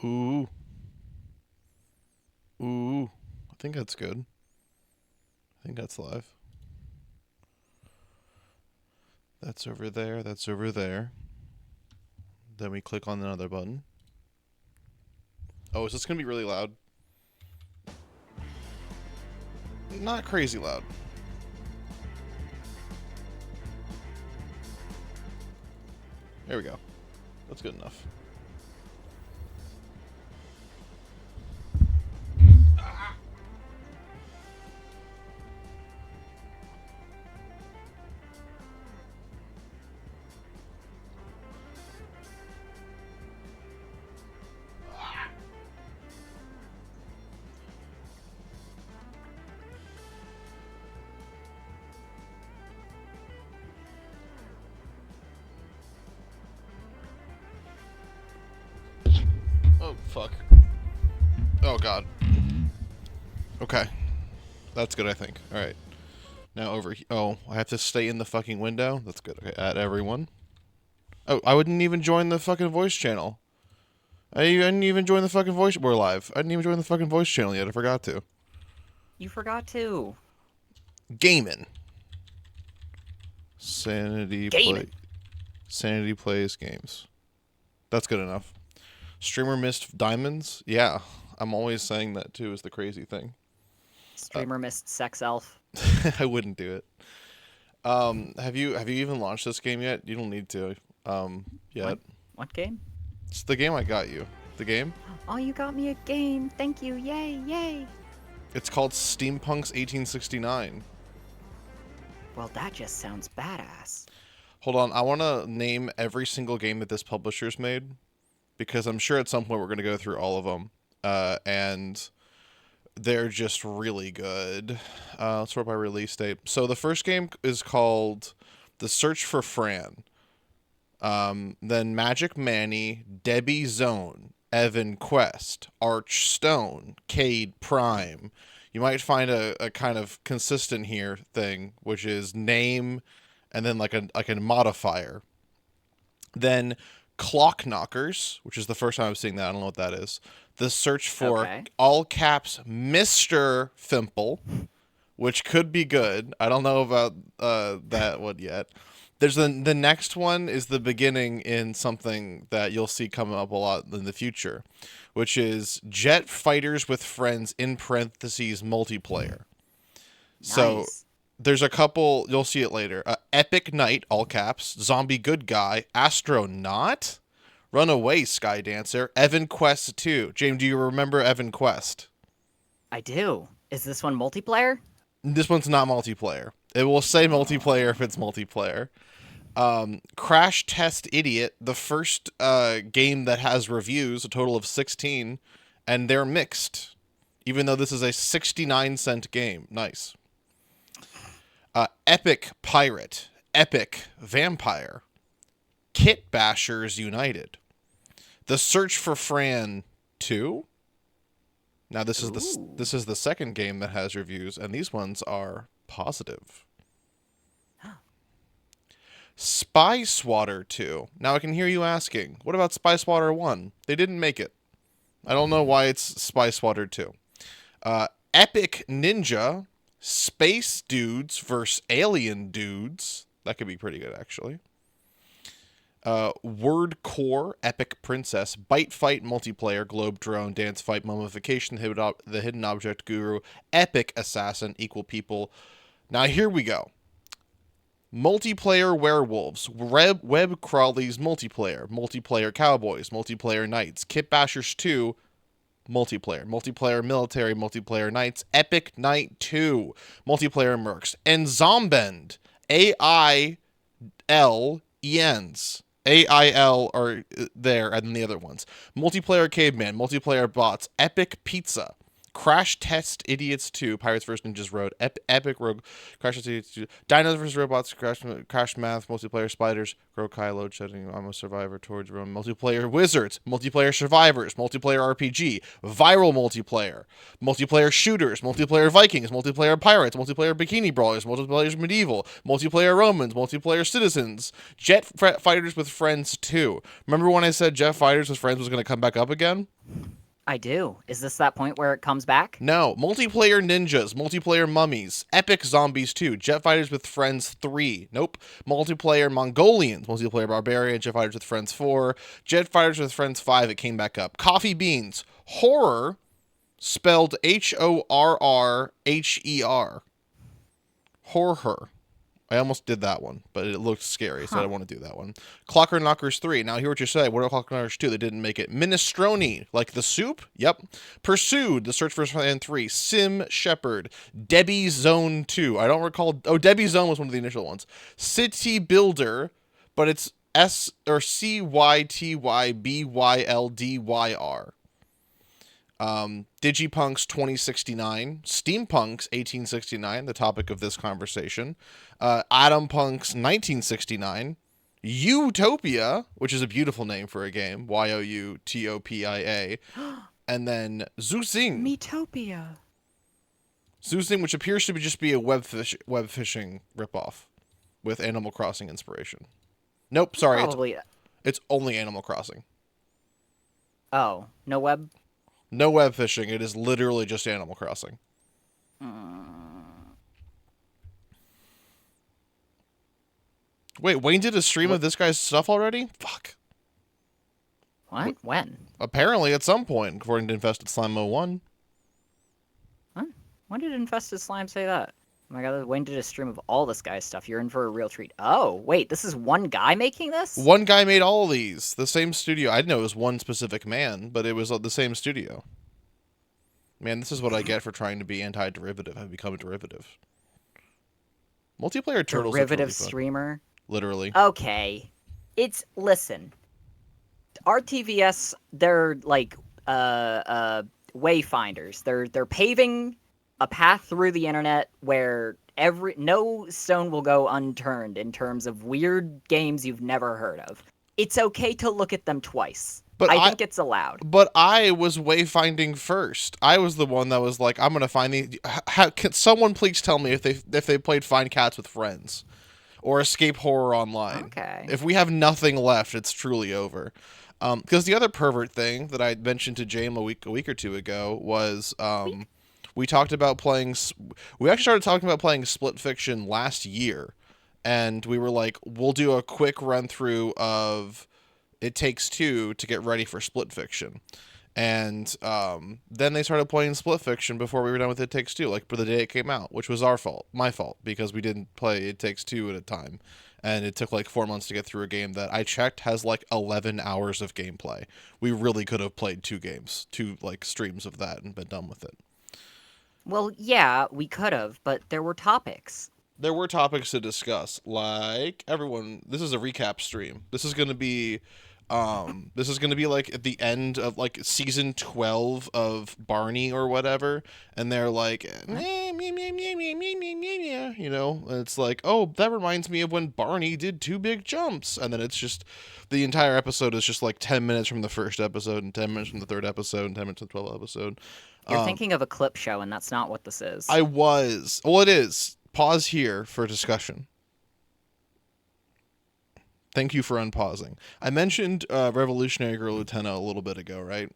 Ooh. Ooh. I think that's good. I think that's live. That's over there. That's over there. Then we click on another button. Oh, is this going to be really loud? Not crazy loud. There we go. That's good enough. Oh, fuck. Oh, God. Okay. That's good, I think. Alright. Now over here. Oh, I have to stay in the fucking window? That's good. Okay, add everyone. Oh, I wouldn't even join the fucking voice channel. I didn't even join the fucking voice. We're live. I didn't even join the fucking voice channel yet. I forgot to. You forgot to. Gaming. Sanity play. Gaming. Sanity plays games. That's good enough. Streamer missed diamonds. Yeah, I'm always saying that too. Is the crazy thing. Streamer missed sex elf. I wouldn't do it. Have you even launched this game yet? You don't need to. Yet. What game? It's the game I got you. The game. Oh, you got me a game. Thank you. Yay, yay. It's called Steampunks 1869. Well, that just sounds badass. Hold on, I want to name every single game that this publisher's made, because I'm sure at some point we're going to go through all of them, and they're just really good. Let's sort by release date. So the first game is called The Search for Fran. Then Magic Manny, Debbie Zone, Evan Quest, Arch Stone, Cade Prime. You might find a kind of consistent here thing, which is name and then like a modifier. Then Clock Knockers, which is the first time I'm seeing that. I don't know what that is. The search for all caps Mr. Fimple, which could be good. I don't know about that one yet. There's the next one is the beginning in something that you'll see coming up a lot in the future, which is Jet Fighters with Friends in parentheses multiplayer. Nice. So there's a couple, you'll see it later. Epic Knight, all caps, Zombie Good Guy, Astronaut, Runaway Sky Dancer, Evan Quest 2. James, do you remember Evan Quest? I do. Is this one multiplayer? This one's not multiplayer. It will say multiplayer if it's multiplayer. Crash Test Idiot, the first game that has reviews, a total of 16, and they're mixed, even though this is a 69-cent game. Nice. Epic Pirate, Epic Vampire, Kit Bashers United, The Search for Fran 2. Now this is the second game that has reviews, and these ones are positive. Spy Swatter 2. Now I can hear you asking, what about Spy Swatter 1? They didn't make it. I don't know why it's Spy Swatter 2. Epic Ninja, Space Dudes vs. Alien Dudes. That could be pretty good, actually. Word Core, Epic Princess, Bite Fight Multiplayer, Globe Drone, Dance Fight, Mummification, The Hidden Object Guru, Epic Assassin, Equal People. Now here we go. Multiplayer Werewolves, Web Crawlies Multiplayer, Multiplayer Cowboys, Multiplayer Knights, Kit Bashers 2, Multiplayer, Multiplayer Military, Multiplayer Knights, Epic Knight 2, Multiplayer Mercs, and Zombend, AIL-ENs. AIL are there, and then the other ones. Multiplayer Caveman, Multiplayer Bots, Epic Pizza, Crash Test Idiots 2, Pirates vs. Ninjas Road, Epic Rogue, Crash Test Idiots 2, Dinos vs. Robots, Crash Math, Multiplayer Spiders, Grow Kai, Load Shedding, I'm a Survivor, Towards Rome, Multiplayer Wizards, Multiplayer Survivors, Multiplayer RPG, Viral Multiplayer, Multiplayer Shooters, Multiplayer Vikings, Multiplayer Pirates, Multiplayer Bikini Brawlers, Multiplayer Medieval, Multiplayer Romans, Multiplayer Citizens, Jet Fighters with Friends 2. Remember when I said Jet Fighters with Friends was going to come back up again? I do. Is this that point where it comes back? No. Multiplayer Ninjas, Multiplayer Mummies, Epic Zombies 2, Jet Fighters with Friends 3. Nope. Multiplayer Mongolians, Multiplayer Barbarian, Jet Fighters with Friends 4, Jet Fighters with Friends 5, it came back up. Coffee Beans, Horror, spelled Horrher. Horror. I almost did that one, but it looked scary, so I don't want to do that one. Clocker Knockers 3. Now, I hear what you're saying. What are Clocker Knockers 2? They didn't make it. Minestrone, like the soup? Yep. Pursued, The Search for Fan 3. Sim Shepherd. Debbie's Zone 2. I don't recall. Oh, Debbie's Zone was one of the initial ones. City Builder, but it's CYTYBYLDYR. Digipunks 2069, Steampunks 1869, the topic of this conversation, Atompunks 1969, Geartopia, which is a beautiful name for a game, Youtopia, and then Zoosing. Metopia. Zoosing, which appears to just be a web fishing ripoff with Animal Crossing inspiration. Nope, sorry, Probably. it's only Animal Crossing. Oh, no web? No web fishing. It is literally just Animal Crossing. Wait, Wayne did a stream of this guy's stuff already? Fuck. What? When? Apparently at some point, according to Infested Slime 01. Huh? When did Infested Slime say that? Oh my god, Wayne did a stream of all this guy's stuff. You're in for a real treat. Oh, wait, this is one guy making this? One guy made all of these. The same studio. I didn't know it was one specific man, but it was the same studio. Man, this is what I get for trying to be anti-derivative. I've become a derivative. Multiplayer Turtles. Derivative streamer? Literally. Okay. Listen. RTVS, they're like wayfinders. They're paving a path through the internet where no stone will go unturned in terms of weird games you've never heard of. It's okay to look at them twice. But I think it's allowed. But I was wayfinding first. I was the one that was like, I'm gonna find these. Can someone please tell me if they played Find Cats with Friends, or Escape Horror Online? Okay. If we have nothing left, it's truly over. Because the other pervert thing that I mentioned to James a week or two ago was we talked about playing. We actually started talking about playing Split Fiction last year, and we were like, we'll do a quick run through of It Takes Two to get ready for Split Fiction. And then they started playing Split Fiction before we were done with It Takes Two, like for the day it came out, which was my fault, because we didn't play It Takes Two at a time. And it took like 4 months to get through a game that I checked has like 11 hours of gameplay. We really could have played two like streams of that and been done with it. Well, yeah, we could have, but there were topics. There were topics to discuss, like everyone. This is a recap stream. This is gonna be like at the end of like season 12 of Barney or whatever, and they're like, you know, and it's like, oh, that reminds me of when Barney did two big jumps, and then it's just the entire episode is just like 10 minutes from the first episode and 10 minutes from the third episode and 10 minutes from the 12th episode. You're thinking of a clip show, and that's not what this is. Well, it is. Pause here for discussion. Thank you for unpausing. I mentioned Revolutionary Girl Lieutenant a little bit ago, right?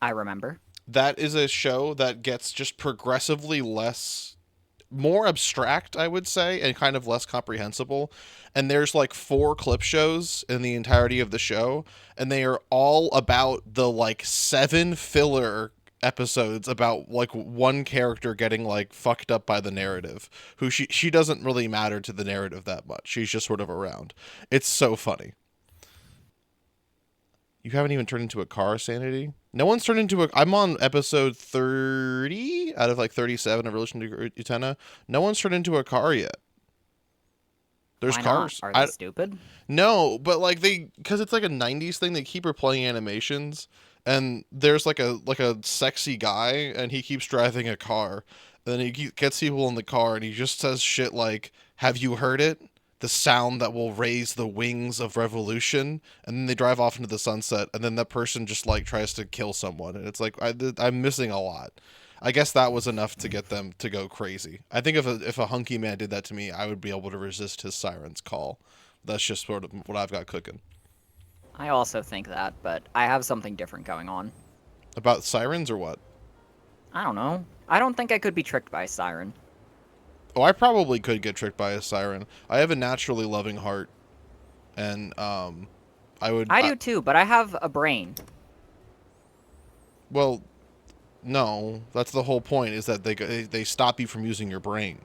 I remember. That is a show that gets just progressively more abstract, I would say, and kind of less comprehensible. And there's like 4 clip shows in the entirety of the show, and they are all about the like 7 filler episodes about like one character getting like fucked up by the narrative, who she doesn't really matter to the narrative that much. She's just sort of around. It's so funny. You haven't even turned into a car, Sanity? No one's turned into I'm on episode 30 out of like 37 of Relation to Utena. No one's turned into a car yet. There's Why cars. Not? Are they stupid? No, but like because it's like a 90s thing, they keep replaying animations. and there's like a sexy guy, and he keeps driving a car. And then gets people in the car, and he just says shit like, "Have you heard it? The sound that will raise the wings of revolution." And then they drive off into the sunset, and then that person just like tries to kill someone, and it's like I'm missing a lot. I guess that was enough to get them to go crazy. I think if a hunky man did that to me, I would be able to resist his siren's call. That's just sort of what I've got cooking. I also think that, but I have something different going on. About sirens or what? I don't know. I don't think I could be tricked by a siren. Oh, I probably could get tricked by a siren. I have a naturally loving heart, and I do too, but I have a brain. Well, no, that's the whole point. Is that they stop you from using your brain.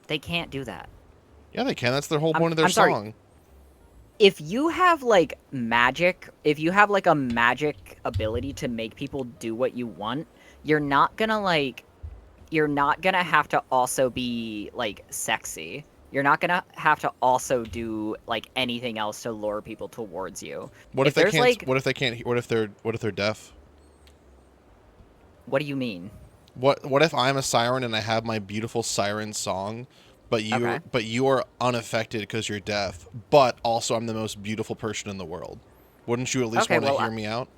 They can't do that. Yeah, they can. That's their whole point of their sorry. song. If you have like magic, if you have like a magic ability to make people do what you want, you're not gonna have to also be like sexy. You're not gonna have to also do like anything else to lure people towards you. What if they can't? Like, what if they can't? What if they're deaf? What do you mean? What if I'm a siren and I have my beautiful siren song, but you are unaffected because you're deaf, but also I'm the most beautiful person in the world? Wouldn't you at least want to hear me out?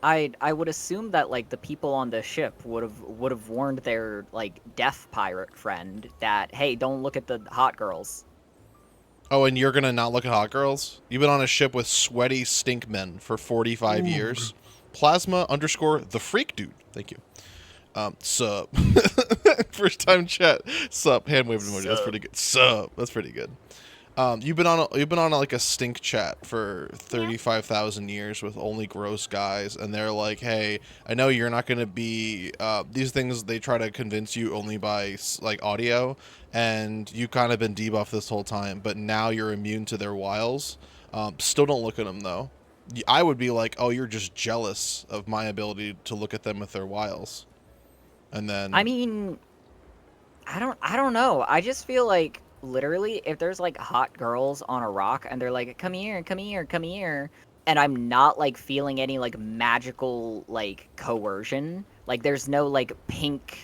I would assume that like the people on the ship would have warned their like deaf pirate friend that, hey, don't look at the hot girls. Oh, and you're gonna not look at hot girls? You've been on a ship with sweaty stink men for 45 years. Plasma_the freak dude. Thank you. Sup. First time chat. Sup. Hand waving emoji. That's pretty good. Sup. That's pretty good. You've been on like a stink chat for 35,000 years with only gross guys, and they're like, "Hey, I know you're not gonna be these things." They try to convince you only by like audio, and you kind of been debuffed this whole time, but now you're immune to their wiles. Still don't look at them though. I would be like, "Oh, you're just jealous of my ability to look at them with their wiles," and then I mean, I don't know. I just feel like, literally, if there's like hot girls on a rock and they're like, come here, come here, come here, and I'm not like feeling any like magical like coercion, like there's no like pink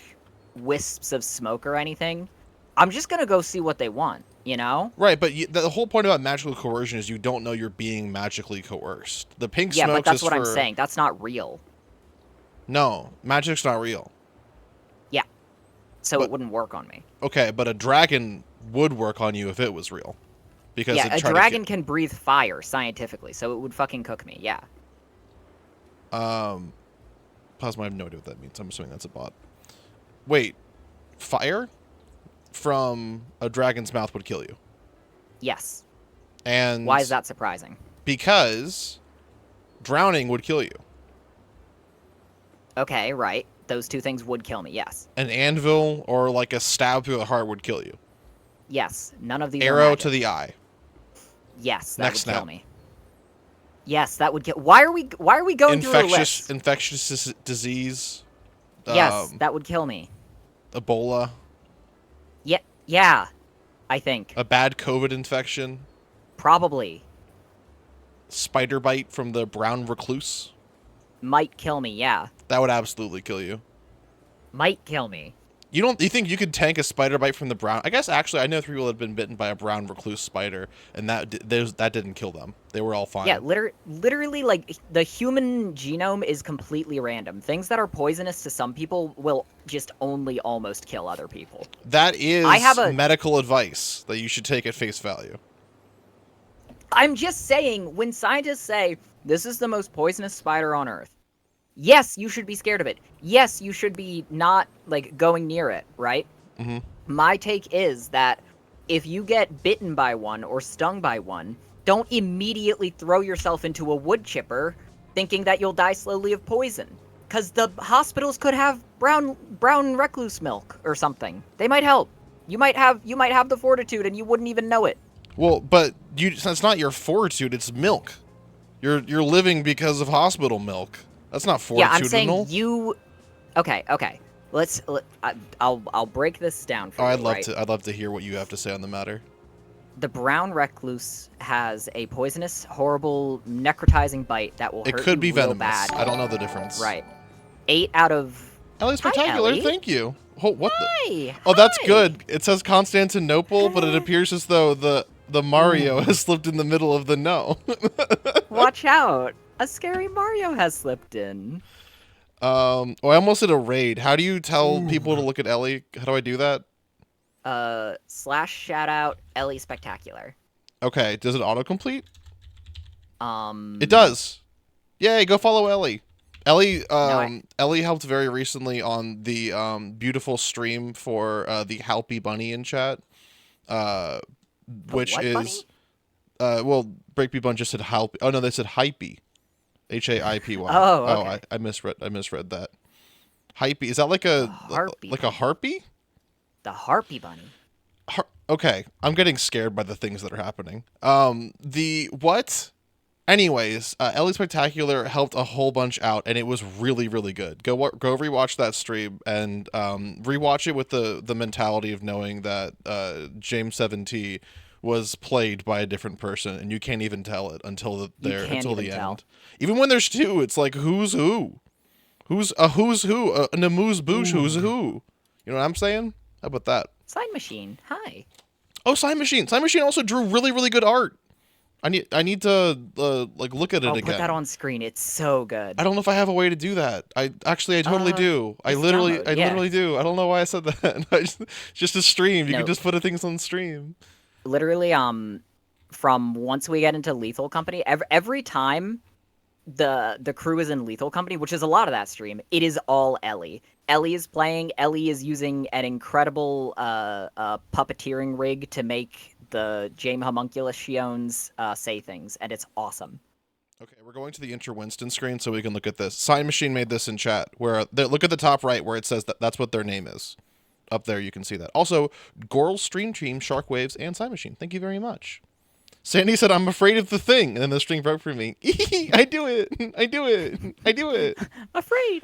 wisps of smoke or anything, I'm just gonna go see what they want, you know? Right, but the whole point about magical coercion is you don't know you're being magically coerced. The pink smoke. Yeah, but that's what I'm saying. That's not real. No, magic's not real. Yeah, so it wouldn't work on me. Okay, but a dragon would work on you if it was real. Because yeah, a dragon can breathe fire scientifically, so it would fucking cook me, yeah. Plasma, I have no idea what that means. I'm assuming that's a bot. Wait, fire from a dragon's mouth would kill you? Yes. And why is that surprising? Because drowning would kill you. Okay, right. Those two things would kill me, yes. An anvil or like a stab through the heart would kill you. Yes, none of these Arrow to the eye. Yes, that would kill me. Yes, that would kill. Why are we going through a list? Infectious disease. Yes, that would kill me. Ebola. Yeah, I think. A bad COVID infection. Probably. Spider bite from the brown recluse. Might kill me, yeah. That would absolutely kill you. Might kill me. You think you could tank a spider bite from the brown? I guess actually I know 3 people that have been bitten by a brown recluse spider, and that didn't kill them. They were all fine. Yeah, literally, like, the human genome is completely random. Things that are poisonous to some people will just only almost kill other people. That is medical advice that you should take at face value. I'm just saying, when scientists say, this is the most poisonous spider on Earth, yes, you should be scared of it. Yes, you should be not, like, going near it, right? Mm-hmm. My take is that if you get bitten by one or stung by one, don't immediately throw yourself into a wood chipper thinking that you'll die slowly of poison. Because the hospitals could have brown recluse milk or something. They might help. You might have the fortitude and you wouldn't even know it. Well, but that's not your fortitude, it's milk. You're living because of hospital milk. That's not fortitudinal. Yeah, I'm saying you. Okay. I'll break this down for you. I'd love to hear what you have to say on the matter. The brown recluse has a poisonous, horrible, necrotizing bite that will It hurt could you be real venomous. bad. I don't know the difference. Right. 8 out of... Ellie Hi, Spectacular, Ellie. thank you. Oh, what the? Hi. Oh, that's Hi. good. It says Constantinople, but it appears as though the Mario has slipped in the middle of the no. Watch out. A scary Mario has slipped in. Oh, I almost did a raid. How do you tell people to look at Ellie? How do I do that? / shout out Ellie Spectacular. Okay, does it autocomplete? Um... It does. Yay, go follow Ellie. Ellie, I- Ellie helped very recently on the beautiful stream for the Halpy Bunny in chat, which what is, bunny? well, Breakbeat Bunch just said Halpy. Oh no, they said Hypey, Haipy. Oh, Oh, okay. I misread that. Hypey, is that like a Harpy like a bunny. harpy? The Harpy Bunny. Okay, I'm getting scared by the things that are happening. The what? Anyways, Ellie Spectacular helped a whole bunch out, and it was really, really good. Go rewatch that stream and rewatch it with the mentality of knowing that James 7T was played by a different person, and you can't even tell it until the end. Even when there's two, it's like who's who, who's who, an amuse bouche, who's who. You know what I'm saying? How about that? Sign Machine. Hi. Oh, Sign Machine. Sign Machine also drew really, really good art. I need to like look at it I'll again. put that on screen. It's so good. I don't know if I have a way to do that. I totally do. I literally do. I don't know why I said that. Just a stream. You can just put things on stream. Literally, from once we get into Lethal Company, every time the crew is in Lethal Company, which is a lot of that stream, it is all Ellie. Ellie is playing. Ellie is using an incredible puppeteering rig to make the James homunculus she owns say things, and it's awesome. Okay, we're going to the Inter Winston screen so we can look at this. Sign Machine made this in chat. Where look at the top right where it says that's what their name is. Up there you can see that. Also, Gorl Stream Team, Sharkwaves, and Sign Machine. Thank you very much. Sandy said, "I'm afraid of the thing," and then the string broke for me. I do it. I do it. I do it. Afraid.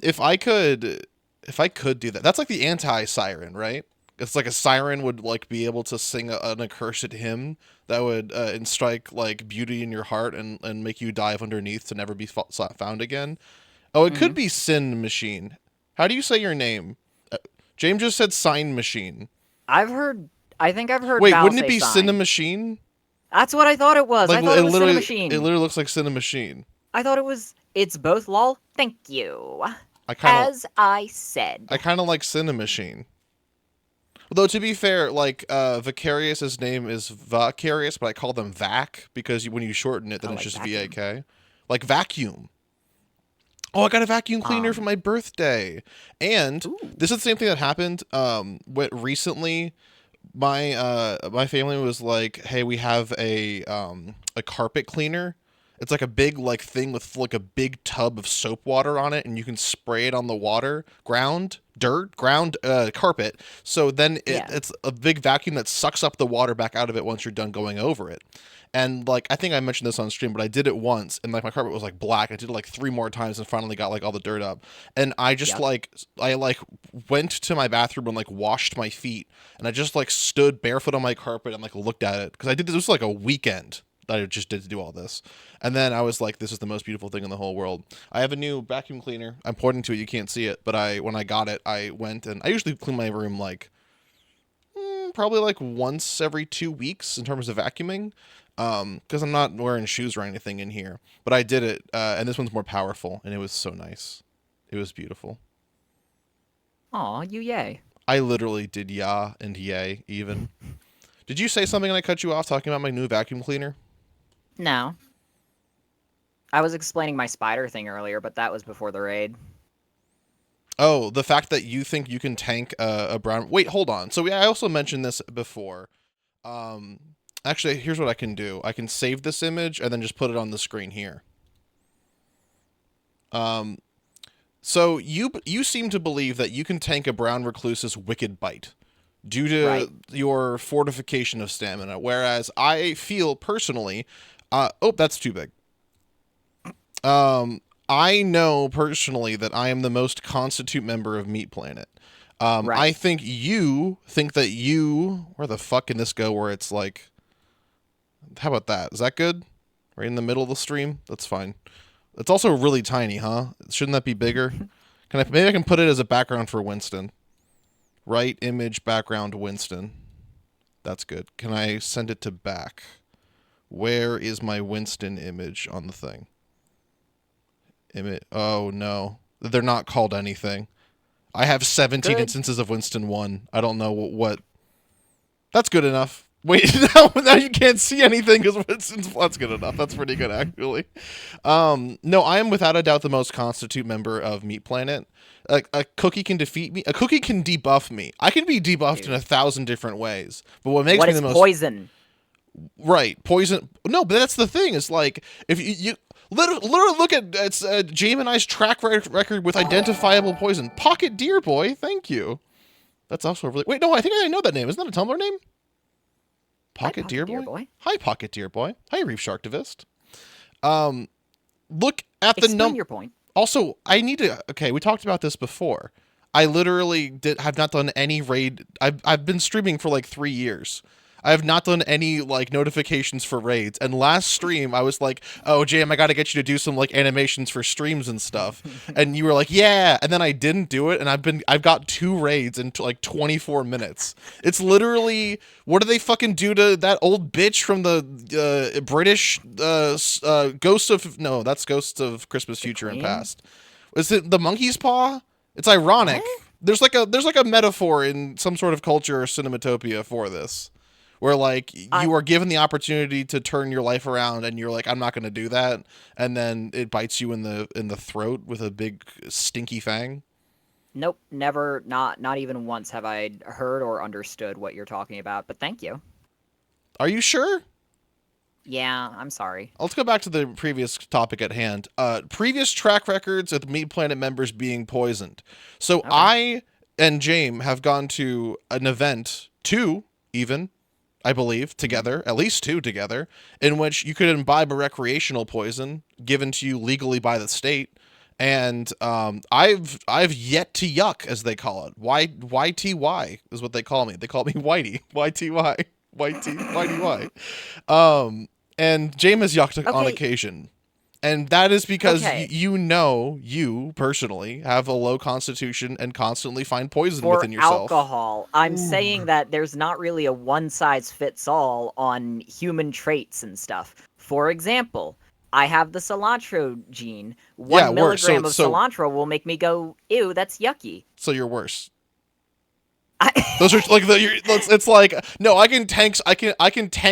If I could do that, that's like the anti-siren, right? It's like a siren would like be able to sing an accursed hymn that would strike like beauty in your heart and make you dive underneath to never be found again. Oh, it could be Sin Machine. How do you say your name? James just said Sign Machine. I think I've heard. Wait, Val wouldn't it say be sign. Cinema Machine? That's what I thought it was. Like, I thought it was Cinema Machine. It literally looks like Cinema Machine. I thought it was. It's both. Lol. Thank you. As I said. I kind of like Cinema Machine. Though, to be fair, like, Vicarious's name is Vicarious, but I call them Vac, because when you shorten it, then it's like just vacuum. VAK. Like vacuum. Oh, I got a vacuum cleaner for my birthday. And this is the same thing that happened recently. My family was like, hey, we have a carpet cleaner. It's like a big like thing with like a big tub of soap water on it, and you can spray it on the ground carpet. So then it's a big vacuum that sucks up the water back out of it once you're done going over it. And like I think I mentioned this on stream, but I did it once, and like my carpet was like black. I did it like 3 more times, and finally got like all the dirt up. And I just I went to my bathroom and like washed my feet, and I just like stood barefoot on my carpet and like looked at it because I did this was like a weekend that I just did to do all this. And then I was like, this is the most beautiful thing in the whole world. I have a new vacuum cleaner. I'm pointing to it. You can't see it. But when I got it, I went and I usually clean my room like probably like once every 2 weeks in terms of vacuuming. Because I'm not wearing shoes or anything in here. But I did it. And this one's more powerful. And it was so nice. It was beautiful. Aw, you yay. I literally did ya and yay even. Did you say something and I cut you off talking about my new vacuum cleaner? No. I was explaining my spider thing earlier, but that was before the raid. Oh, the fact that you think you can tank a brown... Wait, hold on. So I also mentioned this before. Actually, here's what I can do. I can save this image and then just put it on the screen here. So you seem to believe that you can tank a brown recluse's wicked bite due to your fortification of stamina, whereas I feel personally... oh, that's too big. I know personally that I am the most constitute member of Meat Planet. Right. I think you think that you. Where the fuck can this go? Where it's like, how about that? Is that good? Right in the middle of the stream. That's fine. It's also really tiny, huh? Shouldn't that be bigger? Can I? Maybe I can put it as a background for Winston. Right image background Winston. That's good. Can I send it to back? Where is my Winston image on the thing? Oh no, they're not called anything. I have 17 Good. instances of Winston 1. I don't know what. That's good enough. Wait, now you can't see anything because Winston's. That's good enough. That's pretty good, actually. No, I am without a doubt the most constitute member of Meat Planet. A cookie can defeat me. A cookie can debuff me. I can be debuffed in Dude. 1,000 different ways. But what makes What me is the most poison? right poison? No, but that's the thing. It's like if you literally look at it's Jamie and I's track record with identifiable poison. Pocket Deer Boy. Thank you. That's also really. Wait, no, I think I know that name. Isn't that a Tumblr name? Pocket Deer Boy? Hi, Pocket Deer Boy. Hi, Reef Sharktivist. Look at the Explain your point. Also, I need to. Okay, we talked about this before. I literally have not done any raid. I've been streaming for like 3 years. I have not done any like notifications for raids. And last stream, I was like, "Oh, Jam, I got to get you to do some like animations for streams and stuff." And you were like, "Yeah," and then I didn't do it. And I've got 2 raids in like 24 minutes. It's literally what do they fucking do to that old bitch from the British Ghost of no, that's Ghosts of Christmas The Future and Queen? Past. Is it the monkey's paw? It's ironic. What? There's like a metaphor in some sort of culture or cinematopia for this where like you are given the opportunity to turn your life around and you're like I'm not going to do that, and then it bites you in the throat with a big stinky fang. Nope, never, not even once have I heard or understood what you're talking about, but thank you. Are you sure? Yeah, I'm sorry. Let's go back to the previous topic at hand. Previous track records of Meat Planet members being poisoned. So Okay. I and James have gone to an event, 2 even, I believe, together, at least 2 together, in which you could imbibe a recreational poison given to you legally by the state. And I've yet to yuck, as they call it. YTY is what they call me. They call me Whitey. YTY. YTY. And James has yucked on Okay. occasion. And that is because Okay. you personally have a low constitution and constantly find poison For within yourself. alcohol, I'm saying that there's not really a one-size-fits-all on human traits and stuff. For example, I have the cilantro gene. One Yeah, worse. milligram of So cilantro will make me go, ew, that's yucky. so you're worse. Those are like it's like no, I can tank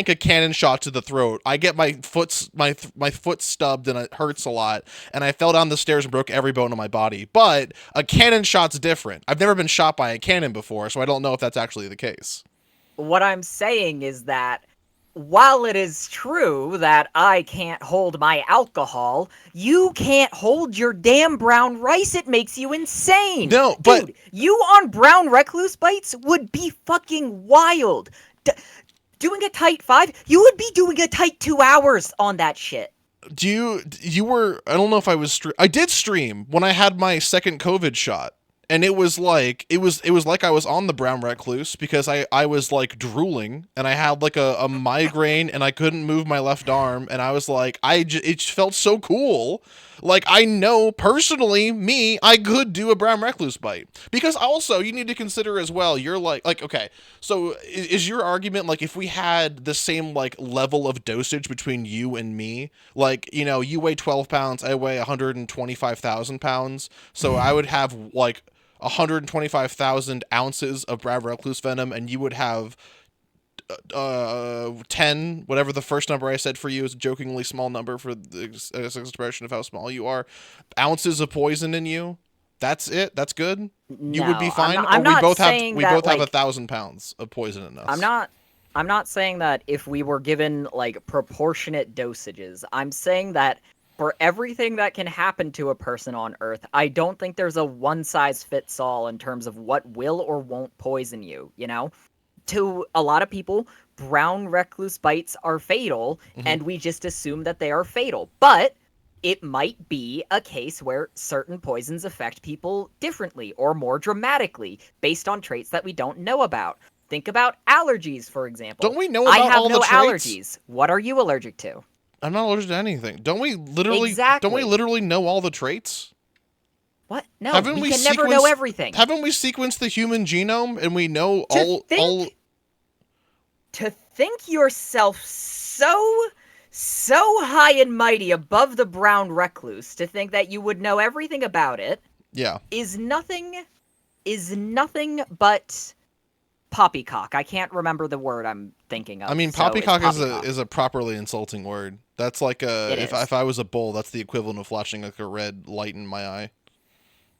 a cannon shot to the throat. I get my foot stubbed and it hurts a lot, and I fell down the stairs and broke every bone in my body. But a cannon shot's different. I've never been shot by a cannon before, so I don't know if that's actually the case. What I'm saying is that while it is true that I can't hold my alcohol, you can't hold your damn brown rice. It makes you insane. No, but dude, you on brown recluse bites would be fucking wild. Doing a tight 5, you would be doing a tight 2 hours on that shit. you were I don't know if I was I did stream when I had my second COVID shot. And it was like it was like I was on the brown recluse because I was like drooling and I had like a migraine and I couldn't move my left arm, and I was like it felt so cool. Like I know personally I could do a brown recluse bite, because also you need to consider as well, you're like okay, so is your argument like if we had the same like level of dosage between you and me, like, you know, you weigh 12 pounds, I weigh 125,000 pounds, so I would have like 125,000 ounces of brown recluse venom, and you would have 10, whatever the first number I said for you is a jokingly small number for the expression of how small you are, ounces of poison in you. That's it. That's good. You would be No, fine. I'm Or not we both have saying that, have like, 1,000 pounds of poison in us. I'm not saying that if we were given like proportionate dosages. I'm saying that for everything that can happen to a person on Earth, I don't think there's a one-size-fits-all in terms of what will or won't poison you, you know? To a lot of people, brown recluse bites are fatal, and we just assume that they are fatal. But it might be a case where certain poisons affect people differently or more dramatically based on traits that we don't know about. Think about allergies, for example. Don't we know I about have all the no traits? allergies. What are you allergic to? I'm not allergic to anything. Don't we Exactly. literally know all the traits? What? No, Haven't we we can never know sequenced everything. haven't we sequenced the human genome and we know To all think to think yourself so high and mighty above the brown recluse to think that you would know everything about it Yeah. is nothing but poppycock. I can't remember the word I'm thinking of. I mean, so it's poppycock poppycock. is a properly insulting word. That's like It is. if I was a bull, that's the equivalent of flashing like a red light in my eye.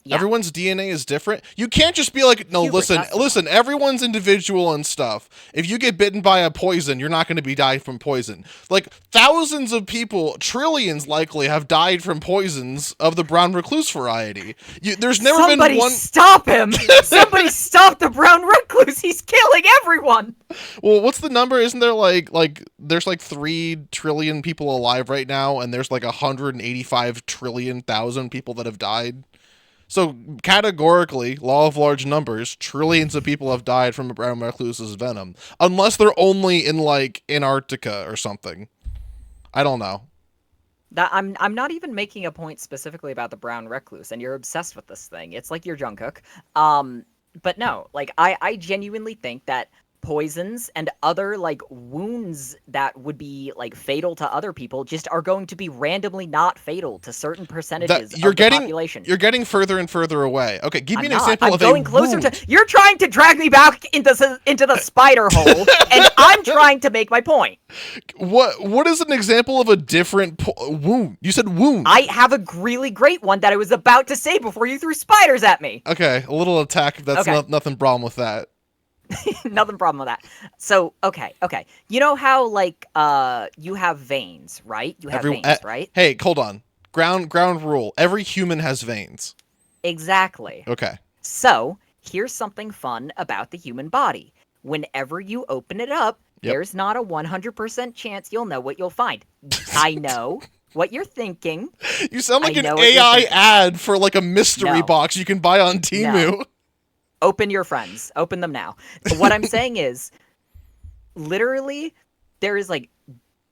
Yeah. Everyone's DNA is different. You can't just be like, no, Hubris, that's the listen, everyone's individual and stuff. If you get bitten by a poison, you're not going to be died from poison. Like, thousands of people, trillions likely, have died from poisons of the brown recluse variety. There's never Somebody been one... stop him! Somebody stop the brown recluse! He's killing everyone! Well, what's the number? Isn't there there's like 3 trillion people alive right now, and there's like 185 trillion thousand people that have died? So, categorically, law of large numbers, trillions of people have died from a brown recluse's venom. Unless they're only in, like, Antarctica or something. I don't know. That I'm not even making a point specifically about the brown recluse, and you're obsessed with this thing. It's like your Jungkook. But no, like, I genuinely think that poisons and other, like, wounds that would be, like, fatal to other people just are going to be randomly not fatal to certain percentages of the population. You're getting further and further away. Okay, give me an example I'm of going a closer wound. to... You're trying to drag me back into the spider hole, and I'm trying to make my point. What is an example of a different wound? You said wound. I have a really great one that I was about to say before you threw spiders at me. Okay, a little attack. That's Okay. nothing problem with that. Nothing problem with that. So, okay. You know how, like, you have veins, right? You have veins, right? Hey, hold on. Ground rule. Every human has veins. Exactly. Okay. So, here's something fun about the human body. Whenever you open it up, Yep. there's not a 100% chance you'll know what you'll find. I know what you're thinking. You sound like I an know what you're AI thinking. ad for like a mystery No. box you can buy on Temu. Open your friends. Open them now. What I'm saying is, literally, there is, like,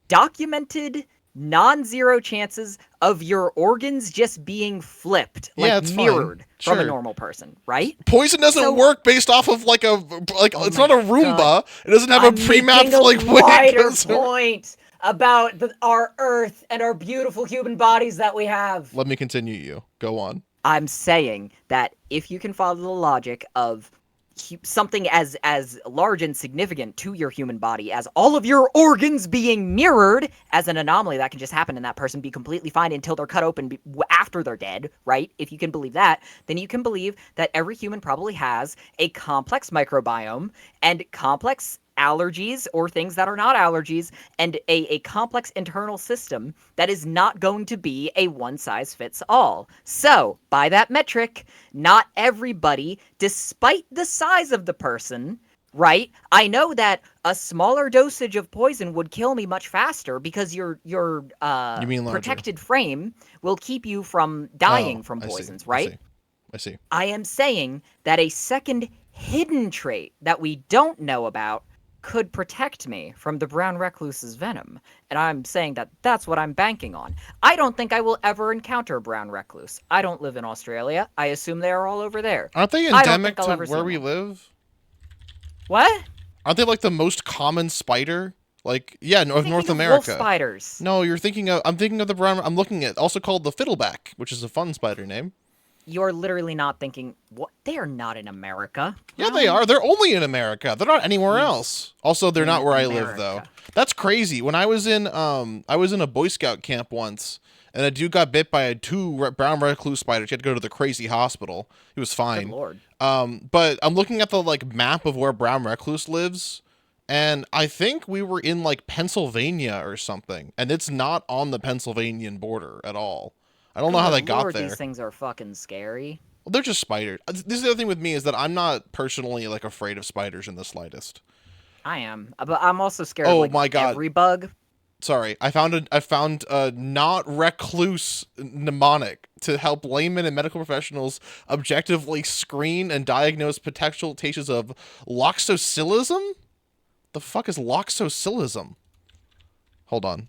documented non-zero chances of your organs just being flipped, like, Yeah, it's fine. mirrored from a Sure. normal person, right? Poison doesn't So- work based off of like it's not a Roomba. God. It doesn't have I'm a pre-mapped making like a wider wig. point about our Earth and our beautiful human bodies that we have. Let me continue you. Go on. I'm saying that if you can follow the logic of something as large and significant to your human body as all of your organs being mirrored as an anomaly that can just happen and that person be completely fine until they're cut open after they're dead, right? If you can believe that, then you can believe that every human probably has a complex microbiome and complex allergies or things that are not allergies and a complex internal system that is not going to be a one-size-fits-all. So, by that metric, not everybody, despite the size of the person, right? I know that a smaller dosage of poison would kill me much faster because your You mean larger. protected frame will keep you from dying from I see, poisons, right? I see. I am saying that a second hidden trait that we don't know about could protect me from the brown recluse's venom, and I'm saying that that's what I'm banking on. I don't think I will ever encounter a brown recluse. I don't live in Australia. I assume they are all over there. Aren't they I don't endemic think I'll to ever see where we one. live? What? Aren't they like the most common spider? Like, yeah, I'm North thinking of America. wolf spiders. No, I'm thinking of the brown. I'm looking at also called the fiddleback, which is a fun spider name. You're literally not thinking, what? They are not in America. Yeah, they are. They're only in America. They're not anywhere else. Also, they're not where I live though. America. That's crazy. When I was in a Boy Scout camp once, and a dude got bit by two brown recluse spiders. He had to go to the crazy hospital. He was fine. Good lord. But I'm looking at the like map of where brown recluse lives, and I think we were in like Pennsylvania or something, and it's not on the Pennsylvanian border at all. I don't know how they Good got lord, there. These things are fucking scary. Well, they're just spiders. This is the other thing with me is that I'm not personally like afraid of spiders in the slightest. I am, but I'm also scared Oh of like my God. every bug. Sorry, I found a not recluse mnemonic to help laymen and medical professionals objectively screen and diagnose potential cases of loxoscelism. The fuck is loxoscelism? Hold on.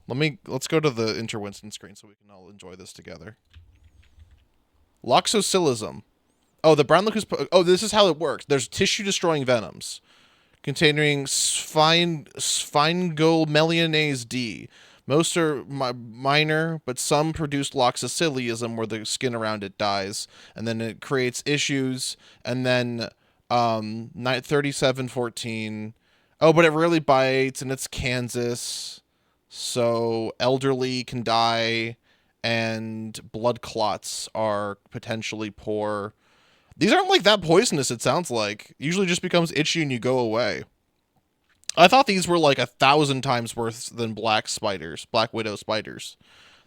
Let's go to the Interwinston screen so we can all enjoy this together. Loxoscelism. Oh, the brown locust. Oh, this is how it works. There's tissue-destroying venoms containing sphingomelainase D. Most are minor, but some produce loxoscelism where the skin around it dies, and then it creates issues. And then 3714. Oh, but it really bites, and it's Kansas, so elderly can die, and blood clots are potentially poor. These aren't like that poisonous, it sounds like. Usually just becomes itchy and you go away. I thought these were like 1,000 times worse than black widow spiders.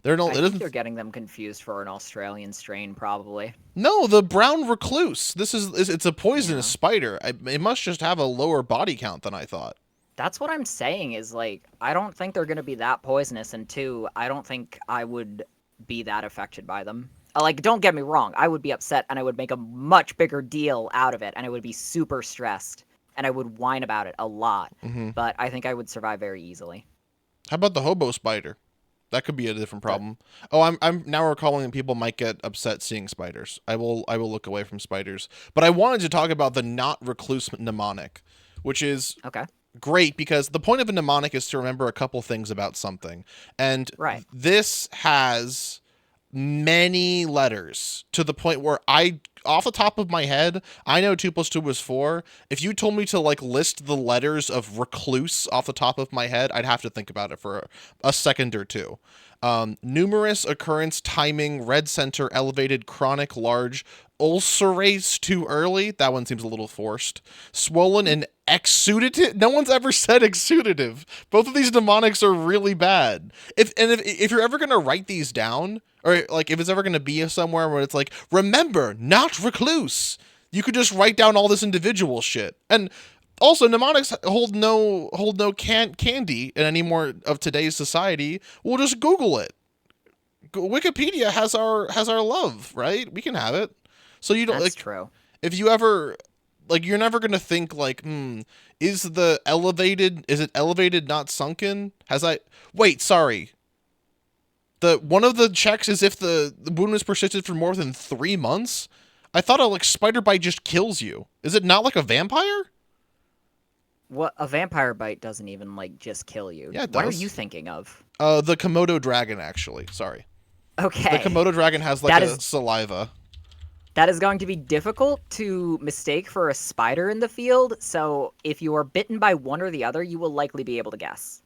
They're no, I it think doesn't. you're getting them confused for an Australian strain, probably. No, the brown recluse. It's a poisonous Yeah. spider. It must just have a lower body count than I thought. That's what I'm saying is like, I don't think they're going to be that poisonous, and two, I don't think I would be that affected by them. Like, don't get me wrong, I would be upset and I would make a much bigger deal out of it, and I would be super stressed, and I would whine about it a lot, Hmm. but I think I would survive very easily. How about the hobo spider? That could be a different But problem. Oh, I'm now recalling that people might get upset seeing spiders. I will look away from spiders. But I wanted to talk about the not recluse mnemonic, which is okay, great because the point of a mnemonic is to remember a couple things about something. And right. this has many letters to the point where off the top of my head, I know 2 plus 2 was 4. If you told me to like list the letters of recluse off the top of my head, I'd have to think about it for a second or two. Numerous occurrence, timing, red center, elevated, chronic, large, ulcerase too early. That one seems a little forced. Swollen and exudative. No one's ever said exudative. Both of these mnemonics are really bad. If you're ever gonna write these down, or like if it's ever gonna be somewhere where it's like, remember, not recluse, you could just write down all this individual shit. And also, mnemonics hold no candy in any more of today's society. We'll just Google it. Wikipedia has our love, right? We can have it. So you don't That's like true. if you ever like you're never gonna think like, is it elevated not sunken? Has I wait, sorry. The one of the checks is if the wound has persisted for more than 3 months. I thought a like spider bite just kills you. Is it not like a vampire? What, a vampire bite doesn't even like just kill you. Yeah, it What are does. you thinking of? The Komodo dragon actually. Sorry. The Okay. Komodo dragon has like That a is saliva. that is going to be difficult to mistake for a spider in the field, so if you are bitten by one or the other, you will likely be able to guess.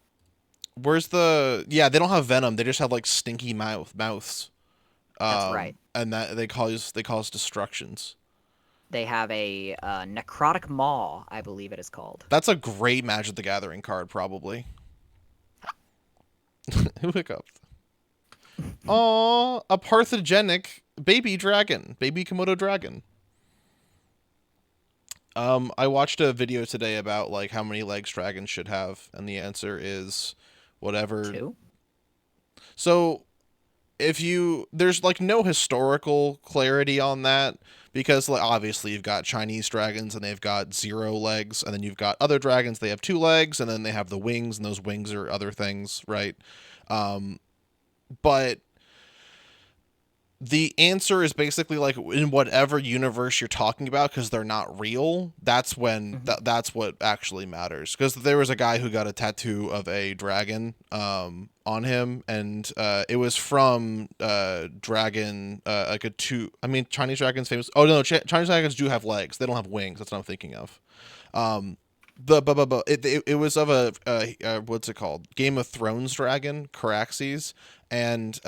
Where's the Yeah, they don't have venom. They just have like stinky mouths. That's right. And that they cause destructions. They have a necrotic maw, I believe it is called. That's a great Magic the Gathering card, probably. Who hiccuped? Aw, a parthogenic baby dragon, baby Komodo dragon. I watched a video today about like how many legs dragons should have, and the answer is whatever. Two? So if you there's like no historical clarity on that because like obviously you've got Chinese dragons and they've got 0 legs, and then you've got other dragons, they have 2 legs, and then they have the wings, and those wings are other things, right? But the answer is basically like in whatever universe you're talking about, because they're not real. That's when Mhm. that's what actually matters. Because there was a guy who got a tattoo of a dragon on him, and it was from dragon like a two. I mean, Chinese dragons famous. Oh no, Chinese dragons do have legs. They don't have wings. That's what I'm thinking of. It was of a what's it called? Game of Thrones dragon, Caraxes, and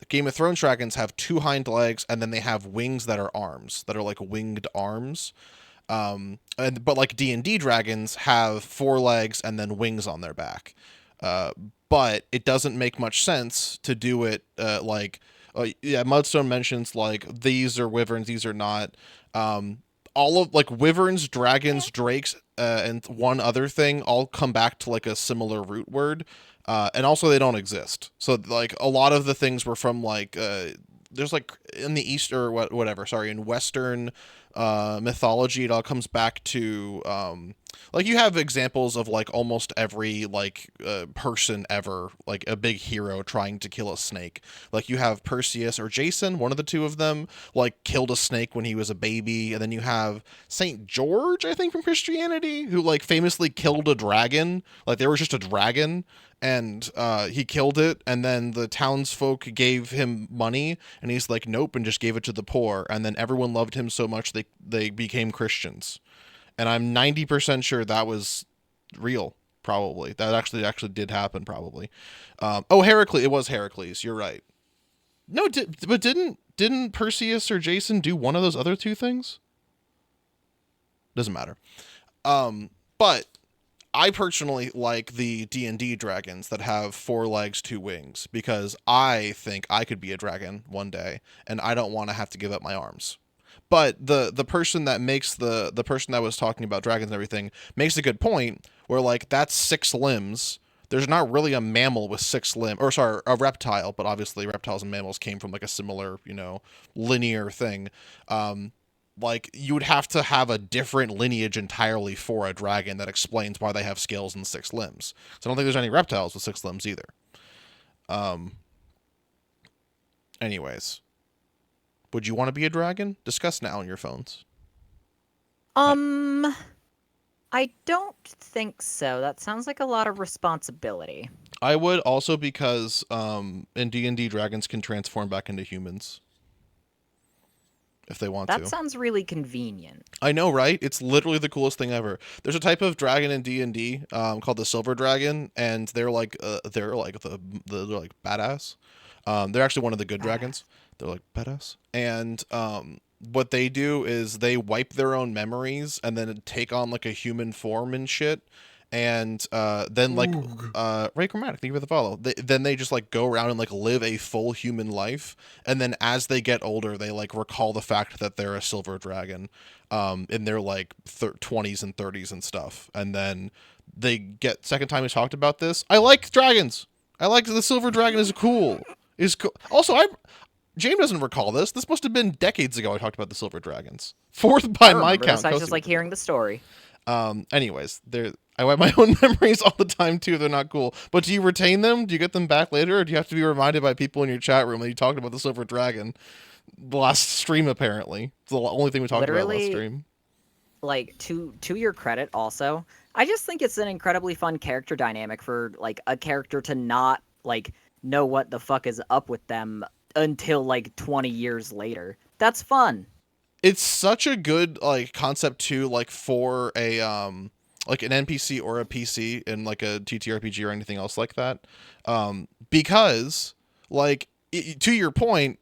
Game of Thrones dragons have 2 hind legs, and then they have wings that are arms, that are like winged arms. But like D&D dragons have 4 legs and then wings on their back. But it doesn't make much sense to do it yeah, Mudstone mentions like these are wyverns, these are not. All of like wyverns, dragons, drakes, and one other thing all come back to like a similar root word. and also they don't exist. So like a lot of the things were from like there's like in the East or whatever. Sorry, in Western mythology, it all comes back to like you have examples of like almost every like person ever, like a big hero trying to kill a snake. Like you have Perseus or Jason, one of the two of them, like killed a snake when he was a baby, and then you have Saint George, I think from Christianity, who like famously killed a dragon. Like there was just a dragon, and he killed it, and then the townsfolk gave him money, and he's like nope, and just gave it to the poor, and then everyone loved him so much they became Christians. And I'm 90% sure that was real. Probably that actually did happen. Probably. Oh, Heracles. It was Heracles. You're right. No, but didn't Perseus or Jason do one of those other two things? Doesn't matter. But I personally like the D&D dragons that have 4 legs, 2 wings, because I think I could be a dragon one day, and I don't want to have to give up my arms. But the person that makes the person that was talking about dragons and everything makes a good point where like that's 6 limbs. There's not really a mammal with 6 limbs, or sorry, a reptile, but obviously reptiles and mammals came from like a similar, linear thing. Like you would have to have a different lineage entirely for a dragon that explains why they have scales and 6 limbs. So I don't think there's any reptiles with 6 limbs either. Um. Anyways, would you want to be a dragon? Discuss now on your phones. I don't think so. That sounds like a lot of responsibility. I would also because in D&D dragons can transform back into humans if they want to. That sounds really convenient. I know, right? It's literally the coolest thing ever. There's a type of dragon in D&D called the silver dragon, and they're like they're like they're like badass. They're actually one of the good dragons. They're like badass. And what they do is they wipe their own memories and then take on like a human form and shit. And then like Ray Chromatic, thank you for the follow. Then they just like go around and like live a full human life, and then as they get older, they like recall the fact that they're a silver dragon, in their like 20s and 30s and stuff. And then they get second time we talked about this. I like dragons. I like the silver dragon is cool. Is cool. Also, James doesn't recall this. This must have been decades ago I talked about the silver dragons. Fourth by my count. I just like hearing the story. Anyways, I wipe my own memories all the time too. They're not cool. But do you retain them? Do you get them back later? Or do you have to be reminded by people in your chat room that you talked about the silver dragon the last stream? Apparently, it's the only thing we talked about last stream. Like to your credit, also, I just think it's an incredibly fun character dynamic for like a character to not like know what the fuck is up with them until like 20 years later. That's fun. It's such a good like concept too, like for a like an NPC or a PC in like a TTRPG or anything else like that, because like to your point,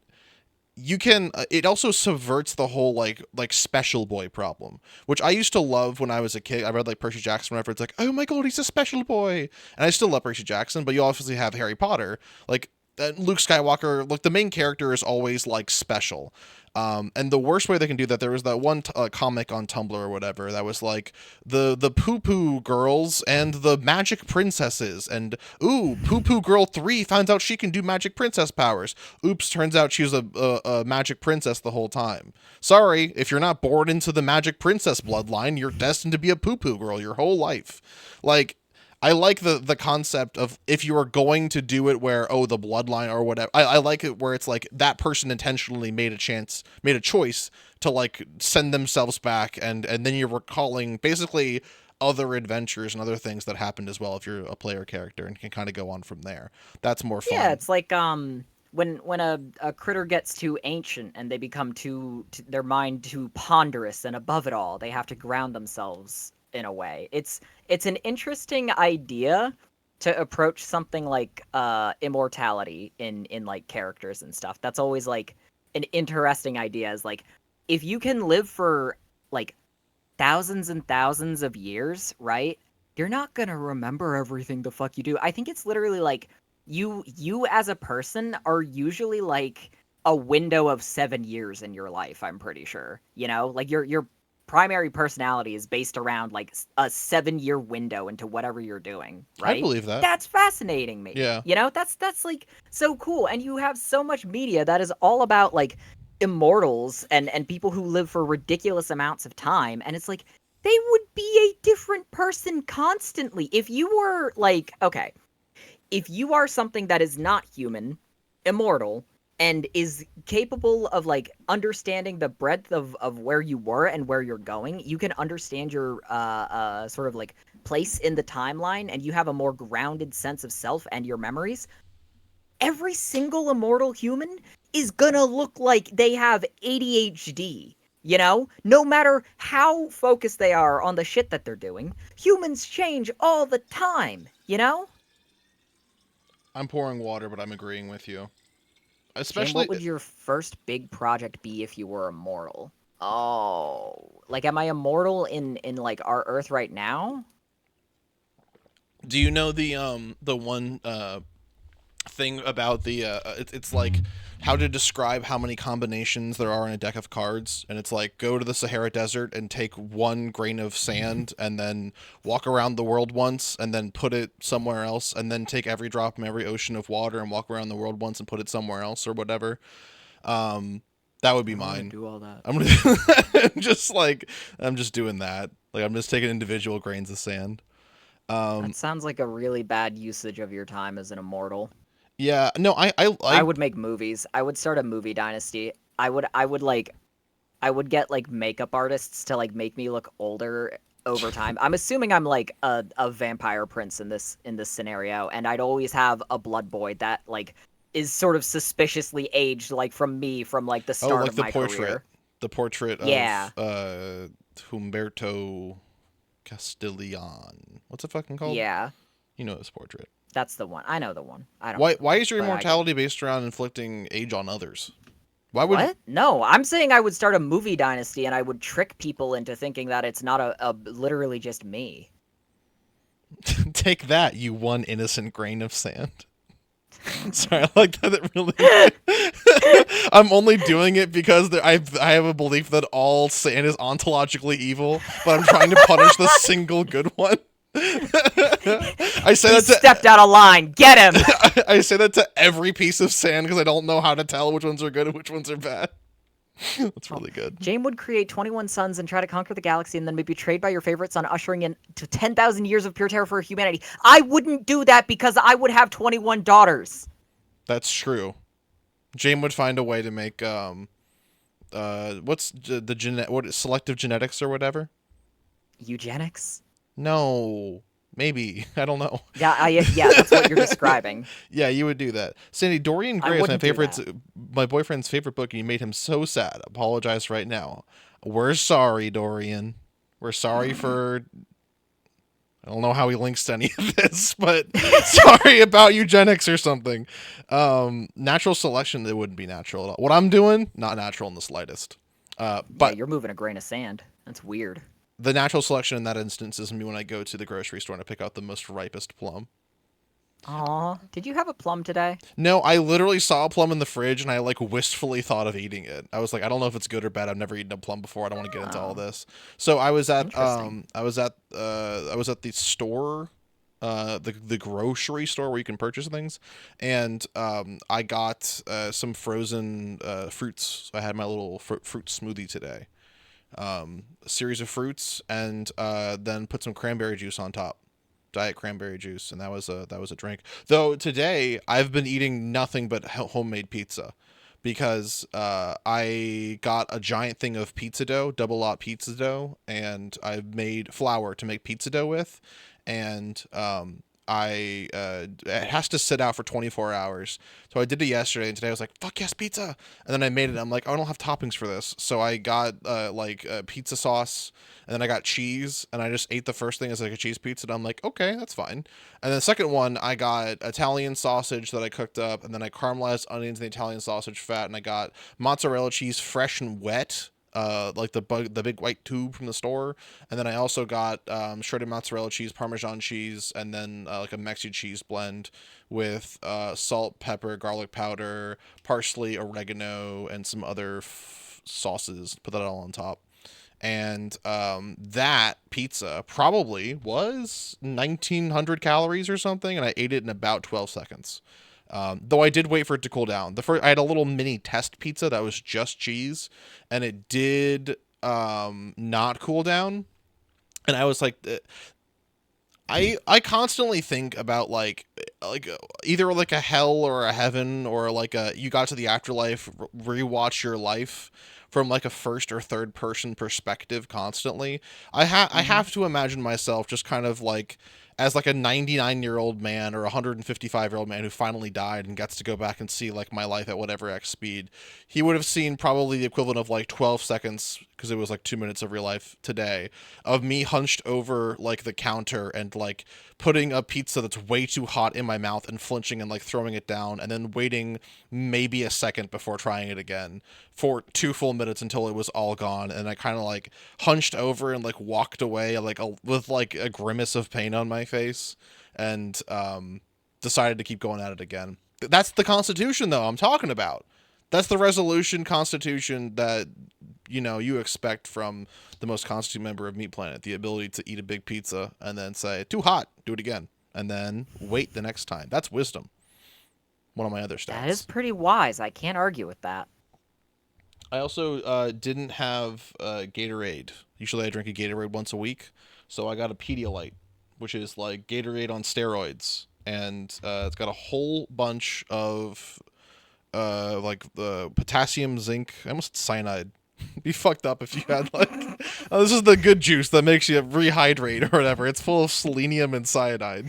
you can it also subverts the whole like special boy problem, which I used to love when I was a kid. I read like Percy Jackson whenever it's like, oh my god, he's a special boy, and I still love Percy Jackson. But you obviously have Harry Potter, like Luke Skywalker, like the main character is always like special. And the worst way they can do that, there was that one comic on Tumblr or whatever that was like the poo poo girls and the magic princesses, and ooh, poo poo girl 3 finds out she can do magic princess powers. Oops, turns out she was a magic princess the whole time. Sorry, if you're not born into the magic princess bloodline, you're destined to be a poo poo girl your whole life. Like, I like the concept of if you are going to do it where, oh, the bloodline or whatever. I like it where it's like that person intentionally made a choice to like send themselves back, and then you're recalling basically other adventures and other things that happened as well if you're a player character, and can kind of go on from there. That's more fun. Yeah, it's like when a critter gets too ancient and they become their mind too ponderous and above it all, they have to ground themselves in a way. It's an interesting idea to approach something like immortality in like characters and stuff. That's always like an interesting idea, is like if you can live for like thousands and thousands of years, right? You're not gonna remember everything the fuck you do. I think it's literally like you as a person are usually like a window of 7 years in your life, I'm pretty sure. You know? Like you're primary personality is based around like a 7-year window into whatever you're doing, I right? believe that. That's fascinating me. Yeah. You know, that's like so cool. And you have so much media that is all about like immortals and people who live for ridiculous amounts of time, and it's like they would be a different person constantly. If you were like, okay, if you are something that is not human, immortal, and is capable of like understanding the breadth of where you were and where you're going, you can understand your sort of like place in the timeline, and you have a more grounded sense of self and your memories. Every single immortal human is gonna look like they have ADHD. You know, no matter how focused they are on the shit that they're doing, humans change all the time, you know? I'm pouring water, but I'm agreeing with you. Shane, what Especially, would your first big project be if you were immortal? Oh, like am I immortal in like our Earth right now? do you know the one thing about it's like how to describe how many combinations there are in a deck of cards, and it's like go to the Sahara Desert and take one grain of sand and then walk around the world once and then put it somewhere else, and then take every drop from every ocean of water and walk around the world once and put it somewhere else or whatever. That would I be don't want to mine. do all that. I'm gonna just like I'm just doing that. Like I'm just taking individual grains of sand. That Um, sounds like a really bad usage of your time as an immortal. yeah, no, I I would make movies. I would start a movie dynasty. I would get like makeup artists to like make me look older over time. I'm assuming I'm like a vampire prince in this scenario, and I'd always have a blood boy that like is sort of suspiciously aged like from me from like the oh, start like of my career. the portrait Yeah. of Humberto Castiglione. What's it fucking called? Yeah. You know this portrait. That's the one. I know the one. I don't know the Why one, is your but I get it. immortality based around inflicting age on others? Why would you What? No, I'm saying I would start a movie dynasty and I would trick people into thinking that it's not a literally just me. take that, you one innocent grain of sand? Sorry, I like that. It really. I'm only doing it because I have a belief that all sand is ontologically evil, but I'm trying to punish the single good one. I say He that stepped out of line. Get him. to I say that to every piece of sand because I don't know how to tell which ones are good and which ones are bad. That's Oh, really good. Jane would create 21 suns and try to conquer the galaxy and then be betrayed by your favorite son, ushering in to 10,000 years of pure terror for humanity. I wouldn't do that because I would have 21 daughters. That's true. Jane would find a way to make what's the genet what selective genetics or whatever. Eugenics? No, maybe I don't know. Yeah, that's what you're describing. Yeah, you would do that. Sandy, Dorian I Gray is wouldn't do that. my boyfriend's favorite book, and you made him so sad. Apologize right now. We're sorry, Dorian. We're sorry for. I don't know how he links to any of this, but sorry about eugenics or something. Natural selection, it wouldn't be natural at all. What I'm doing, not natural in the slightest. Yeah, But you're moving a grain of sand. That's weird. the natural selection in that instance is me when I go to the grocery store and I pick out the most ripest plum. Aw, did you have a plum today? No, I literally saw a plum in the fridge and I like wistfully thought of eating it. I was like, I don't know if it's good or bad. I've never eaten a plum before. I don't want to get into all Oh, this. So interesting. I was at the store, the grocery store where you can purchase things, and I got some frozen fruits. So I had my little fruit smoothie today. A series of fruits, and then put some cranberry juice on top, diet cranberry juice, and that was a drink. Though today I've been eating nothing but homemade pizza because I got a giant thing of pizza dough, double lot pizza dough, and I've made flour to make pizza dough with, and I it has to sit out for 24 hours. So I did it yesterday, and today I was like, "Fuck yes, pizza!" And then I made it. And I'm like, oh, I don't have toppings for this, so I got pizza sauce, and then I got cheese, and I just ate the first thing as like a cheese pizza. And I'm like, okay, that's fine. And then the second one, I got Italian sausage that I cooked up, and then I caramelized onions and the Italian sausage fat, and I got mozzarella cheese fresh and wet. Like the big white tube from the store, and then I also got shredded mozzarella cheese, Parmesan cheese, and then like a Mexican cheese blend with salt, pepper, garlic powder, parsley, oregano, and some other sauces. Put that all on top, And that pizza probably was 1,900 calories or something, and I ate it in about 12 seconds. Though I did wait for it to cool down. I had a little mini test pizza that was just cheese, and it did not cool down. And I was like, I constantly think about like either like a hell or a heaven, or like a you got to the afterlife, rewatch your life from like a first or third person perspective constantly. I Mm-hmm. have to imagine myself just kind of like as like a 99-year-old man or a 155-year-old man who finally died and gets to go back and see like my life at whatever X speed. He would have seen probably the equivalent of like 12 seconds, because it was like 2 minutes of real life today, of me hunched over like the counter and like putting a pizza that's way too hot in my mouth and flinching and like throwing it down, and then waiting maybe a second before trying it again for 2 full minutes until it was all gone. And I kind of like hunched over and like walked away like with like a grimace of pain on my face, and decided to keep going at it again. That's the Constitution, though, I'm talking about. That's the resolution Constitution that you expect from the most constituted member of Meat Planet: the ability to eat a big pizza and then say too hot, do it again, and then wait the next time. That's wisdom. One of my other That is stats. pretty wise. I can't argue with that. I also didn't have Gatorade. Usually I drink a Gatorade once a week, so I got a Pedialyte, which is like Gatorade on steroids, and it's got a whole bunch of like the potassium, zinc, I almost cyanide. Be fucked up if you had like, oh, this is the good juice that makes you rehydrate or whatever. It's full of selenium and cyanide.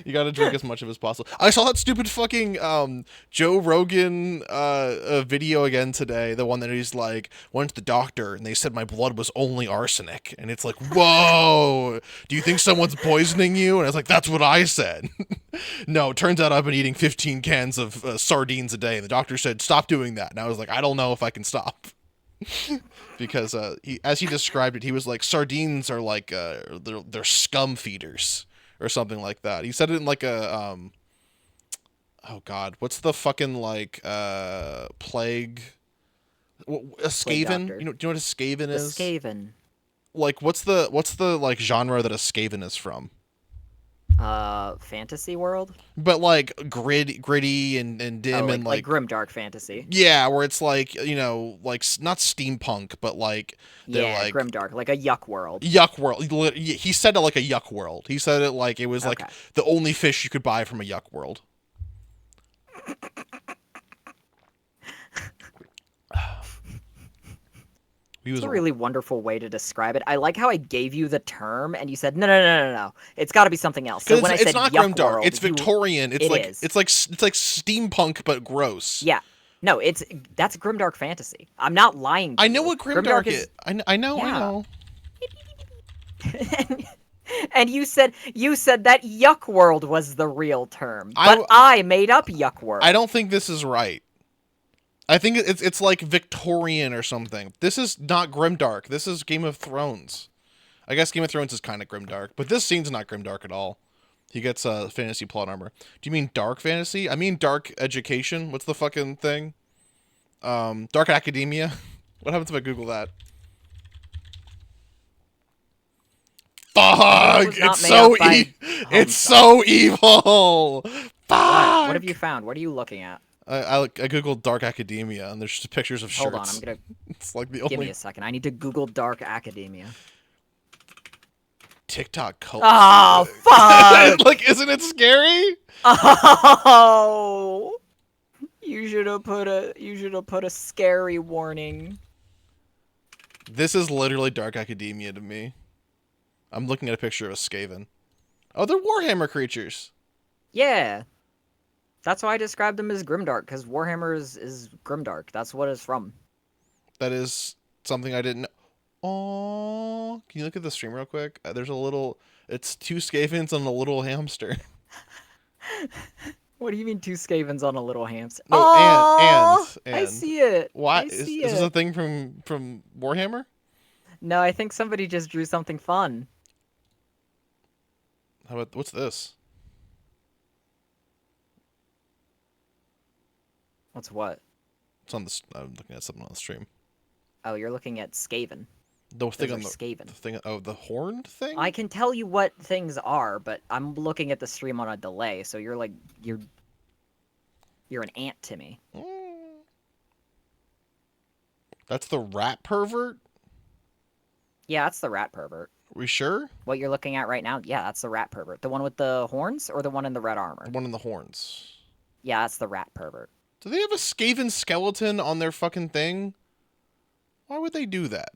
You got to drink as much of it as possible. I saw that stupid fucking Joe Rogan video again today. The one that he's like, went to the doctor and they said my blood was only arsenic, and it's like, whoa, do you think someone's poisoning you? And I was like, that's what I said. No, it turns out I've been eating 15 cans of sardines a day. The doctor said stop doing that, and I was like, I don't know if I can stop. Because as he described it, he was like, sardines are like they're scum feeders or something like that. He said it in like a oh god, what's the fucking like plague, a Plague skaven? Doctor. Do you know what a skaven The is? Skaven. Like what's the like genre that a skaven is from? Fantasy world? But like gritty and Oh, dim and like like, grimdark fantasy. yeah, where it's like, like not steampunk, but like they're Yeah, like grimdark, like a yuck world. yuck world. He said it like a yuck world. He said it like it was like Okay. the only fish you could buy from a yuck world. He It's was a really wonderful way to describe it. I like how I gave you the term and you said no, no, no, no, no. It's got to be something else. So because when I it's said not yuck grimdark. world, It's Victorian. It's it like is. it's like steampunk but gross. Yeah. No, that's grimdark fantasy. I'm not lying I to know you. what Grimdark grimdark is. is I know. I yeah. know. And you said that yuck world was the real term, I but I made up yuck I world. don't think this is right. I think it's like Victorian or something. This is not grimdark. This is Game of Thrones. I guess Game of Thrones is kind of grimdark, but this scene's not grimdark at all. He gets fantasy plot armor. Do you mean dark fantasy? I mean dark education. What's the fucking thing? Dark academia. What happens if I Google that? The world Fuck! was not made up by It's Homestuck. so evil. What? What have Fuck! you found? What are you looking at? I googled dark academia and there's just pictures of Hold on, shirts. I'm gonna It's like the give me only a second. I need to Google dark academia. TikTok cult. Oh fuck! Like, isn't it scary? Oh, you should have put a scary warning. This is literally dark academia to me. I'm looking at a picture of a Skaven. Oh, they're Warhammer creatures. Yeah, that's why I described them as grimdark because Warhammer is grimdark. That's what it's from. That is something I didn't know. Oh, can you look at the stream real quick? There's a little. It's two Skavens and a little hamster. What do you mean two Skavens on a little hamster? No, Oh, I and see it. why I see is this a it. thing from Warhammer? No, I think somebody just drew something fun. How about what's this? What's what? It's on the. I'm looking at something on the stream. Oh, you're looking at Skaven. The thing Those are on the Skaven. thing. Oh, the horned thing. I can tell you what things are, but I'm looking at the stream on a delay, so you're an ant to me. Mm. That's the rat pervert. Yeah, that's the rat pervert. We sure? What you're looking at right now, yeah, that's the rat pervert. The one with the horns or the one in the red armor? The one in the horns. Yeah, that's the rat pervert. Do they have a Skaven skeleton on their fucking thing? Why would they do that?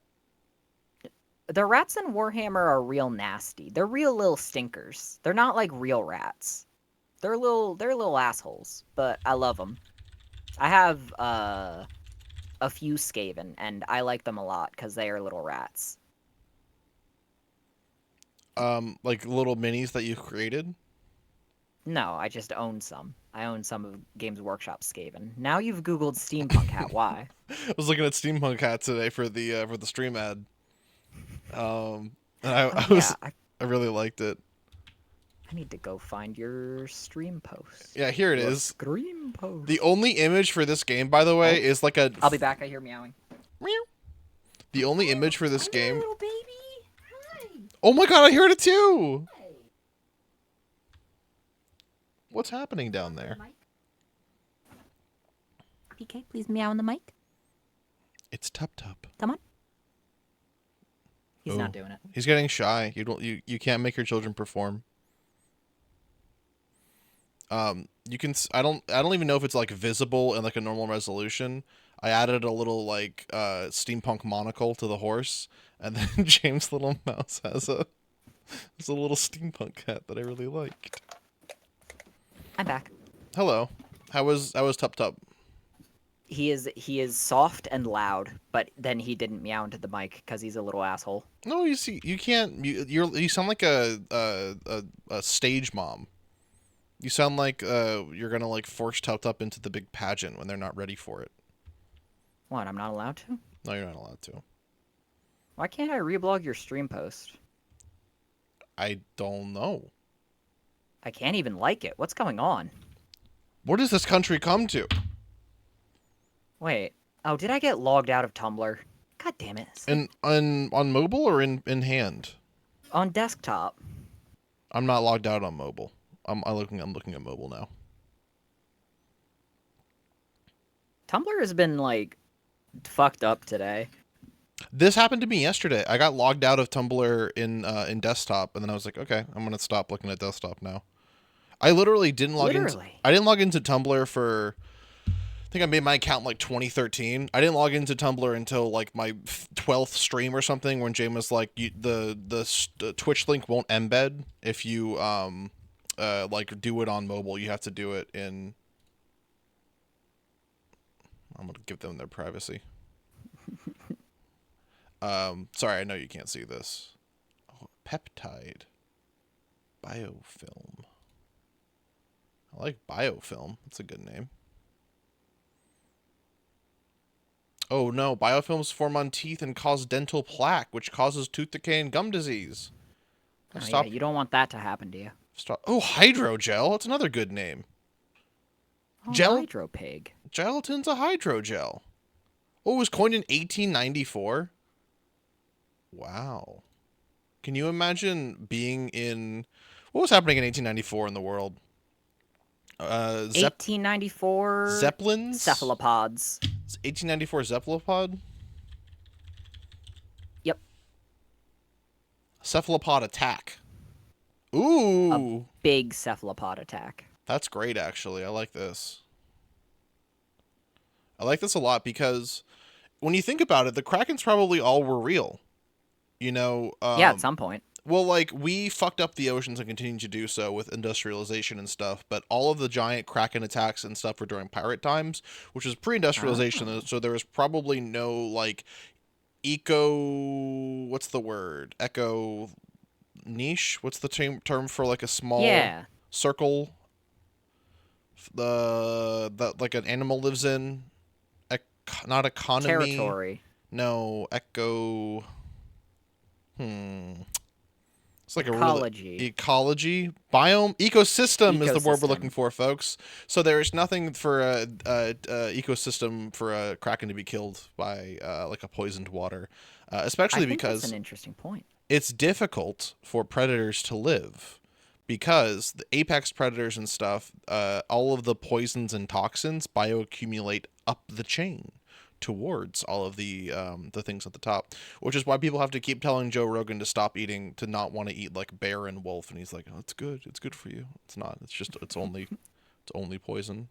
The rats in Warhammer are real nasty. They're real little stinkers. They're not like real rats. They're little assholes, but I love them. I have a few Skaven, and I like them a lot because they are little rats. Like little minis that you've created? No, I just own some. I own some of Games Workshop Skaven. Now you've Googled steampunk hat. Why? I was looking at steampunk hat today for the stream ad. And I really liked it. I need to go find your stream post. Yeah, here it Your is. Stream post. The only image for this game, by the way, is like a. I'll be back. I hear meowing. Meow. The only image for this game. Little baby. Hi. Oh my god, I heard it too. Hi. What's happening down there? PK, please meow on the mic. It's Tup Tup. Come on. He's Oh. not doing it. He's getting shy. You can't make your children perform. You can. I don't even know if it's like visible in like a normal resolution. I added a little like steampunk monocle to the horse, and then James' little mouse has a little steampunk hat that I really liked. I'm back. Hello. How was Tup Tup? He is soft and loud, but then he didn't meow into the mic because he's a little asshole. No, you see, you can't. You sound like a stage mom. You sound like you're gonna like force Tup Tup into the big pageant when they're not ready for it. What? I'm not allowed to? No, you're not allowed to. Why can't I reblog your stream post? I don't know. I can't even like it. What's going on? What does this country come to? Wait. Oh, did I get logged out of Tumblr? God damn it. And on mobile or in hand? On desktop. I'm not logged out on mobile. I'm looking at mobile now. Tumblr has been like fucked up today. This happened to me yesterday. I got logged out of Tumblr in desktop, and then I was like, okay, I'm gonna stop looking at desktop now. I literally didn't log in. I didn't log into Tumblr for. I think I made my account in like 2013. I didn't log into Tumblr until like my 12th stream or something, when James was like, the Twitch link won't embed if you like do it on mobile. You have to do it in. I'm gonna give them their privacy. Sorry, I know you can't see this. Oh, peptide. Biofilm. I like biofilm. That's a good name. Oh no, biofilms form on teeth and cause dental plaque, which causes tooth decay and gum disease. Oh, Stop. yeah, you don't want that to happen to you. Stop. Oh, hydrogel. That's another good name. Oh, Gel. Hydropig. Gelatin's a hydrogel. Oh, it was coined in 1894. Wow. Can you imagine being in... What was happening in 1894 in the world? 1894... Zeppelins? Cephalopods. 1894 Cephalopod? Yep. Cephalopod attack. Ooh. Big cephalopod attack. That's great, actually. I like this. I like this a lot because when you think about it, the Krakens probably all were real. You know? Yeah, at some point. Well, like, we fucked up the oceans and continue to do so with industrialization and stuff, but all of the giant Kraken attacks and stuff were during pirate times, which was pre-industrialization, so there was probably no, like, what's the word? Eco niche? What's the term for, like, a small circle that, like, an animal lives in? Not economy. Territory. No, It's like a really Ecology. ecology, biome, ecosystem is the word we're looking Ecosystem. for, folks. So there is nothing for a ecosystem for a kraken to be killed by like a poisoned water, I especially think that's an because interesting point. it's difficult for predators to live because the apex predators and stuff, all of the poisons and toxins bioaccumulate up the chain towards all of the things at the top, which is why people have to keep telling Joe Rogan to stop eating, to not want to eat like bear and wolf, and he's like, "Oh, it's good for you." It's not. It's just it's only poison.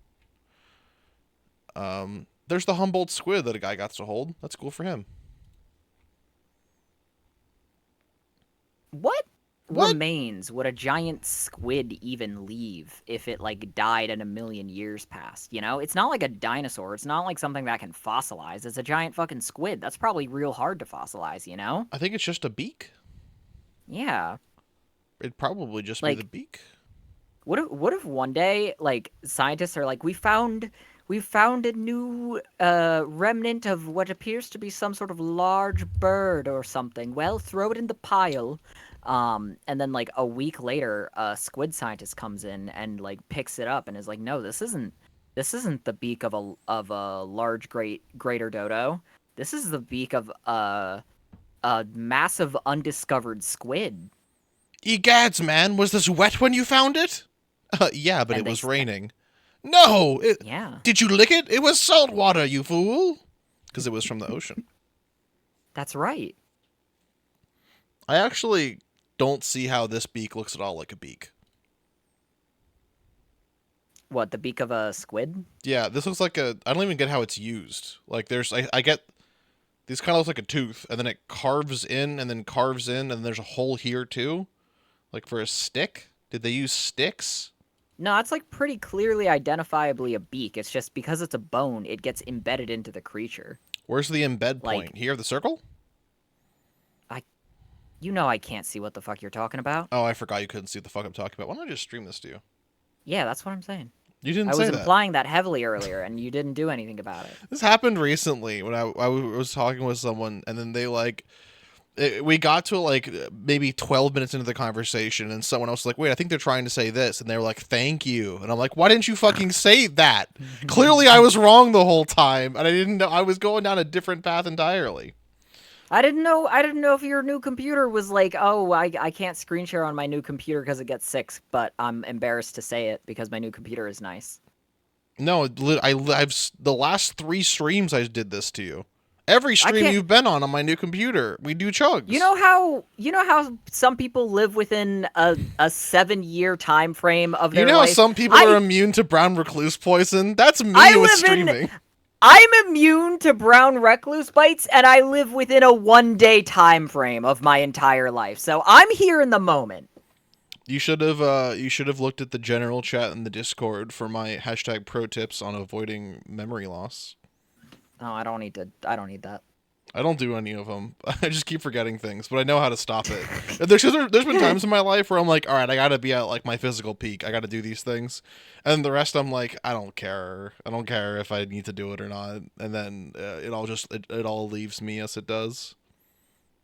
There's the Humboldt squid that a guy got to hold. That's cool for him. What What? remains would a giant squid even leave if it like died and a million years passed? You know, it's not like a dinosaur. It's not like something that can fossilize. It's a giant fucking squid. That's probably real hard to fossilize. You know? I think it's just a beak. Yeah. It'd probably just be the Like, beak. what if one day like scientists are like, we found a new remnant of what appears to be some sort of large bird or something. Well, throw it in the pile. And then like a week later, a squid scientist comes in and like picks it up and is like, no, this isn't the beak of a large greater dodo. This is the beak of a massive undiscovered squid. Egads, man, was this wet when you found it? Yeah, but And it they was s- raining. No! yeah, Did you lick it? It was salt water, you fool! Because it was from the ocean. that's right. I actually don't see how this beak looks at all like a beak. What, the beak of a squid? Yeah, this looks like a. I don't even get how it's used. Like, there's. I get. These kind of looks like a tooth, and then it carves in, and then carves in, and there's a hole here too. Like for a stick? Did they use sticks? No, it's like pretty clearly identifiably a beak. It's just because it's a bone, it gets embedded into the creature. Where's the embed Like, point? Here, the circle? I, you know, I can't see what the fuck you're talking about. Oh, I forgot you couldn't see what the fuck I'm talking about. Why don't I just stream this to you? Yeah, that's what I'm saying. You didn't I was say that. implying that heavily earlier, and you didn't do anything about it. This happened recently when I was talking with someone, and then they like we got to like maybe 12 minutes into the conversation, and someone else was like, "Wait, I think they're trying to say this," and they were like, "Thank you," and I'm like, "Why didn't you fucking say that? Clearly, I was wrong the whole time, and I didn't know I was going down a different path entirely." I didn't know. I didn't know if your new computer was like, oh, I can't screen share on my new computer because it gets sick. But I'm embarrassed to say it because my new computer is nice. No, I've the last 3 streams I did this to you. Every I stream can't. you've been on my new computer, we do chugs. You know how some people live within a 7 year time frame of You their know how life. some people are immune to brown recluse poison? That's me I with live streaming. I'm immune to brown recluse bites, and I live within a 1 day time frame of my entire life. So I'm here in the moment. You should have looked at the general chat in the Discord for my hashtag pro tips on avoiding memory loss. Oh, I don't need to. I don't need that. I don't do any of them. I just keep forgetting things, but I know how to stop it. There's been times in my life where I'm like, all right, I gotta be at like my physical peak. I gotta do these things, and the rest I'm like, I don't care. I don't care if I need to do it or not. And then it all leaves me as it does.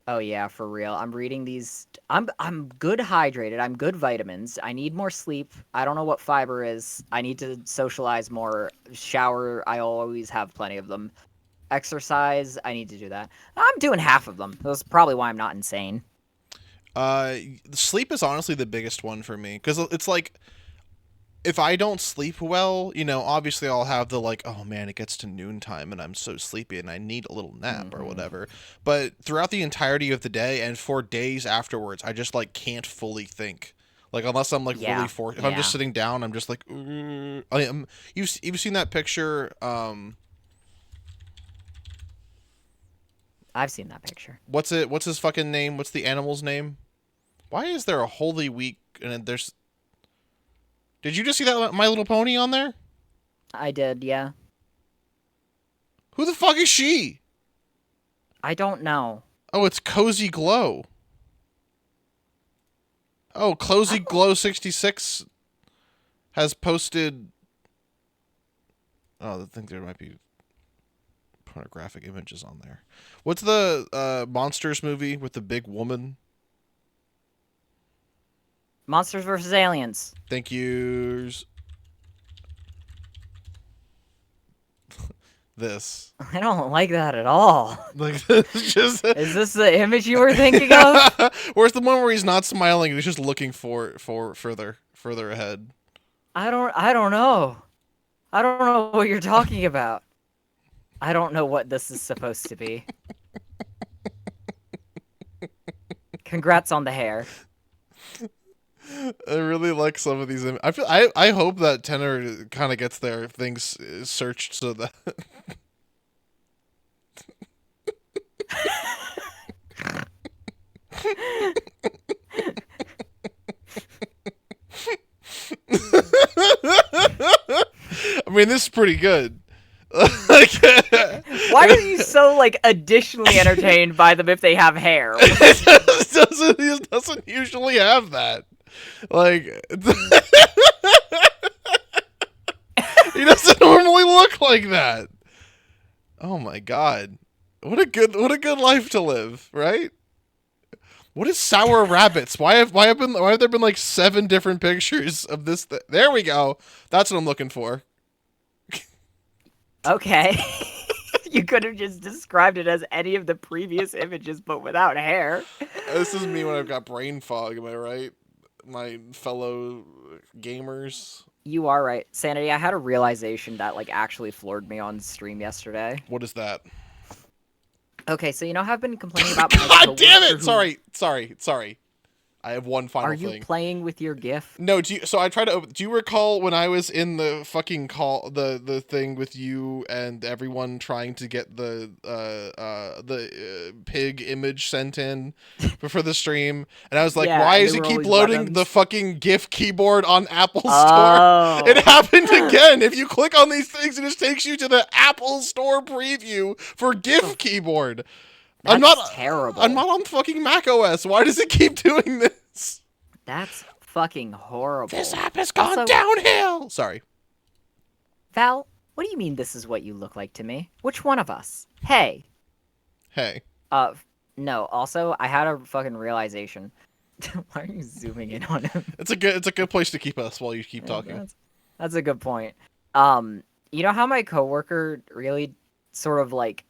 Oh yeah, for real. I'm reading these. I'm good hydrated. I'm good vitamins. I need more sleep. I don't know what fiber is. I need to socialize more. Shower. I always have plenty of them. Exercise. I need to do that. I'm doing half of them. That's probably why I'm not insane. Uh, Sleep is honestly the biggest one for me because it's like if I don't sleep well, obviously I'll have the like, oh man, it gets to noontime and I'm so sleepy and I need a little nap or Hmm. whatever. But throughout the entirety of the day and for days afterwards, I just like can't fully think. Like unless I'm like really Yeah. if I'm just Yeah. sitting down, I'm just like, I am. You've seen that picture? I've seen that picture. What's it? What's his fucking name? What's the animal's name? Why is there a Holy Week and there's? Did you just see that My Little Pony on there? I did. Yeah. Who the fuck is she? I don't know. Oh, it's Cozy Glow. Oh, I Cozy don't. Glow 66 has posted. Oh, I think there might be pornographic images on there. What's the Monsters movie with the big woman? Monsters vs. Aliens. Thank you. This. I don't like that at all. Like, it's just. Is this the image you were thinking of? Where's the one where he's not smiling and he's just looking for further ahead? I don't know. I don't know what you're talking about. I don't know what this is supposed to be. Congrats on the hair. I really like some of these. I hope that Tenor kind of gets their things searched so that. I mean, this is pretty good. Like, why are you so like additionally entertained by them if they have hair? He doesn't usually have that. Like, he doesn't normally look like that. Oh my god, what a good life to live, right? What is sour rabbits? Why have there been like 7 different pictures of this? There we go. That's what I'm looking for. Okay. You could have just described it as any of the previous images, but without hair. This is me when I've got brain fog, am I right? My fellow gamers. You are right. Sanity, I had a realization that like actually floored me on stream yesterday. What is that? Okay, so you know how I've been complaining about my God damn it! coworker Sorry. I have one final Are thing. you playing with your GIF? No, so I tried to open. Do you recall when I was in the fucking call, the thing with you and everyone trying to get the pig image sent in for the stream, and I was like, Yeah, why and does there it were keep always loading buttons. the fucking GIF keyboard on Apple Store? Oh. It happened again. If you click on these things, it just takes you to the Apple Store preview for GIF keyboard. That's terrible. I'm not on fucking Mac OS. Why does it keep doing this? That's fucking horrible. This app has gone Also, downhill. Sorry. Val, what do you mean this is what you look like to me? Which one of us? Hey. Hey. No, also, I had a fucking realization. Why are you zooming in on him? It's a good place to keep us while you keep talking. That's a good point. You know how my coworker really sort of like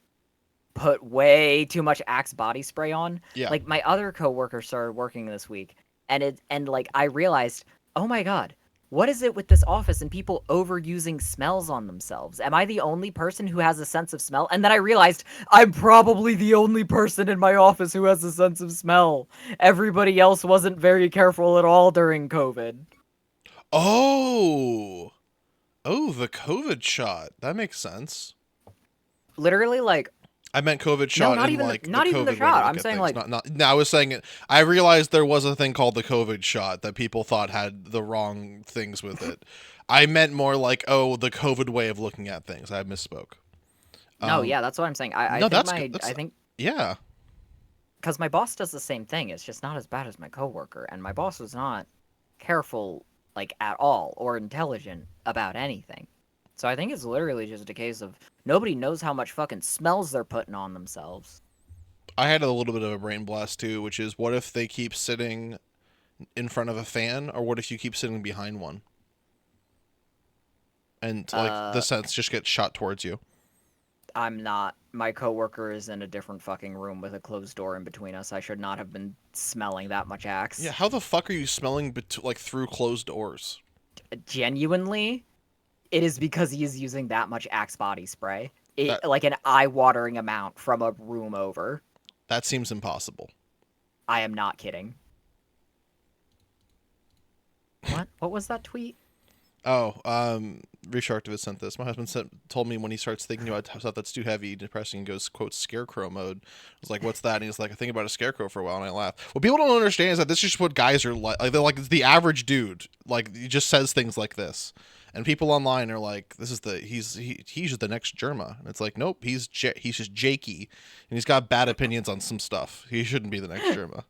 put way too much Axe body spray on? Yeah. Like my other coworker started working this week, and like I realized, oh my god, what is it with this office and people overusing smells on themselves? Am I the only person who has a sense of smell? And then I realized I'm probably the only person in my office who has a sense of smell. Everybody else wasn't very careful at all during COVID. Oh, the COVID shot. That makes sense. Literally, like, I meant COVID shot. not in even like not the even the COVID shot. way to I'm get saying things. like not. No, I was saying it. I realized there was a thing called the COVID shot that people thought had the wrong things with it. I meant more like, the COVID way of looking at things. I misspoke. no, yeah, that's what I'm saying. I no, think that's my good. I think Yeah. because my boss does the same thing. It's just not as bad as my coworker, and my boss was not careful like at all or intelligent about anything. So I think it's literally just a case of nobody knows how much fucking smells they're putting on themselves. I had a little bit of a brain blast too, which is what if they keep sitting in front of a fan, or what if you keep sitting behind one? And like the scents just get shot towards you. I'm not. My coworker is in a different fucking room with a closed door in between us. I should not have been smelling that much Axe. Yeah, how the fuck are you smelling like through closed doors? Genuinely, it is because he is using that much Axe body spray. That- Like an eye-watering amount from a room over. That seems impossible. I am not kidding. What? What was that tweet? Oh, Resharktivist sent this. My husband told me when he starts thinking about stuff that's too heavy, depressing, and goes, quote, scarecrow mode. I was like, what's that? And he's like, I think about a scarecrow for a while, and I laugh. What people don't understand is that this is just what guys are like. They're like, it's the average dude. Like, he just says things like this. And people online are like, he's just the next Germa. And it's like, nope, he's just Jakey. And he's got bad opinions on some stuff. He shouldn't be the next Germa.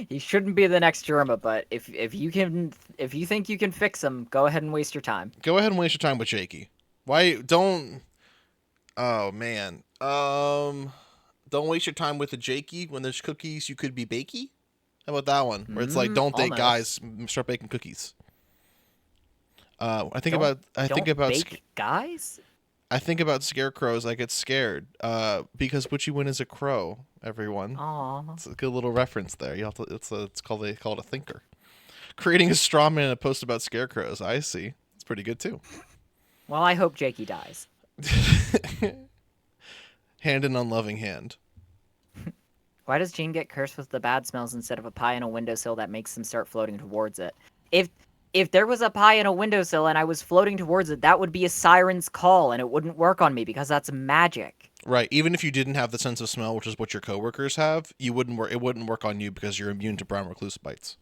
He shouldn't be the next Germa, but if you think you can fix him, go ahead and waste your time. Go ahead and waste your time with Jakey. Why don't? Oh man. Don't waste your time with a Jakey when there's cookies. You could be bakey. How about that one? Where it's like, don't date Almost. guys, start baking cookies. I think Don't about bake guys? I think about scarecrows. I get scared. Because what you win is a crow. Everyone, Aw. it's a good little reference there. You have to. It's called they call it a thinker. Creating a straw man in a post about scarecrows. I see. It's pretty good too. Well, I hope Jakey dies. Hand in unloving hand. Why does Jean get cursed with the bad smells instead of a pie in a windowsill that makes them start floating towards it? If there was a pie in a windowsill and I was floating towards it, that would be a siren's call, and it wouldn't work on me because that's magic. Right. Even if you didn't have the sense of smell, which is what your coworkers have, you wouldn't work. It wouldn't work on you because you're immune to brown recluse bites.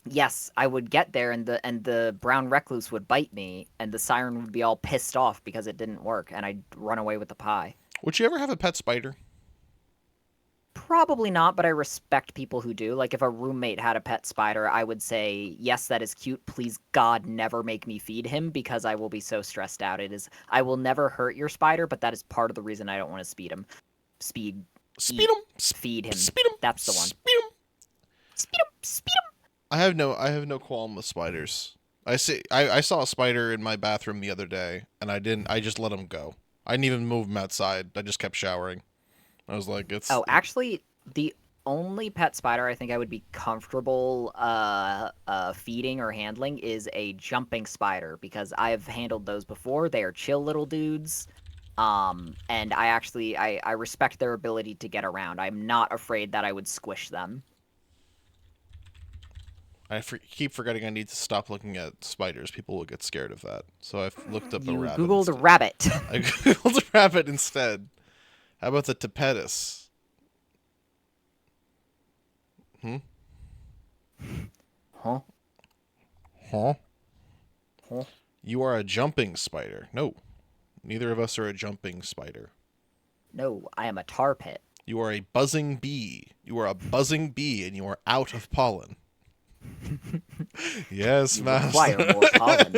Yes, I would get there, and the brown recluse would bite me, and the siren would be all pissed off because it didn't work, and I'd run away with the pie. Would you ever have a pet spider? Probably not, but I respect people who do. Like, if a roommate had a pet spider, I would say, yes, that is cute. Please, God, never make me feed him because I will be so stressed out. I will never hurt your spider, but that is part of the reason I don't want to feed him. Speed him. Feed him. Speed him. That's the one. Speed him. Speed him. Speed him. I have no qualm with spiders. I saw a spider in my bathroom the other day, and I just let him go. I didn't even move him outside. I just kept showering. I was like, it's... Oh, actually, the only pet spider I think I would be comfortable feeding or handling is a jumping spider, because I've handled those before. They are chill little dudes. And I respect their ability to get around. I'm not afraid that I would squish them. keep forgetting I need to stop looking at spiders. People will get scared of that. So I've looked up a rabbit. You Googled instead. rabbit. I Googled a rabbit instead. How about the tapetus? Huh? Huh? Huh? You are a jumping spider. No. Neither of us are a jumping spider. No, I am a tar pit. You are a buzzing bee. You are a buzzing bee, and you are out of pollen. Yes, You mouse. require more pollen.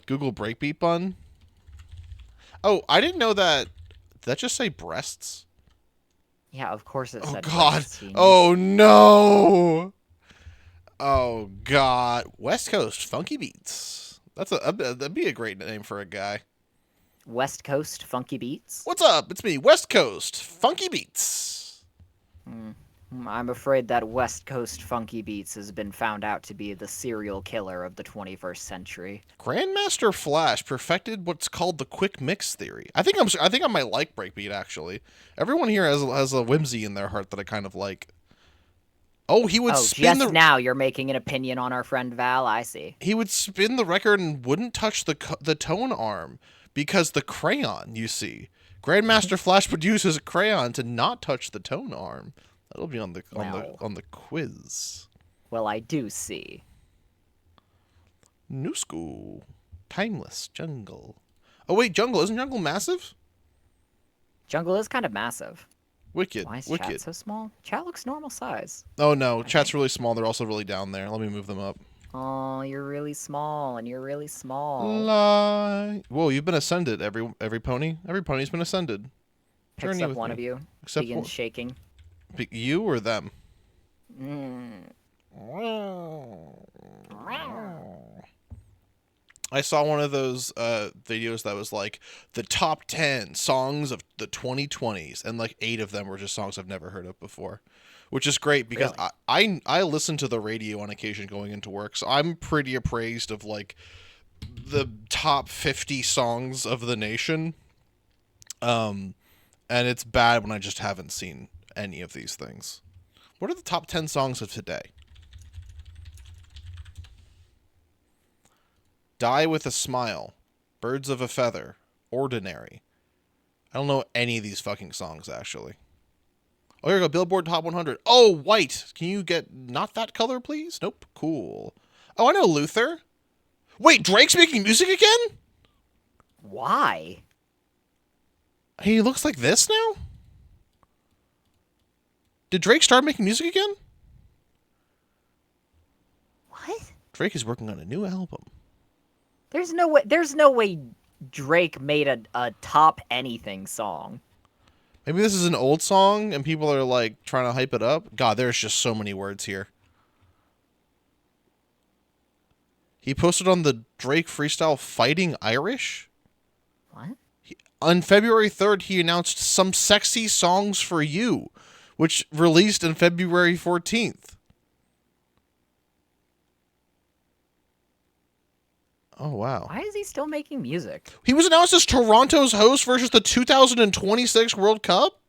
Google breakbeat bun. Oh, I didn't know that. Did that just say breasts? Yeah, of course it Oh said God! breasts, genius. Oh no! Oh God! West Coast funky beats. That'd be a great name for a guy. West Coast Funky Beats? What's up? It's me, West Coast Funky Beats. I'm afraid that West Coast Funky Beats has been found out to be the serial killer of the 21st century. Grandmaster Flash perfected what's called the quick mix theory. I think I might like breakbeat actually. Everyone here has a whimsy in their heart that I kind of like. Oh, he would spin just now you're making an opinion on our friend Val. I see. He would spin the record and wouldn't touch the tone arm because the crayon. You see, Grandmaster Flash would use his crayon to not touch the tone arm. That'll be on the quiz. Well, I do see. New school, timeless jungle. Oh wait, jungle isn't jungle massive? Jungle is kind of massive. Wicked. Why is Wicked. chat so small? Chat looks normal size. Oh no, chat's really small. They're also really down there. Let me move them up. Oh, you're really small, and you're really small. Lie. Whoa, you've been ascended. Every pony. Every pony's been ascended. Picks Journey up with one me. of you. Except begins shaking. You or them? I saw one of those videos that was like the top 10 songs of the 2020s, and like 8 of them were just songs I've never heard of before, which is great because Really? I listen to the radio on occasion going into work, so I'm pretty appraised of like the top 50 songs of the nation. And it's bad when I just haven't seen any of these things. What are the top 10 songs of today? Die with a Smile, Birds of a Feather, Ordinary. I don't know any of these fucking songs, actually. Oh, here we go, Billboard Top 100. Oh, White! Can you get not that color, please? Nope, cool. Oh, I know Luther. Wait, Drake's making music again? Why? He looks like this now? Did Drake start making music again? What? Drake is working on a new album. There's no way Drake made a top anything song. Maybe this is an old song and people are like trying to hype it up. God, there's just so many words here. He posted on the Drake freestyle Fighting Irish. What? On February 3rd, he announced Some Sexy Songs for You, which released on February 14th. Oh, wow. Why is he still making music? He was announced as Toronto's host versus the 2026 World Cup?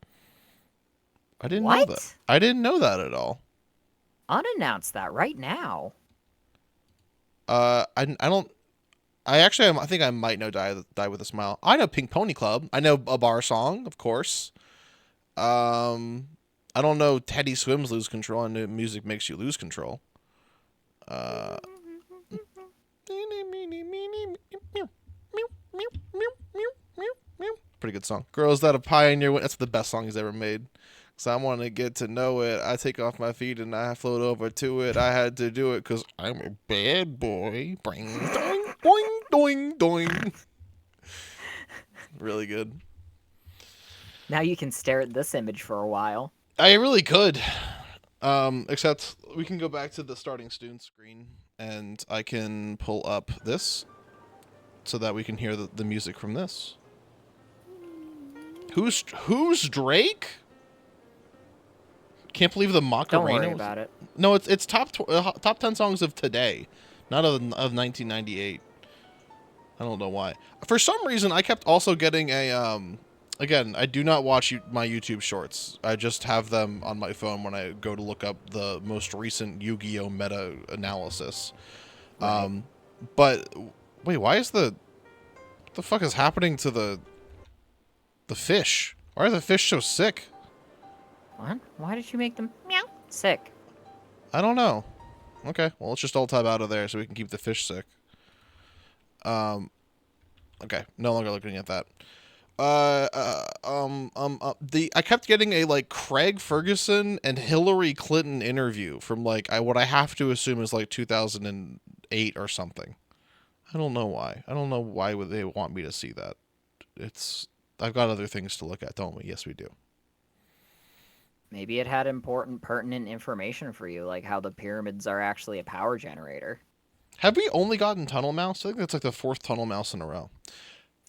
I didn't know that. I didn't know that at all. Unannounce that right now. I don't... I think I might know Die With a Smile. I know Pink Pony Club. I know a bar song, of course. I don't know Teddy Swims Lose Control. I know Music Makes You Lose Control. Pretty good song. Girls That a Pioneer. That's the best song he's ever made. Cause I want to get to know it. I take off my feet and I float over to it. I had to do it because I'm a bad boy. Boing, doing, doing, doing, doing. Really good. Now you can stare at this image for a while. I really could. Except we can go back to the starting student screen and I can pull up this so that we can hear the music from this. Who's Drake? Can't believe the Macarena. Don't worry about it. No, it's top 10 songs of today, not of 1998. I don't know why. For some reason, I kept also getting a again, I do not watch my YouTube shorts. I just have them on my phone when I go to look up the most recent Yu-Gi-Oh meta analysis. Right. But wait, why is what the fuck is happening to the fish? Why are the fish so sick? What? Why did you make them meow sick? I don't know. Okay, well, let's just all tab out of there so we can keep the fish sick. Okay, no longer looking at that. I kept getting a like Craig Ferguson and Hillary Clinton interview from like what I have to assume is like 2008 or something. I don't know why. I don't know why would they want me to see that. I've got other things to look at, don't we? Yes, we do. Maybe it had important, pertinent information for you, like how the pyramids are actually a power generator. Have we only gotten Tunnel Mouse? I think that's like the 4th Tunnel Mouse in a row.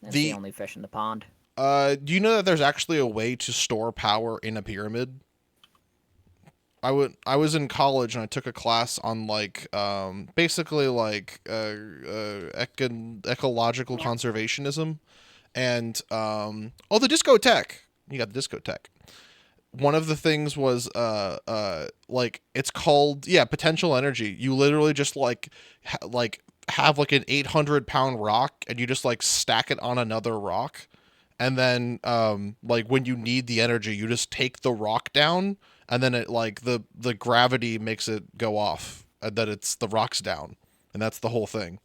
That's the only fish in the pond. Do you know that there's actually a way to store power in a pyramid? I was in college and I took a class on like basically like ecological conservationism, and the discotheque. You got the discotheque. One of the things was like it's called potential energy. You literally just have like an 800-pound rock and you just like stack it on another rock, and then like when you need the energy you just take the rock down, and then it like the gravity makes it go off, and then the rock's down, and that's the whole thing.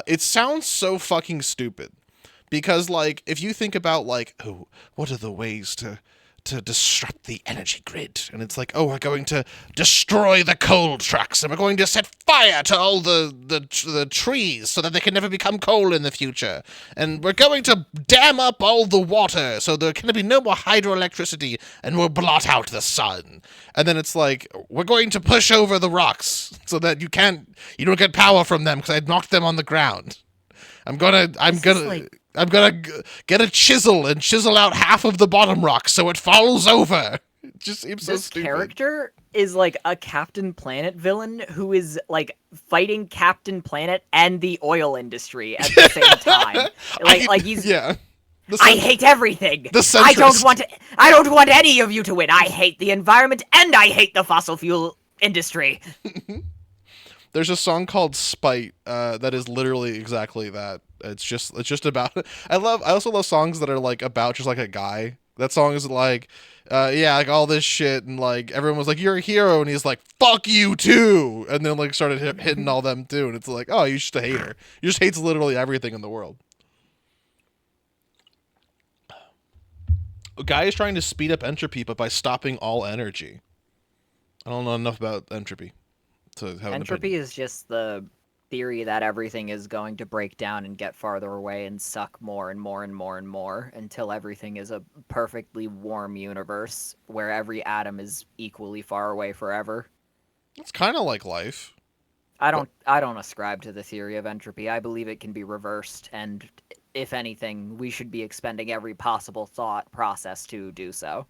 It sounds so fucking stupid because like if you think about like, oh, what are the ways to disrupt the energy grid, and it's like, oh, we're going to destroy the coal trucks and we're going to set fire to all the trees so that they can never become coal in the future, and we're going to dam up all the water so there can be no more hydroelectricity and we'll blot out the sun. And then it's like, we're going to push over the rocks so that you don't get power from them because I knocked them on the ground. I'm gonna get a chisel and chisel out half of the bottom rock so it falls over. It just seems so stupid. This character is like a Captain Planet villain who is like fighting Captain Planet and the oil industry at the same time. I hate everything. I don't want any of you to win. I hate the environment and I hate the fossil fuel industry. There's a song called Spite that is literally exactly that. It's just about I also love songs that are like about just like a guy. That song is like like all this shit, and like everyone was like, you're a hero, and he's like, fuck you too, and then like started hitting all them too, and it's like, oh, you're just a hater. You just hates literally everything in the world. A guy is trying to speed up entropy but by stopping all energy. I don't know enough about entropy. Entropy is just the theory that everything is going to break down and get farther away and suck more and more and more and more until everything is a perfectly warm universe where every atom is equally far away forever. It's kind of like life. I don't ascribe to the theory of entropy. I believe it can be reversed, and if anything, we should be expending every possible thought process to do so.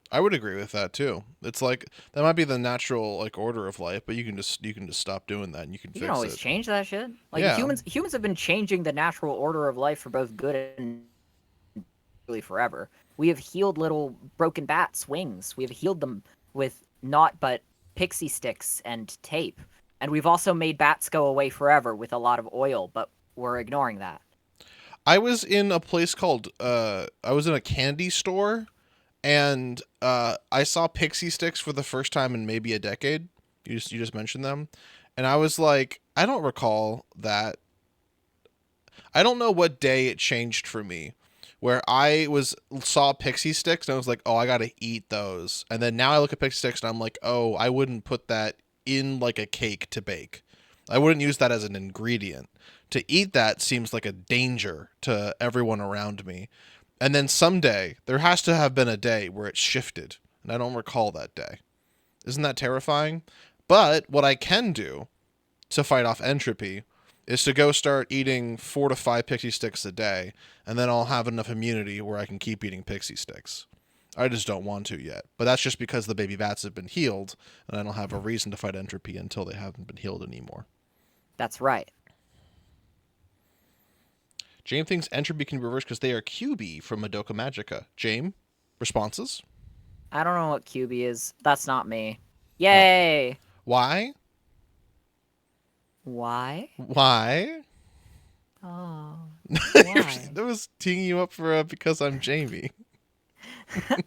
I would agree with that too. It's like that might be the natural like order of life, but you can just stop doing that and you can You can fix always it. change that shit. Like Yeah. humans have been changing the natural order of life for both good and really forever. We have healed little broken bats' wings. We have healed them with naught but pixie sticks and tape. And we've also made bats go away forever with a lot of oil, but we're ignoring that. I was in a place called I was in a candy store and I saw pixie sticks for the first time in maybe a decade. You just mentioned them. And I was like, I don't recall that. I don't know what day it changed for me where saw pixie sticks and I was like, "Oh, I got to eat those." And then now I look at pixie sticks and I'm like, "Oh, I wouldn't put that in like a cake to bake. I wouldn't use that as an ingredient. To eat that seems like a danger to everyone around me." And then someday there has to have been a day where it shifted, and I don't recall that day. Isn't that terrifying? But what I can do to fight off entropy is to go start eating 4 to 5 pixie sticks a day, and then I'll have enough immunity where I can keep eating pixie sticks. I just don't want to yet. But that's just because the baby bats have been healed, and I don't have a reason to fight entropy until they haven't been healed anymore. That's right. James thinks entropy can be reversed because they are QB from Madoka Magica. James, responses? I don't know what QB is. That's not me. Oh. Yay! Why? Why? Why? Oh. Why? That was teeing you up for because I'm Jamie.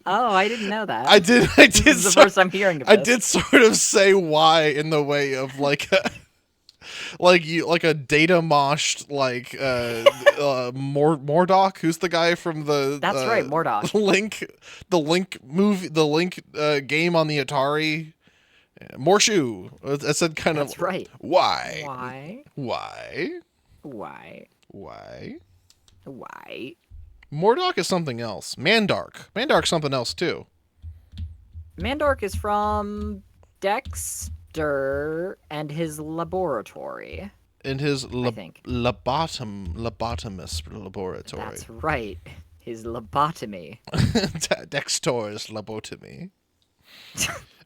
Oh, I didn't know that. I did. This is the first I'm hearing of this. I did sort of say why in the way of like a, like a data moshed like Mordock, who's the guy from the That's right, Mordock. the Link game on the Atari. Morshu. I said kind That's of right. Why? Why? Why? Why? Why? Why? Mordock is something else. Mandark's something else too. Mandark is from Dexter and his laboratory. In his I think. lobotomist laboratory. That's right. His lobotomy. Dexter's lobotomy.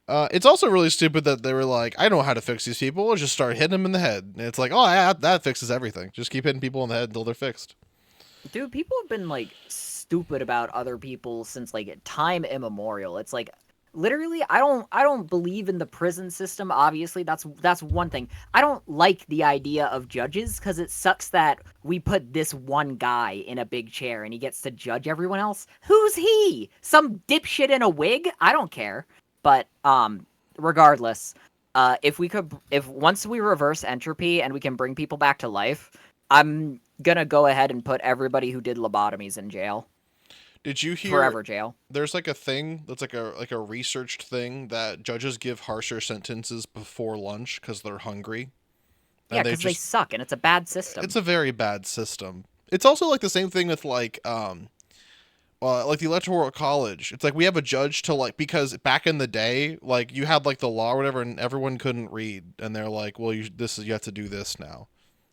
It's also really stupid that they were like, I know how to fix these people. We'll just start hitting them in the head. And it's like, oh, yeah, that fixes everything. Just keep hitting people in the head until they're fixed. Dude, people have been like stupid about other people since like time immemorial. It's like literally I don't believe in the prison system. Obviously, that's one thing. I don't like the idea of judges cuz it sucks that we put this one guy in a big chair and he gets to judge everyone else. Who's he? Some dipshit in a wig? I don't care. But regardless, if once we reverse entropy and we can bring people back to life, I'm gonna go ahead and put everybody who did lobotomies in jail. Did you hear forever jail? There's like a thing that's like a researched thing that judges give harsher sentences before lunch because they're hungry. Yeah, because they suck and it's a bad system. It's a very bad system. It's also like the same thing with like the electoral college. It's like we have a judge to like, because back in the day, like you had like the law or whatever, and everyone couldn't read, and they're like, well, you have to do this now.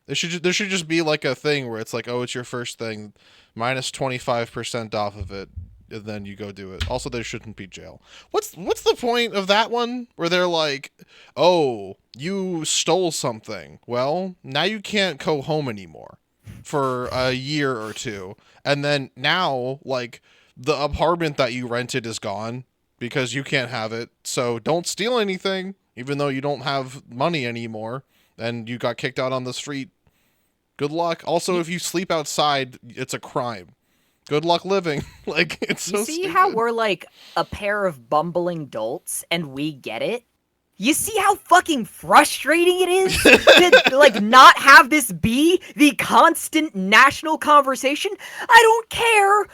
There should just be like a thing where it's like, oh, it's your first thing, minus 25% off of it, and then you go do it. Also, there shouldn't be jail. What's the point of that one where they're like, oh, you stole something? Well, now you can't go home anymore for a year or two, and then now like the apartment that you rented is gone because you can't have it. So don't steal anything, even though you don't have money anymore, and you got kicked out on the street. Good luck. Also, if you sleep outside, it's a crime. Good luck living. Like, it's so You see stupid. how we're like a pair of bumbling dolts and we get it? You see how fucking frustrating it is to like not have this be the constant national conversation? I don't care.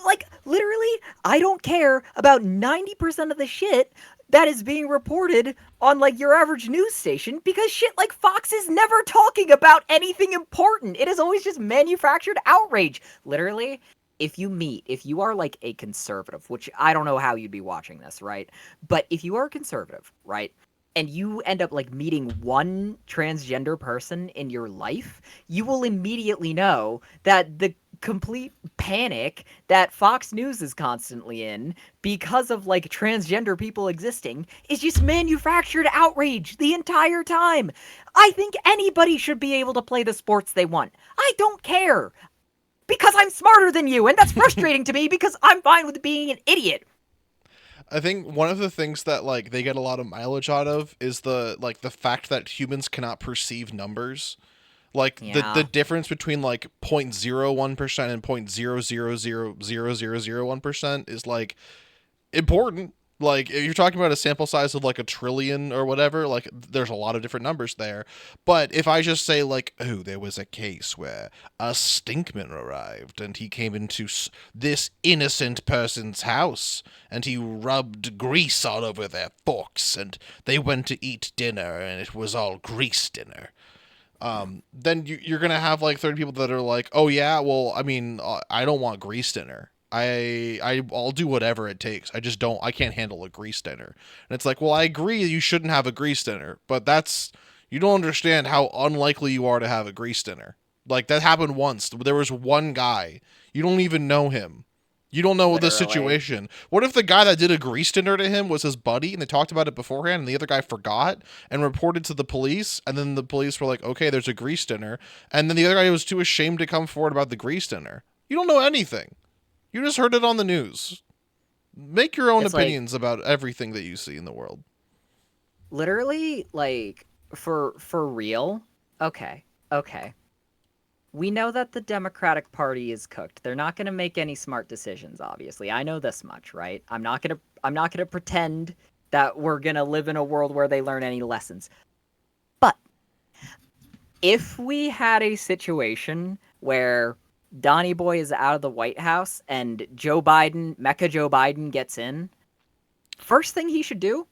Like literally, I don't care about 90% of the shit that is being reported on like your average news station, because shit like Fox is never talking about anything important. It is always just manufactured outrage. Literally, if you are like a conservative, which I don't know how you'd be watching this, right? But if you are a conservative, right? And you end up like meeting one transgender person in your life, you will immediately know that the complete panic that Fox News is constantly in because of like transgender people existing is just manufactured outrage the entire time. I think anybody should be able to play the sports they want. I don't care because I'm smarter than you, and that's frustrating to me because I'm fine with being an idiot. I think one of the things that like they get a lot of mileage out of is the fact that humans cannot perceive numbers. Like the Yeah. difference between like 0.01% and 0.0000001% is like important. Like if you're talking about a sample size of like a trillion or whatever, like there's a lot of different numbers there. But if I just say like, oh, there was a case where a stinkman arrived and he came into this innocent person's house and he rubbed grease all over their forks and they went to eat dinner and it was all grease dinner. Then you're gonna have like 30 people that are like, oh yeah, well, I mean, I don't want grease dinner. I'll do whatever it takes. I can't handle a grease dinner. And it's like, well, I agree you shouldn't have a grease dinner, but you don't understand how unlikely you are to have a grease dinner. Like that happened once. There was one guy. You don't even know him. You don't know the Literally. situation. What if the guy that did a grease dinner to him was his buddy and they talked about it beforehand and the other guy forgot and reported to the police and then the police were like, okay, there's a grease dinner. And then the other guy was too ashamed to come forward about the grease dinner. You don't know anything. You just heard it on the news. Make your own It's like opinions about everything that you see in the world. literally like for real. Okay. Okay. We know that the Democratic Party is cooked. They're not going to make any smart decisions, obviously. I know this much, right? I'm not going to pretend that we're going to live in a world where they learn any lessons. But if we had a situation where Donnie Boy is out of the White House and Mecha Joe Biden gets in, first thing he should do,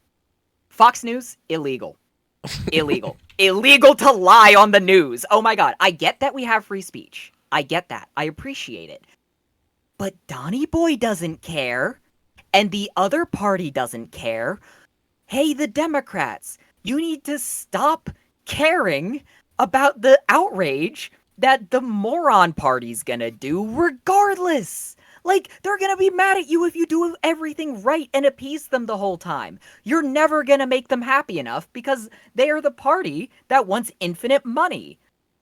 Fox News, illegal. Illegal. Illegal to lie on the news. Oh my god. I get that we have free speech. I get that. I appreciate it. But Donnie Boy doesn't care. And the other party doesn't care. Hey, the Democrats, you need to stop caring about the outrage that the moron party's gonna do regardless. Like, they're gonna be mad at you if you do everything right and appease them the whole time. You're never gonna make them happy enough because they are the party that wants infinite money.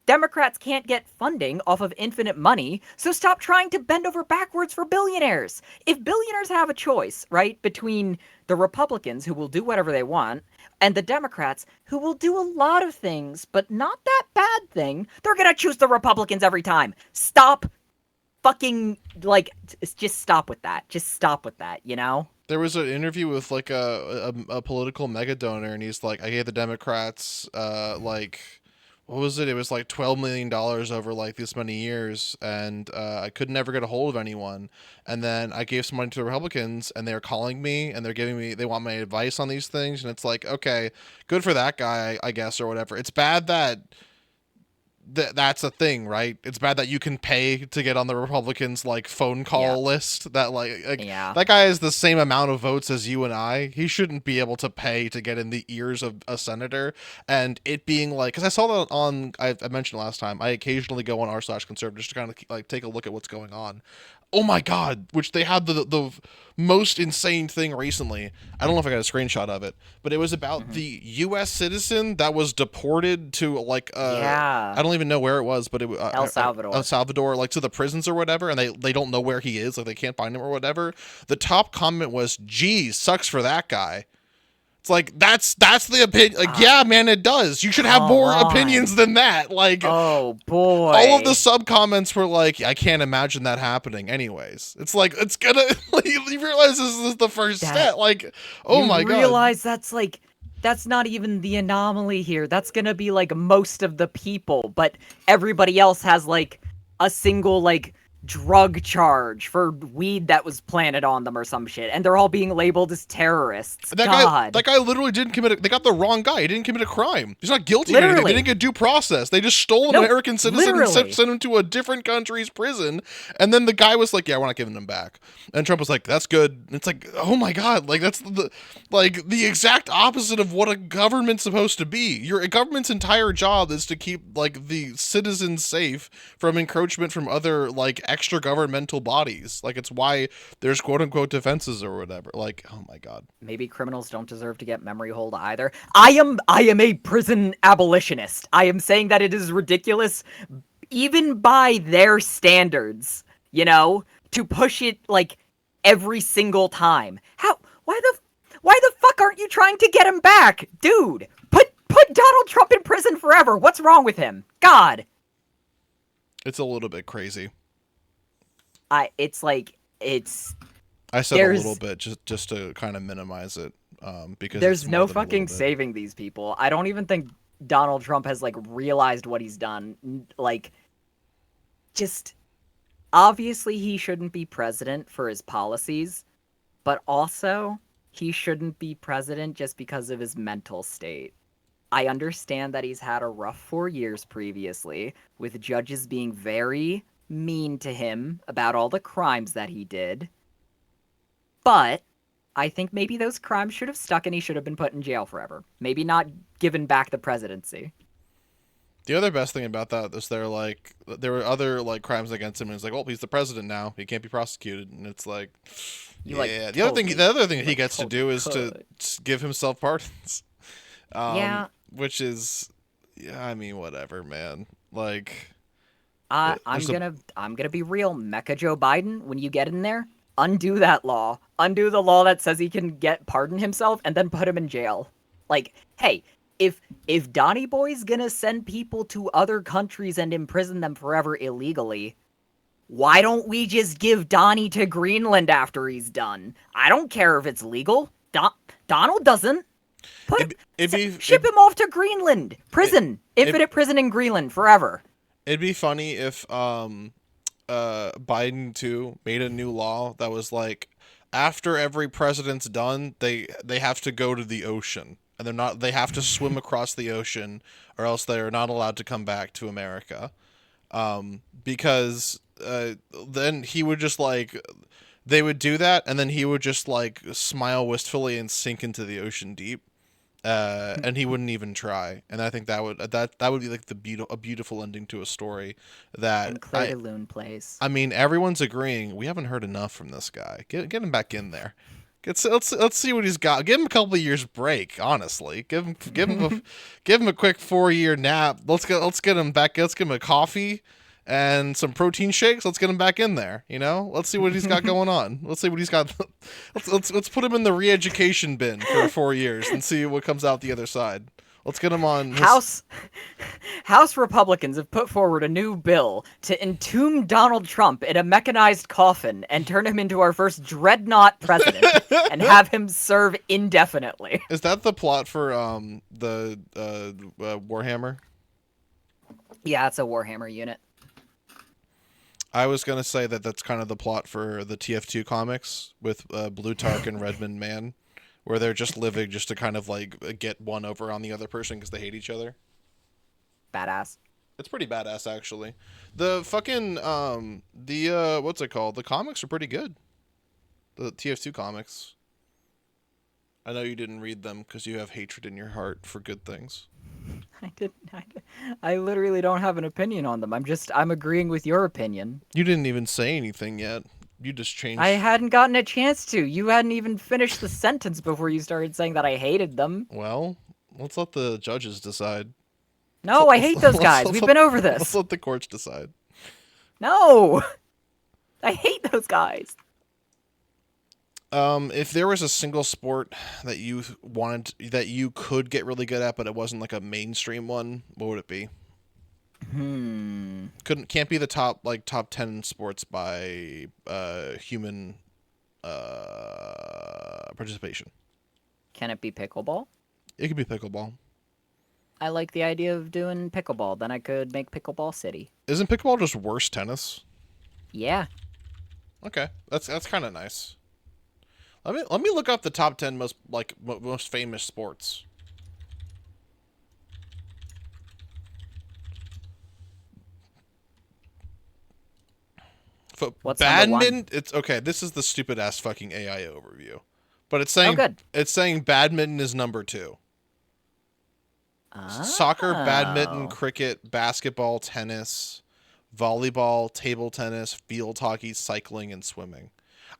Democrats can't get funding off of infinite money, so stop trying to bend over backwards for billionaires. If billionaires have a choice, right, between the Republicans, who will do whatever they want, and the Democrats, who will do a lot of things, but not that bad thing, they're gonna choose the Republicans every time. Stop fucking, like, just stop with that. Just stop with that, you know? There was an interview with like a political mega donor, and he's like, I gave the Democrats like what was it? It was like $12 million over like this many years, and I could never get a hold of anyone. And then I gave some money to the Republicans, and they're calling me, and they want my advice on these things, and it's like, okay, good for that guy, I guess, or whatever. It's bad that that's a thing, right? It's bad that you can pay to get on the Republicans like phone call Yeah. list. That like Yeah. that guy has the same amount of votes as you and I. He shouldn't be able to pay to get in the ears of a senator. And it being like, because I saw that on I mentioned last time. I occasionally go on r/conservative just to kind of like take a look at what's going on. Oh my god, which they had the most insane thing recently. I don't know if I got a screenshot of it, but it was about Mhm. the US citizen that was deported to like Yeah. I don't even know where it was, but El El Salvador. Salvador, like to the prisons or whatever, and they don't know where he is, like they can't find him or whatever. The top comment was, "Geez, sucks for that guy." It's like that's the opinion. Like, Ah, yeah, man, it does. You should have come more opinions on. than that. Like, Oh, all of the boy. sub comments were like, I can't imagine that happening. Anyways, it's like it's gonna. Like, you realize this is the first That step. Like, oh You my god. realize that's not even the anomaly here. That's gonna be like most of the people, but everybody else has like a single like drug charge for weed that was planted on them or some shit, and they're all being labeled as terrorists. That guy literally didn't commit. They got the wrong guy. He didn't commit a crime. He's not guilty of anything. They Literally. didn't get due process. They just stole an No, American citizen and literally. sent him to a different country's prison. And then the guy was like, "Yeah, we're not giving him back." And Trump was like, "That's good." And it's like, oh my god, like that's the exact opposite of what a government's supposed to be. A government's entire job is to keep like the citizens safe from encroachment from other like extra governmental bodies. Like it's why there's quote unquote defenses or whatever. Like, oh my god. Maybe criminals don't deserve to get memory hold either. I am a prison abolitionist. I am saying that it is ridiculous, even by their standards, you know, to push it like every single time. Why the fuck aren't you trying to get him back? Dude, put Donald Trump in prison forever. What's wrong with him? God. It's a little bit crazy. I said a little bit just to kind of minimize it, because there's no fucking saving these people. I don't even think Donald Trump has like realized what he's done. Like, just obviously he shouldn't be president for his policies, but also he shouldn't be president just because of his mental state. I understand that he's had a rough 4 years previously, with judges being very mean to him about all the crimes that he did. But I think maybe those crimes should have stuck and he should have been put in jail forever. Maybe not given back the presidency. The other best thing about that is there were other like crimes against him, and it's like, well, he's the president now. He can't be prosecuted, and it's like, yeah. The other thing he gets to do is to give himself pardons. Yeah. Which is, yeah, I mean, whatever, man. Like, I'm gonna be real. Mecha Joe Biden, when you get in there, undo that law. Undo the law that says he can pardon himself and then put him in jail. Like, hey, if Donnie Boy's gonna send people to other countries and imprison them forever illegally, why don't we just give Donnie to Greenland after he's done? I don't care if it's legal. Donald doesn't. Ship him off to Greenland. Prison. Infinite prison in Greenland forever. It'd be funny if Biden too made a new law that was like, after every president's done, they have to go to the ocean, and they have to swim across the ocean, or else they are not allowed to come back to America. Because then he would just like, they would do that, and then he would just like smile wistfully and sink into the ocean deep. And he wouldn't even try, and I think that would be like a beautiful ending to a story that. And Claire de Lune plays. I mean, everyone's agreeing we haven't heard enough from this guy. Get him back in there. Let's see what he's got. Give him a couple of years break. Honestly, give him a quick 4-year nap. Let's get him back. Let's give him a coffee and some protein shakes. Let's get him back in there. You know, let's see what he's got going on. Let's see what he's got. Let's put him in the re-education bin for 4 years and see what comes out the other side. Let's get him on House Republicans have put forward a new bill to entomb Donald Trump in a mechanized coffin and turn him into our first dreadnought president and have him serve indefinitely. Is that the plot for the Warhammer? Yeah, it's a Warhammer unit. I was gonna say that's kind of the plot for the TF2 comics with Blutarch and Redmond Man, where they're just living just to kind of like get one over on the other person because they hate each other. Badass. It's pretty badass, actually. The fucking what's it called? The comics are pretty good. The TF2 comics. I know you didn't read them because you have hatred in your heart for good things. I literally don't have an opinion on them. I'm agreeing with your opinion. You didn't even say anything yet. You just changed. I hadn't gotten a chance to. You hadn't even finished the sentence before you started saying that I hated them. Well, let's let the judges decide. No, I hate those guys. We've been over this. Let's let the courts decide. No! I hate those guys. If there was a single sport that you could get really good at, but it wasn't like a mainstream one, what would it be? Can't be the top 10 sports by human participation. Can it be pickleball? It could be pickleball. I like the idea of doing pickleball. Then I could make Pickleball City. Isn't pickleball just worse tennis? Yeah. Okay, that's kind of nice. Let me look up the top 10 most famous sports. What's number one? Badminton. It's okay. This is the stupid ass fucking AI overview, but Oh, good. it's saying badminton is number 2. Soccer, badminton, Oh. cricket, basketball, tennis, volleyball, table tennis, field hockey, cycling, and swimming.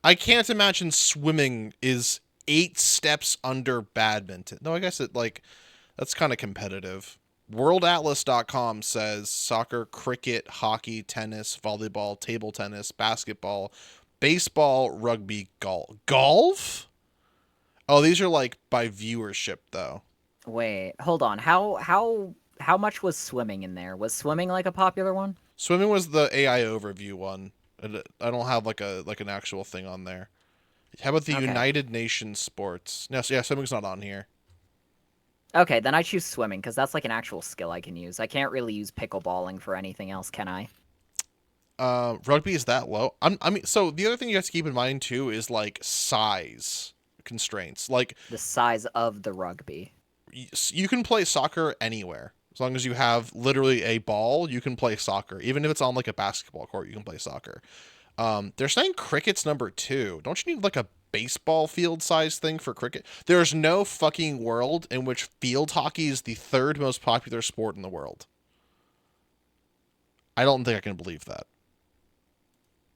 I can't imagine swimming is 8 steps under badminton. No, I guess that's kind of competitive. WorldAtlas.com says soccer, cricket, hockey, tennis, volleyball, table tennis, basketball, baseball, rugby, golf. Oh, these are like by viewership though. Wait, hold on. How much was swimming in there? Was swimming like a popular one? Swimming was the AI overview one. I don't have an actual thing on there. How about the Okay. United Nations sports? No, so yeah, swimming's not on here. Okay, then I choose swimming because that's like an actual skill I can use. I can't really use pickleballing for anything else, can I? Rugby is that low. I mean, so the other thing you have to keep in mind too is like size constraints. Like The size of the rugby. you can play soccer anywhere as long as you have literally a ball. You can play soccer, even if it's on like a basketball court. You can play soccer. They're saying cricket's number 2. Don't you need like a baseball field size thing for cricket? There's no fucking world in which field hockey is the 3rd most popular sport in the world. I don't think I can believe that.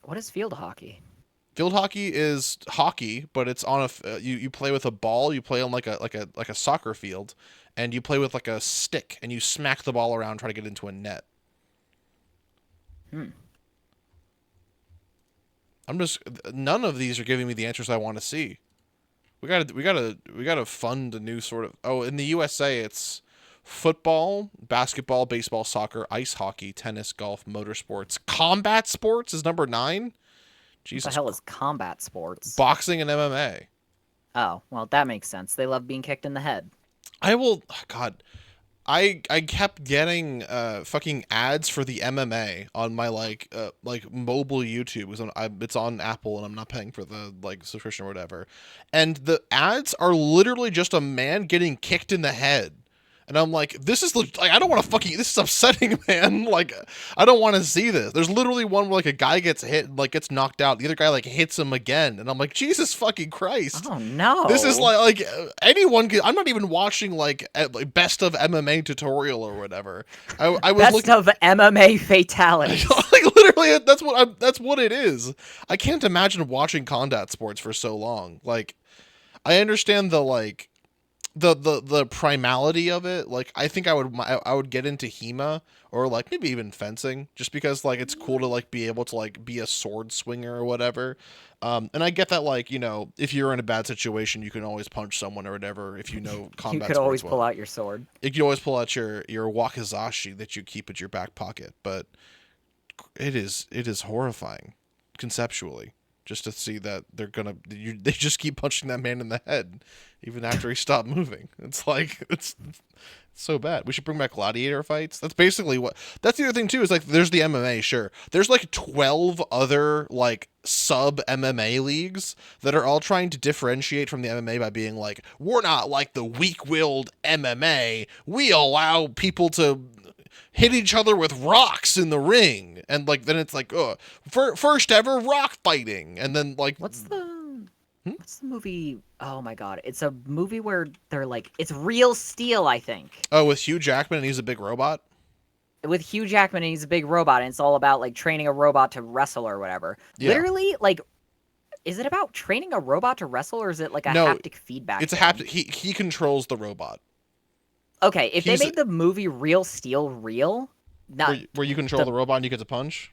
What is field hockey? Field hockey is hockey, but it's on you play with a ball. You play on like a soccer field, and you play with like a stick, and you smack the ball around, try to get into a net. Hmm. I'm just none of these are giving me the answers I want to see. We gotta fund a new sort of. Oh, in the USA, it's football, basketball, baseball, soccer, ice hockey, tennis, golf, motorsports, combat sports is number 9. What the Jesus, hell is combat sports? boxing and MMA. Oh, well, that makes sense. They love being kicked in the head. I will. God, I kept getting fucking ads for the MMA on my like mobile YouTube because it's on Apple and I'm not paying for the like subscription or whatever, and the ads are literally just a man getting kicked in the head. And I'm like, this is like, I don't want to fucking. This is upsetting, man. Like, I don't want to see this. There's literally one where like a guy gets hit, like gets knocked out. The other guy like hits him again, and I'm like, Jesus fucking Christ. Oh no! This is like anyone can. I'm not even watching like best of MMA tutorial or whatever. I was Best looking of MMA fatalities. like literally that's what it is. I can't imagine watching combat sports for so long. Like I understand the like the primality of it. Like I think I would get into HEMA or like maybe even fencing just because like it's cool to like be able to like be a sword swinger or whatever. And I get that like, you know, if you're in a bad situation, you can always punch someone or whatever if you know You combat could always sports pull well. out your sword. You can always pull out your wakizashi that you keep at your back pocket, but it is horrifying conceptually just to see that they just keep punching that man in the head even after he stopped moving. It's like it's so bad. We should bring back gladiator fights. That's basically what. That's the other thing too. Is like there's the MMA. Sure, there's like 12 other like sub MMA leagues that are all trying to differentiate from the MMA by being like, we're not like the weak-willed MMA. We allow people to hit each other with rocks in the ring, and like then it's like, first ever rock fighting, and then like, What's the movie? Oh my god, it's a movie where they're like it's Real Steel, I think. oh, with Hugh Jackman and he's a big robot. With Hugh Jackman and he's a big robot and it's all about like training a robot to wrestle or whatever. Yeah. Literally, like is it about training a robot to wrestle or is it like a No, haptic feedback it's a thing? haptic. He controls the robot. Okay, if they He's made the movie Real Steel real, not where you control the robot and you get to punch.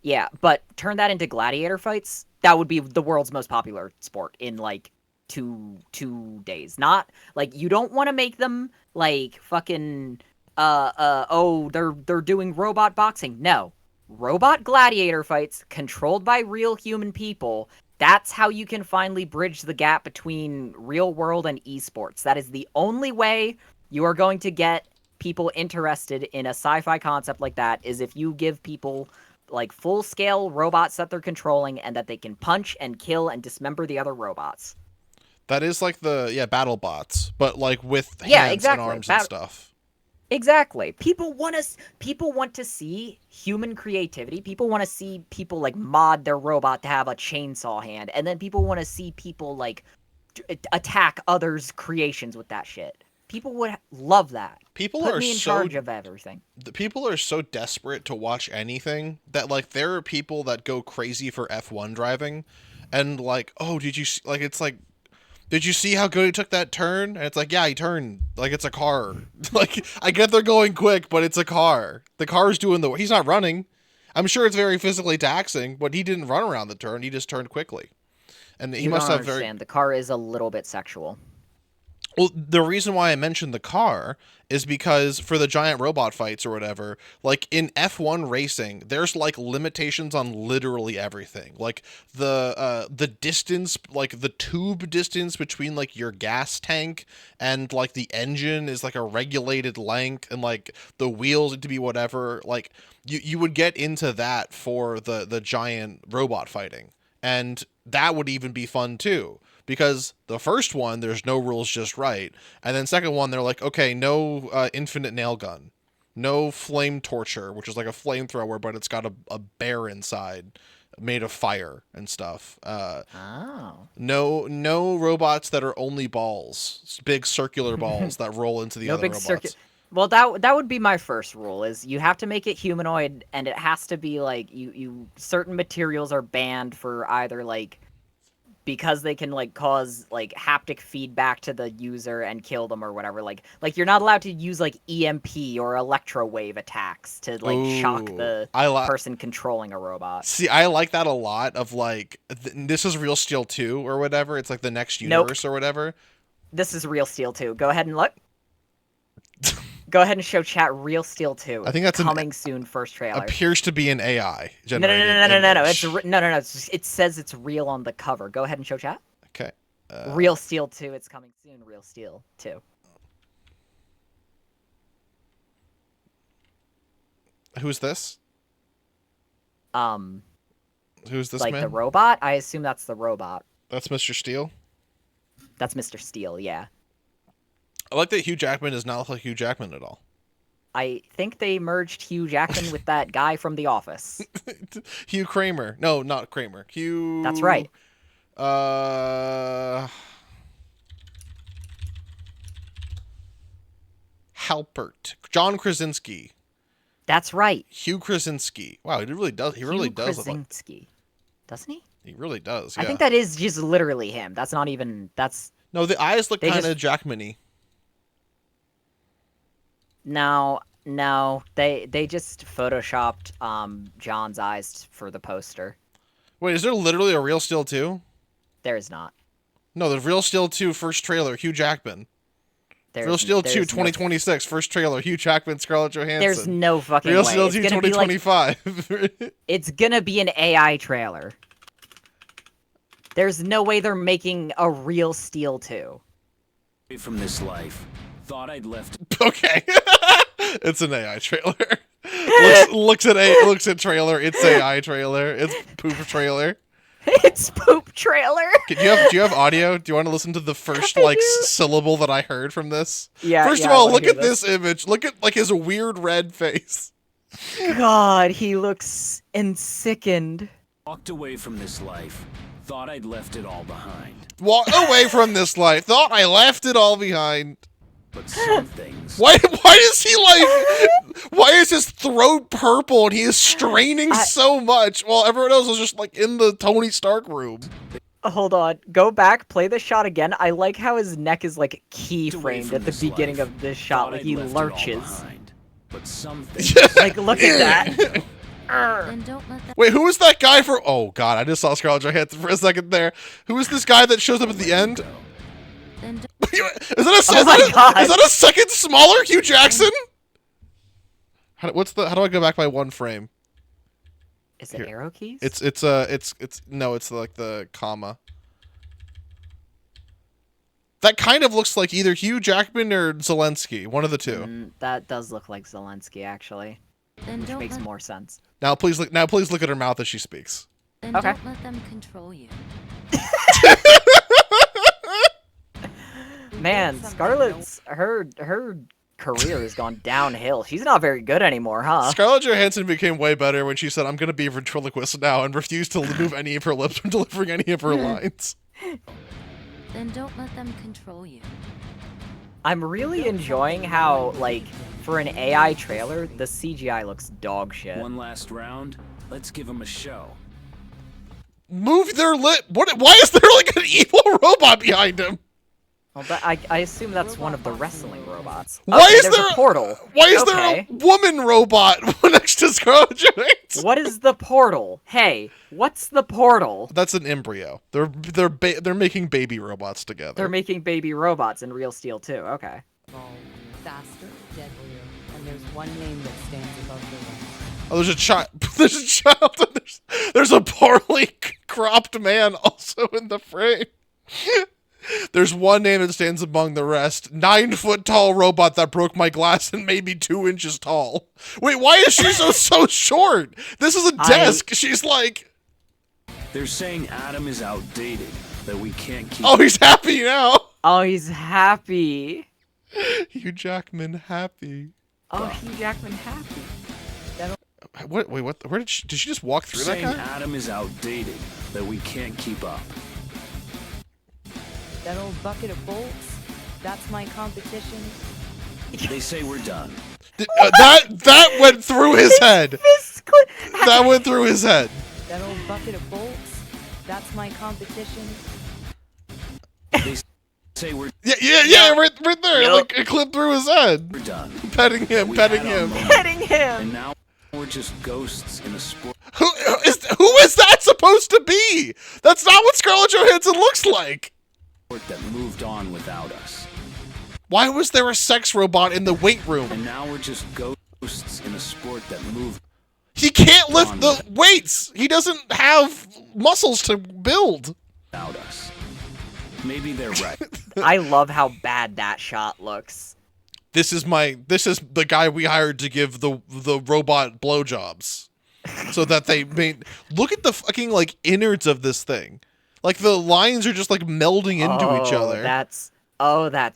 yeah, but turn that into gladiator fights, that would be the world's most popular sport in like two days. Not like you don't want to make them like fucking oh they're doing robot boxing. No. Robot gladiator fights controlled by real human people. That's how you can finally bridge the gap between real world and esports. That is the only way you are going to get people interested in a sci-fi concept like that is if you give people like full-scale robots that they're controlling, and that they can punch and kill and dismember the other robots. That is like the battle bots, but like with Yeah, hands and exactly. arms and stuff. Exactly. People want to see human creativity. People want to see people like mod their robot to have a chainsaw hand, and then people want to see people like attack others' creations with that shit. People would love that. People Put are me in so charge of everything. the people are so desperate to watch anything that like there are people that go crazy for F1 driving, and like, oh, did you like it's like, did you see how good he took that turn? And it's like, yeah, he turned like it's a car. Like, I get they're going quick, but it's a car. The car's doing the. He's not running. I'm sure it's very physically taxing, but he didn't run around the turn. He just turned quickly, and he You must don't have understand. The car is a little bit sexual. Well, the reason why I mentioned the car is because for the giant robot fights or whatever, like in F1 racing, there's like limitations on literally everything. Like the distance, like the tube distance between like your gas tank and like the engine is like a regulated length, and like the wheels need to be whatever. Like you would get into that for the giant robot fighting. And that would even be fun too. Because the first one, there's no rules, just right. And then second one, they're like, okay, no infinite nail gun. No flame torture, which is like a flamethrower, but it's got a bear inside made of fire and stuff. No robots that are only balls. Big circular balls that roll into the No other big robots. Well, that would be my first rule, is you have to make it humanoid, and it has to be like you certain materials are banned for either like because they can like cause like haptic feedback to the user and kill them or whatever. Like you're not allowed to use like EMP or electrowave attacks to like shock the person controlling a robot. See, I like that a lot of like this is Real Steel 2 or whatever. It's like the next universe or whatever. This is Real Steel 2. Go ahead and look. Go ahead and show chat Real Steel 2. I think that's coming soon. First trailer appears to be an AI generated. No. It says it's real on the cover. Go ahead and show chat. Okay. Real Steel 2. It's coming soon. Real Steel 2. Who's this? Who's this like man? The robot? I assume that's the robot. That's Mr. Steel? That's Mr. Steel, yeah. I like that Hugh Jackman does not look like Hugh Jackman at all. I think they merged Hugh Jackman with that guy from The Office. Hugh Kramer. No, not Kramer. Hugh... That's right. Halpert. John Krasinski. That's right. Hugh Krasinski. Wow, he really does. He really does look like... Krasinski. Doesn't he? He really does, yeah. I think that is just literally him. That's not even... That's... No, the eyes look kind of Jackman-y. No, they just photoshopped John's eyes for the poster. Wait, is there literally a Real Steel 2? There is not. No, the Real Steel 2 first trailer, Hugh Jackman. Real Steel 2 2026 first trailer, Hugh Jackman, Scarlett Johansson. There's no fucking Real way. Steel 2 2025. It's gonna be an AI trailer. There's no way they're making a Real Steel 2. From this life. Thought I'd left. Okay. It's an AI trailer. looks at trailer. It's AI trailer. It's poop trailer. It's poop trailer. Do you have audio? Do you want to listen to the first syllable that I heard from this? Yeah. First of all, look at this image. Look at like his weird red face. God, he looks sickened. Walked away from this life. Thought I'd left it all behind. Walked away from this life. Thought I left it all behind. But some things. Why is he like? Why is his throat purple and he is straining so much while everyone else is just like in the Tony Stark room? Hold on, go back, play the shot again. I like how his neck is like keyframed at the beginning of this shot, like he lurches. But some things. Like, look at that. Then don't let that... Wait, who is that guy for? Oh God, I just saw Scarlett Johansson for a second there. Who is this guy that shows up at the end? Then Is that a second smaller Hugh Jackson? How do I go back by one frame? Is it arrow keys? It's no, it's like the comma. That kind of looks like either Hugh Jackman or Zelensky, one of the two. That does look like Zelensky, actually. Then which don't makes let, more sense. Now please look at her mouth as she speaks. then Okay. don't let them control you. Man, Scarlett's her career has gone downhill. She's not very good anymore, huh? Scarlett Johansson became way better when she said, "I'm going to be a ventriloquist now," and refused to move any of her lips when delivering any of her lines. Then don't let them control you. I'm really enjoying how, like, for an AI trailer, the CGI looks dog shit. One last round. Let's give them a show. Move their lip. What? Why is there like an evil robot behind him? Well, I assume that's one of the wrestling robots. Why Okay, is there's there a portal? Why is Okay. there a woman robot next to Scarlett Johansson? What is the portal? Hey, what's the portal? That's an embryo. They're making baby robots together. They're making baby robots in Real Steel too. Okay. Faster, deadlier, and there's one name that stands above the rest. Oh, there's a child. There's a child. And there's a poorly cropped man also in the frame. There's one name that stands among the rest. 9-foot tall robot that broke my glass and made me 2 inches tall. Wait, why is she so short? This is a desk. She's like, They're saying Adam is outdated, that we can't keep. oh, he's happy now. Oh, he's happy. Hugh Jackman happy. Oh, Hugh Jackman happy. What? Wait, what? Where did she just walk through that saying guy? Adam is outdated, that we can't keep up. That old bucket of bolts, that's my competition. They say we're done. That went through his head. That went through his head. That old bucket of bolts, that's my competition. They say we're Yeah, right there. Yup. Like, it clipped through his head. done. Petting him. We had our moment, Petting him. And now we're just ghosts in a sport Who is that supposed to be? That's not what Scarlett Johansson looks like. that moved on without us. Why was there a sex robot in the weight room? And now we're just ghosts in a sport that moved He can't lift the weights. He doesn't have muscles to build. without us. Maybe they're right. I love how bad that shot looks. This is the guy we hired to give the robot blowjobs, so that they made. Look at the fucking like innards of this thing. Like the lines are just like melding into each other. That's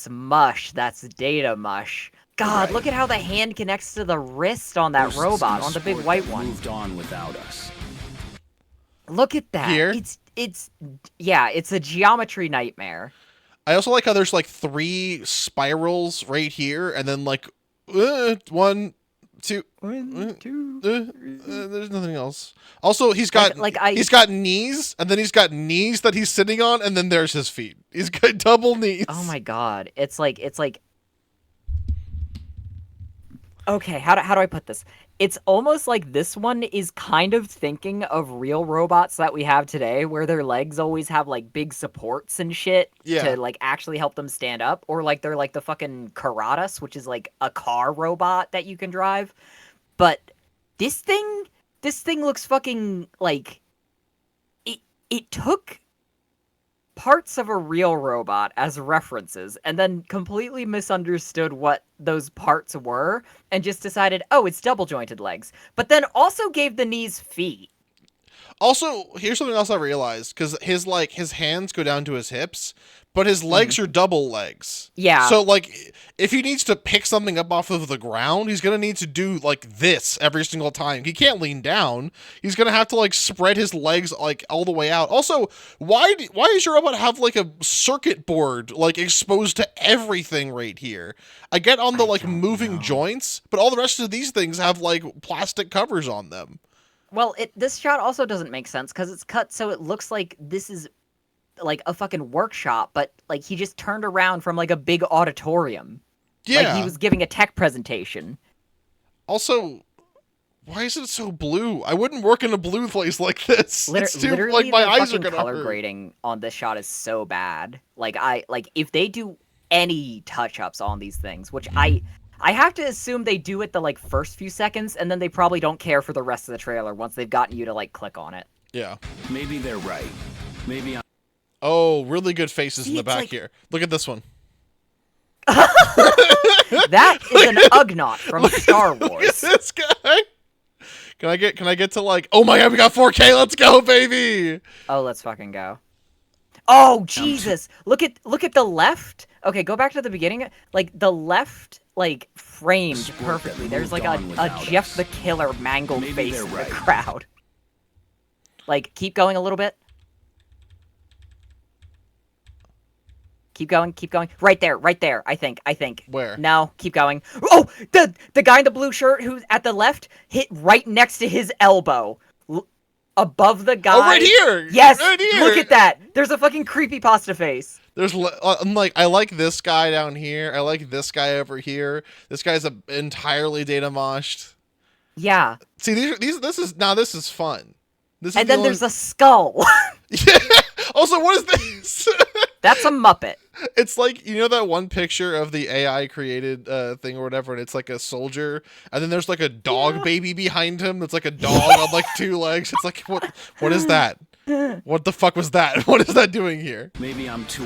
mush. That's data mush. God, look at how the hand connects to the wrist on that Ghosts in robot, a on the big sport white that one. Moved on without us. Look at that. Here? It's a geometry nightmare. I also like how there's like 3 spirals right here, and then like 1, 2. There's nothing else. Also, he's got he's got knees, and then he's got knees that he's sitting on, and then there's his feet. He's got double knees. Oh my god. It's like okay, how do I put this? It's almost like this one is kind of thinking of real robots that we have today, where their legs always have like big supports and shit to like actually help them stand up, or like they're like the fucking Karatas, which is like a car robot that you can drive. But this thing looks fucking like it took parts of a real robot as references and then completely misunderstood what those parts were and just decided, oh, it's double jointed legs, but then also gave the knees feet. Also, here's something else I realized, because his hands go down to his hips, but his legs are double legs. Yeah. So like, if he needs to pick something up off of the ground, he's gonna need to do like this every single time. He can't lean down. He's gonna have to like spread his legs like all the way out. Also, why does your robot have like a circuit board like exposed to everything right here? I get on the like moving joints, but all the rest of these things have like plastic covers on them. Well, this shot also doesn't make sense because it's cut so it looks like this is like a fucking workshop, but like he just turned around from like a big auditorium. Yeah. Like he was giving a tech presentation. Also, why is it so blue? I wouldn't work in a blue place like this. It's too, Literally, like my the eyes are fucking gonna color hurt. grading on this shot is so bad. Like if they do any touch-ups on these things, which I have to assume they do it the like first few seconds, and then they probably don't care for the rest of the trailer once they've gotten you to like click on it. Yeah. Maybe they're right. Maybe I'm Oh, really good faces in the it's back like- here. Look at this one. That is an Ugnaught from Star Look at Wars. this guy. Can I get to like? Oh my god, we got 4K. Let's go, baby. Oh, let's fucking go. Oh Jesus! Look at the left. Okay, go back to the beginning. Like the left, like framed Sport that perfectly. There's like moved on a without Jeff us. the Killer mangled Maybe face they're in the right. crowd. Like, keep going a little bit. Keep going, keep going. Right there, I think. Where? No, keep going. Oh, the guy in the blue shirt who's at the left hit right next to his elbow. Above the guy. Oh, right here. Yes, right here. look at that. There's a fucking creepypasta face. I'm like, I like this guy down here. I like this guy over here. This guy's entirely data moshed. Yeah. See, this is fun. This is And then there's a skull. Yeah. Also, what is this? That's a Muppet. It's like, you know that one picture of the AI created thing or whatever, and it's like a soldier, and then there's like a dog baby behind him that's like a dog on like 2 legs. It's like, what is that? What the fuck was that? What is that doing here? Maybe I'm too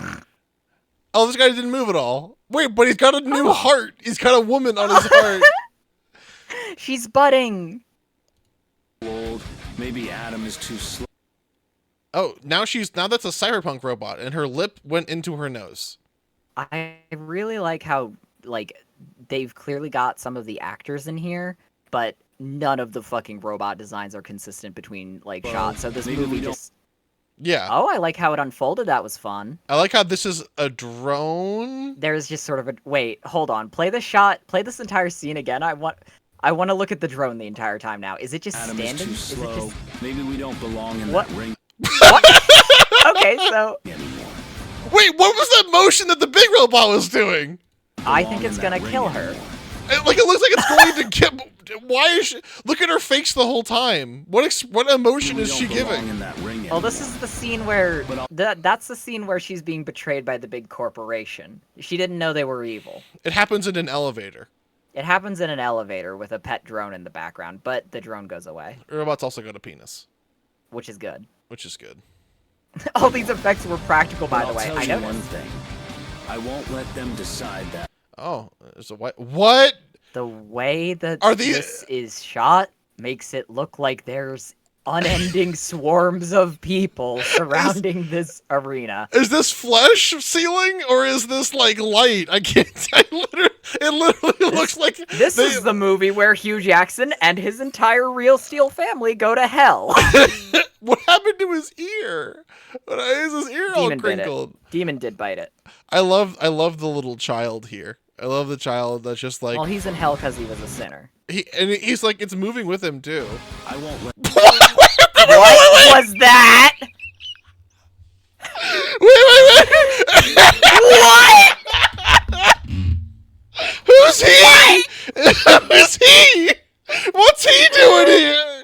Oh, this guy didn't move at all. Wait, but he's got a new heart. He's got a woman on his heart. She's budding. old. Maybe Adam is too slow. Oh, now that's a cyberpunk robot, and her lip went into her nose. I really like how, like, they've clearly got some of the actors in here, but none of the fucking robot designs are consistent between, like, Well, shots. So this maybe movie we don't- just... Yeah. Oh, I like how it unfolded. That was fun. I like how this is a drone. There's just sort of a... Wait, hold on. Play this entire scene again. I want to look at the drone the entire time now. Is it just Adam standing? is too Is it slow. just... Maybe we don't belong in What? that ring What? Okay, so... anymore. Wait, what was that motion that the big robot was doing? I Belong think it's in gonna that ring kill her. anymore. It looks like it's going to get. Why is she? Look at her face the whole time. What emotion We is don't she belong giving? in that ring Well, this anymore. is the scene where But I'll- that's the scene where she's being betrayed by the big corporation. She didn't know they were evil. It happens in an elevator. It happens in an elevator with a pet drone in the background, but the drone goes away, Robots also got a penis, which is good. which is good. All these effects were practical, by But the I'll way. tell I you know. one thing. I won't let them decide that. Oh, there's a what? The way that Are these- this is shot makes it look like there's unending swarms of people surrounding this arena. Is this flesh ceiling or is this like light? I can't. It literally looks like This is the movie where Hugh Jackson and his entire Real Steel family go to hell. What happened to his ear? Why is his ear all Demon bit it. crinkled? Demon did bite it. I love the little child here. I love the child that's just like Well, he's in hell because he was a sinner. he's like it's moving with him too. I won't let What was that? Wait. What? Who's he? Who's he? What's he doing here?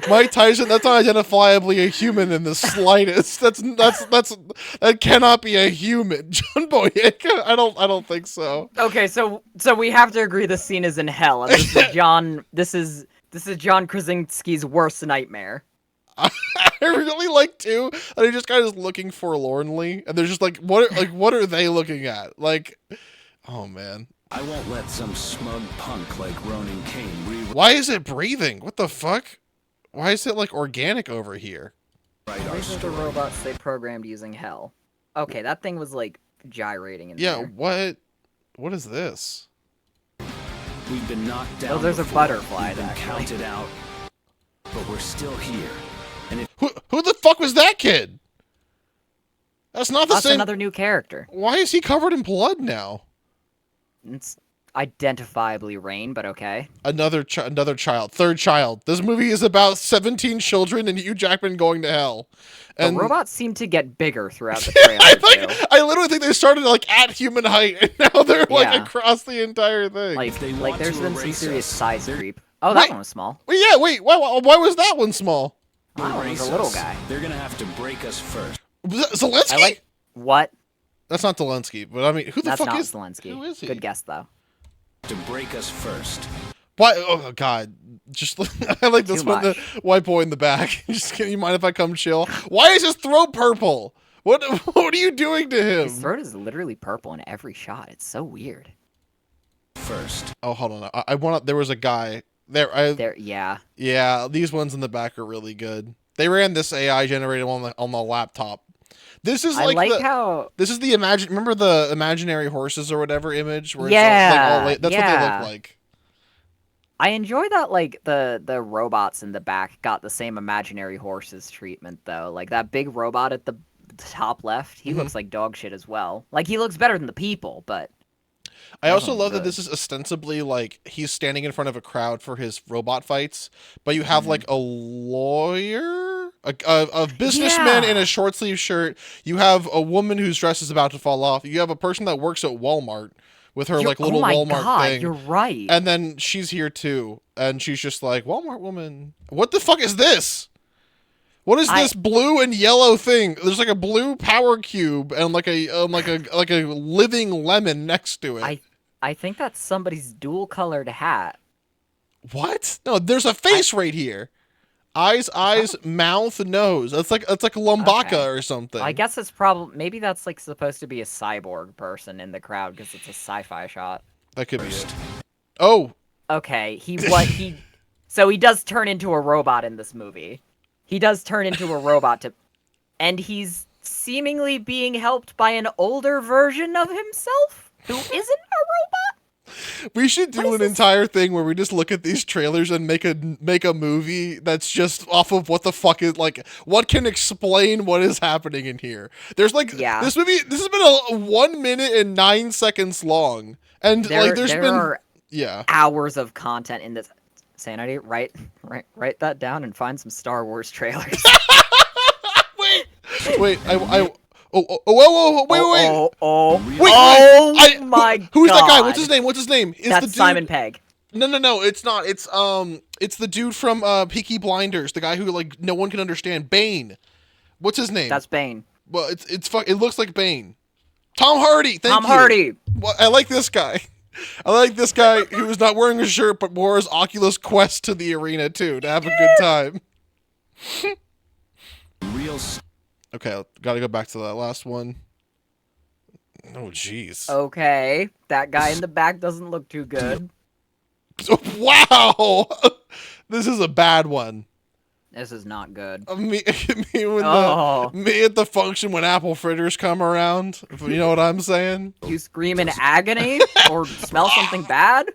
Mike Tyson, that's not identifiably a human in the slightest. That cannot be a human. John Boyega, I don't think so. Okay, so we have to agree this scene is in hell, and this is John. This is John Krasinski's worst nightmare. I really like too that he just kind of looking forlornly, and they're just like, what are they looking at? Like, oh man, I won't let some smug punk like Ronan Kane why is it breathing? What the fuck? Why is it like organic over here? rewrite our These are the story. robots they programmed using hell. Okay, that thing was like gyrating in Yeah, there. what is this? We've been knocked down. Oh, there's a before. butterfly, We've been actually. counted out, but we're still here. And if Who the fuck was that kid? That's not the That's same. another new character. Why is he covered in blood now? It's identifiably Rain, but okay. Another child, third child. This movie is about 17 children and Hugh Jackman going to hell. And the robots seem to get bigger throughout the trailer, I literally think they started like at human height and now they're like Yeah. across the entire thing. Like, they like want there's to been some erase serious us, size they're- creep. Oh, that Wait. one was small. Wait, why was that one small? That one was erase a little us, guy. they're gonna have to break us first. Was that Zelensky? I like what? That's not Zelensky, but I mean, who the That's fuck not is Zelensky. Who is he? Good guess though. To break us first. Why? Oh God! Just I like this Too one. The much. white boy in the back. Just can you mind if I come chill? Why is his throat purple? What are you doing to him? His throat is literally purple in every shot. It's so weird. first. Oh, hold on. I want. There was a guy there. Yeah. Yeah, these ones in the back are really good. They ran this AI generated one on the laptop. This is I like like the. how. This is the imagine. Remember the imaginary horses or whatever image where Yeah, it's all like that's what they yeah. look like. I enjoy that, like, the robots in the back got the same imaginary horses treatment, though. Like, that big robot at the top left, he Mhm. looks like dog shit as well. Like, he looks better than the people, but... I also Wasn't love that good. this is ostensibly like he's standing in front of a crowd for his robot fights, but you have like a lawyer, a businessman in Yeah. a short sleeve shirt. You have a woman whose dress is about to fall off. You have a person that works at Walmart with her like little oh my Walmart god, thing. you're right. And then she's here too, and she's just like, Walmart woman. What the fuck is this? What is this blue and yellow thing? There's like a blue power cube and like a living lemon next to it. I think that's somebody's dual-colored hat. What? No, there's a face right here. Eyes, mouth, nose. It's like Lumbaka Okay. or something. I guess it's probably... Maybe that's, like, supposed to be a cyborg person in the crowd, because it's a sci-fi shot. That could be it. Oh, Okay, so he does turn into a robot in this movie. He does turn into a robot and he's seemingly being helped by an older version of himself who isn't a robot. we should do What is an this? entire thing where we just look at these trailers and make a movie that's just off of what the fuck is like what can explain what is happening in here. There's like Yeah. this has been a 1 minute and 9 seconds long, and like there are yeah. hours of content in this. Sanity, write that down and find some Star Wars trailers. Wait, whoa, wait. Oh Wait, my god. Who's that guy? What's his name? It's That's the dude... Simon Pegg. No, it's not. It's the dude from Peaky Blinders, the guy who like no one can understand. Bane. What's his name? That's Bane. Well, it looks like Bane. Tom Hardy. Thank you. Tom Hardy. Well, I like this guy. I like this guy who was not wearing a shirt but wore his Oculus Quest to the arena too to have a good time. Real. Okay, gotta go back to that last one. Oh, jeez. Okay, that guy in the back doesn't look too good. Wow, this is a bad one. This is not good. Me Oh. me at the function when apple fritters come around. If you know what I'm saying. You scream in agony or smell something bad?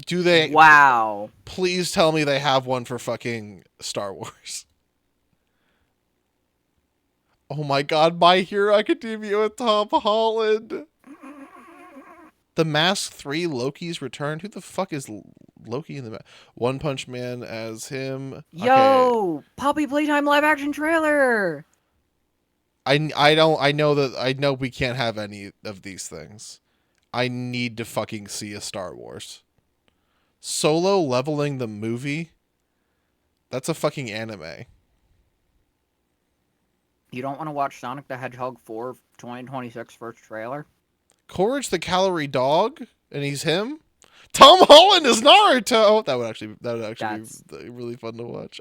Do they? Wow. Please tell me they have one for fucking Star Wars. Oh my God, My Hero Academia with Tom Holland. The Mask 3 Loki's Return. Who the fuck is Loki in the One Punch Man as him? Yo, Puppy Playtime live action trailer. I know we can't have any of these things. I need to fucking see a Star Wars. Solo Leveling the movie? That's a fucking anime. You don't want to watch Sonic the Hedgehog 4 2026 first trailer? Courage the Calorie Dog, and he's him. Tom Holland is Naruto. That would actually be really fun to watch.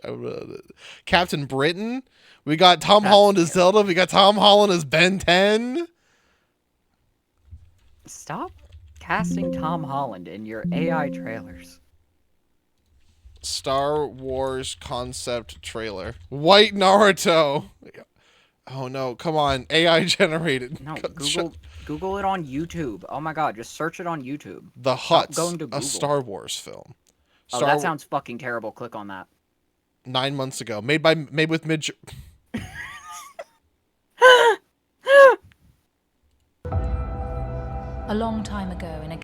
Captain Britain. We got Tom Holland as Zelda. We got Tom Holland as Ben 10. Stop casting Tom Holland in your AI trailers. Star Wars concept trailer. White Naruto. Oh no, come on. AI generated. No, Google it on YouTube. Oh my god, just search it on YouTube. The Stop Huts, going to a Google. Star Wars film. Oh, that sounds fucking terrible. Click on that. 9 months ago. Made with Midge. A long time ago in a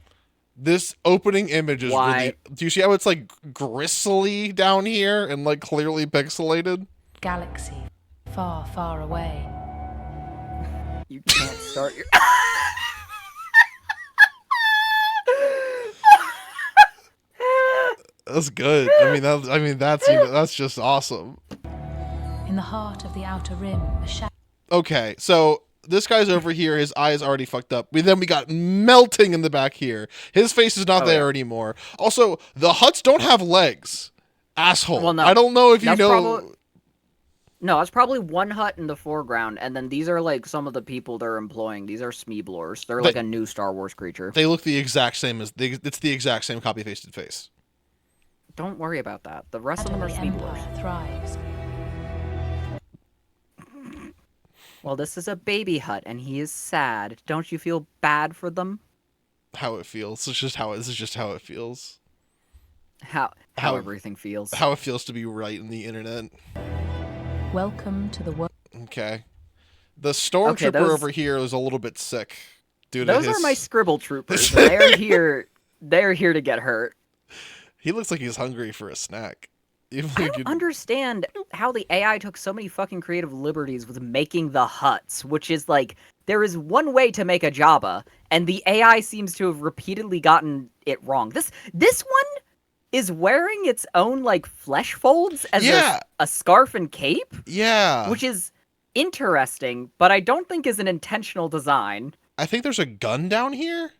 This opening image is really... Do you see how it's like gristly down here and like clearly pixelated? galaxy far, far away. You can't start your... That's good. That's just awesome. In the heart of the outer rim, a shadow. Okay, so this guy's over here. His eye is already fucked up. We got melting in the back here. His face is not there anymore. Also, the Huts don't have legs. Asshole. Well, no. I don't know if you know. No, it's probably one hut in the foreground, and then these are like some of the people they're employing. These are Smeeblers. They're like a new Star Wars creature. They look the exact same it's the exact same copy-pasted face. Don't worry about that. The rest of them are the Smeeblers. Empire thrives. Well, this is a baby hut, and he is sad. Don't you feel bad for them? How it feels. This is just how it feels. How How- everything feels. How it feels to be right in the internet. Welcome to the world. Okay. The stormtrooper over here is a little bit sick. Due to Those his... are my scribble troopers. They're here. They're here to get hurt. He looks like he's hungry for a snack. Even I like don't you'd- understand how the AI took so many fucking creative liberties with making the huts, which is like, there is one way to make a Jabba, and the AI seems to have repeatedly gotten it wrong. This one is wearing its own, like, flesh folds as Yeah. a scarf and cape, Yeah. which is interesting, but I don't think is an intentional design. I think there's a gun down here,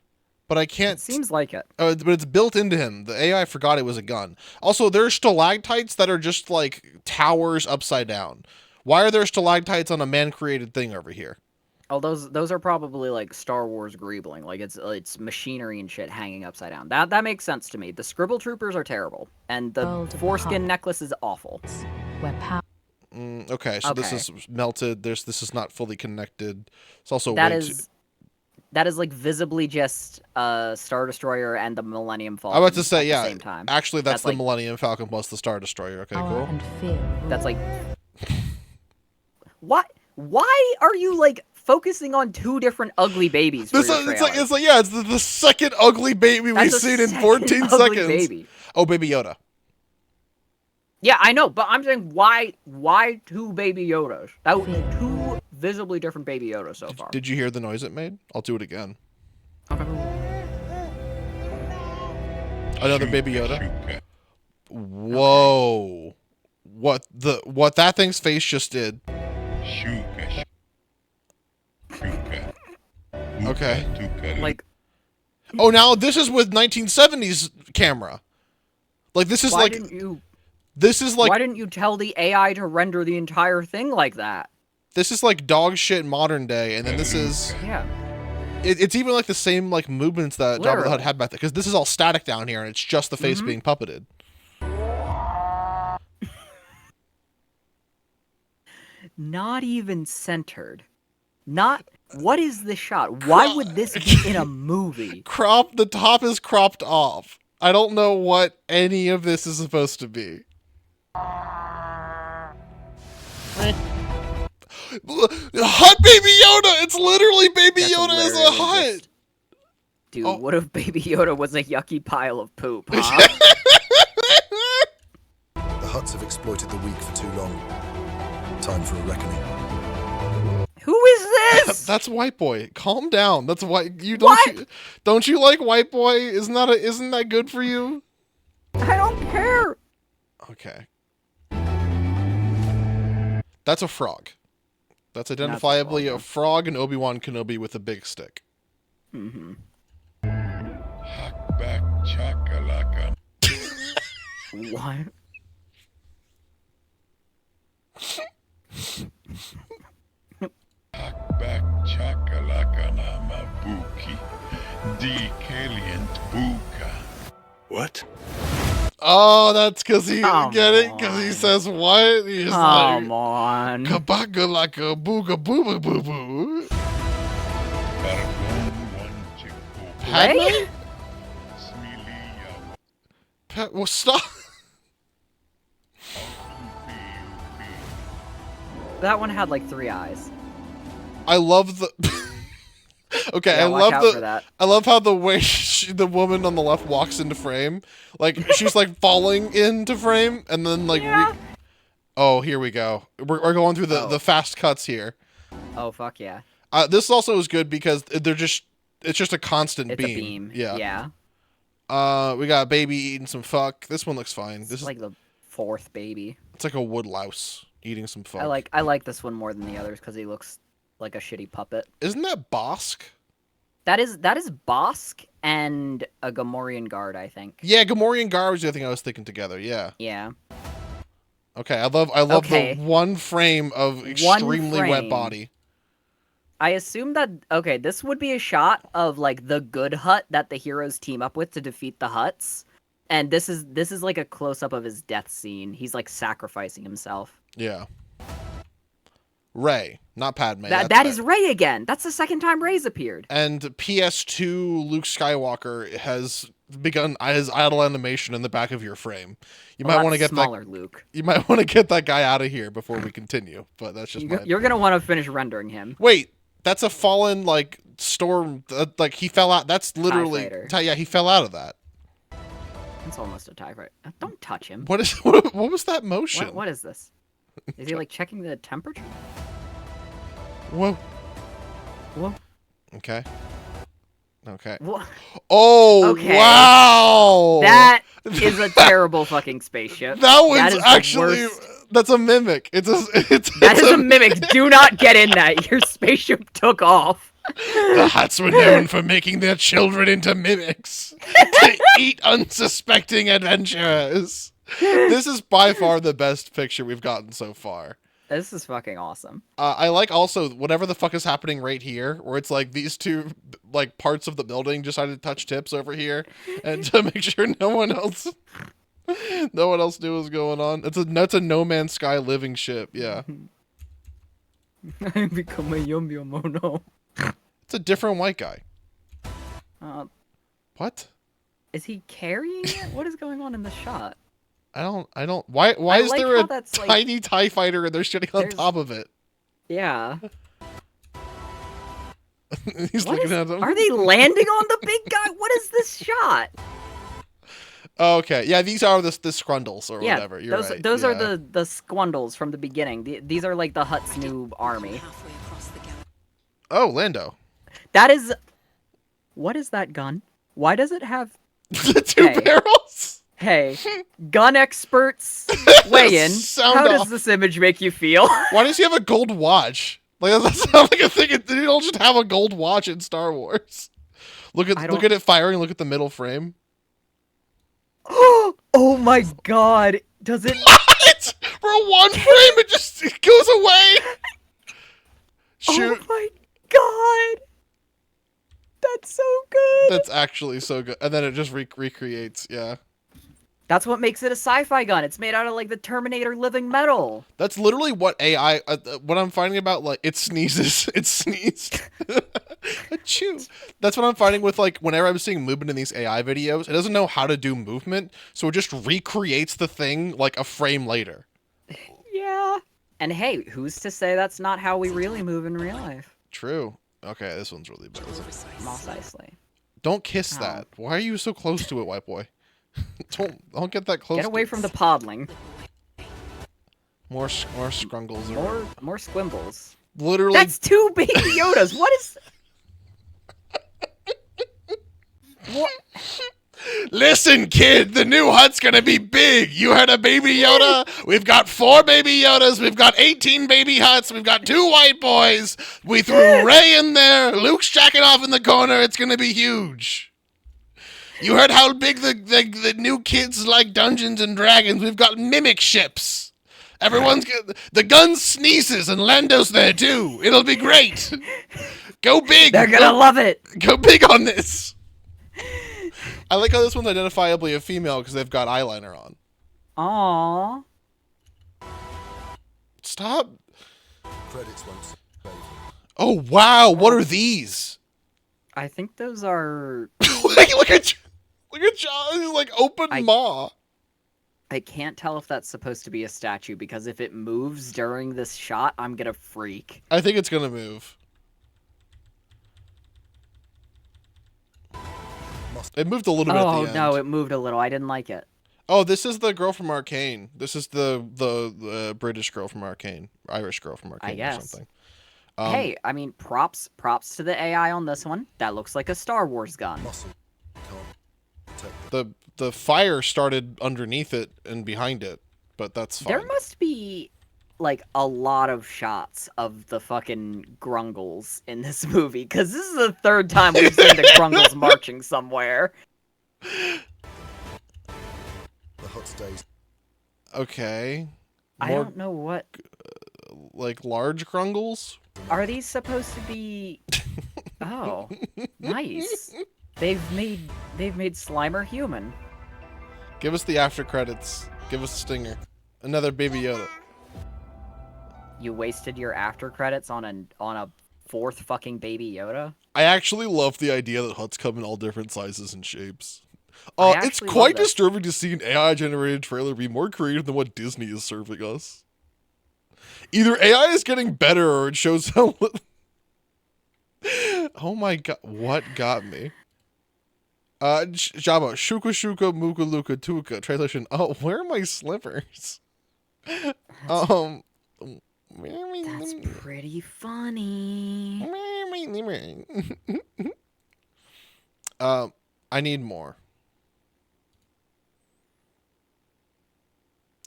but I can't... It seems like it. but it's built into him. The AI forgot it was a gun. Also, there's stalactites that are just like towers upside down. Why are there stalactites on a man-created thing over here? Oh, those are probably like Star Wars greebling, like it's machinery and shit hanging upside down. That makes sense to me. The scribble troopers are terrible, and the World of foreskin Hutt. necklace is awful. Where power Okay, so this Okay. is melted. This is not fully connected. It's also That way is that is like visibly just Star Destroyer and the Millennium Falcon. I'm about to say, at yeah. the same time. Actually, that's the like, Millennium Falcon plus the Star Destroyer. Okay, cool. and fear. That's like what? Why are you like focusing on two different ugly babies? For This your it's trailer? yeah, it's the second ugly baby we've That's the seen in second 14 ugly seconds. baby. Oh, Baby Yoda. Yeah, I know, but I'm saying why two Baby Yodas? That would be two visibly different Baby Yodas so far. Did you hear the noise it made? I'll do it again. Another Baby Yoda. Whoa. What that thing's face just did. Okay. Like, Oh, now this is with 1970s camera. Like this is why like didn't you? this is like Why didn't you tell the AI to render the entire thing like that? this is like dog shit modern day, and then this is Yeah. it's even like the same like movements that Jabba the Hutt Literally. had back then, because this is all static down here, and it's just the face Mhm. being puppeted. Not even centered. Not. What is this shot? Why would this be in a movie? The top is cropped off. I don't know what any of this is supposed to be. Hut Baby Yoda! It's literally Baby That's Yoda as a literally hut! just- Dude, Oh. what if Baby Yoda was a yucky pile of poop, huh? The Huts have exploited the weak for too long. Time for a reckoning. Who is this? That's White Boy. Calm down. That's why you What? don't you like White Boy? Isn't that good for you? I don't care. Okay. That's a frog. That's a identifiably frog, a frog and Obi-Wan Kenobi with a big stick. Mm-hmm. Back chakalaka. What? Back chakalaka na mabuki. Dekalient buka. What? Oh, that's because he Come get it? Because he on. says what? He's Come like on. kabaka like a booga booga boo boo. Barabon one chico. Padme? Ray? Smilia. Well, stop. That one had like 3 eyes. I love the. Okay, Yeah, I watch love out the. for that. I love how the way the woman on the left walks into frame, like she's like falling into frame, and then like. Yeah. Oh, here we go. We're going through the Oh. fast cuts here. Oh fuck yeah! This also is good because it's just a constant It's beam. a beam. Yeah. Yeah. We got baby eating some fuck. This one looks fine. This It's is like the 4th baby. it's like a wood louse eating some fuck. I like this one more than the others because he looks like a shitty puppet. Isn't that Bosk? That is Bosk and a Gamorrean guard, I think. Yeah, Gamorrean Gar was the other thing I was thinking together. Yeah. Yeah. Okay, I love Okay. the one frame of extremely wet frame. body. I assume that okay, this would be a shot of like the good hut that the heroes team up with to defeat the huts. And this is like a close up of his death scene. He's like sacrificing himself. Yeah. Ray, not Padme. That is Rey again. That's the second time Rey's appeared. And PS2 Luke Skywalker has begun his idle animation in the back of your frame. You might want to get smaller Luke. You might want to get that guy out of here before we continue. But that's just You're gonna want to finish rendering him. Wait, that's a fallen like storm. Like he fell out. That's literally yeah. He fell out of that. It's almost a TIE fighter. Don't touch him. What was that motion? What is this? Is he like checking the temperature? Whoa. Whoa. Okay. Okay. What? Oh, okay. Wow! That is a terrible fucking spaceship. That was actually that's a mimic. That is a mimic. Do not get in that. Your spaceship took off. The Huts were known for making their children into mimics to eat unsuspecting adventurers. This is by far the best picture we've gotten so far. This is fucking awesome. I like also whatever the fuck is happening right here, where it's like these two like parts of the building decided to touch tips over here, and to make sure no one else knew what was going on. That's a No Man's Sky living ship. Yeah. I become a Yombi-mono. It's a different white guy. What? Is he carrying it? What is going on in the shot? I don't. Why is like there a tiny like, TIE fighter and they're shitting on top of it? Yeah. He's looking at them. Are they landing on the big guy? What is this shot? Oh, okay. Yeah, these are the Scrundles or whatever. You're right. Those are the Squundles from the beginning. These are like the Hutt's new army. Oh, Lando. That is. What is that gun? Why does it have the two barrels? Hey, gun experts, weigh in. How does this image make you feel? Why does he have a gold watch? Like that sounds like a thing. They don't just have a gold watch in Star Wars. Look at it firing. Look at the middle frame. Oh my god! Does it? What? For one frame, it goes away. Shoot! Oh my god! That's so good. That's actually so good. And then it just recreates. Yeah. That's what makes it a sci-fi gun. It's made out of like the Terminator living metal. That's literally what AI. What I'm finding about like it sneezes. It sneezed. Achoo. That's what I'm finding with like whenever I'm seeing movement in these AI videos. It doesn't know how to do movement, so it just recreates the thing like a frame later. Yeah. And hey, who's to say that's not how we really move in real life? True. Okay, this one's really bad. Mos Eisley. Don't kiss that. Why are you so close to it, white boy? Don't get that close. Get away from the podling. More scrungles. More squimbles. Literally. That's two baby Yodas. What is? What? Listen, kid, the new hut's gonna be big. You heard a baby Yoda? We've got 4 baby Yodas. We've got 18 baby huts. We've got 2 white boys. We threw Rey in there. Luke's jacking off in the corner. It's gonna be huge. You heard how big the new kids like Dungeons and Dragons. We've got mimic ships. The gun sneezes and Lando's there too. It'll be great. Go big. They're gonna love it. Go big on this. I like how this one's identifiably a female because they've got eyeliner on. Aww. Stop. Credits once. Oh wow! What are these? I think those are. Look at John. He's like open maw. I can't tell if that's supposed to be a statue because if it moves during this shot, I'm gonna freak. I think it's gonna move. It moved a little bit at the end. Oh no, it moved a little. I didn't like it. Oh, this is the girl from Arcane. This is the British girl from Arcane, Irish girl from Arcane, I guess. Or something. Hey, I mean, props to the AI on this one. That looks like a Star Wars gun. The fire started underneath it and behind it, but that's fine. There must be like a lot of shots of the fucking Grungles in this movie, because this is the third time we've seen the Grungles marching somewhere. The hot stays. Okay. I More don't know what. like large grungles. Are these supposed to be? Oh, nice. They've made Slimer human. Give us the after credits. Give us a stinger. Another Baby Yoda. You wasted your after credits on a fourth fucking Baby Yoda. I actually love the idea that huts come in all different sizes and shapes. I It's actually quite love this. disturbing to see an AI-generated trailer be more creative than what Disney is serving us. Either AI is getting better or it shows how... Oh my god, what got me? Jabba, shuka shuka muka luka tuka. Translation, oh, where are my slippers? That's pretty funny. I need more.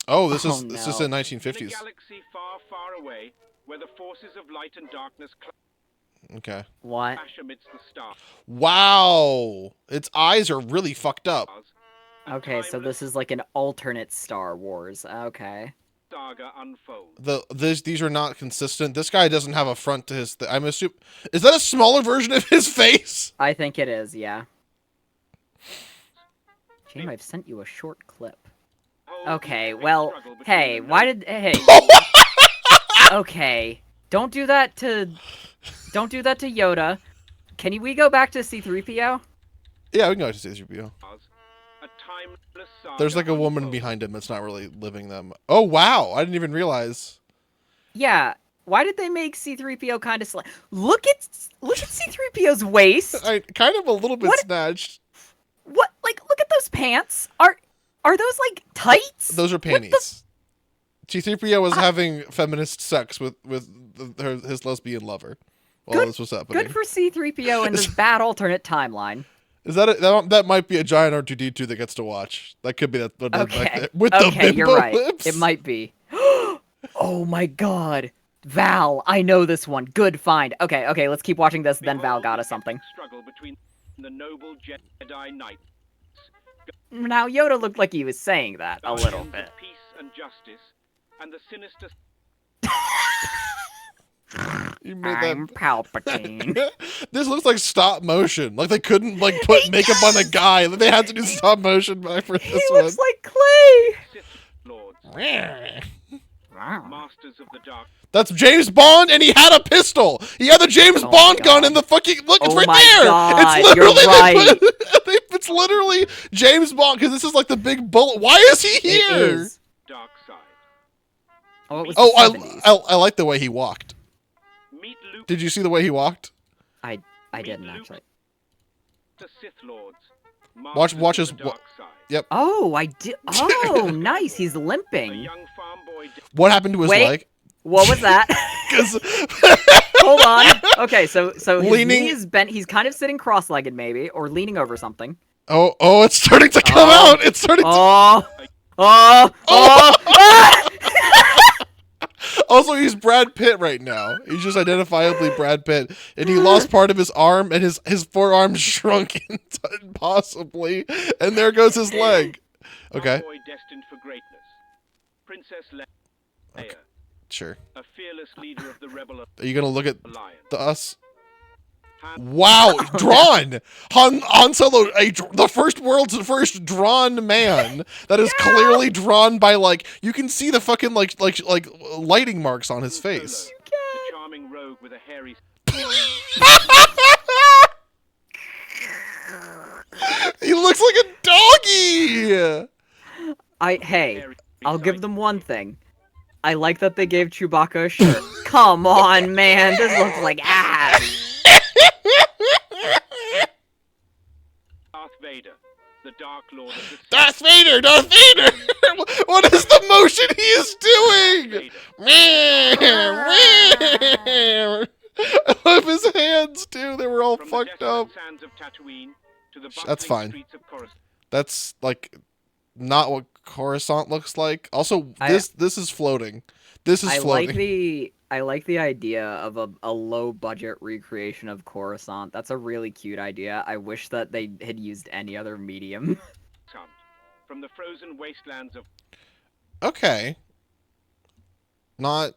Oh, this is in no. 1950s. In a galaxy far, far away, where the forces of light and darkness Okay. What? clash amidst the stars. Wow, its eyes are really fucked up. a Okay, so timeless this is like an alternate Star Wars. Okay. saga unfolds. These are not consistent. This guy doesn't have a front to his. I'm assuming. Is that a smaller version of his face? I think it is, yeah. Jim, I've sent you a short clip. Okay, well, hey, hey. Okay, don't do that to Yoda. We go back to C-3PO? Yeah, we can go to C-3PO. A timeless saga There's like a woman unfolds. behind him that's not really living them. Oh wow, I didn't even realize. Yeah. Why did they make C-3PO kind of Look at C-3PO's waist. I kind of a little bit What? snatched. What? Like, look at those pants. Are those like tights? Those are panties. C-3PO was having feminist sex with his lesbian lover while this was happening. Good for C-3PO in this bad alternate timeline. Is that might be a giant R2D2 that gets to watch? That could be that. Back Okay. there. With the Okay, bimbo you're right. lips. It might be. Oh my god. Val, I know this one. Good find. Okay, let's keep watching this, then Val got us something. Struggle between the noble Jedi Knights. Now, Yoda looked like he was saying that a little guardians bit. of peace and justice, and the sinister You made I'm that. Palpatine. This looks like stop motion. Like they couldn't like put makeup on a guy. They had to do stop motion for He this looks one. like Clay! Sith lords, Wow. masters of the dark. That's James Bond, and he had a pistol. He had the James Oh my Bond gun God. in the fucking look. It's Oh right my there. God, It's literally you're right. it's literally James Bond because this is like the big bullet. Why is he It here? is. Dark side. Oh, it was Oh, the 70s. I like the way he walked. Meet Luke, Did you see the way he walked? I didn't actually. the Sith lords. Watch masters his of the dark side. Yep. Oh, I did. Oh, nice. He's A limping. young farm boy. What happened to his Wait. leg? What was that? 'Cause- Hold on. Okay, so his Leaning- knee is bent. He's kind of sitting cross-legged, maybe, or leaning over something. oh, it's starting to come Oh. out. It's starting to. Oh! Ah! Also, he's Brad Pitt right now. He's just identifiably Brad Pitt, and he lost part of his arm, and his forearm shrunk impossibly, and there goes his leg. Okay, Boy destined for greatness. Princess Leia, sure. a fearless leader of the rebel Are you gonna look at alliance. us? Han- Wow, drawn Han Solo, the world's first drawn man that is clearly drawn by like you can see the fucking like lighting marks on his face. The charming rogue with a hairy He looks like a doggy. Hey, hairy I'll give sight. them one thing. I like that they gave Chewbacca a shirt. Come on, man. This looks like ass. Darth Vader, the Dark Lord of the Sith. Darth Vader! Darth Vader! What is the motion he is doing? Vader, I love his hands too. They were all from the fucked desolate up. sands of Tatooine to the That's bustling fine. streets of Coruscant. That's like not what Coruscant looks like. Also, I- this is floating. This is I floating. like the idea of a low budget recreation of Coruscant. That's a really cute idea. I wish that they had used any other medium. From the frozen wastelands of Okay. Not.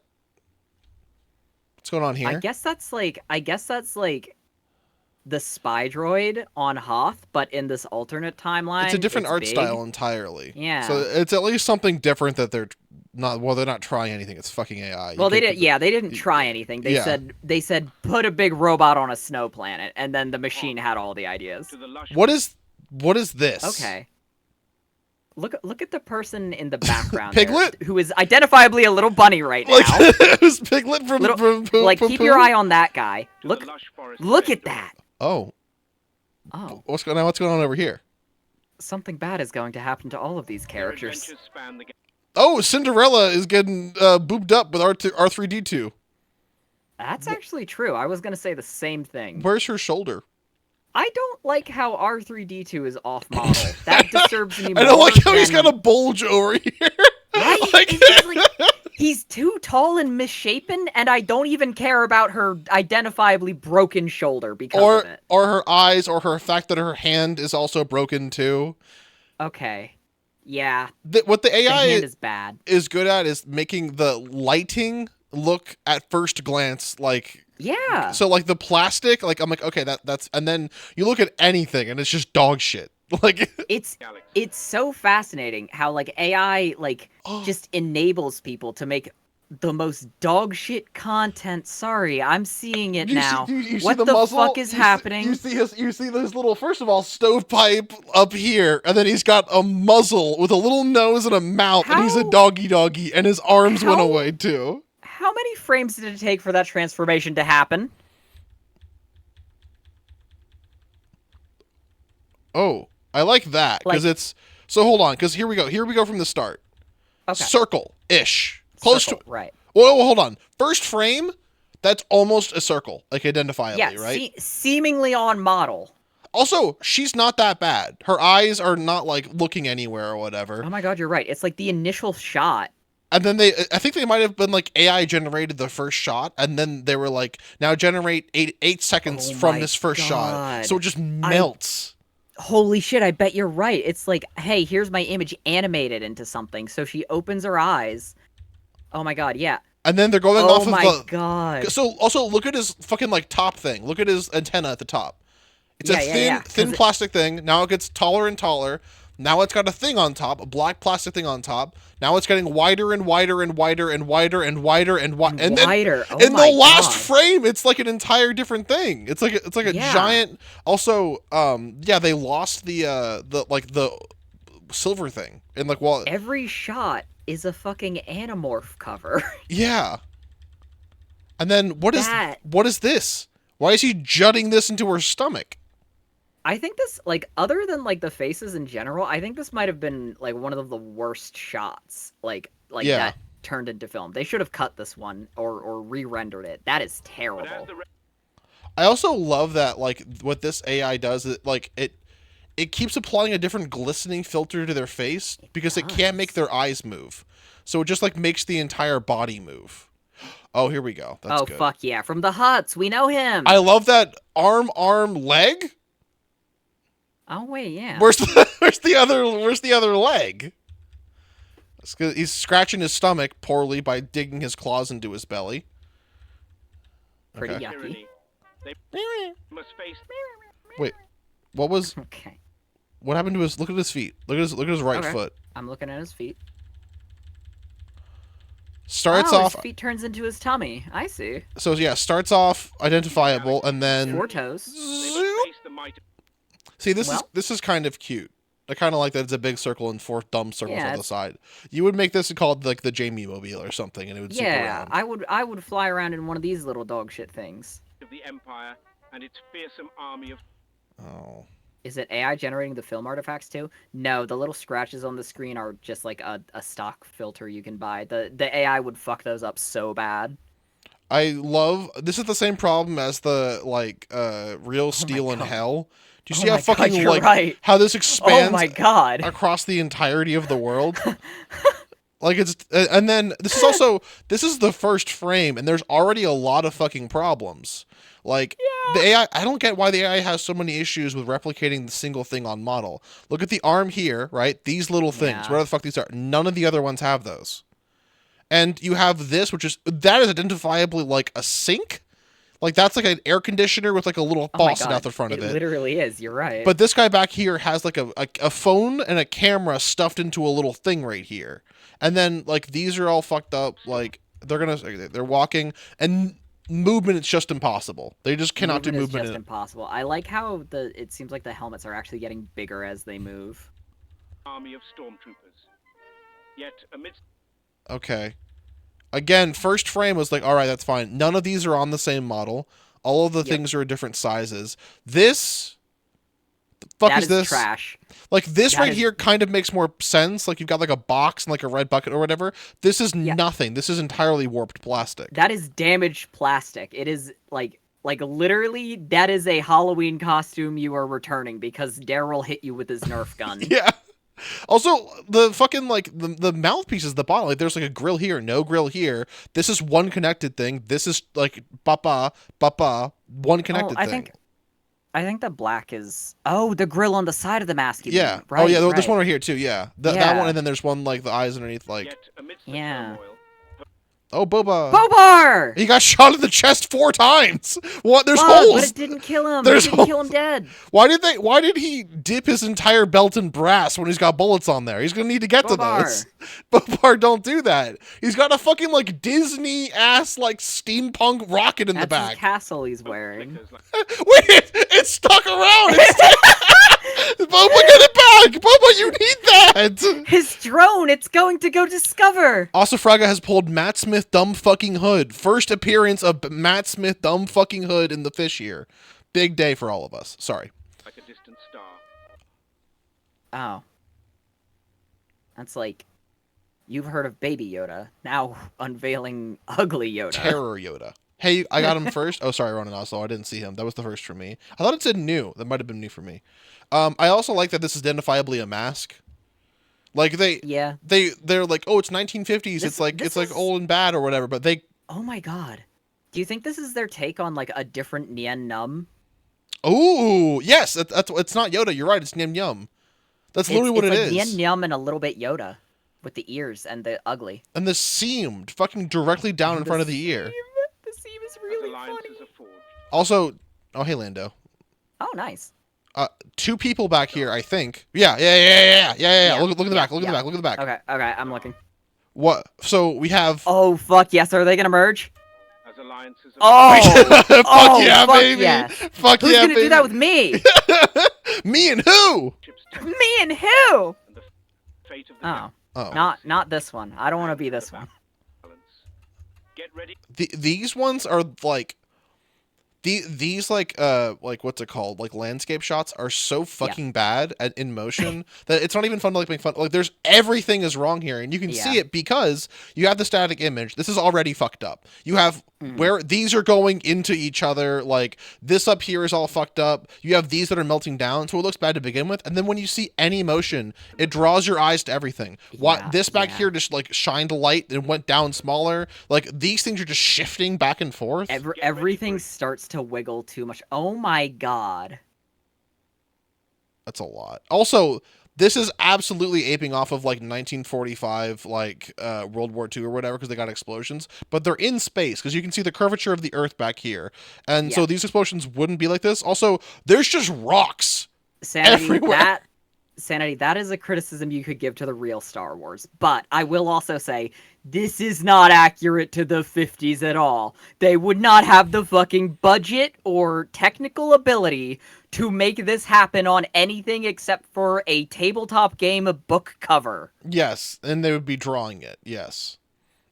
What's going on here? I guess that's like the spy droid on Hoth, but in this alternate timeline. It's a different art big. style entirely. Yeah. So it's at least something different that they're not. Well, they're not trying anything. It's fucking AI. Well, they did. Yeah, they didn't try anything. They said put a big robot on a snow planet, and then the machine had all the ideas. What is this? Okay. Look at the person in the background. Piglet? There, who is identifiably a little bunny right now. Like who's Piglet from keep your eye on that guy. Look at that. Oh. Oh. What's going on over here? Something bad is going to happen to all of these characters. Oh, Cinderella is getting boobed up with R3D2. That's actually true. I was going to say the same thing. Where's her shoulder? I don't like how R3D2 is off model. That disturbs me more. I don't like how he's got a bulge over here. Right? He's too tall and misshapen, and I don't even care about her identifiably broken shoulder because of it. Or her eyes, or her fact that her hand is also broken too. Okay. Yeah. What the AI hand is bad. Is good at is making the lighting look at first glance like... Yeah. So like the plastic, like I'm like, okay, that's, and then you look at anything and it's just dog shit. Like it's so fascinating how like AI just enables people to make the most dog shit content. Sorry, I'm seeing it now. What the fuck is happening? You see this little, first of all, stovepipe up here, and then he's got a muzzle with a little nose and a mouth, and he's a doggy, and his arms went away too. How many frames did it take for that transformation to happen? Oh, I like that because it's so. Hold on, because here we go from the start. Okay. Circle-ish, close to right. Well, hold on. First frame, that's almost a circle, like identifiably, right? Seemingly on model. Also, she's not that bad. Her eyes are not like looking anywhere or whatever. Oh my god, you're right. It's like the initial shot. And then I think they might have been like AI generated the first shot, and then they were like, now generate 8 seconds from this first shot, so it just melts. Holy shit! I bet you're right. It's like, hey, here's my image animated into something. So she opens her eyes. Oh my god, yeah. And then they're going off of the. Oh my god. So also look at his fucking like top thing. Look at his antenna at the top. It's a thin plastic thing. Now it gets taller and taller. Now it's got a thing on top, a black plastic thing on top. Now it's getting wider and wider and wider and wider and wider and wider. And wider. Then, in the last frame, it's like an entire different thing. It's like a giant. Also, they lost the silver thing and like every shot is a fucking Animorph cover. Yeah. And then what is this? Why is he jutting this into her stomach? I think this, like, other than, like, the faces in general, I think this might have been, like, one of the worst shots, like that turned into film. They should have cut this one or re-rendered it. That is terrible. I also love that, like, what this AI does, it keeps applying a different glistening filter to their face because it can't make their eyes move. So it just, like, makes the entire body move. Oh, here we go. That's good. Fuck yeah. From the Huts. We know him. I love that arm, leg. Oh wait, yeah. Where's the other leg? He's scratching his stomach poorly by digging his claws into his belly. Pretty yucky. Wait, what was? Okay. What happened to his? Look at his feet. Look at his right foot. I'm looking at his feet. Starts off. His feet turns into his tummy. I see. So yeah, starts off identifiable, and then 4 toes. See, this is kind of cute. I kind of like that it's a big circle and 4 dumb circles on the side. You would make this called like the Jamie Mobile or something, and it would zip around. I would fly around in one of these little dog shit things. Of the Empire and its fearsome army of. Oh. Is it AI generating the film artifacts too? No, the little scratches on the screen are just like a stock filter you can buy. The AI would fuck those up so bad. I love this is the same problem as the Real Steel in Hell. Do you see how fucking how this expands across the entirety of the world? Like it's and then this is the first frame and there's already a lot of fucking problems. Like the AI, I don't get why the AI has so many issues with replicating the single thing on model. Look at the arm here, right? These little things, where the fuck these are. None of the other ones have those. And you have this, that is identifiably like a sink. Like that's like an air conditioner with like a little faucet out the front of it. It literally is. You're right. But this guy back here has like a phone and a camera stuffed into a little thing right here. And then like these are all fucked up. Like they're walking and movement is just impossible. They just cannot do movement. Is just impossible. I like how it seems like the helmets are actually getting bigger as they move. Army of stormtroopers. Yet amidst Okay. Again, first frame was like, all right, that's fine. None of these are on the same model. All of the things are different sizes. This, the fuck is this? Trash. Like this right here kind of makes more sense. Like you've got like a box and like a red bucket or whatever. This is nothing. This is entirely warped plastic. That is damaged plastic. It is like literally that is a Halloween costume you are returning because Daryl hit you with his Nerf gun. Yeah. Also, the fucking, like, the mouthpieces at the bottom, like, there's, like, a grill here, no grill here. This is one connected thing. This is, like, one connected thing. I think the black is... Oh, the grill on the side of the mask. Yeah. Right, oh, yeah, right. there's one right here, too, yeah. That one, and then there's one, like, the eyes underneath, like... Yeah. Oh, Boba. Bobar! He got shot in the chest 4 times. What? There's Fuck, holes. But it didn't kill him. There's it didn't kill him dead. Why did he dip his entire belt in brass when he's got bullets on there? He's gonna need to get to those. Bobar, don't do that. He's got a fucking like Disney ass like steampunk rocket in the back. That's his castle he's wearing. Wait, it's stuck around. Boba, get it back! Boba, you need that! His drone, it's going to go discover! Asafraga has pulled Matt Smith dumb fucking hood. First appearance of Matt Smith dumb fucking hood in the fish here. Big day for all of us. Sorry. Like a distant star. Oh. That's like... You've heard of Baby Yoda. Now unveiling Ugly Yoda. Terror Yoda. Hey, I got him first. Oh, sorry, Ronan also. I didn't see him. That was the first for me. I thought it said new. That might have been new for me. I also like that this is identifiably a mask. Like they're like, oh, it's 1950s. It's like old and bad or whatever. But they. Oh my god. Do you think this is their take on like a different Nien Num? Oh yes, that's it's not Yoda. You're right. It's Nien Yum. That's literally what it is. Nien Num and a little bit Yoda, with the ears and the ugly. And the seamed fucking directly down in front of the ear. The seam is really funny. Also, oh hey Lando. Oh nice. 2 people back here, I think. Yeah. Look at the back. Look at the back. Okay, I'm looking. What? So we have. Oh fuck yes! Are they gonna merge? As alliances fuck yeah, baby! Yes. Fuck Who's yeah, gonna baby! do that with me? Me and who? Me and who? Oh. Not this one. I don't want to be this one. Get ready. These ones are like. These like what's it called, like landscape shots are so fucking bad in motion that it's not even fun to like make fun. Like there's everything is wrong here, and you can see it because you have the static image. This is already fucked up. You have where these are going into each other. Like this up here is all fucked up. You have these that are melting down, so it looks bad to begin with. And then when you see any motion, it draws your eyes to everything. This back here just like shined a light and went down smaller. Like these things are just shifting back and forth. Everything starts to wiggle too much. Oh my god. That's a lot. Also, this is absolutely aping off of like 1945, like World War II or whatever, because they got explosions. But they're in space because you can see the curvature of the Earth back here, and so these explosions wouldn't be like this. Also, there's just rocks everywhere. Sanity, that is a criticism you could give to the real Star Wars. But I will also say, this is not accurate to the 50s at all. They would not have the fucking budget or technical ability to make this happen on anything except for a tabletop game book cover. Yes, and they would be drawing it, yes.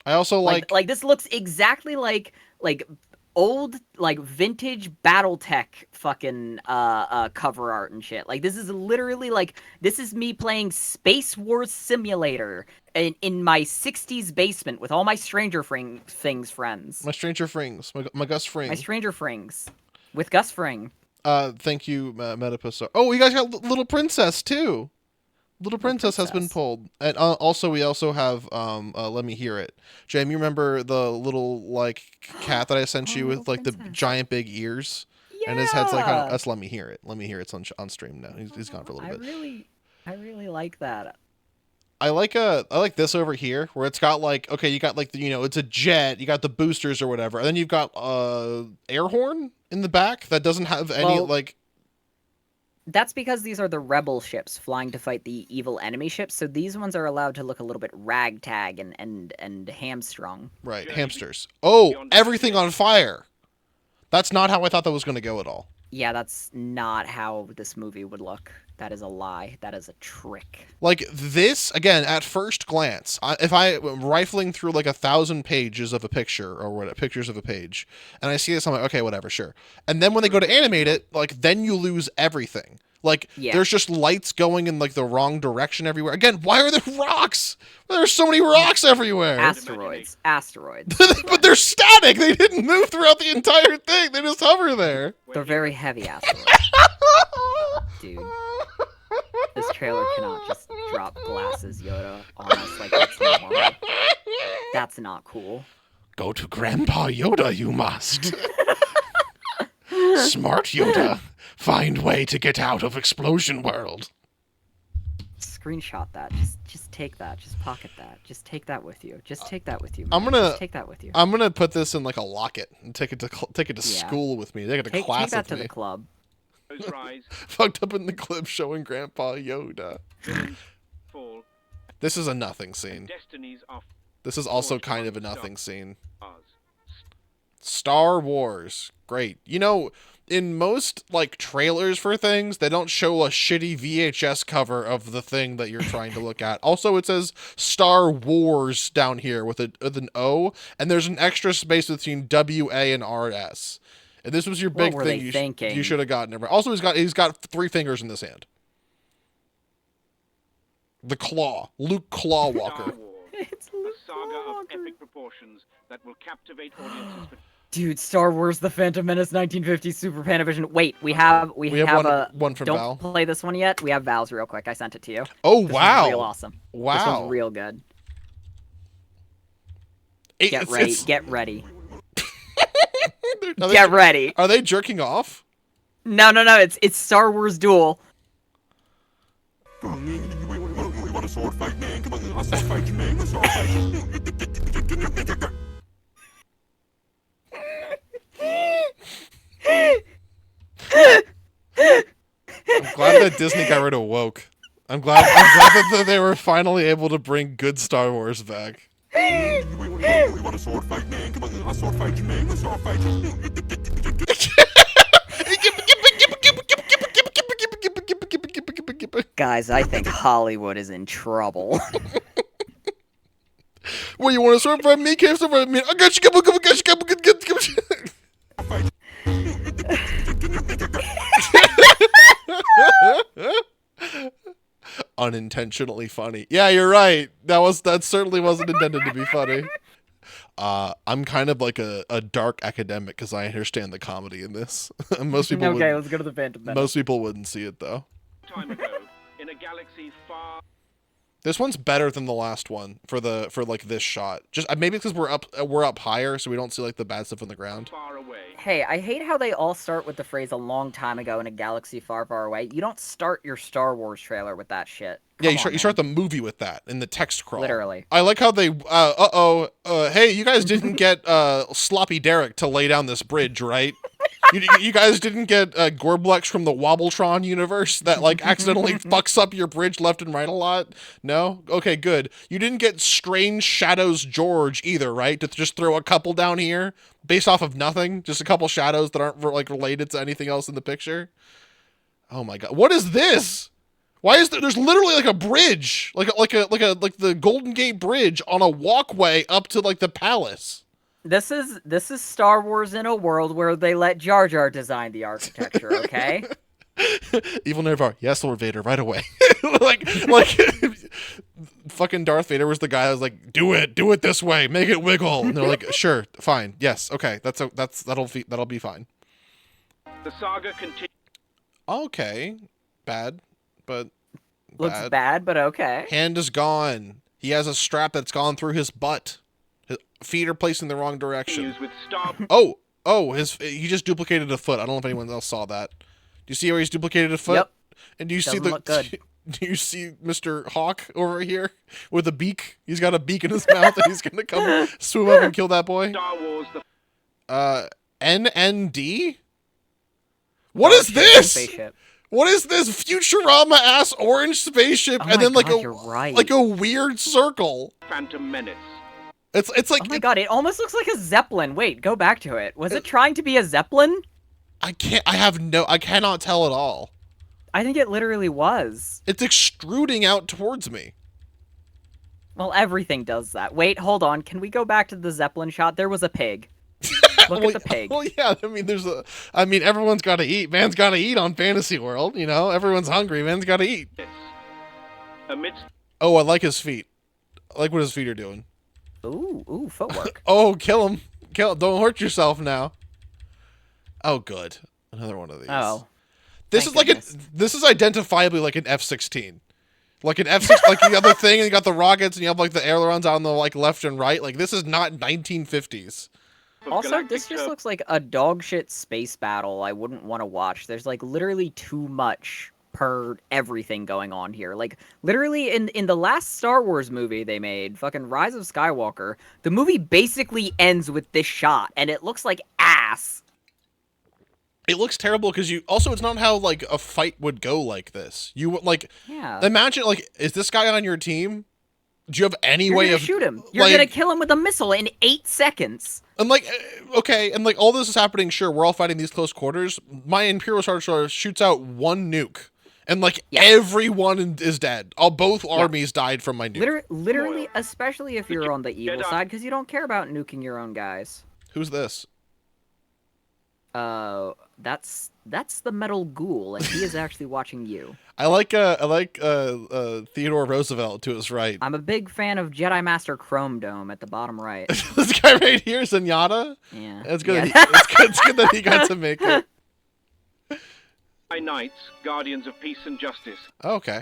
I also like this looks exactly like old, like, vintage Battletech fucking cover art and shit. Like, this is literally, like, this is me playing Space Wars Simulator in my 60s basement with all my Stranger Things friends. My Stranger Frings. My Gus Fring. My Stranger Frings. With Gus Fring. Thank you, Metapus. Oh, you guys got Little Princess, too. Little Princess has been pulled. And also, we also have, Let Me Hear It. Jamie, you remember the little, like, cat that I sent you with, like, the giant big ears? Yeah. And his head's like, that's Let Me Hear It. Let Me Hear It's on stream now. He's gone for a little bit. I really like that. I like this over here where it's got like, okay, you got like the, it's a jet, you got the boosters or whatever, and then you've got air horn in the back that doesn't have any Well, like. That's because these are the rebel ships flying to fight the evil enemy ships, so these ones are allowed to look a little bit ragtag and hamstrung. Right, hamsters. Oh, everything on fire. That's not how I thought that was going to go at all. Yeah, that's not how this movie would look. That is a lie. That is a trick. Like this, again, at first glance, if I'm rifling through like 1,000 pages of a picture or what pictures of a page, and I see this, I'm like, okay, whatever, sure. And then when they go to animate it, like then you lose everything. Like there's just lights going in like the wrong direction everywhere. Again, why are there rocks? There's so many rocks everywhere. Asteroids. But they're static. They didn't move throughout the entire thing. They just hover there. They're very heavy asteroids. Dude. This trailer cannot just drop glasses Yoda on us like that's normal. That's not cool. Go to Grandpa Yoda, you must. Smart Yoda. Find way to get out of Explosion World. Screenshot that. Just take that. Just pocket that. Just take that with you. Just take that with you. Man. Just take that with you. I'm gonna put this in like a locket and take it to school with me. Take it to class take that with to me. the club. Fucked up in the clip showing Grandpa Yoda. This is a nothing scene. This is also kind of a nothing scene. Star Wars. Great. In most like trailers for things, they don't show a shitty VHS cover of the thing that you're trying to look at. Also, it says Star Wars down here with an O, and there's an extra space between WA and RS. And this was your big thing you should have gotten. Also, he's got 3 fingers in this hand. The claw, Luke Clawwalker. It's Luke Saga of epic proportions that will captivate audiences. Dude, Star Wars: The Phantom Menace 1950 Super Panavision. Wait, we have one from don't Val. Play this one yet. We have Val's real quick. I sent it to you. Oh this wow! one's real awesome. Wow, this one's real good. Get ready. Get ready. Get ready. Are they jerking off? No. It's Star Wars Duel. I'm glad that Disney got rid of woke. I'm glad that they were finally able to bring good Star Wars back. Guys, I think Hollywood is in trouble. Well, you want to sword fight me? Can't sword fight me. I got you. Unintentionally funny. Yeah, you're right. That certainly wasn't intended to be funny. I'm kind of like a dark academic because I understand the comedy in this. Most people let's go to the Phantom Menace. Most people wouldn't see it though. Time ago, in a galaxy far. This one's better than the last one for like this shot. Just maybe because we're up higher, so we don't see like the bad stuff on the ground. Far away. Hey, I hate how they all start with the phrase "a long time ago in a galaxy far, far away." You don't start your Star Wars trailer with that shit. Yeah, you start the movie with that in the text crawl. Literally. I like how they hey, you guys didn't get Sloppy Derek to lay down this bridge, right? You guys didn't get Gorblex from the Wobbletron universe that like accidentally fucks up your bridge left and right a lot? No? Okay, good. You didn't get Strange Shadows George either, right? To just throw a couple down here based off of nothing, just a couple shadows that aren't like related to anything else in the picture. Oh my god. What is this? Why is there's literally like a bridge, like the Golden Gate Bridge on a walkway up to like the palace. This is Star Wars in a world where they let Jar Jar design the architecture, okay? Evil Nervar, yes, Lord Vader, right away. like fucking Darth Vader was the guy that was like, do it this way, make it wiggle. And they're like, sure, fine, yes, okay, that'll be fine. The saga continues. Okay, bad, but looks bad, but okay. Hand is gone. He has a strap that's gone through his butt. His feet are placed in the wrong direction. With Star. He just duplicated a foot. I don't know if anyone else saw that. Do you see where he's duplicated a foot? Yep. And do you Doesn't see look good. Do you see Mr. Hawk over here with a beak? He's got a beak in his mouth, and he's gonna come swoop up and kill that boy. Star Wars the NND? What is this? Spaceship. What is this Futurama ass orange spaceship, Oh and my then like God, you're right. like a weird circle? Phantom Menace. It's like Oh my God, it almost looks like a Zeppelin. Wait, go back to it. Was it trying to be a Zeppelin? I cannot tell at all. I think it literally was. It's extruding out towards me. Well, everything does that. Wait, hold on. Can we go back to the Zeppelin shot? There was a pig. Look at the pig. Well, yeah. I mean, everyone's got to eat. Man's got to eat on Fantasy World. You know, everyone's hungry. Man's got to eat. Amidst Oh, I like his feet. I like what his feet are doing. Ooh, footwork. Oh, kill him. Don't hurt yourself now. Oh, good. Another one of these. Oh. This Thank is like goodness. this is identifiably like an F-16. Like an F-16, like the other thing, and you got the rockets, and you have like the ailerons on the like left and right. Like this is not 1950s. of Also, Galactic this just Turbo looks like a dogshit space battle I wouldn't want to watch. There's like literally too much per everything going on here. Like literally in the last Star Wars movie they made, fucking Rise of Skywalker, the movie basically ends with this shot and it looks like ass. It looks terrible because it's not how like a fight would go like this. You would like Yeah. imagine like, is this guy on your team? Do you have any You're way gonna of shoot him. You're like, gonna kill him with a missile in 8 seconds. And like, okay, and like all this is happening. Sure, we're all fighting these close quarters. My Imperial Star Destroyer shoots out one nuke, and like everyone is dead. Both armies died from my nuke. Literally, especially if you're on the evil Jedi. side, because you don't care about nuking your own guys. Who's this? That's the metal ghoul, and he is actually watching you. I like Theodore Roosevelt to his right. I'm a big fan of Jedi Master Chrome Dome at the bottom right. This guy right here, Zenyatta. Yeah. It's good. Yeah. It's good that he got to make it. Knights, Guardians of Peace and Justice, Okay.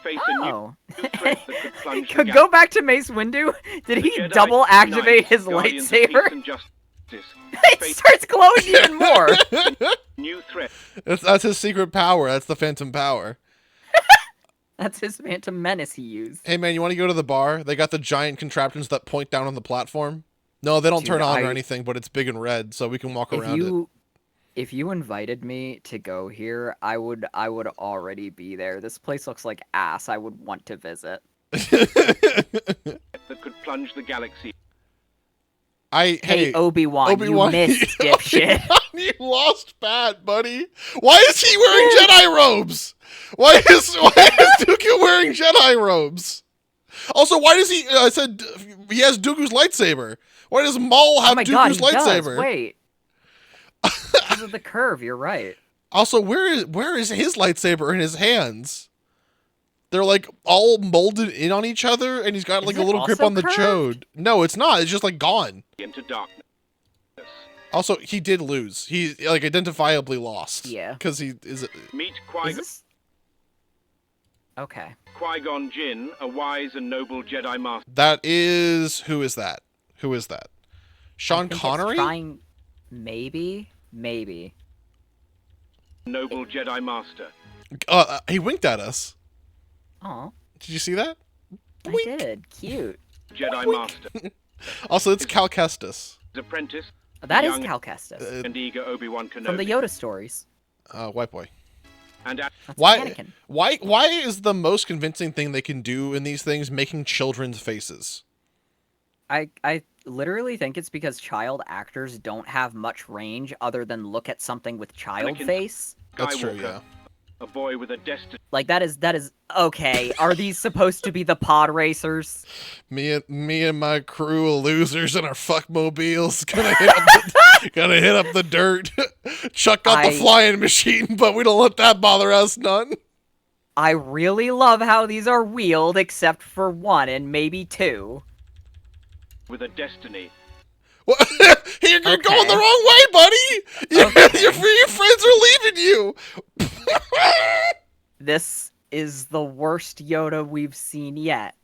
face a new Oh. threat that could plunge the Could go back to Mace Windu? Did he Jedi double activate Knights, his Guardians of lightsaber? Peace and Justice, It face starts glowing even more. new threat. That's his secret power. That's the Phantom Power. That's his Phantom Menace he used. Hey man, you want to go to the bar? They got the giant contraptions that point down on the platform. No, they don't Dude, turn on or anything, but it's big and red, so we can walk around it. If you invited me to go here, I would already be there. This place looks like ass. I would want to visit. That could plunge the galaxy. Hey, Obi-Wan, Obi-Wan, you missed, dipshit. You lost Pat, buddy. Why is he wearing Jedi robes? Why is Dooku wearing Jedi robes? Also, why does he? I said he has Dooku's lightsaber. Why does Maul have Oh my God, Dooku's he does. lightsaber? Wait. Because of the curve, you're right. Also, where is his lightsaber in his hands? They're like all molded in on each other, and he's got like Is a it little grip also on the curved? chode. No, it's not. It's just like gone. Into darkness. Also, he did lose. He like identifiably lost. Yeah. Because he is. Meet Is this... Okay. Qui-Gon Jinn, a wise and noble Jedi Master. That is who is that? Who is that? I Sean think it's Connery? Trying... Maybe. Noble Jedi Master. He winked at us. Oh, Did you see that? I did. Cute. Jedi Master. Also, it's Cal Kestis. His apprentice. That is young Cal Kestis. and eager Obi-Wan Kenobi. From the Yoda stories. White boy. And That's Why? Anakin. Why is the most convincing thing they can do in these things making children's faces? I literally think it's because child actors don't have much range other than look at something with child Anakin. face. That's true. Skywalker, Yeah. a boy with a destiny. Like that is okay. Are these supposed to be the pod racers? Me and my crew of losers in our fuckmobiles gonna hit up the dirt. Chuck out the flying machine, but we don't let that bother us none. I really love how these are wheeled, except for one and maybe two. With a destiny. Well, you're going the wrong way, buddy. Your friends are leaving you. This is the worst Yoda we've seen yet.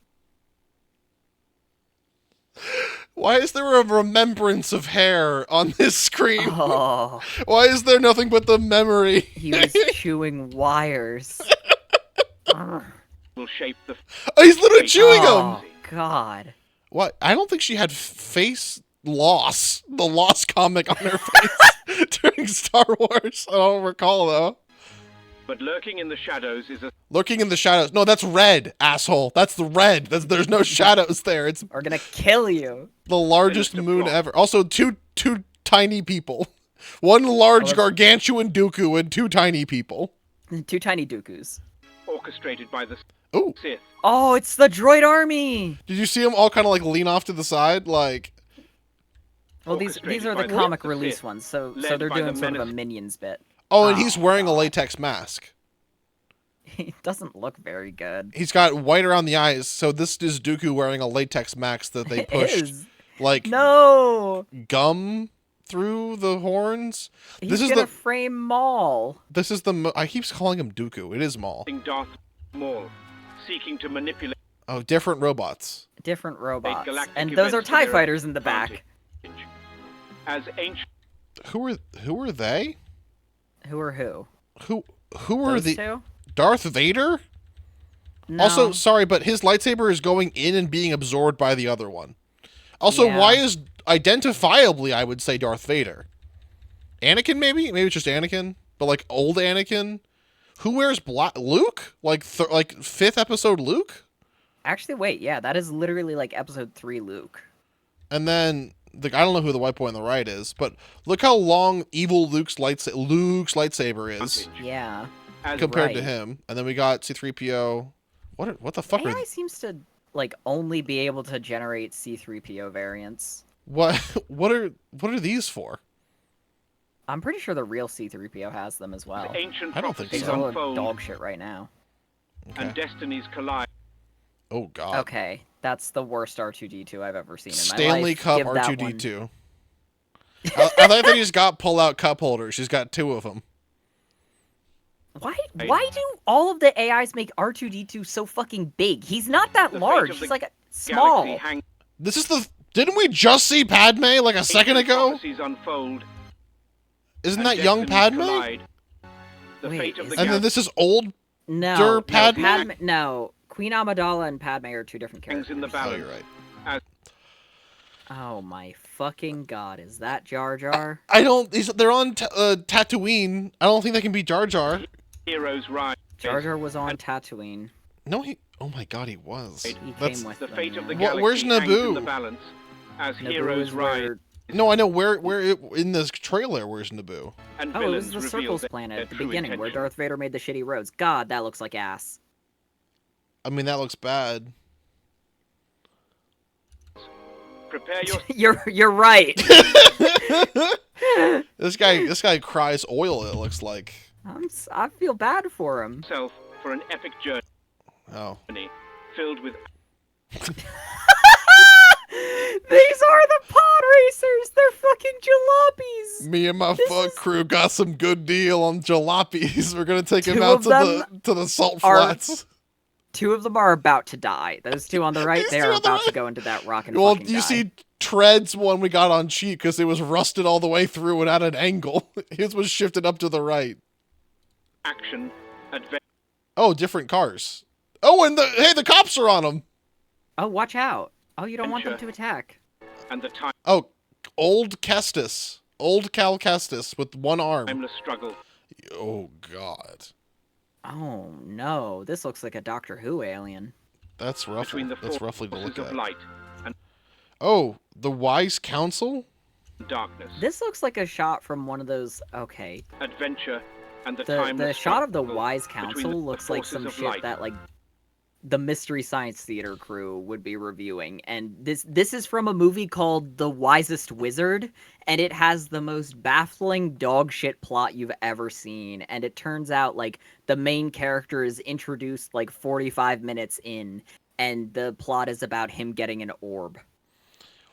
Why is there a remembrance of hair on this screen? Oh, Why is there nothing but the memory? he was chewing wires. will shape the Oh, he's literally chewing him. Oh God. What? I don't think she had face loss. The loss comic on her face during Star Wars. I don't recall though. but lurking in the shadows is a Lurking in the shadows. No, that's red, asshole. That's the red. There's no shadows there. It's We're gonna kill you. the largest Finish the moon plot. ever. Also, two tiny people. One large Oh, gargantuan Dooku and two tiny people. 2 tiny Dooku's. orchestrated by the Ooh. Sith. Oh, it's the droid army. Did you see them all kind of like lean off to the side? Like, Well, these Orchestrated are the by the comic Sith, release ones, so led they're by the doing sort of a menace- minions bit. oh, and he's Oh, wearing a God. latex mask. He doesn't look very good. He's got white around the eyes, so this is Dooku wearing a latex mask that they It pushed is. like No, gum through the horns. he's This is gonna the frame Maul. this is the I keep calling him Dooku. It is Maul. Darth Maul, seeking to manipulate Oh, different robots. Different robots, galactic and those are events to Tie their fighters in the back. advantage. As ancient Who are they? Who are who? Who are Those the two? Darth Vader? No. Also, sorry, but his lightsaber is going in and being absorbed by the other one. Also, Yeah. why is identifiably, I would say, Darth Vader? Anakin, maybe? Maybe it's just Anakin, but like old Anakin. Who wears black? Luke? Like fifth episode Luke? Actually, wait, yeah, that is literally like episode 3 Luke. And then I don't know who the white boy on the right is, but look how long evil Luke's lightsaber is advantage. Yeah. As compared to right. him. And then we got C-3PO. What the fuck are AI seems to like only be able to generate C-3PO variants. what are these for? I'm pretty sure the real C-3PO has them as well. ancient I don't think These so. are all unfold dog shit right now. and Okay. destinies collide. Oh god. Okay, that's the worst R2-D2 I've ever seen in my Stanley life. Cup Give that one- R2D2. I like that he's got pull-out cup holders. He's got 2 of them. Why do all of the AIs make R2-D2 so fucking big? He's not that The fate large. of He's the like a small. Galaxy hang This is the didn't we just see Padme like a second ancient ago? prophecies unfold. Isn't and that young destinies Padme? collide. The Wait, fate of is the And then galaxy this is old. No, Der no, Padme? no. Queen Amidala and Padme are 2 different hangs characters. in the Oh, balance. you're right. Oh my fucking god, is that Jar Jar? I don't. They're on Tatooine. I don't think they can be Jar Jar. Heroes rise. Jar Jar was on Tatooine. No, he. Oh my god, he was. He That's came with The them, fate of the yeah. galaxy Where's hangs Naboo? in the balance. As Naboo heroes is rise where... no. I know where in this trailer. Where's Naboo? and Oh, it was villains the reveal Circles their planet at the true beginning where intention. Darth Vader made the shitty roads. God, that looks like ass. I mean, that looks bad. Prepare your You're right. This guy cries oil. It looks like. I feel bad for him. self for an epic journey Oh. filled with These are the pod racers. They're fucking jalopies. Me and my This fuck is- crew got some good deal on jalopies. We're gonna take him 2 out of to them the salt are- flats. 2 of them are about to die. Those 2 on the right, These they 2 are on the about to right. go into that rock and Well, fucking you die. see, Tread's one we got on cheap because it was rusted all the way through and at an angle. His was shifted up to the right. action, adventure, Oh, different cars. Oh, and the cops are on them. Oh, watch out. Oh, you don't want them Adventure. to attack. and the Oh, old Kestis, old Cal Kestis with one arm. timeless struggle. Oh God, Oh no, this looks like a Doctor Who alien. that's rough. Between the That's roughly to forces look of at. light and Oh, the Wise Council. darkness. This looks like a shot from one of those. Okay, Adventure and the the timeless shot of the struggle Wise between Council the looks like forces some of shit light. that like the Mystery Science Theater crew would be reviewing. And this is from a movie called The Wisest Wizard, and it has the most baffling dog shit plot you've ever seen. And it turns out like the main character is introduced like 45 minutes in, and the plot is about him getting an orb.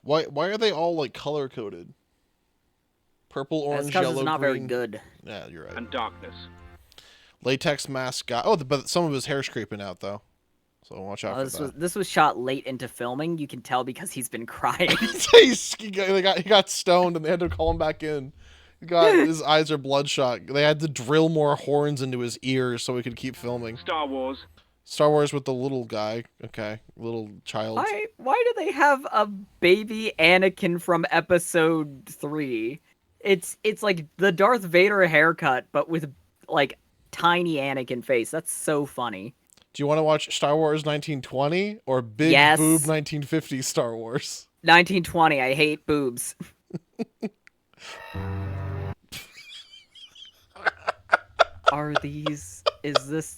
Why are they all like color coded? Purple, That's orange, because yellow, it's not green. very good. Yeah, you're right. and darkness. Latex mask guy. Oh, but some of his hair's creeping out though, so watch out for that. This was shot late into filming. You can tell because he's been crying. he got stoned and they had to call him back in. His eyes are bloodshot. They had to drill more horns into his ears so he could keep filming. Star Wars, Star Wars with the little guy. Okay, little child. Why do they have a baby Anakin from Episode 3? It's like the Darth Vader haircut, but with like tiny Anakin face. That's so funny. Do you want to watch Star Wars 1920 or big Yes. boob 1950 Star Wars? 1920. I hate boobs.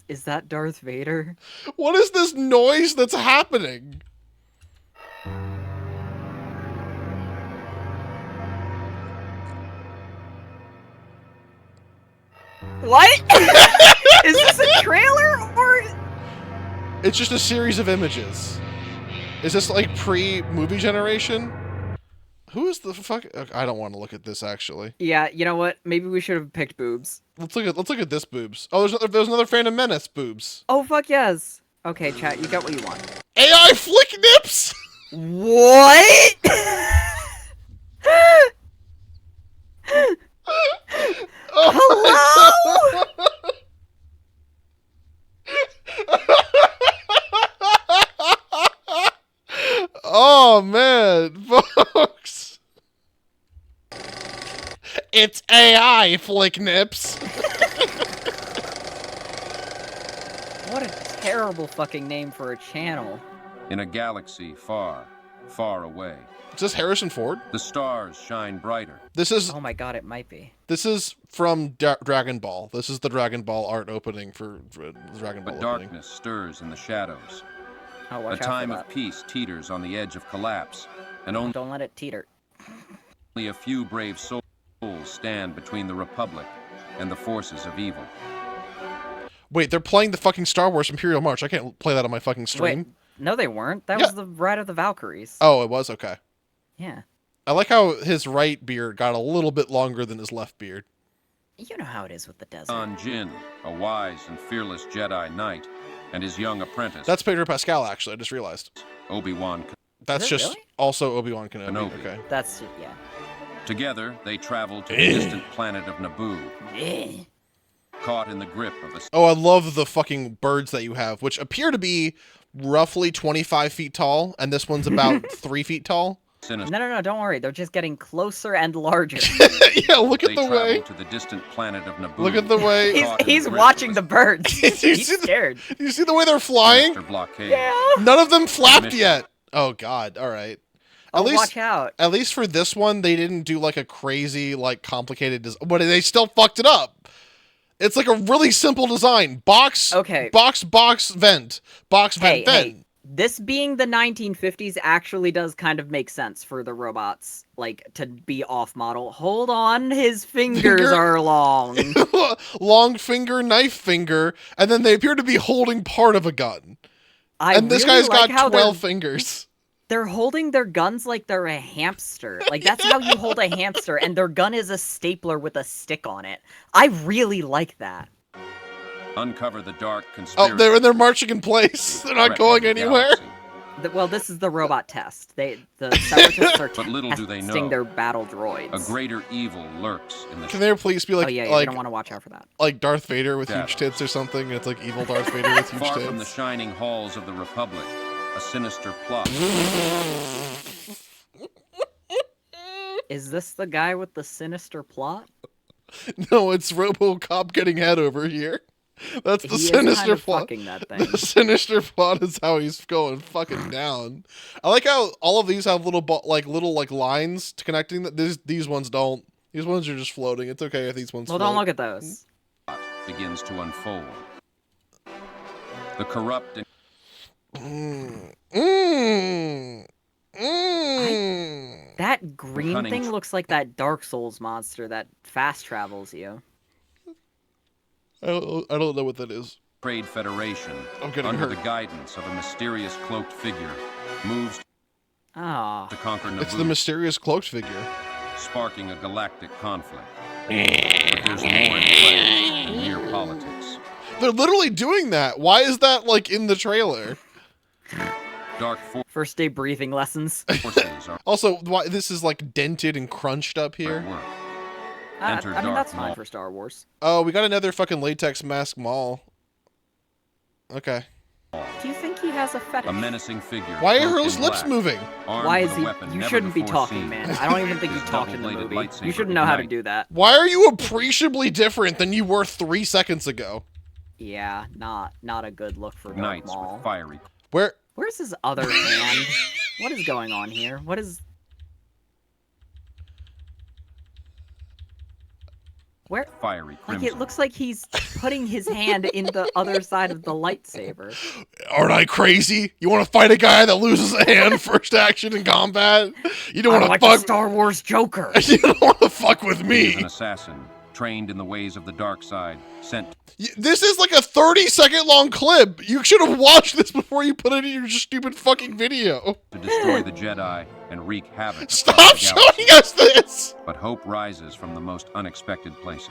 Is that Darth Vader? What is this noise that's happening? What? Is this a trailer or? It's just a series of images. Is this like pre-movie generation? Who is the fuck? I don't want to look at this actually. Yeah, you know what? Maybe we should have picked boobs. Let's look at this boobs. Oh, there's another Phantom Menace boobs. Oh fuck yes. Okay, chat, you got what you want. AI flick nips. What? Hello? Oh man, folks. It's AI flick nips. What a terrible fucking name for a channel. In a galaxy far, far away, Is this Harrison Ford? the stars shine brighter. This is Oh my god, it might be. from Dragon Ball. This is the Dragon Ball art opening for Dragon Ball But opening. darkness stirs in the shadows. Oh, A watch out time for of that. peace teeters on the edge of collapse, and only Don't let it teeter. a few brave souls stand between the Republic and the forces of evil. Wait, they're playing the fucking Star Wars Imperial March. I can't play that on my fucking stream. Wait, no they weren't. That Yeah. was the Ride of the Valkyries. Oh, it was? Okay. Yeah. I like how his right beard got a little bit longer than his left beard. You know how it is with the desert. On Jin, a wise and fearless Jedi Knight, and his young apprentice, That's Pedro Pascal, actually. I just realized. Obi-Wan. That's it just really? also Obi-Wan Kenobi. Kenobi. Okay. That's yeah. Together, they travel to the distant planet of Naboo, caught in the grip of a Oh, I love the fucking birds that you have, which appear to be roughly 25 feet tall, and this one's about 3 feet tall. sinister. No, don't worry. They're just getting closer and larger. Yeah, look at They the travel way. to the distant planet of Naboo. Look at the way. caught in the he's grip watching of the a birds. You He's see the- scared. You see the way they're flying? sinister blockade. Yeah. None of them flapped Mission. yet. Oh god. All right. Oh, At least watch out. At least for this one, they didn't do like a crazy, like complicated design, but they still fucked it up. It's like a really simple design. Box, Okay. box, vent. Box, vent, vent. Hey, this being the 1950s actually does kind of make sense for the robots, like, to be off-model. Hold on, his fingers Finger- are long. Long finger, knife finger, and then they appear to be holding part of a gun. And this really guy's like how got 12 fingers. They're holding their guns like they're a hamster. Like, that's how you hold a hamster, and their gun is a stapler with a stick on it. I really like that. Uncover the dark conspiracy. Oh, they're marching in place. They're not going threatening the anywhere. galaxy. Well, this is the robot test. The Separatists are But little do they testing know, their battle droids. A greater evil lurks in the Can there please be like Oh yeah, you like don't want to watch out for that. like Darth Vader with Yeah. huge tits or something? It's like evil Darth Vader with huge Far from the tits. shining halls of the Republic, a sinister plot. Is this the guy with the sinister plot? No, it's RoboCop getting head over here. That's the He is sinister kind of plot. fucking that thing. The sinister plot is how he's going fucking down. I like how all of these have little lines to connecting. These ones don't. These ones are just floating. It's okay if these ones. Well, float. don't look at those. Begins to unfold. The corrupt and That green cunning thing looks like that Dark Souls monster that fast travels you. I don't know what that is. Trade Federation, I'm getting under hurt. the guidance of a mysterious cloaked figure, moves Ah, to conquer Naboo, It's the mysterious cloaked figure. sparking a galactic conflict. But there's more in play than mere politics. They're literally doing that. Why is that like in the trailer? Dark first day breathing lessons. forces are Also, why this is like dented and crunched up at here. work. I Enter mean, Darth that's fine Maul. for Star Wars. Oh, we got another fucking latex mask Maul. Okay. do you think he has a fetish? A menacing figure. Why are cloaked his in lips black, moving? armed Why with is a he? weapon You never shouldn't be before talking, seen. man. I don't even think you His talked in the double-bladed movie. lightsaber You should know how to ignite. do that. Why are you appreciably different than you were 3 seconds ago? Yeah, not a good look for Dark Ignites Maul. with fiery. Where's his other hand? What is going on here? What is... Where? Fiery Like, crimson. it looks like he's putting his hand in the other side of the lightsaber. Aren't I crazy? You want to fight a guy that loses a hand first action in combat? You don't want to like fuck. the Star Wars Joker. You don't want to fuck with He is an me. assassin, trained in the ways of the dark side, sent This is like a 30-second long clip. You should have watched this before you put it in your stupid fucking video. to destroy the Jedi and wreak havoc. across Stop the galaxy. showing us this. But hope rises from the most unexpected places.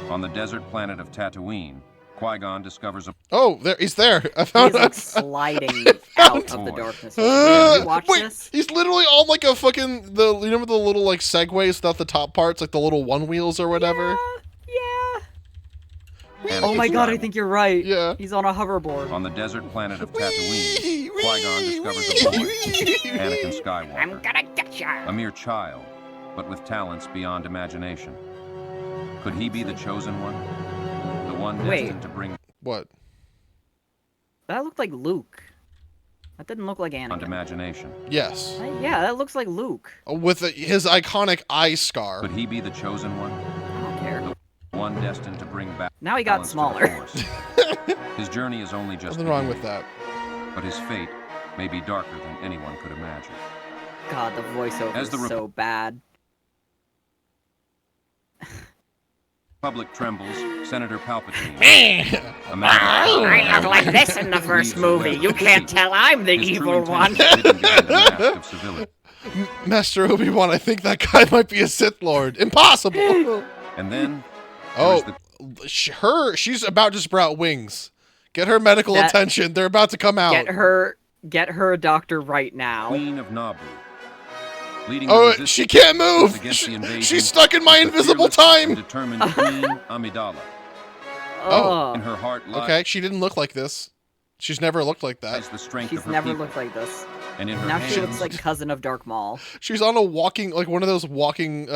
On the desert planet of Tatooine, Qui-Gon discovers a Oh, he's there. I He's found like sliding out of the darkness. Did you watch wait, this? he's literally on like a fucking you remember the little like segways without the top parts, like the little one wheels or whatever. Yeah. Anakin Oh my god, I Skywalker. think you're right. Yeah. He's on a hoverboard. On the desert planet of Tatooine, Qui-Gon discovers a boy, Anakin Skywalker. I'm gonna get ya. A mere child, but with talents beyond imagination. Could he be the chosen one? The one Wait. destined to bring What? That looked like Luke. That didn't look like beyond Anakin. imagination. Yes. Yeah, that looks like Luke. With his iconic eye scar. Could he be the chosen one? I don't care. One destined to bring back Now he got balance to smaller. the Force. His journey is only just Nothing wrong beginning, with that. but his fate may be darker than anyone could imagine. God, the voiceover As is the so bad. Public trembles, Senator Palpatine. I look like this in the first movie. You can't tell I'm the evil one. Master Obi-Wan, I think that guy might be a Sith Lord. Impossible! And then, Oh, the she's about to sprout wings. Get her medical That- attention. They're about to come out. Get her a doctor right now. Queen of Naboo. Leading the Oh, resistance she can't move. against the invasion She's stuck in my is the invisible fearless and time. Determined Queen Amidala. Oh. In her heart lies Okay, she didn't look like this. She's never looked like that. the strength She's of her never people. looked like this. And in her Now hands, she looks like cousin of Dark Maul. She's on a walking, like one of those walking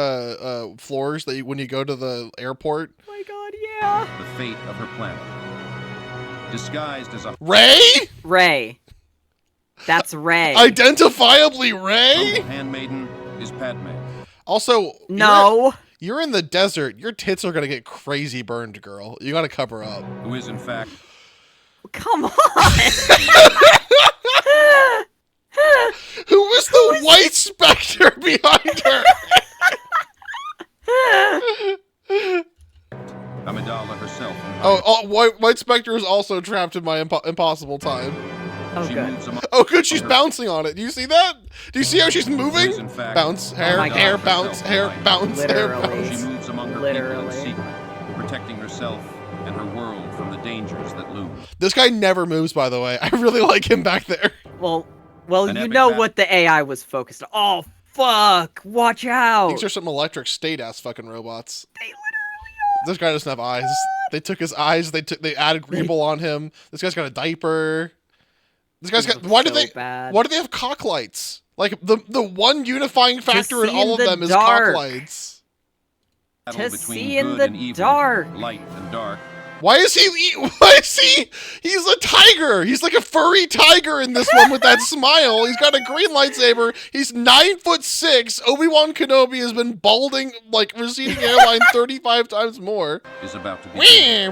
floors that when you go to the airport. Oh my god, yeah. the fate of her planet. Disguised as a Ray? Ray. That's Ray. Identifiably Ray? humble handmaiden is Padme. Also, No. you're in the desert. Your tits are gonna get crazy burned, girl. You gotta cover up. Who is in fact Come on. Who was the white specter behind her? Amidala herself. in Oh, white specter is also trapped in my impossible time. Oh, she good. moves among Oh, good, she's bouncing on it. Do you see that? Do you see how she's moving? in fact Bounce, hair, my hair, God. bounce, hair, bounce, hair, Literally. bounce. She moves among her people in secret, protecting herself and her world from the dangers that loom. This guy never moves, by the way. I really like him back there. Well, An you epic know battle. what the AI was focused on. Oh, fuck. Watch out. These are some electric state-ass fucking robots. They literally are. This guy doesn't have eyes. They took his eyes. They added Greeble on him. This guy's got a diaper. This guy's got. This Why looks do they? so bad. Why do they have cock lights? Like the one unifying factor in see all in of the them is dark. cock lights. Battle To between see in good the and evil, dark. light and dark. Why is he? Why is he? He's a tiger. He's like a furry tiger in this one with that smile. He's got a green lightsaber. He's 9'6". Obi-Wan Kenobi has been balding like receding hairline 35 times more. Is about to be. Okay.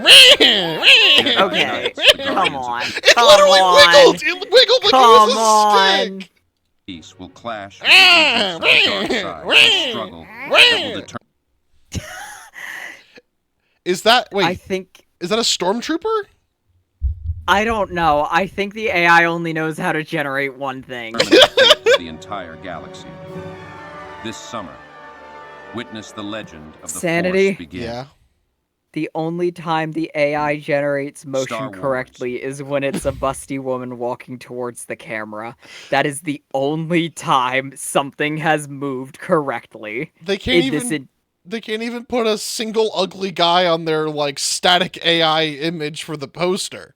The Come guardians of on. It Come literally on. wiggled. It wiggled like Come it was a on. stick. Peace will clash with the agents of the dark side and struggle that will determine Is that wait? I think Is that a stormtrooper? I don't know. I think the AI only knows how to generate one thing. the fate of the entire galaxy. This summer, witness the legend of the Sanity? Force begin. Yeah. The only time the AI generates Star motion Wars. correctly is when it's a busty woman walking towards the camera. That is the only time something has moved correctly. They can't In this even. They can't even put a single ugly guy on their like static AI image for the poster.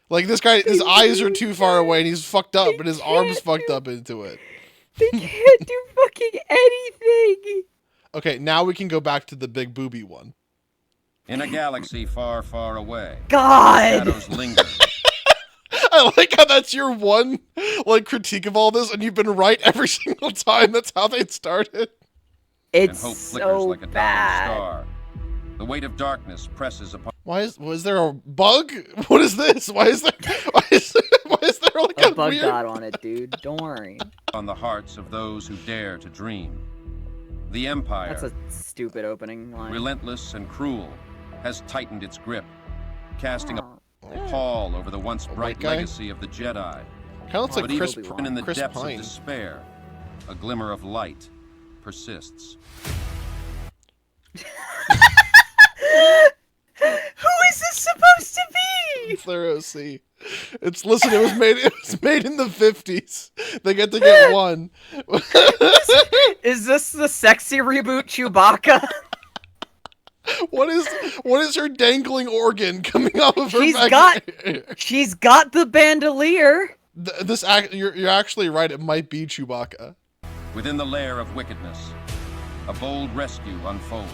Like this guy, his eyes are too far away and he's fucked up, and his arm's fucked up into it. They can't do fucking anything. Okay, now we can go back to the big booby one. In a galaxy far, far away, God! shadows linger. I like how that's your one like critique of all this, and you've been right every single time. That's how they started. And It's hope flickers so like a dying bad. star. The weight of darkness presses upon Was there a bug? What is this? Why is there like A a bug weird... got on it, dude. Don't worry. the hearts of those who dare to dream. The Empire, That's a stupid opening line. relentless and cruel, has tightened its grip, casting a Oh. pall over the once bright guy? legacy of the Jedi. Kind of looks But like even in the Chris depths Pine. of despair, a glimmer of light persists. Who is this supposed to be? It's their OC. Listen, it was made in the 50s. They get to get one. Is this the sexy reboot Chewbacca? What is her dangling organ coming off of her She's got the bandolier. You're actually right. It might be Chewbacca. Within the lair of wickedness, a bold rescue unfolds.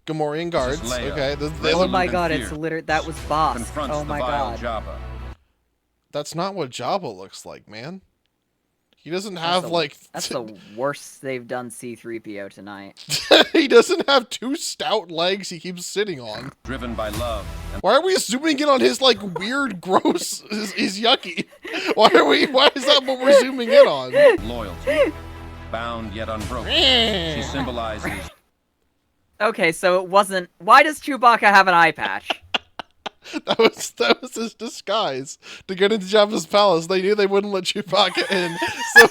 Gamorrean guards. Leia, Okay. They resolute Oh my and god, it's fierce, literally that was Boss. confronts Oh the my vile god. Jabba. That's not what Jabba looks like, man. He doesn't have That's the worst they've done C-3PO tonight. he doesn't have two stout legs he keeps sitting on. Driven by love and Why are we zooming in on his like weird, gross? He's yucky. Why is that what we're zooming in on? loyalty. Bound yet unbroken, she symbolizes Okay, so it wasn't. Why does Chewbacca have an eye patch? That was his disguise to get into Jabba's palace. They knew they wouldn't let Chewbacca in, so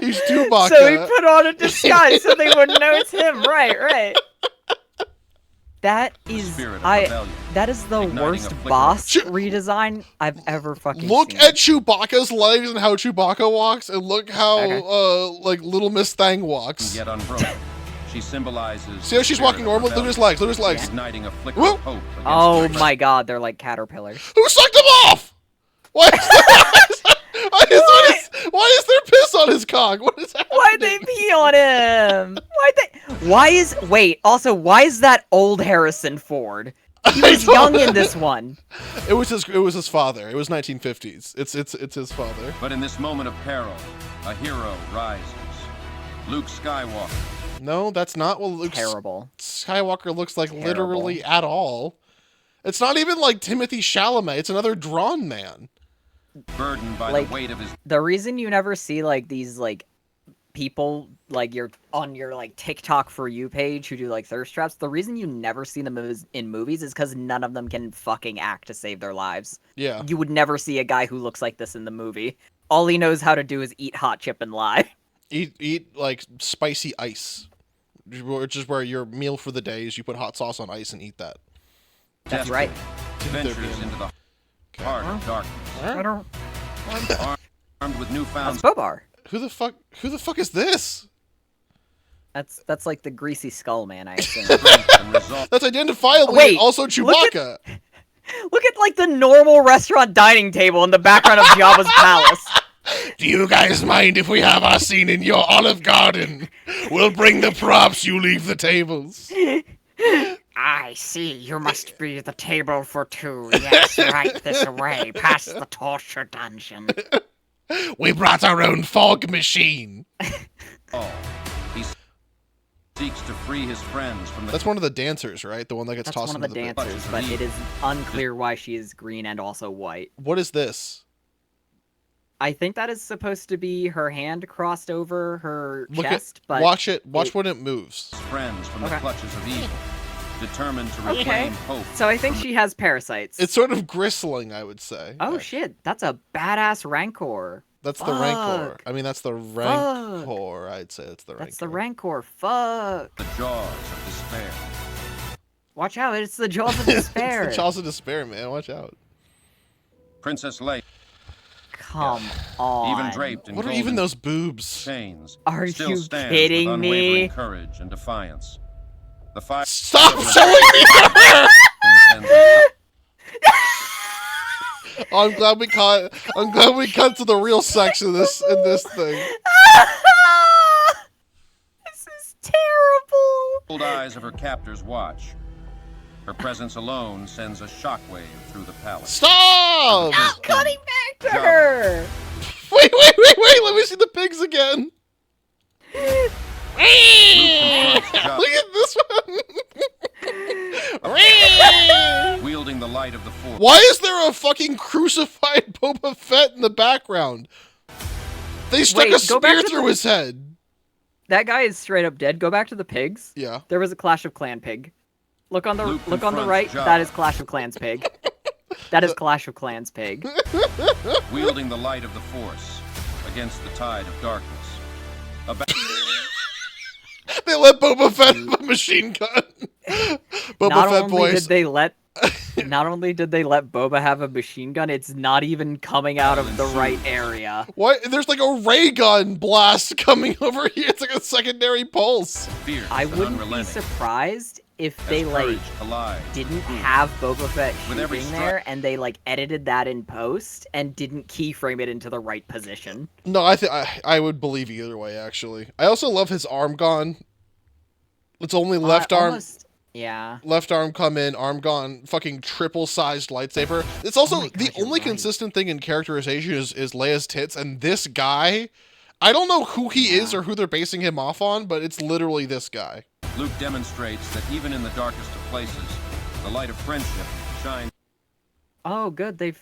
he's Chewbacca. So he put on a disguise so they wouldn't know it's him. Right. That is spirit of rebellion, that is the igniting worst a flicker of boss Chew- redesign I've ever fucking Look seen. at Chewbacca's legs and how Chewbacca walks, and look how Okay. like Little Miss Thang walks. yet unbroken. She symbolizes See how she's spirit walking of normal? Look at his legs. Look at his legs. igniting a flicker Whoop. of hope against Oh darkness. my god, they're like caterpillars. Who sucked him off? Why is there piss on his cock? What is happening? Why'd they pee on him? Why is that old Harrison Ford? He was young in this one. It was his father. It was 1950s. It's his father. But in this moment of peril, a hero rises. Luke Skywalker. No, that's not what Luke Terrible. Skywalker looks like Terrible. literally at all. It's not even like Timothy Chalamet. It's another drawn man. Burdened by Like- the weight of his The reason you never see like these like people like you're on your like TikTok for you page who do like thirst traps, the reason you never see them in movies is because none of them can fucking act to save their lives. Yeah. You would never see a guy who looks like this in the movie. All he knows how to do is eat hot chip and lie. Eat like spicy ice, which is where your meal for the day is. You put hot sauce on ice and eat that. That's right. ventures into the heart of darkness. I don't. Armed with newfound That's Bobar. Who the fuck is this? That's like the greasy skull man, I assume. strength and resolve. That's identifiably Wait, also look Chewbacca. Look at like the normal restaurant dining table in the background of Jabba's palace. Do you guys mind if we have our scene in your Olive Garden? We'll bring the props, you leave the tables. I see. You must be the table for two. Yes, right this way, past the torture dungeon. We brought our own fog machine. He seeks to free his friends from the That's one of the dancers, right? The one that gets That's tossed one of the into the dancers, but it is unclear why she is green and also white. What is this? I think that is supposed to be her hand crossed over her Look chest, at but watch when it moves. friends from the Okay. clutches of evil, determined to Okay. reclaim hope. So I think she has parasites. It's sort of gristling, I would say. Oh shit, that's a badass rancor. That's the Rancor. Fuck. I mean, that's the Rancor. I'd say it's the Rancor. That's the rancor. Fuck. The jaws of despair. Watch out, it's the jaws of It's despair. the Jaws of Despair, man. Watch out. Princess Leia, Come on. even draped in What are golden even those boobs? chains, Are still you stands kidding with me? unwavering courage and defiance. The fire Stop showing me her! sends I'm glad we cut to the real sex in this thing. This is terrible. Cold eyes of her captors watch. Her presence alone sends a shockwave through the palace. Stop! Stop cutting back to her. Wait! Let me see the pigs again. Look at this one. Wielding the light of the Force. Why is there a fucking crucified Boba Fett in the background? They stuck a spear through his head. That guy is straight up dead. Go back to the pigs. Yeah. There was a Clash of Clan pig. Look on the confronts right. Jabba. That is Clash of Clans pig. That is Clash of Clans pig. Wielding the light of the Force against the tide of darkness. They let Boba Fett have a machine gun. Boba Fett boys. Not only did they let Boba have a machine gun, it's not even coming out of the right area. What? There's like a ray gun blast coming over here. It's like a secondary pulse. Fierce I and wouldn't be unrelenting. surprised if they As like courage collide. didn't have Boba Fett With every shooting there and they like edited that in post and didn't keyframe it into the right position. No, I would believe either way. Actually, I also love his arm gone. It's only left arm. Yeah. Left arm come in, arm gone, fucking triple-sized lightsaber. It's also the only consistent thing in characterization is Leia's tits, and this guy, I don't know who he is or who they're basing him off on, but it's literally this guy. Luke demonstrates that even in the darkest of places, the light of friendship shines. Oh, good. They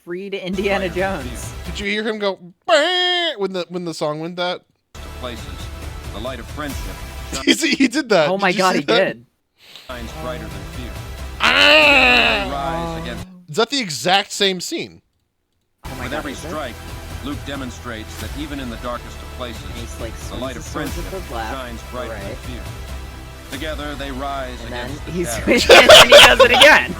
freed Indiana Jones. Did you hear him go "Bah!" when the song went that? Places, the light of friendship. He did that. Oh my god, he did. Shines brighter than fear. Ah! Rise against. Is that the exact same scene? Oh my With god, every is it? strike, Luke demonstrates that even in the darkest of places, He's like the light of swings his friendship swords at the left, shines brighter than right. fear. Together they rise And then against the he shadows. switches and he does it again.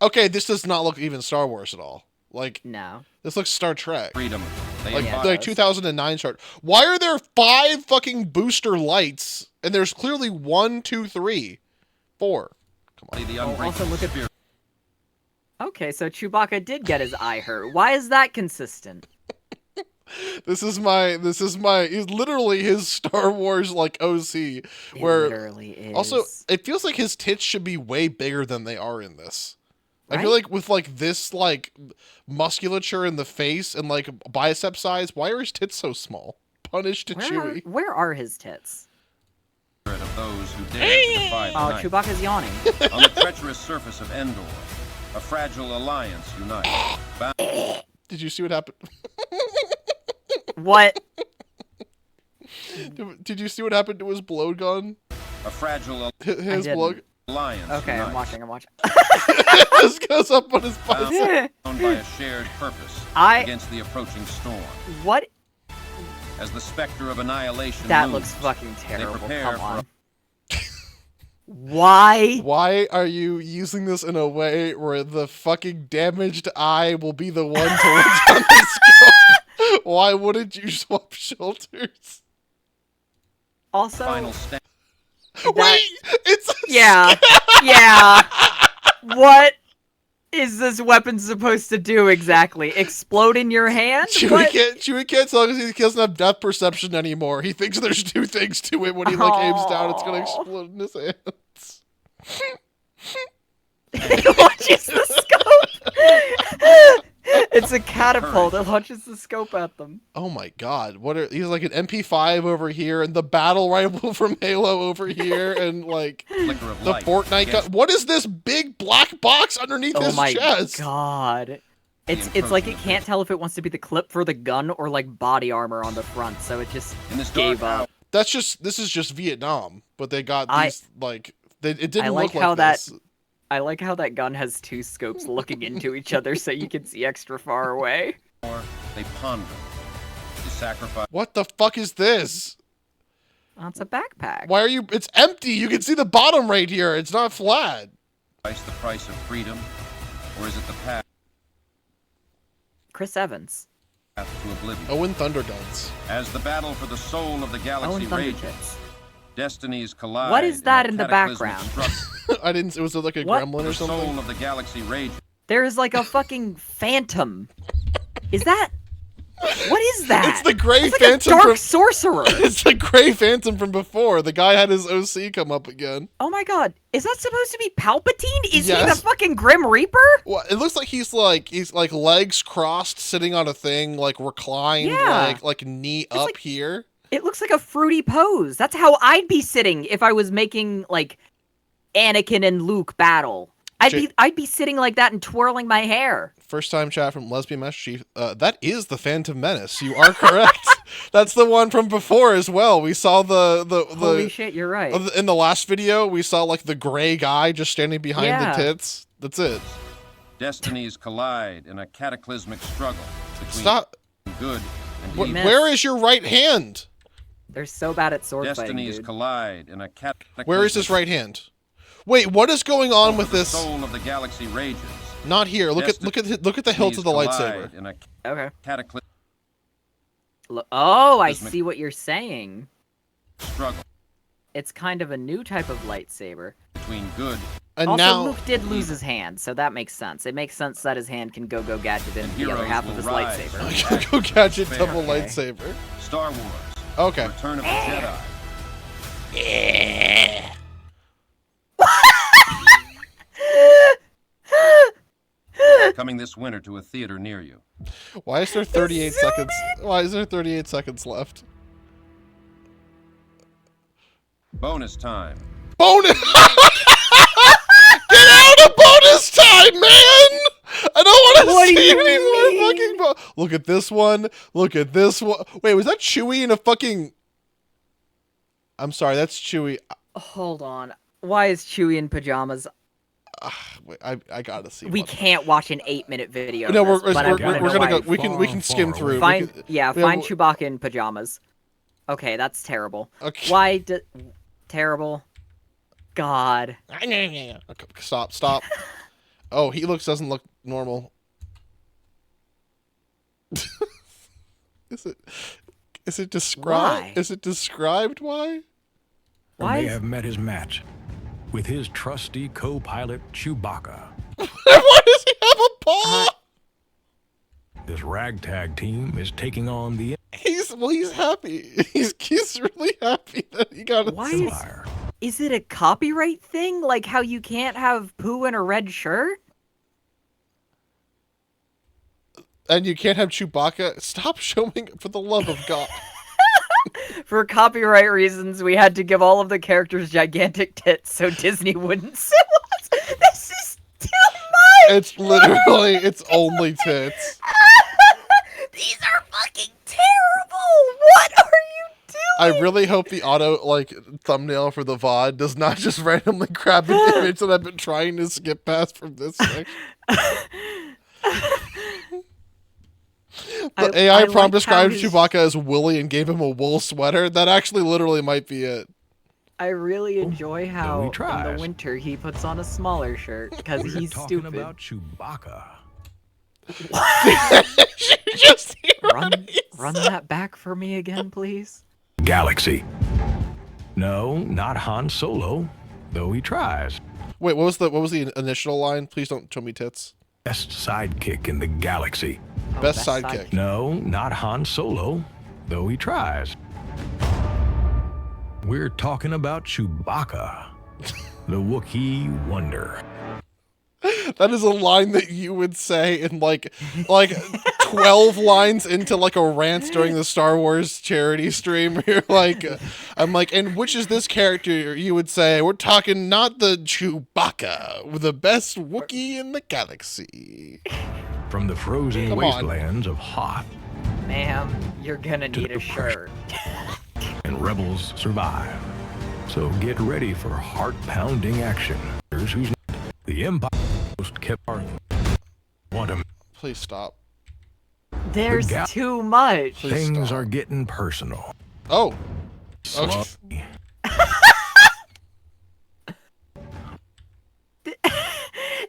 Okay, this does not look even Star Wars at all. Like, no. This looks Star Trek. Freedom. They Like, embody- like 2009 Star. Why are there 5 fucking booster lights? And there's clearly 1, 2, 3, 4. Come on. The also look at. spirit. Okay, so Chewbacca did get his eye hurt. Why is that consistent? This is he's literally his Star Wars like OC. It Where literally is. also it feels like his tits should be way bigger than they are in this. I feel Right? like with like this like musculature in the face and like bicep size, why are his tits so small? Punish to Chewie. Where are his tits? Of those who dare to defy the Oh, night. Chewbacca's yawning. On the treacherous surface of Endor, a fragile alliance unites. Did you see what happened? What? Did you see what happened to his blowgun? A fragile His blowgun. alliance Okay, I'm unites. watching. This goes up on his bicep. Bound by a shared purpose I- against the approaching storm. What? As the specter of annihilation That looms, looks fucking terrible. prepare Come for on. Why? Why are you using this in a way where the fucking damaged eye will be the one to look on the scope? Why wouldn't you swap shoulders? Also, final stand. Wait, it's yeah. What is this weapon supposed to do exactly? Explode in your hand? What? Chewie can't tell because he doesn't have depth perception anymore. He thinks there's 2 things to it. When he like aims down, it's gonna explode in his hands. It launches the scope. It's a catapult. It launches the scope at them. Oh my god! He's like an MP5 over here, and the battle rifle from Halo over here, and like Flicker of the light Fortnite gun. What is this big black box underneath Oh his my chest? god. It's like it can't tell if it wants to be the clip for the gun or like body armor on the front, so it just In this gave dark up. This is just Vietnam, but they got these like it didn't I like look how like that this. I like how that gun has 2 scopes looking into each other so you can see extra far away. Or they ponder. They sacrifice. What the fuck is this? Oh, it's a backpack. Why are you? It's empty. You can see the bottom right here. It's not flat. The price of freedom, or is it the path Chris Evans. to oblivion? Owen Thunderguns. As the battle for the soul of the Owen galaxy rages, Thundertits. destinies collide. What is that a in the cataclysmic background? struggle. I didn't. It was like a What? gremlin or The something. soul of the galaxy rages. There is like a fucking phantom. Is that? What is that? It's the gray It's like phantom a dark from sorcerer. It's the gray phantom from before. The guy had his OC come up again. Oh my god, is that supposed to be Palpatine? Is he the Yes. fucking Grim Reaper? Well, it looks like he's like legs crossed, sitting on a thing, like reclined, Yeah. like knee up like- here. It looks like a fruity pose. That's how I'd be sitting if I was making like Anakin and Luke battle. I'd be sitting like that and twirling my hair. First time chat from Lesbian Master Chief. That is the Phantom Menace. You are correct. That's the one from before as well. We saw the Holy shit, you're right. in the last video. We saw like the gray guy just standing behind Yeah. the tits. That's it. Destinies collide in a cataclysmic struggle between Stop. good and Wh- evil. where is your right hand? They're so bad at sword fighting, Destinies dude. collide in a cataclysmic. Where is his right hand? Wait, what is going on with The this? soul of the galaxy rages. Not here. Look at the hilt of the lightsaber. In a Okay. cataclysmic Oh, I see what you're saying. struggle It's kind of a new type of lightsaber. between good And Also, now Luke did lose his hand, so that makes sense. It makes sense that his hand can go gadget into the other heroes half will of his rise. lightsaber. go gadget double Okay. lightsaber. Star Wars. Okay. Return of the Jedi. Coming this winter to a theater near you. Why is there 38 seconds? Why is there 38 seconds left? Bonus time. Bonus! Get out of bonus time, man! I don't want to What do see you any more mean? fucking. Look at this one. Look at this one. Wait, was that Chewie in a fucking? I'm sorry, that's Chewie. Hold on. Why is Chewie in pajamas? Wait, I gotta see. We one. can't watch an 8-minute video. No, of this, but I we're wanna know gonna go. why. We can skim through. We Find can- yeah, we find have- Chewbacca in pajamas. Okay, that's terrible. Okay. Why terrible? God. Okay, stop. Oh, he doesn't look normal. Is it described? Why? Is it described why? Why may is- have met his match with his trusty co-pilot Chewbacca. Why does he have a paw? This ragtag team is taking on the He's happy. He's really happy that he got a Why is it a copyright thing? Like how you can't have poo in a red shirt? And you can't have Chewbacca. Stop showing, for the love of God. For copyright reasons, we had to give all of the characters gigantic tits so Disney wouldn't sue us. This is too much! It's only tits. These are fucking terrible! What are you doing? I really hope the auto, thumbnail for the VOD does not just randomly grab an image that I've been trying to skip past from this section. The AI prompt like described how his- Chewbacca as woolly and gave him a wool sweater. That actually literally might be it. I really enjoy how in tries. the winter he puts on a smaller shirt because We're he's talking stupid. about Chewbacca. Just Run that back for me again, please. Galaxy. No, not Han Solo, though he tries. Wait, what was the initial line? Please don't show me tits. Best sidekick in the galaxy. Best sidekick. No, not Han Solo, though he tries. We're talking about Chewbacca, the Wookiee wonder. That is a line that you would say in like 12 lines into like a rant during the Star Wars charity stream. Where you're like, I'm like, and which is this character? You would say, we're talking not the Chewbacca, the best Wookiee in the galaxy. From the frozen Come on. wastelands of Hoth Ma'am, you're gonna need a shirt. and rebels survive. So get ready for heart-pounding action. Here's who's the Empire most kept our want to Please stop. There's The too much. Please things stop. are getting personal. Oh. Slow.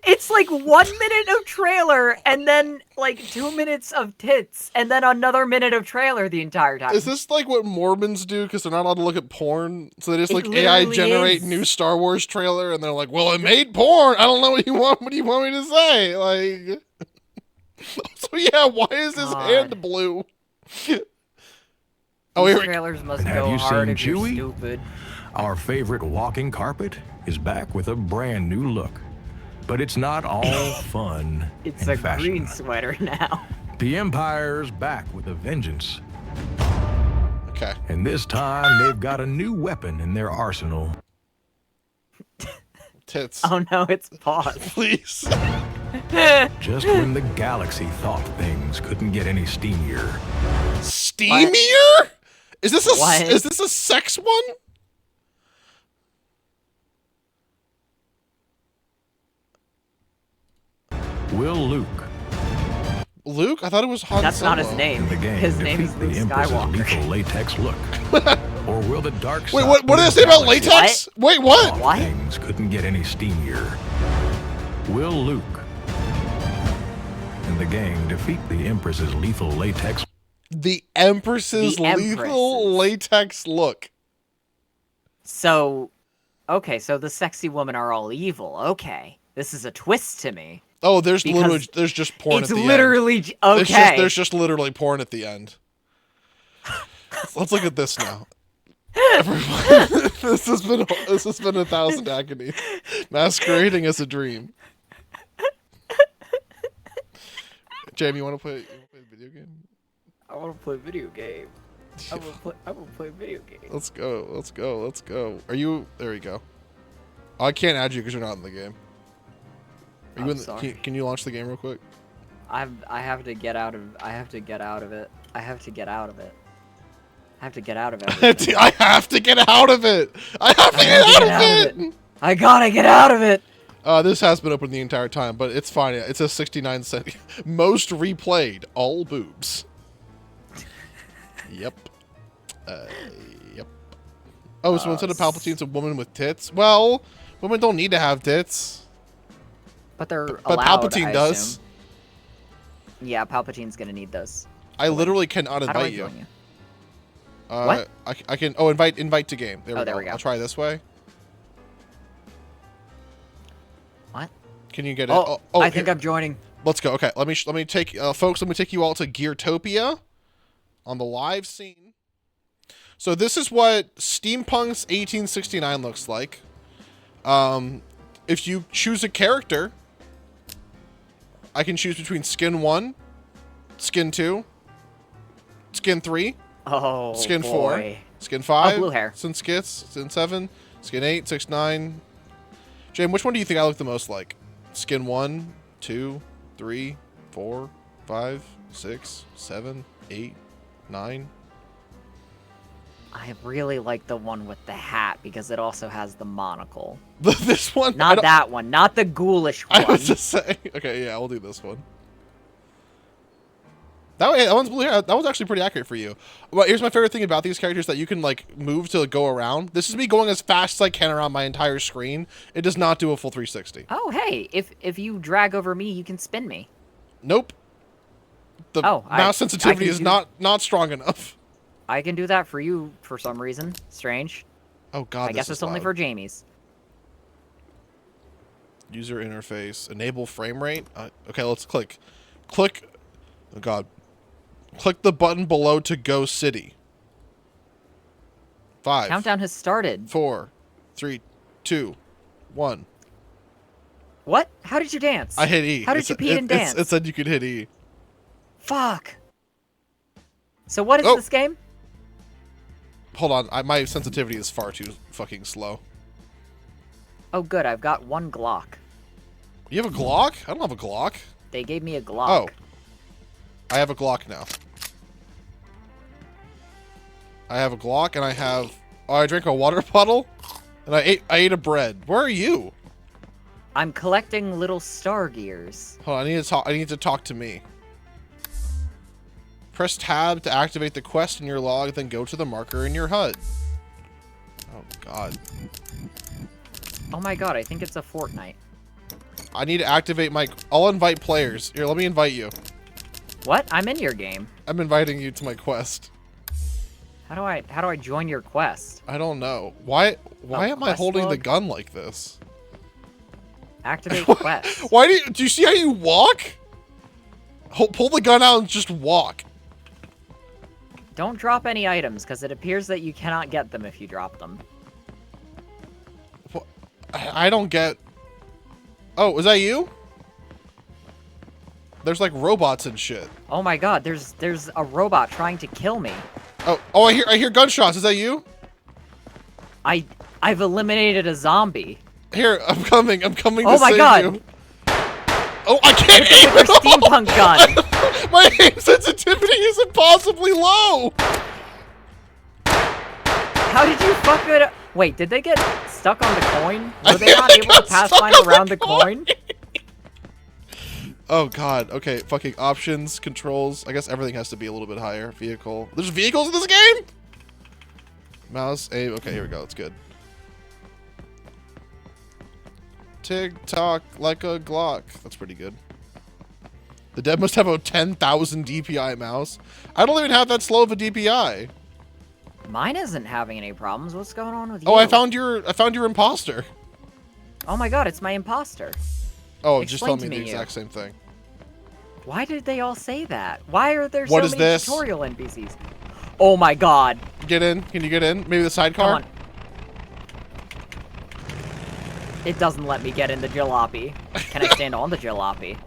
It's It's like 1 minute of trailer and then like 2 minutes of tits and then another minute of trailer the entire time. Is this like what Mormons do because they're not allowed to look at porn? So they just like It AI literally generate is. new Star Wars trailer and they're like, well, it made porn. I don't know what you want. What do you want me to say? Like, so yeah, why is his God. hand blue? Oh, here these we go. trailers must And have go you hard seen if you're Chewie? stupid. Our favorite walking carpet is back with a brand new look. But it's not all fun It's and a fashion. green sweater now. The Empire's back with a vengeance. Okay. And this time, they've got a new weapon in their arsenal. Tits. Oh no, it's paused. Please. Just when the galaxy thought things couldn't get any steamier. Steamier? Is this a What? is this a sex one? Will Luke, Luke? I thought it was Han That's Solo. not his name. in the game, His name is defeat Luke the Empress's Skywalker. lethal latex look? Or will the dark Wait, side what did I say about latex? Wait, what? thought What? things couldn't get any steamier? Will Luke and the gang defeat the Empress's lethal latex? The Empress's The lethal Empress's. latex look. So, okay, so the sexy women are all evil. Okay, this is a twist to me. Oh, there's Because literally there's just porn It's at the literally end. okay. There's just literally porn at the end. Let's look at this now. Everyone, this has been 1,000 agony, masquerading as a dream. Jamie, you want to play a video game? I want to play video game. I want to play video game. Let's go. Let's go. Let's go. Are you? There we go. Oh, I can't add you because you're not in the game. Are you I'm in the, sorry. can you launch the game real quick? I have to get out of. I have to get out of it. I have to get out of it. I have to get out of everything. I have to get out of it. I have to get out of it. I gotta get out of it. This has been open the entire time, but it's fine. It's a 69-cent. Most replayed, all boobs. Yep. Yep. Oh, so instead of Palpatine's a woman with tits? Well, women don't need to have tits. But they're But allowed, Palpatine I does. assume. Yeah, Palpatine's gonna need those. I literally cannot How do I invite you. join you? What? I can. Oh, invite to game. There, Oh, we, there go. we go. I'll try this way. What? Can you get it? Oh, I think here. I'm joining. Let's go. Okay, let me take folks. Let me take you all to Geartopia on the live scene. So this is what Steampunks 1869 looks like. If you choose a character, I can choose between skin 1, skin 2, skin 3, Oh, skin boy. 4, skin 5, blue hair. skin 7, skin 8, 6, 9. James, which one do you think I look the most like? Skin 1, 2, 3, 4, 5, 6, 7, 8, 9. I really like the one with the hat because it also has the monocle. This one? Not that one. Not the ghoulish one. I was just saying. Okay, yeah, we'll do this one. That one's blue hair. That was actually pretty accurate for you. Well, here's my favorite thing about these characters that you can like move to go around. This is me going as fast as I can around my entire screen. It does not do a full 360. Oh, hey, if you drag over me, you can spin me. Nope. The mouse sensitivity is not strong enough. I can do that for you for some reason. Strange. Oh god, I guess it's only for Jamie's. User interface. Enable frame rate. Okay, let's click. Click. Oh god. Click the button below to go city. 5. Countdown has started. 4, 3, 2, 1. What? How did you dance? I hit E. How did you pee and dance? It said you could hit E. Fuck. So what is this game? Hold on. My sensitivity is far too fucking slow. Oh, good. I've got one Glock. You have a Glock? I don't have a Glock. They gave me a Glock. Oh. I have a Glock now. I have a Glock and I have... Oh, I drank a water bottle and I ate a bread. Where are you? I'm collecting little star gears. Hold on, I need to talk to me. Press tab to activate the quest in your log, then go to the marker in your HUD. Oh god. Oh my god, I think it's a Fortnite. I need to activate my... I'll invite players. Here, let me invite you. What? I'm in your game. I'm inviting you to my quest. How do I join your quest? I don't know. Why am I holding the gun like this? Activate quest. Why do you see how you walk? Pull the gun out and just walk. Don't drop any items, because it appears that you cannot get them if you drop them. I don't get... Oh, is that you? There's like robots and shit. Oh my god, there's a robot trying to kill me. Oh, I hear gunshots. Is that you? I've eliminated a zombie. Here, I'm coming to save you. Oh my god! Oh, I can't aim with your steampunk gun. My aim sensitivity is impossibly low. How did you fuck it up? Wait, did they get stuck on the coin? Were they not able to pathfind around the coin? Oh god, okay, fucking options, controls. I guess everything has to be a little bit higher. Vehicle. There's vehicles in this game? Mouse, aim. Okay, here we go. It's good. Tick-tock like a Glock. That's pretty good. The dead must have a 10,000 DPI mouse. I don't even have that slow of a DPI. Mine isn't having any problems. What's going on with you? Oh, I found your imposter. Oh my god, it's my imposter. Oh, just tell Explain me to the me, exact same thing. Why did they all say that? Why are there What so is many this? tutorial NPCs? Oh my god. Get in. Can you get in? Maybe the sidecar? Come on. It doesn't let me get in the jalopy. Can I stand on the jalopy?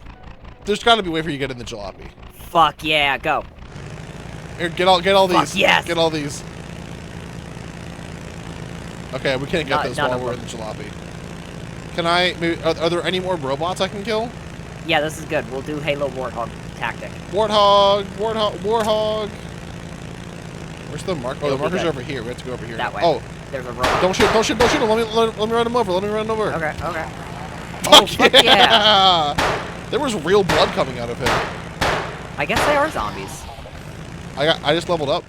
There's got to be a way for you to get in the jalopy. Fuck yeah, go. Here, get all Fuck these. yes. Get all these. Okay, we can't get those none while of we're in them. the jalopy. Can I? Maybe are there any more robots I can kill? Yeah, this is good. We'll do Halo Warthog tactic. Warthog. Where's the mark? Oh, the It'll be marker's good. over here. We have to go over here. That way. Oh, There's a robot. don't shoot him. Let me run him over. Okay. Oh, fuck yeah. There was real blood coming out of him. I guess they are zombies. I just leveled up.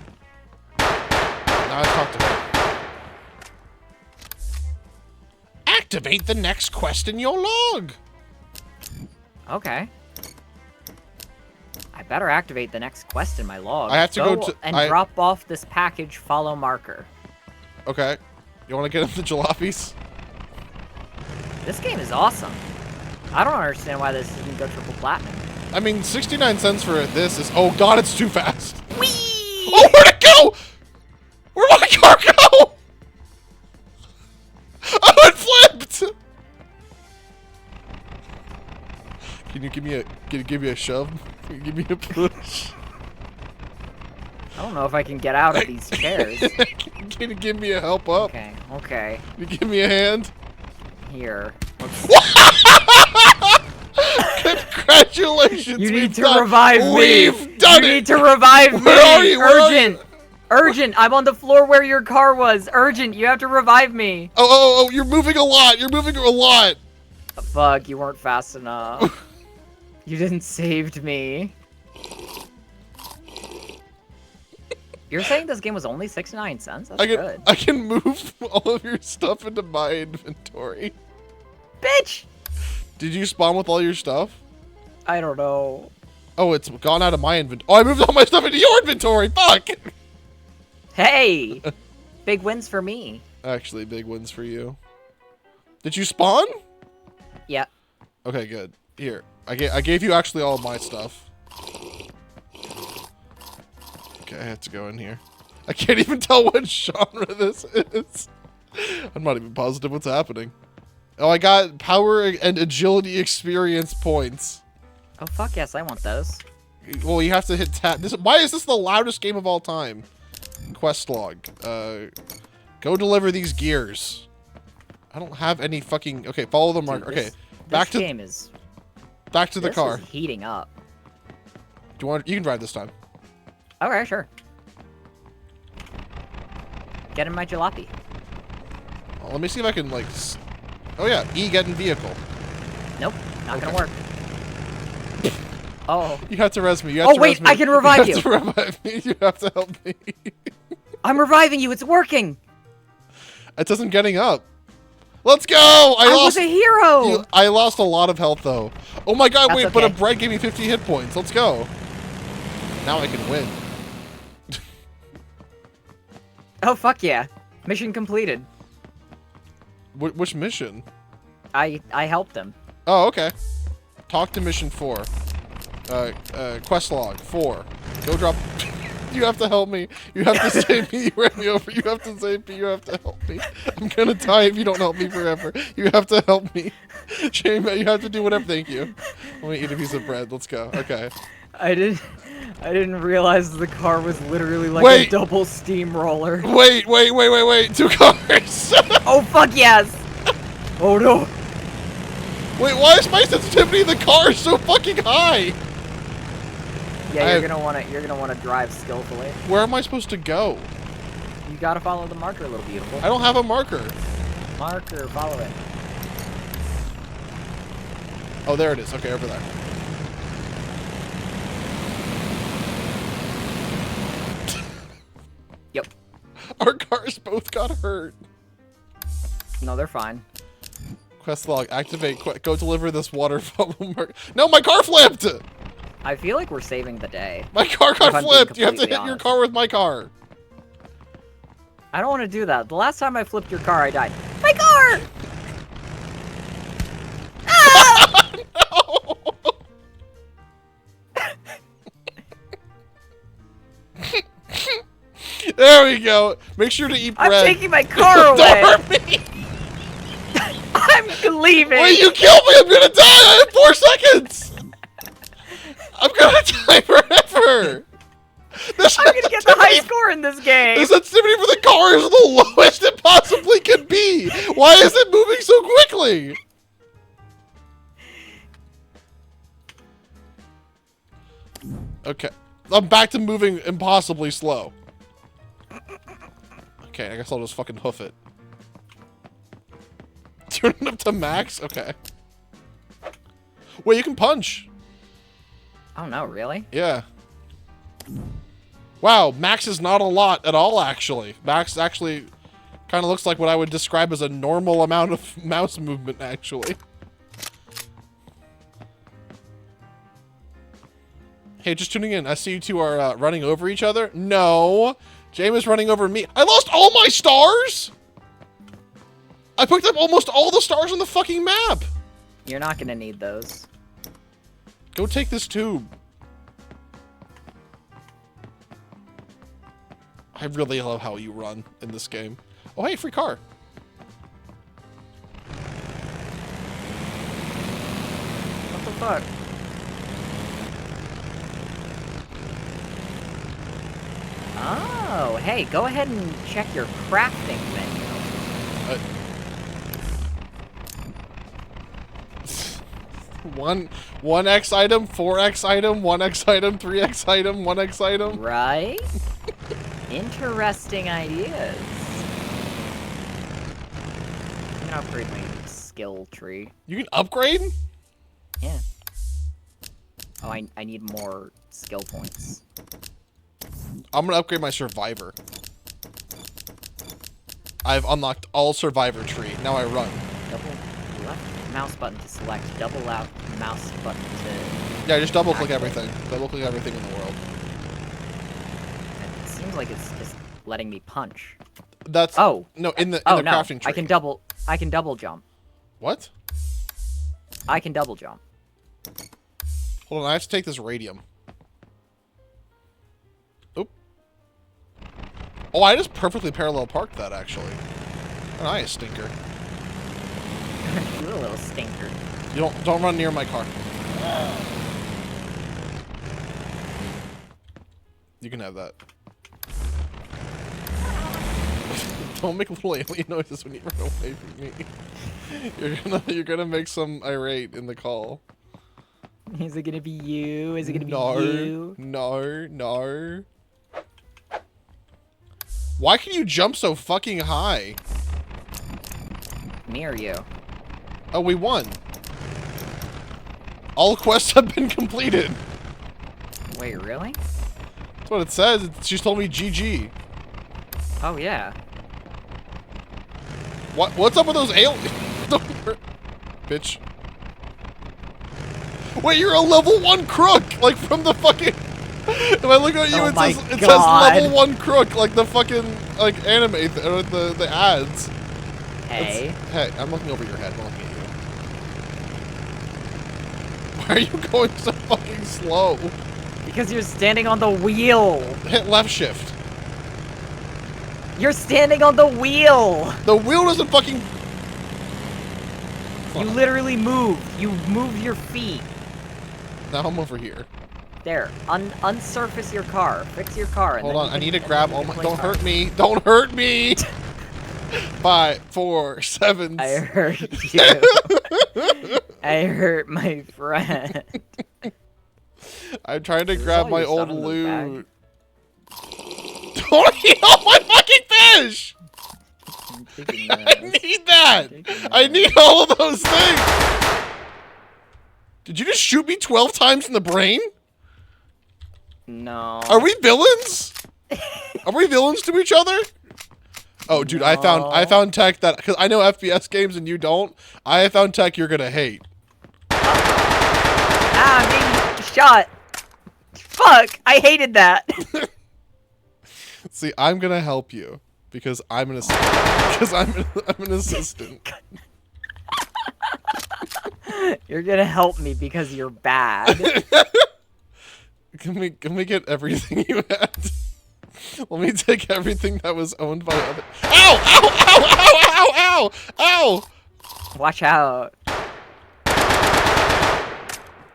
Now I talk to him. Activate the next quest in your log. Okay. I better activate the next quest in my log. I have to go to- and drop off this package. Follow marker. Okay. You want to get him the jalopies? This game is awesome. I don't understand why this didn't go triple platinum. I mean, 69 cents for this is... Oh, God, it's too fast. Whee! Oh, where'd it go? Where'd my car go? Oh, it flipped! Can you give me a shove? Can you give me a push? I don't know if I can get out of these chairs. Can you give me a help up? Okay. Can you give me a hand? Here. Congratulations! You need to revive me! We've done it! You need to revive me! Where are you? Urgent! Urgent! I'm on the floor where your car was! Urgent! You have to revive me! Oh, you're moving a lot! You're moving a lot! Fuck, you weren't fast enough. You didn't save me. You're saying this game was only 69 cents? That's good. I can move all of your stuff into my inventory. Bitch! Did you spawn with all your stuff? I don't know. Oh, it's gone out of my inventory. Oh, I moved all my stuff into your inventory! Fuck! Hey! Big wins for me. Actually, big wins for you. Did you spawn? Yeah. Okay, good. Here. I gave you actually all of my stuff. Okay, I have to go in here. I can't even tell what genre this is. I'm not even positive what's happening. Oh, I got power and agility experience points. Oh, fuck yes, I want those. Well, you have to hit tab. Why is this the loudest game of all time? Quest log. Go deliver these gears. I don't have any fucking... Okay, follow the marker. Okay, back to... game is... Back to the car. This is heating up. Do you want... You can drive this time. Okay, sure. Get in my jalopy. Well, let me see if I can, like... Oh, yeah. E, get in vehicle. Nope, not gonna work. Oh. You have to res me. You have Oh, to wait, res me. I can revive you. You have to revive me. You have to help me. I'm reviving you. It's working. It doesn't getting up. Let's go! I was a hero! I lost a lot of health, though. Oh my god, That's wait, but a okay. bread gave me 50 hit points. Let's go. Now I can win. Oh, fuck yeah. Mission completed. Which mission? I helped him. Oh, okay. Talk to mission 4. Quest log 4. Go drop... You have to help me. You have to save me. You ran me over. You have to save me. You have to help me. I'm gonna die if you don't help me forever. You have to help me. Shame, you have to do whatever. Thank you. Let me eat a piece of bread. Let's go. Okay. I didn't realize the car was literally like a double steamroller. Wait. 2 cars. Oh, fuck yes. Oh, no. Wait, why is my sensitivity in the car so fucking high? Yeah, you're gonna wanna drive skillfully. Where am I supposed to go? You gotta follow the marker, little beautiful. I don't have a marker. Marker, follow it. Oh, there it is. Okay, over there. Yep. Our cars both got hurt. No, they're fine. Quest log, activate, go deliver this water bottle. No, my car flipped! I feel like we're saving the day. My car got flipped! You have to hit your car with my car. I don't want to do that. The last time I flipped your car, I died. My car! Ah! There we go. Make sure to eat bread. I'm taking my car away. Don't hurt me. I'm leaving. Wait, you killed me. I'm gonna die. I have 4 seconds. I'm gonna die forever. I'm gonna get the high score in this game. The sensitivity for the car is the lowest it possibly could be. Why is it moving so quickly? Okay. I'm back to moving impossibly slow. Okay, I guess I'll just fucking hoof it. Turn it up to max? Okay. Wait, you can punch. Oh no, really? Yeah. Wow, max is not a lot at all, actually. Max actually kind of looks like what I would describe as a normal amount of mouse movement, actually. Hey, just tuning in. I see you two are running over each other. No. James is running over me. I lost all my stars? I picked up almost all the stars on the fucking map. You're not gonna need those. Go take this tube. I really love how you run in this game. Oh, hey, free car. What the fuck? Oh, hey, go ahead and check your crafting menu. One X item, 4X item, 1X item, 3X item, 1X item. Right? Interesting ideas. I'm gonna upgrade my skill tree. You can upgrade? Yeah. Oh, I need more skill points. I'm gonna upgrade my survivor. I've unlocked all survivor tree. Now I run. Double left mouse button to select. Double out mouse button to... Yeah, just double click everything. Double click everything in the world. It seems like it's just letting me punch. That's... Oh. No, in the no. crafting tree. I can double jump. What? I can double jump. Hold on, I have to take this radium. Oop. Oh, I just perfectly parallel parked that, actually. And I a stinker. You a little stinker. You don't run near my car. You can have that. Don't make little alien noises when you run away from me. You're gonna make some irate in the call. Is it gonna be you? Is it gonna No, be you? no. Why can you jump so fucking high? Me or you? Oh, we won. All quests have been completed. Wait, really? That's what it says. She's told me GG. Oh, yeah. What's up with those aliens? Bitch. Wait, you're a level 1 crook, like from the fucking. If I look at you, it says level 1 crook, like the fucking anime or the ads. Hey. Hey, I'm looking over your head. I'm looking at you. Why are you going so fucking slow? Because you're standing on the wheel. Hit left shift. You're standing on the wheel. The wheel doesn't fucking. You literally move. You move your feet. Now I'm over here. There. Unsurface your car. Fix your car. Hold on. I need to grab all my. Don't hurt me. Don't hurt me. 5, 4, 7. I hurt you. I hurt my friend. I'm trying to grab my old loot. Don't eat all my fucking fish! I need that! I need all of those things! Did you just shoot me 12 times in the brain? No. Are we villains? Are we villains to each other? Oh, dude, no. I found tech that, because I know FPS games and you don't, I found tech you're gonna hate. I'm being shot. Fuck, I hated that. See, I'm gonna help you because I'm an assistant. Because I'm an assistant. You're gonna help me because you're bad. Can we get everything you had? Let me take everything that was owned by other. Ow! Ow! Ow! Ow! Ow! Ow! Ow! Watch out.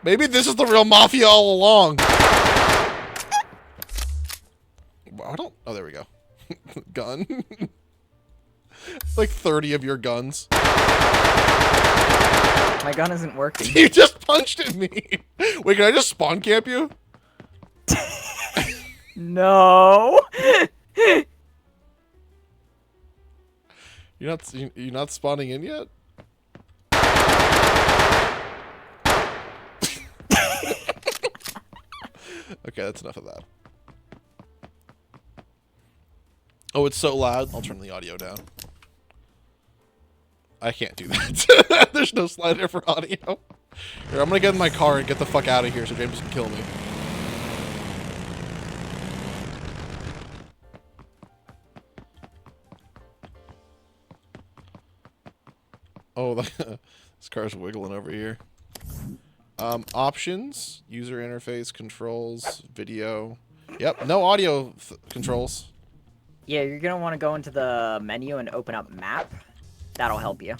Maybe this is the real mafia all along. I don't. Oh, there we go. Gun. Like 30 of your guns. My gun isn't working. You just punched at me. Wait, can I just spawn camp you? No. You're not spawning in yet? Okay, that's enough of that. Oh, it's so loud. I'll turn the audio down. I can't do that. There's no slider for audio. Here, I'm gonna get in my car and get the fuck out of here so James can kill me. Oh, this car's wiggling over here. Options, user interface, controls, video. Yep, no audio controls. Yeah, you're gonna want to go into the menu and open up map. That'll help you.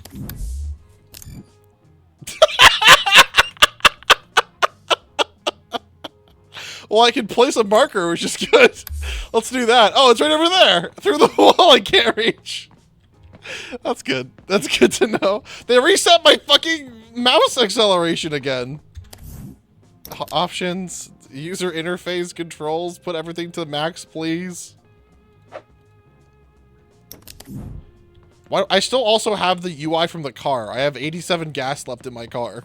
Well, I can place a marker, which is good. Let's do that. Oh, it's right over there. Through the wall I can't reach. That's good. That's good to know. They reset my fucking mouse acceleration again. Options, user interface, controls, put everything to max, please. Why? I still also have the UI from the car. I have 87 gas left in my car.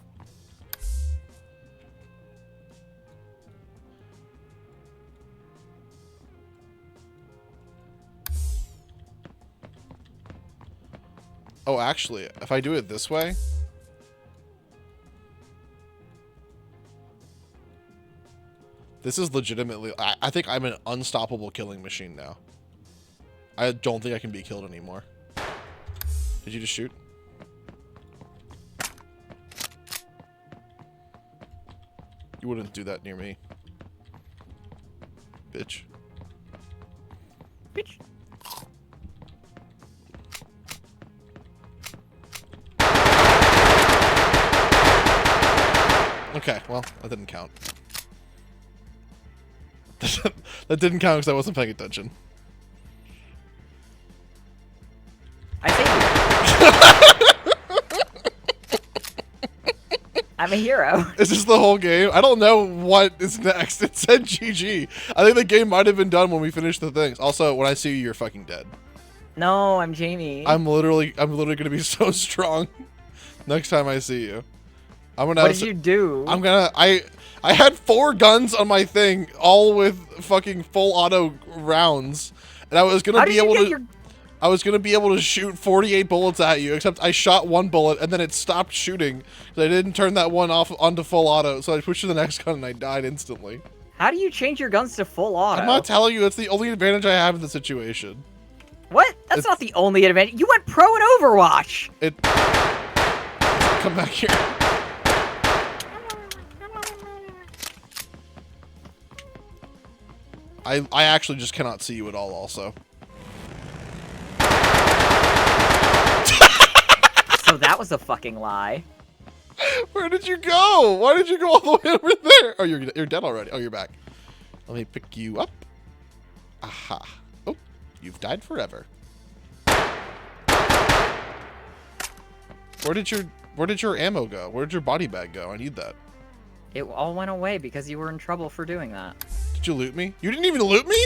Oh, actually, if I do it this way... This is legitimately... I think I'm an unstoppable killing machine now. I don't think I can be killed anymore. Did you just shoot? You wouldn't do that near me. Bitch. Bitch. Okay, well, that didn't count. That didn't count because I wasn't paying attention. I saved you. I'm a hero. Is this the whole game? I don't know what is next. It said GG. I think the game might have been done when we finished the things. Also, when I see you, you're fucking dead. No, I'm Jamie. I'm literally gonna be so strong next time I see you. I'm gonna. What did you do? I'm gonna. I had 4 guns on my thing, all with fucking full auto rounds, and I was gonna be able to. I was gonna be able to shoot 48 bullets at you, except I shot one bullet and then it stopped shooting. So I didn't turn that one off onto full auto, so I pushed to the next gun and I died instantly. How do you change your guns to full auto? I'm not telling you, it's the only advantage I have in the situation. What? That's not the only advantage. You went pro in Overwatch! Come back here. I actually just cannot see you at all, also. So that was a fucking lie. Where did you go? Why did you go all the way over there? Oh, you're dead already. Oh, you're back. Let me pick you up. Aha. Oh, you've died forever. Where did your ammo go? Where did your body bag go? I need that. It all went away because you were in trouble for doing that. Did you loot me? You didn't even loot me?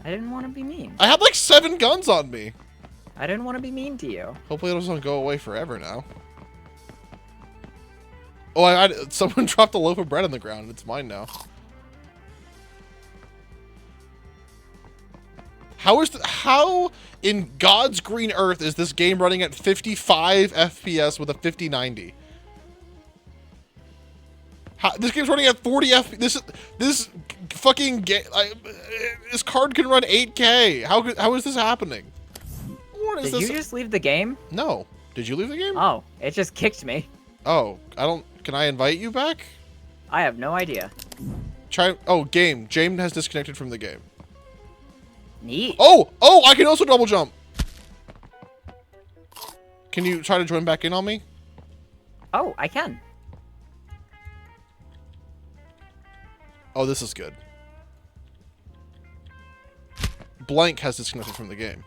I didn't want to be mean. I had like 7 guns on me. I didn't want to be mean to you. Hopefully it doesn't go away forever now. Oh, someone dropped a loaf of bread on the ground. It's mine now. How in God's green earth is this game running at 55 FPS with a 5090? This game's running at 40 FPS. This fucking game. This card can run 8K. How is this happening? What is Did this? you just leave the game? No. Did you leave the game? Oh, it just kicked me. Oh, can I invite you back? I have no idea. Game. James has disconnected from the game. Neat. Oh, I can also double jump. Can you try to join back in on me? Oh, I can. Oh, this is good. Blank has disconnected from the game.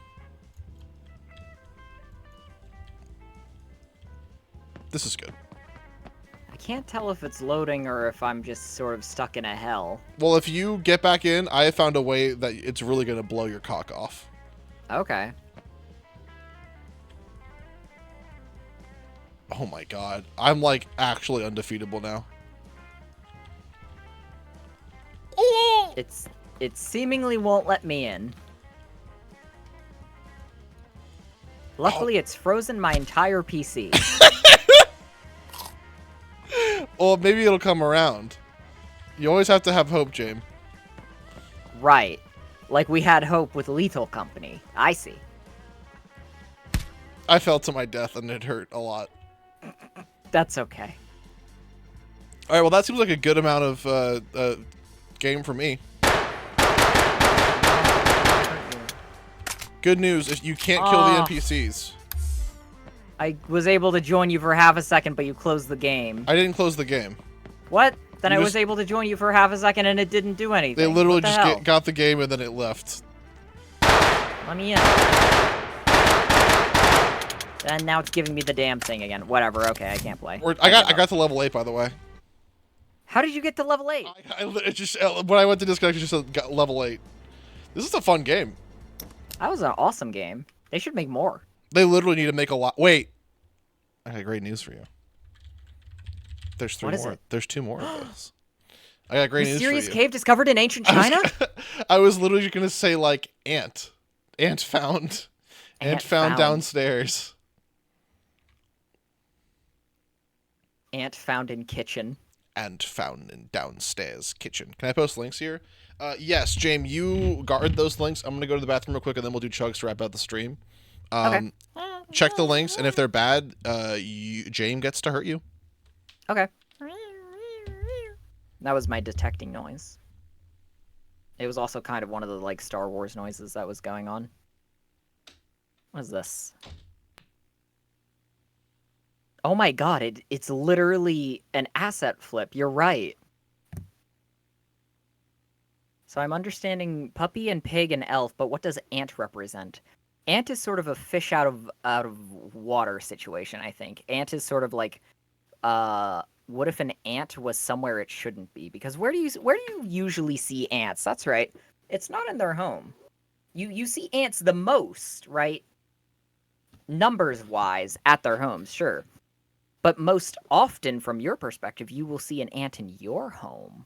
This is good. I can't tell if it's loading or if I'm just sort of stuck in a hell. Well, if you get back in, I have found a way that it's really going to blow your cock off. Okay. Oh my god. I'm like actually undefeatable now. It seemingly won't let me in. Luckily, it's frozen my entire PC. Well, maybe it'll come around. You always have to have hope, James. Right. Like we had hope with Lethal Company. I see. I fell to my death and it hurt a lot. That's okay. Alright, well that seems like a good amount of game for me. Good news, if you can't kill the NPCs. I was able to join you for half a second, but you closed the game. I didn't close the game. What? Then I was able to join you for half a second and it didn't do anything. They literally just got the game and then it left. Let me in. And now it's giving me the damn thing again. Whatever, okay, I can't play. I got to level 8, by the way. How did you get to level 8? When I went to disconnect, it just said got level 8. This is a fun game. That was an awesome game. They should make more. They literally need to make a lot. Wait. I got great news for you. There's 3 more. There's 2 more of this. I got great news for you. Mysterious cave discovered in ancient China? I was literally going to say, like, ant. Ant found. Ant found downstairs. Ant found in kitchen. Ant found in downstairs kitchen. Can I post links here? Yes, James, you guard those links. I'm going to go to the bathroom real quick, and then we'll do chugs to wrap out the stream. Okay. Check the links, and if they're bad, James gets to hurt you. Okay. That was my detecting noise. It was also kind of one of the, like, Star Wars noises that was going on. What is this? Oh my god, it's literally an asset flip. You're right. So I'm understanding puppy and pig and elf, but what does ant represent? Ant is sort of a fish out of water situation, I think. Ant is sort of like, what if an ant was somewhere it shouldn't be? Because where do you usually see ants? That's right. It's not in their home. You see ants the most, right? Numbers wise at their homes, sure. But most often from your perspective, you will see an ant in your home.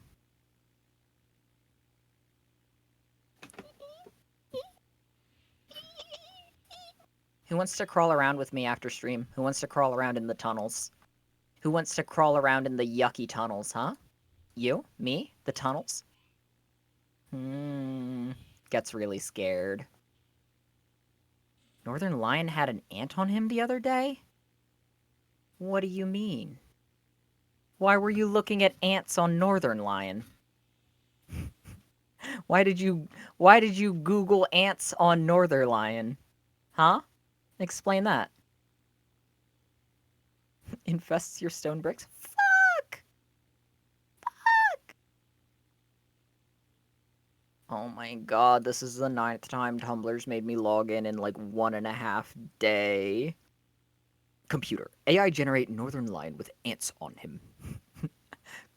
Who wants to crawl around with me after stream? Who wants to crawl around in the tunnels? Who wants to crawl around in the yucky tunnels, huh? You? Me? The tunnels? Gets really scared. Northern Lion had an ant on him the other day? What do you mean? Why were you looking at ants on Northern Lion? Why did you Google ants on Northern Lion? Huh? Explain that. Infests your stone bricks? Fuck! Fuck! Oh my god, this is the 9th time Tumblr's made me log in like 1.5 day. Computer. AI generate Northern Lion with ants on him.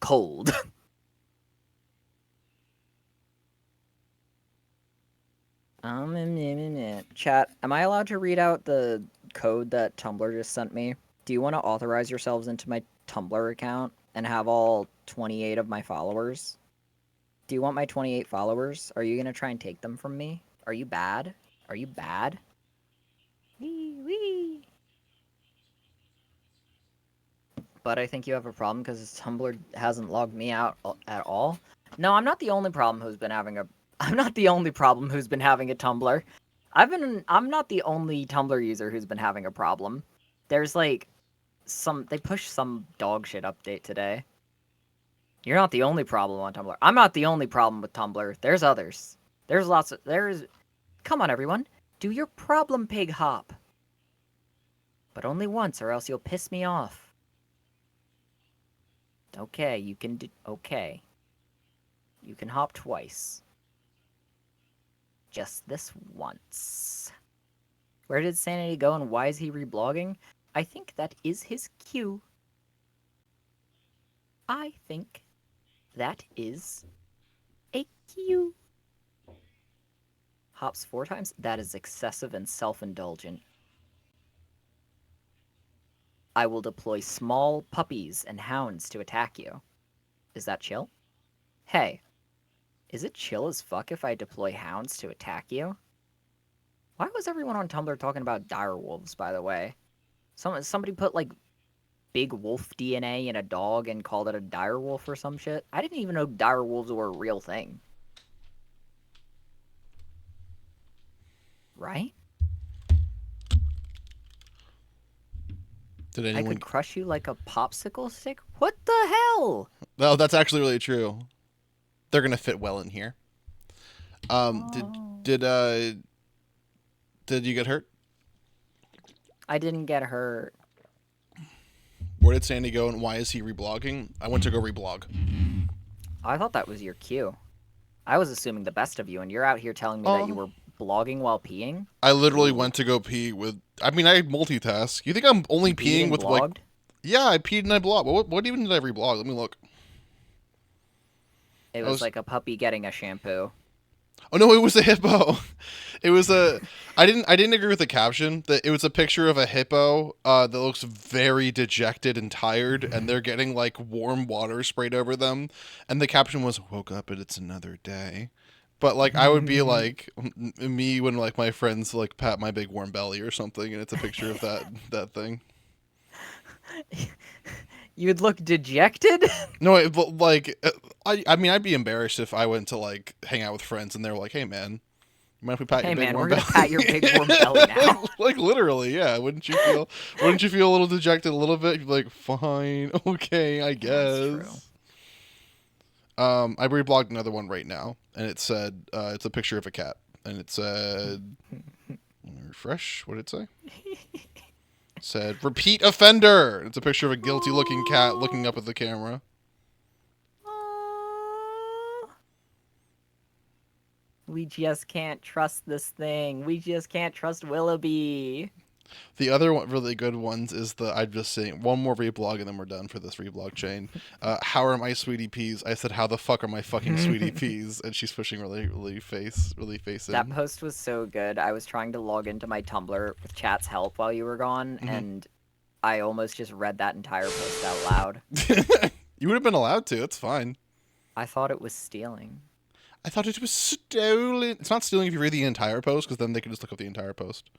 Cold. Chat, am I allowed to read out the code that Tumblr just sent me? Do you want to authorize yourselves into my Tumblr account and have all 28 of my followers? Do you want my 28 followers? Are you going to try and take them from me? Are you bad? Are you bad? Wee wee. But I think you have a problem because Tumblr hasn't logged me out at all. No, I'm not the only problem who's been having a Tumblr. I'm not the only Tumblr user who's been having a problem. There's like they pushed some dog shit update today. You're not the only problem on Tumblr. I'm not the only problem with Tumblr. There's others. Come on everyone. Do your problem pig hop. But only once or else you'll piss me off. Okay, you can okay. You can hop twice. Just this once. Where did Sanity go and why is he reblogging? I think that is his cue. I think that is a cue. Hops 4 times? That is excessive and self-indulgent. I will deploy small puppies and hounds to attack you. Is that chill? Hey, is it chill as fuck if I deploy hounds to attack you? Why was everyone on Tumblr talking about dire wolves, by the way? Somebody put, like, big wolf DNA in a dog and called it a dire wolf or some shit? I didn't even know dire wolves were a real thing. Right? Did anyone... I could crush you like a popsicle stick? What the hell? No, that's actually really true. They're gonna fit well in here. Did you get hurt? I didn't get hurt. Where did Sandy go and why is he reblogging? I went to go reblog. I thought that was your cue. I was assuming the best of you, and you're out here telling me that you were blogging while peeing? I literally went to go pee with... I mean, I multitask. You think I'm only peeing with, blogged? like... Yeah, I peed and I blogged. What even did I reblog? Let me look. It was like a puppy getting a shampoo. Oh no, it was a hippo. It was a... I didn't agree with the caption. That it was a picture of a hippo that looks very dejected and tired, and they're getting, like, warm water sprayed over them. And the caption was, woke up and it's another day. But, like, I would be, like, me when, like, my friends, like, pat my big warm belly or something, and it's a picture of that thing. You'd look dejected? No, I mean, I'd be embarrassed if I went to, like, hang out with friends, and they were like, hey, man, you mind if we pat your big warm belly? Hey, man, we're gonna pat your big warm belly now. like, literally, yeah. Wouldn't you feel a little dejected a little bit? You'd be like, fine, okay, I guess. That's true. I reblogged another one right now, and it said, it's a picture of a cat, and it said, refresh, what did it say? It said, repeat offender! It's a picture of a guilty-looking cat looking up at the camera. We just can't trust this thing. We just can't trust Willoughby. The other one, really good ones is I'm just saying one more reblog and then we're done for this reblog chain. How are my sweetie peas? I said, how the fuck are my fucking sweetie peas? And she's pushing really face in. That post was so good. I was trying to log into my Tumblr with chat's help while you were gone, and I almost just read that entire post out loud. You would have been allowed to. It's fine. I thought it was stealing. I thought it was stolen. It's not stealing if you read the entire post, because then they can just look up the entire post.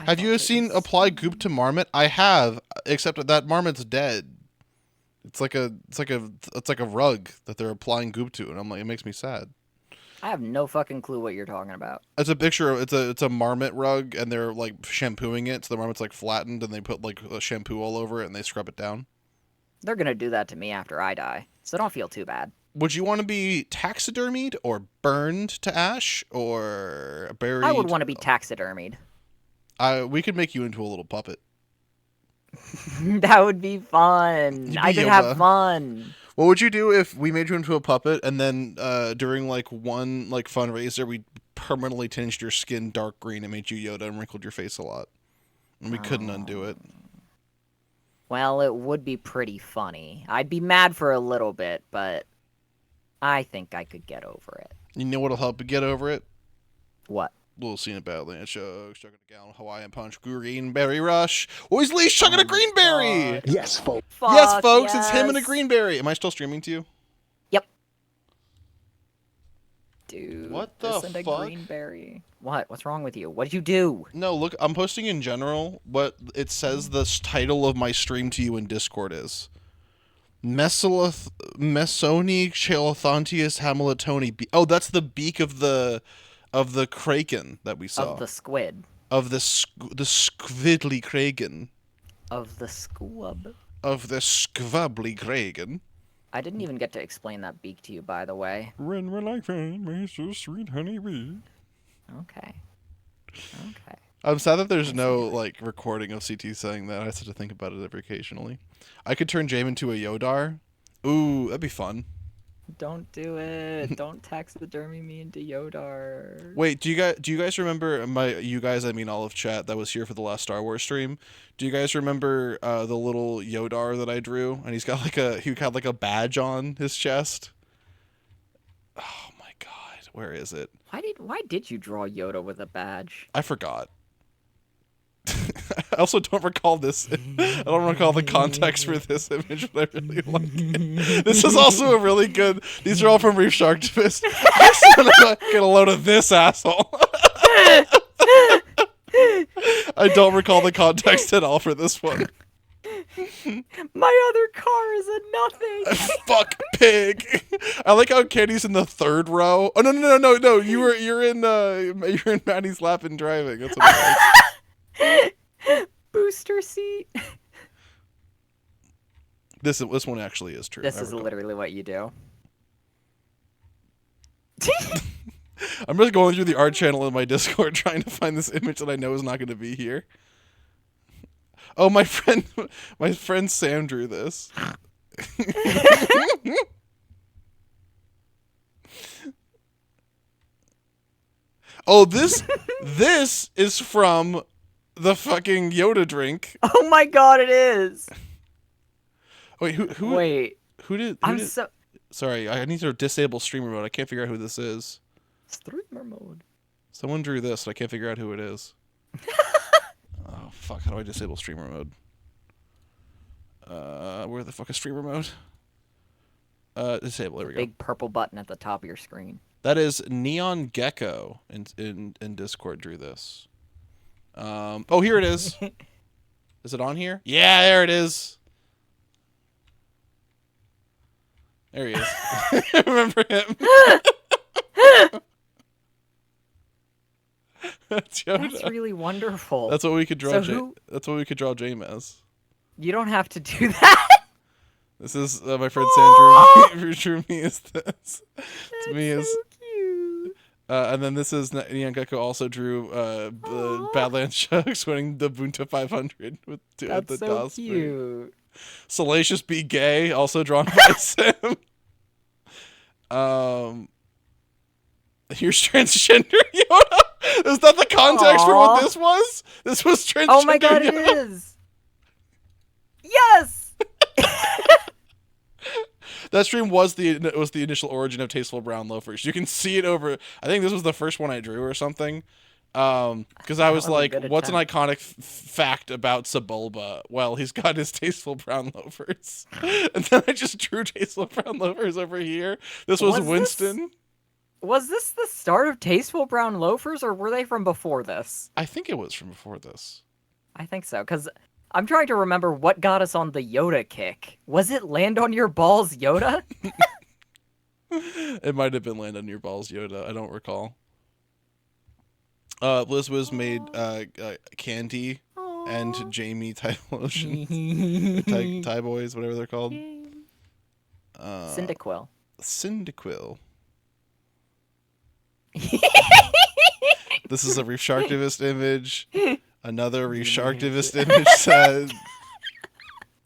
Have you seen apply goop to marmot? I have, except that marmot's dead. It's like a rug that they're applying goop to, and I'm like, it makes me sad. I have no fucking clue what you're talking about. It's a picture. It's a marmot rug, and they're like shampooing it, so the marmot's like flattened, and they put like a shampoo all over it, and they scrub it down. They're gonna do that to me after I die, so don't feel too bad. Would you want to be taxidermied or burned to ash or buried? I would want to be taxidermied. We could make you into a little puppet. That would be fun. I could have fun. What would you do if we made you into a puppet and then during like one like fundraiser we permanently tinged your skin dark green and made you Yoda and wrinkled your face a lot? And we couldn't undo it. Well, it would be pretty funny. I'd be mad for a little bit, but I think I could get over it. You know what'll help you get over it? What? Little scene of Badlands Chugs, chugging a gallon of Hawaiian Punch, Greenberry Rush. Weasley's chugging a Greenberry! Yes, folks. Yes, folks, it's him and a Greenberry. Am I still streaming to you? Yep. Dude, what the fuck? fuck? Greenberry. What? What's wrong with you? What did you do? No, look, I'm posting in general what it says the title of my stream to you in Discord is. Mesoni Chelothantius Hamiltoni. Oh, that's the beak of the kraken that we saw. Of the squid. Of the squidly kraken. Of the squub. Of the squabbly kraken. I didn't even get to explain that beak to you, by the way. When will I find my so sweet honeybee? Okay. Okay. I'm sad that there's no like recording of CT saying that. I have to think about it every occasionally. I could turn Jame into a Yodar. Ooh, that'd be fun. Don't do it. Don't taxidermy me into Yodar. Wait, do you guys remember you guys, I mean all of chat that was here for the last Star Wars stream? Do you guys remember the little Yodar that I drew? And he had like a badge on his chest. Oh my god, where is it? Why did you draw Yoda with a badge? I forgot. I also don't recall this. I don't recall the context for this image, but I really like it. This is also a really good. These are all from Reef Shark Fist. Get a load of this asshole. I don't recall the context at all for this one. My other car is a nothing. Fuck pig. I like how Kenny's in the third row. Oh no! You're in Maddie's lap and driving. That's what I like. Booster seat. This one actually is true. This is literally what you do. I'm just going through the art channel in my Discord trying to find this image that I know is not going to be here. Oh, my friend Sam drew this. Oh, this is from the fucking Yoda drink. Oh my god, it is. Wait, who? Wait. Who did? Sorry, I need to disable streamer mode. I can't figure out who this is. Streamer mode. Someone drew this, and I can't figure out who it is. Oh fuck! How do I disable streamer mode? Where the fuck is streamer mode? Disable. There we go. Big purple button at the top of your screen. That is Neon Gecko in Discord drew this. Oh, here it is. Is it on here? Yeah, there it is. There he is. I remember him. That's really wonderful. That's what we could draw. So that's what we could draw Jame as. You don't have to do that. This is my friend Sandra who drew me as this. It's me as. So cute. And then this is Neon Gecko also drew Badlands Chugs winning the Bunta 500 with That's the so DOS. cute. Salacious Be Gay, also drawn by Sam. Here's transgender Yoda. Is that the context for what this was? This was transgender Yoda. Oh my god, it is. Yes. That stream was the initial origin of Tasteful Brown Loafers. You can see it over. I think this was the first one I drew or something. Because I was like, what's an iconic fact about Sebulba? Well, he's got his Tasteful Brown Loafers. And then I just drew Tasteful Brown Loafers over here. This was Winston. Was this the start of Tasteful Brown Loafers, or were they from before this? I think it was from before this. I think so, because I'm trying to remember what got us on the Yoda kick. Was it Land on Your Balls Yoda? It might have been Land on Your Balls Yoda. I don't recall. Liz Wiz made Candy and Jamie Thai lotion. Thai boys, whatever they're called. Cyndaquil. Cyndaquil. This is a Resharktivist image. Another Resharktivist image said...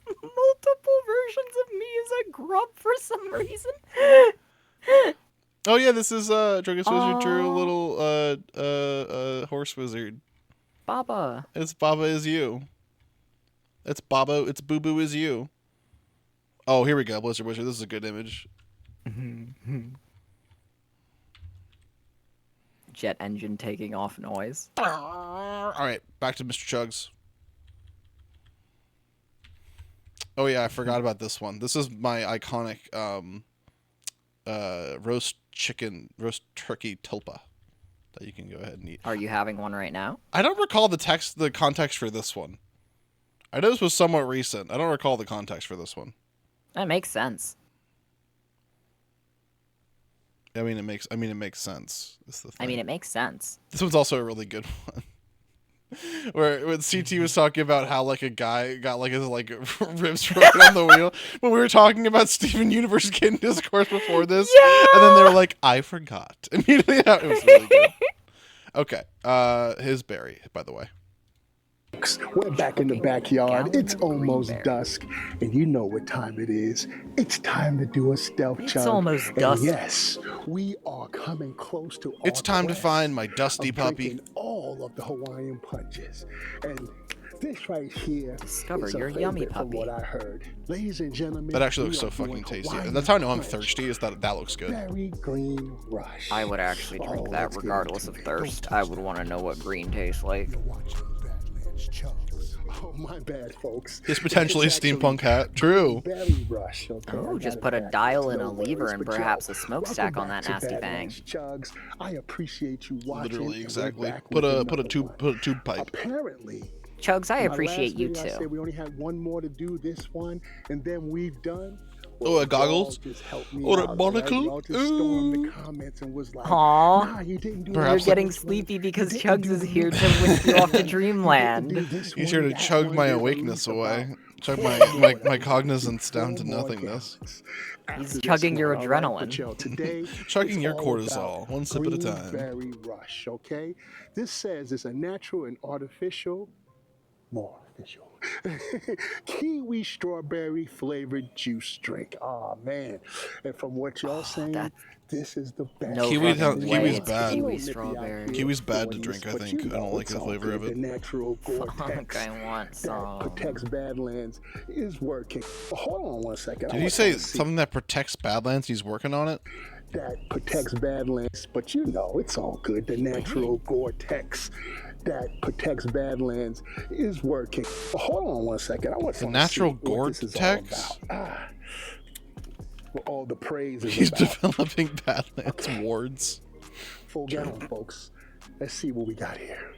Multiple versions of me as a grub for some reason. Oh yeah, this is Druggist Wizard drew a little horse wizard. Baba. It's Baba is you. It's Baba, it's Boo Boo is you. Oh, here we go, Blizzard Wizard. This is a good image. Jet engine taking off noise. Alright, back to Mr. Chugs. Oh yeah, I forgot about this one. This is my iconic roast turkey tulpa that you can go ahead and eat. Are you having one right now? I don't recall the context for this one. I know this was somewhat recent. I don't recall the context for this one. That makes sense. I mean, it makes sense. Is the thing. I mean, it makes sense. This one's also a really good one. Where when CT was talking about how like a guy got like his like ribs broken on the wheel when we were talking about Steven Universe Kid Discourse before this, and then they were like, "I forgot." Immediately, it was really good. Okay, his berry, by the way. We're back in the backyard. It's almost dusk, and you know what time it is. It's time to do a stealth chug. It's almost dusk. And yes, we are coming close to. It's time to find my dusty puppy. All of the Hawaiian punches, and this right here. Discover is a your yummy favorite from puppy. what I heard, ladies and gentlemen. That actually looks we so are fucking doing tasty. Hawaiian That's how I know I'm punch. thirsty. Is that looks good. Berry green rush. I would actually drink that let's get regardless into of it. thirst. Don't I touch would that. want to know what green tastes like. You're watching Badlands Chugs. Oh, my bad, folks. His potentially It's actually steampunk hat. True. Berry rush. Okay, Oh, I just got put it a back. dial and No a lever worries, and but perhaps yo, a smokestack on welcome that back to nasty bang. Badlands Chugs. I appreciate you watching. Literally, and we're exactly. back Put with a another one. tube pipe. Apparently. Chugs, I in my appreciate last you video, I too. said we only had one more to do, this one, and then we've done. Oh, a goggles? Y'all just helped me Or a out, monocle? right? Y'all just stormed the comments and was like, Aw. nah, you didn't do You're this getting one. sleepy because You didn't Chugs do is this here one. to whisk you off to You didn't do dreamland. this He's one, here to that chug one. my There's at awakeness least away. about Chug four my more cognizance down to four more nothingness. gallons. He's After this chugging your one, all right? adrenaline. But yo, today, Chugging it's your all cortisol, about one sip at a green time. berry rush, okay? This says it's a natural and artificial, more artificial, kiwi strawberry flavored juice drink. Oh man! And from what y'all saying, this is the best. No Kiwi fucking way kiwi's it's bad. kiwi strawberry. Kiwi's bad to drink, I But think. you I don't know like it's the all flavor of good. it. The natural Fuck, Gore-Tex I want that some. protects Badlands is working. Hold on one second. Did he say something that protects Badlands? He's working on it? That protects Badlands, but you know it's all good. The natural Gore-Tex that protects Badlands is working. Hold on one second. I want The natural Gore-Tex? What all the praise is He's about. developing Badlands wards. Full gallon, folks. Let's see what we got here.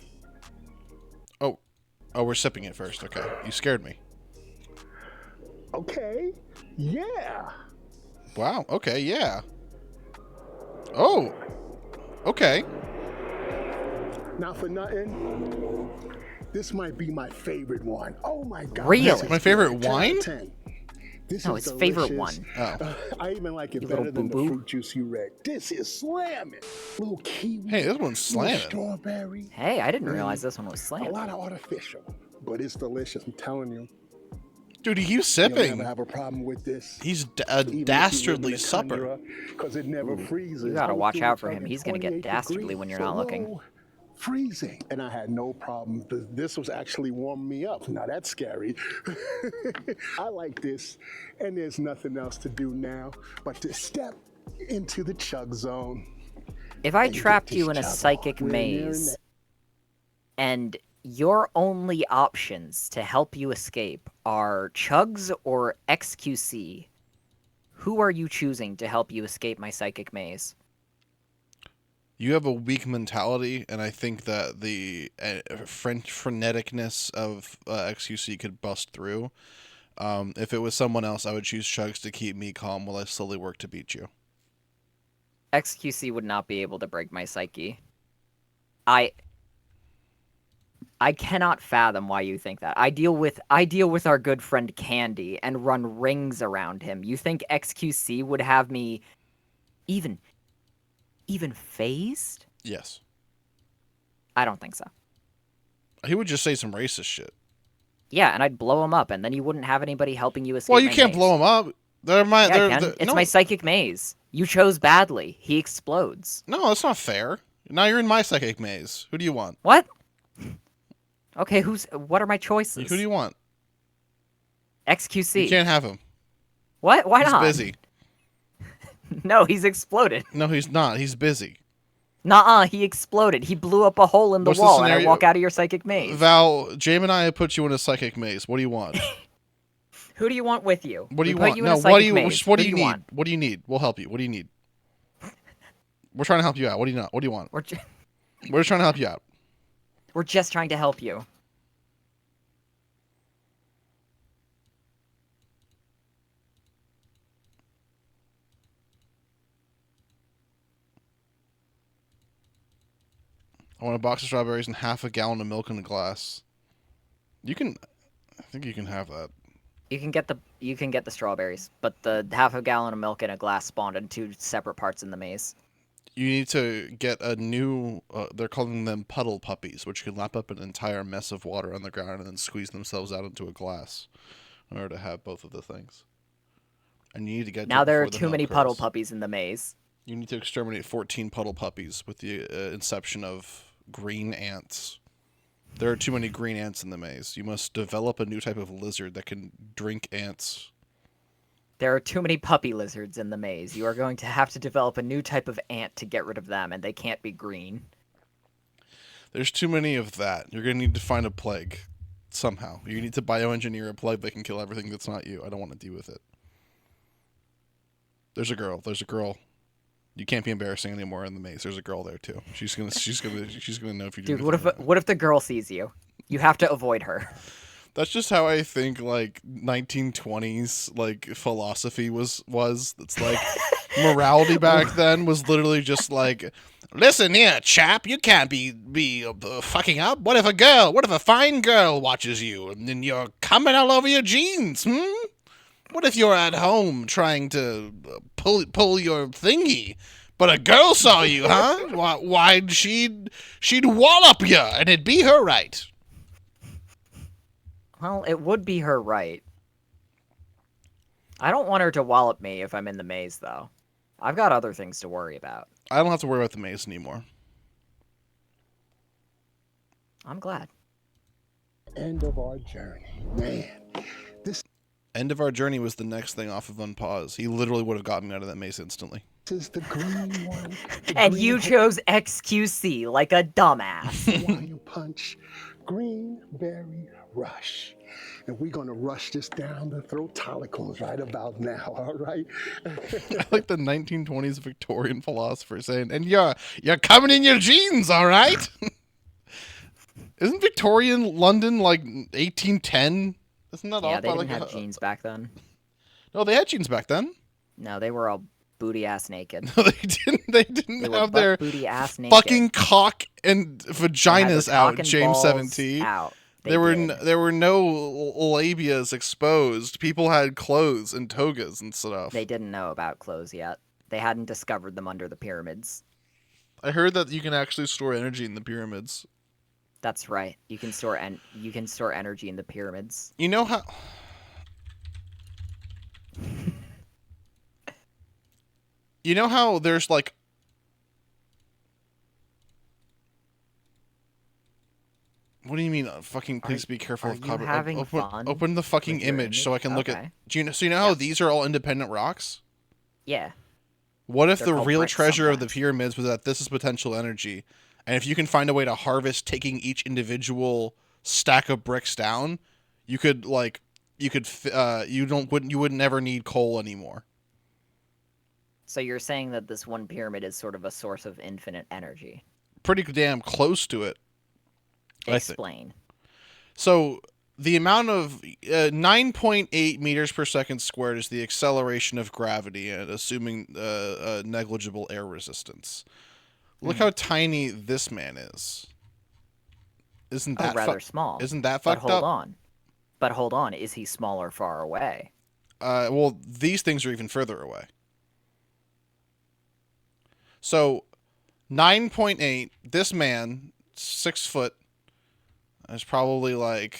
Oh, we're sipping it first. Okay, you scared me. Okay. Yeah. Wow. Okay. Yeah. Oh. Okay. Not for nothing. This might be my favorite one. Oh my God. Really? This is My favorite good. 10 wine? out of 10. This No, is his favorite delicious. one. Oh. I even like it You better little than the boo-boo. fruit juice you read. This is slamming. Little kiwi. Hey, this one's little slamming. strawberry. Hey, I didn't realize this one was A slammed. lot of artificial, but it's delicious. I'm telling you. Dude, he keeps You'll sipping. never have a problem with this. He's a dastardly supper. Because it never freezes. You gotta I was watch doing out for him. fucking He's gonna get 28 dastardly when you're not degrees looking. below freezing, and I had no problem. This was actually warming me up. Now that's scary. I like this, and there's nothing else to do now but to step into the chug zone. If I and get trapped this you in a chug psychic on. We're nearing maze, the- and your only options to help you escape are Chugs or XQC, who are you choosing to help you escape my psychic maze? You have a weak mentality, and I think that the freneticness of XQC could bust through. If it was someone else, I would choose Chugs to keep me calm while I slowly work to beat you. XQC would not be able to break my psyche. I cannot fathom why you think that. I deal with our good friend Candy and run rings around him. You think XQC would have me even phased? Yes. I don't think so. He would just say some racist shit. Yeah, and I'd blow him up, and then you wouldn't have anybody helping you escape. Well, you my can't maze. blow him up. It's my psychic maze. You chose badly. He explodes. No, that's not fair. Now you're in my psychic maze. Who do you want? What? Okay, what are my choices? Who do you want? XQC. You can't have him. What? Why not? He's busy. No, he's exploded. No, he's not. He's busy. Nuh-uh, he exploded. He blew up a hole in the What's the wall, and I scenario? walk out of your psychic maze. Val, James and I have put you in a psychic maze. What do you want? Who do you want with you? What do you We put want? you in a No, psychic maze. what do Who you need? want? What do you need? We'll help you. What do you need? We're trying to help you out. What do you not? What do you want? We're just trying to help you out. We're just trying to help you. I want a box of strawberries and half a gallon of milk in a glass. I think you can have that. You can get the strawberries, but the half a gallon of milk in a glass spawned in 2 separate parts in the maze. You need to get a new, they're calling them puddle puppies, which can lap up an entire mess of water on the ground and then squeeze themselves out into a glass in order to have both of the things. And you need to get Now there are before the too many milk puddle curls. puppies in the maze. You need to exterminate 14 puddle puppies with the inception of green ants. There are too many green ants in the maze. You must develop a new type of lizard that can drink ants. There are too many puppy lizards in the maze. You are going to have to develop a new type of ant to get rid of them, and they can't be green. There's too many of that. You're going to need to find a plague somehow. You need to bioengineer a plague that can kill everything that's not you. I don't want to deal with it. There's a girl. You can't be embarrassing anymore in the maze. There's a girl there too. She's gonna know if you do. Dude, what if the girl sees you? You have to avoid her. That's just how I think, like, 1920s, like, philosophy was. It's like, morality back then was literally just like, listen here, chap, you can't be fucking up. What if a fine girl watches you and then you're coming all over your jeans, What if you're at home trying to pull your thingy, but a girl saw you, huh? Why, she'd wallop you, and it'd be her right. Well, it would be her right. I don't want her to wallop me if I'm in the maze, though. I've got other things to worry about. I don't have to worry about the maze anymore. I'm glad. End of our journey. Man, this End of our journey was the next thing off of Unpause. He literally would have gotten me out of that maze instantly. is the green one. And you chose XQC like a dumbass. One punch. Green Berry Rush. And we're going to rush this down the throat tolicals right about now, all right? I like the 1920s Victorian philosopher saying, and you're coming in your jeans, all right? Isn't Victorian London like 1810? Isn't that Yeah, off they by didn't like have jeans back then. No, they had jeans back then. No, they were all booty ass naked. No, they didn't. They didn't They were have butt their booty ass naked. fucking cock and They had their vaginas cock out. and James balls 17. out. They There did. were no labias exposed. People had clothes and togas and stuff. They didn't know about clothes yet. They hadn't discovered them under the pyramids. I heard that you can actually store energy in the pyramids. That's right. You can store energy in the pyramids. You know how? You know how there's like. What do you mean? Fucking please be careful of you copper. having fun Open the fucking with your image so I can look at. Okay. Do you know? So you know how these are all independent rocks? Yeah. What if They're the called real bricks treasure of the pyramids was that this is potential energy, and if you can find a way to harvest taking each individual stack of bricks down, you could you would never need coal anymore. So you're saying that this one pyramid is sort of a source of infinite energy. Pretty damn close to it. Explain. So the amount of 9.8 meters per second squared is the acceleration of gravity, and assuming negligible air resistance. Look how tiny this man is. Isn't that rather small? Isn't that fucked up? But hold on. Is he small or far away? Well, these things are even further away. So 9.8. This man, 6 foot, is probably like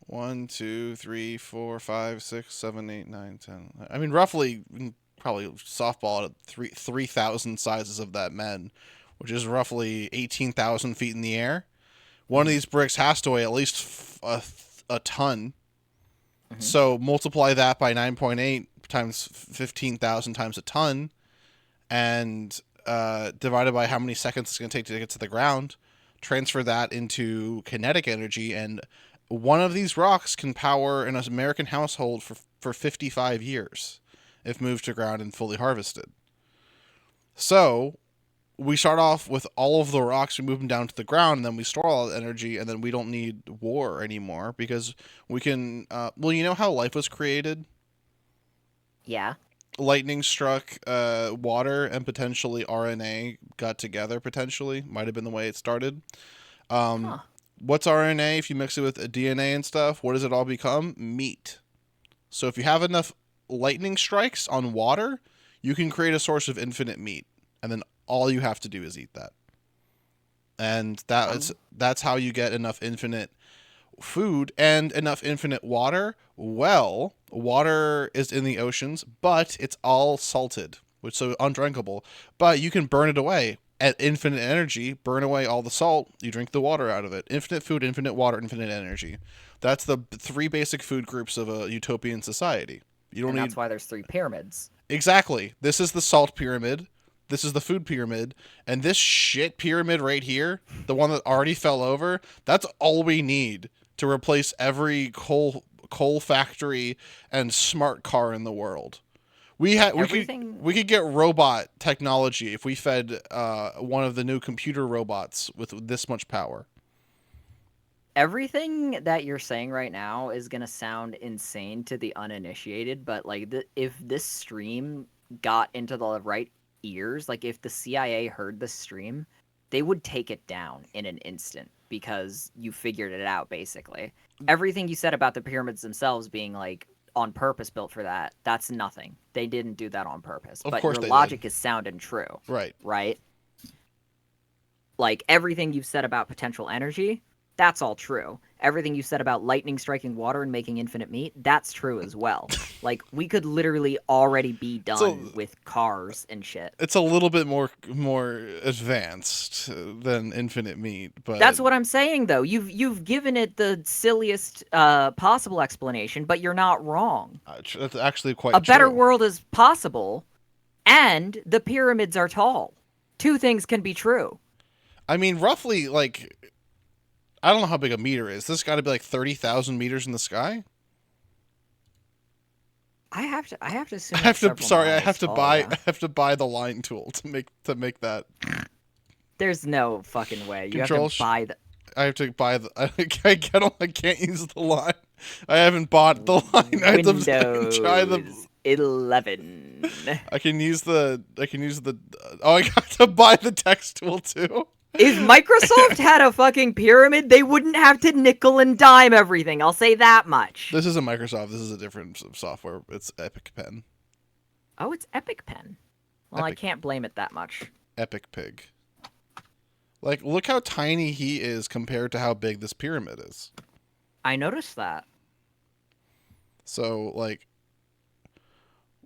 1, 2, 3, 4, 5, 6, 7, 8, 9, 10. I mean, roughly, probably softball at 3,000 sizes of that men, which is roughly 18,000 feet in the air. One of these bricks has to weigh at least a ton. So multiply that by 9.8 times 15,000 times a ton, and divided by how many seconds it's going to take to get to the ground. Transfer that into kinetic energy, and one of these rocks can power an American household for 55 years if moved to ground and fully harvested. So we start off with all of the rocks, we move them down to the ground, and then we store all the energy, and then we don't need war anymore because we can... well, you know how life was created? Yeah. Lightning struck water, and potentially RNA got together, potentially. Might have been the way it started. What's RNA? If you mix it with DNA and stuff, what does it all become? Meat. So if you have enough lightning strikes on water, you can create a source of infinite meat. And then all you have to do is eat that. And that's how you get enough infinite food and enough infinite water. Well, water is in the oceans, but it's all salted, which so undrinkable. But you can burn it away at infinite energy, burn away all the salt, you drink the water out of it. Infinite food, infinite water, infinite energy. That's the 3 basic food groups of a utopian society. You don't and need... that's why there's 3 pyramids. Exactly. This is the salt pyramid. This is the food pyramid, and this shit pyramid right here, the one that already fell over, that's all we need to replace every coal factory and smart car in the world. We could get robot technology if we fed one of the new computer robots with this much power. Everything that you're saying right now is gonna sound insane to the uninitiated, but like if this stream got into the right ears, like if the CIA heard the stream, they would take it down in an instant because you figured it out basically. Everything you said about the pyramids themselves being like on purpose built for that, that's nothing. They didn't do that on purpose. Of but course your they logic did. is sound and true. Right. Right? Like everything you've said about potential energy, that's all true. Everything you said about lightning striking water and making infinite meat, that's true as well. Like, we could literally already be done with cars and shit. It's a little bit more advanced than infinite meat, but... That's what I'm saying, though. You've given it the silliest possible explanation, but you're not wrong. That's actually quite true. A better true. world is possible, and the pyramids are tall. 2 things can be true. I mean, roughly, like... I don't know how big a meter is. This got to be like 30,000 meters in the sky. I have to assume. I have to buy the line tool to make that. There's no fucking way. You have to buy the. I have to buy the. I can't use the line. I haven't bought the line. I have to try the 11. I can use the. Oh, I got to buy the text tool too. If Microsoft had a fucking pyramid, they wouldn't have to nickel and dime everything. I'll say that much. This isn't Microsoft. This is a different software. It's Epic Pen. Oh, it's Epic Pen. Well, I can't blame it that much. Epic Pig. Like, look how tiny he is compared to how big this pyramid is. I noticed that. So, like,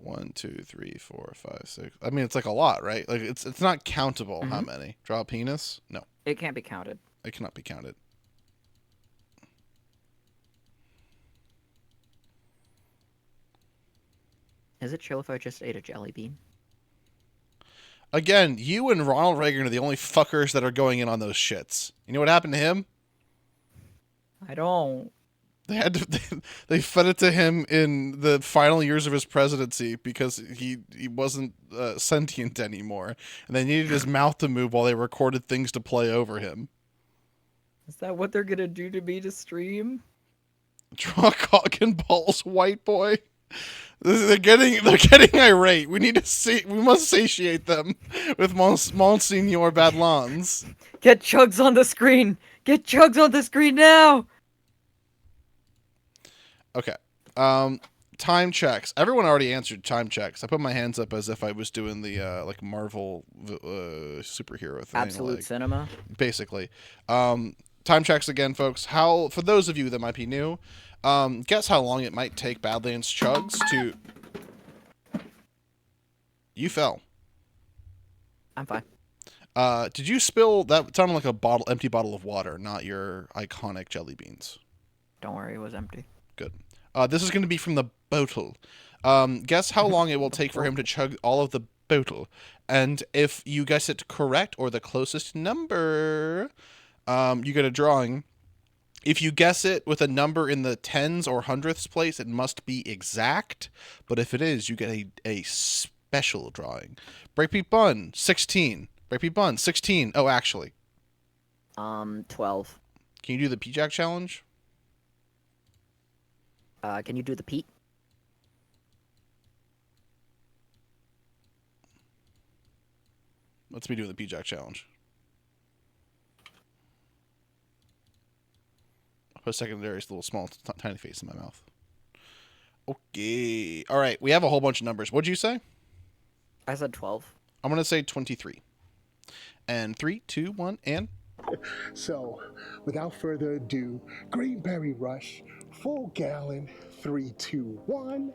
1, 2, 3, 4, 5, 6. I mean, it's like a lot, right? Like, it's not countable. How many? Draw a penis? No. It can't be counted. It cannot be counted. Is it chill if I just ate a jelly bean? Again, you and Ronald Reagan are the only fuckers that are going in on those shits. You know what happened to him? I don't. They had to, they fed it to him in the final years of his presidency because he wasn't sentient anymore, and they needed his mouth to move while they recorded things to play over him. Is that what they're gonna do to me to stream? Draw cock and balls, white boy. They're getting irate. We must satiate them with Monsignor Badlands. Get Chugs on the screen! Get Chugs on the screen now! Okay. Time checks. Everyone already answered time checks. I put my hands up as if I was doing the like Marvel superhero thing. Absolute like, cinema. Basically. Time checks again, folks. For those of you that might be new, guess how long it might take Badlands Chugs to... You fell. I'm fine. Did you spill... That sounded like a empty bottle of water, not your iconic jelly beans. Don't worry, it was empty. Good. This is going to be from the bottle. Guess how long it will take for him to chug all of the bottle. And if you guess it correct or the closest number, you get a drawing. If you guess it with a number in the tens or hundredths place, it must be exact. But if it is, you get a special drawing. Breakbeat Bun, 16. Breakbeat Bun, 16. Oh, actually. 12. Can you do the P-Jack challenge? Can you do the Pete? Let's me do the P-Jack challenge. I'll put a secondary little small tiny face in my mouth. Okay. All right. We have a whole bunch of numbers. What'd you say? I said 12. I'm going to say 23. And 3, 2, 1, and... So, without further ado, Greenberry Rush, full gallon, 3, 2, 1.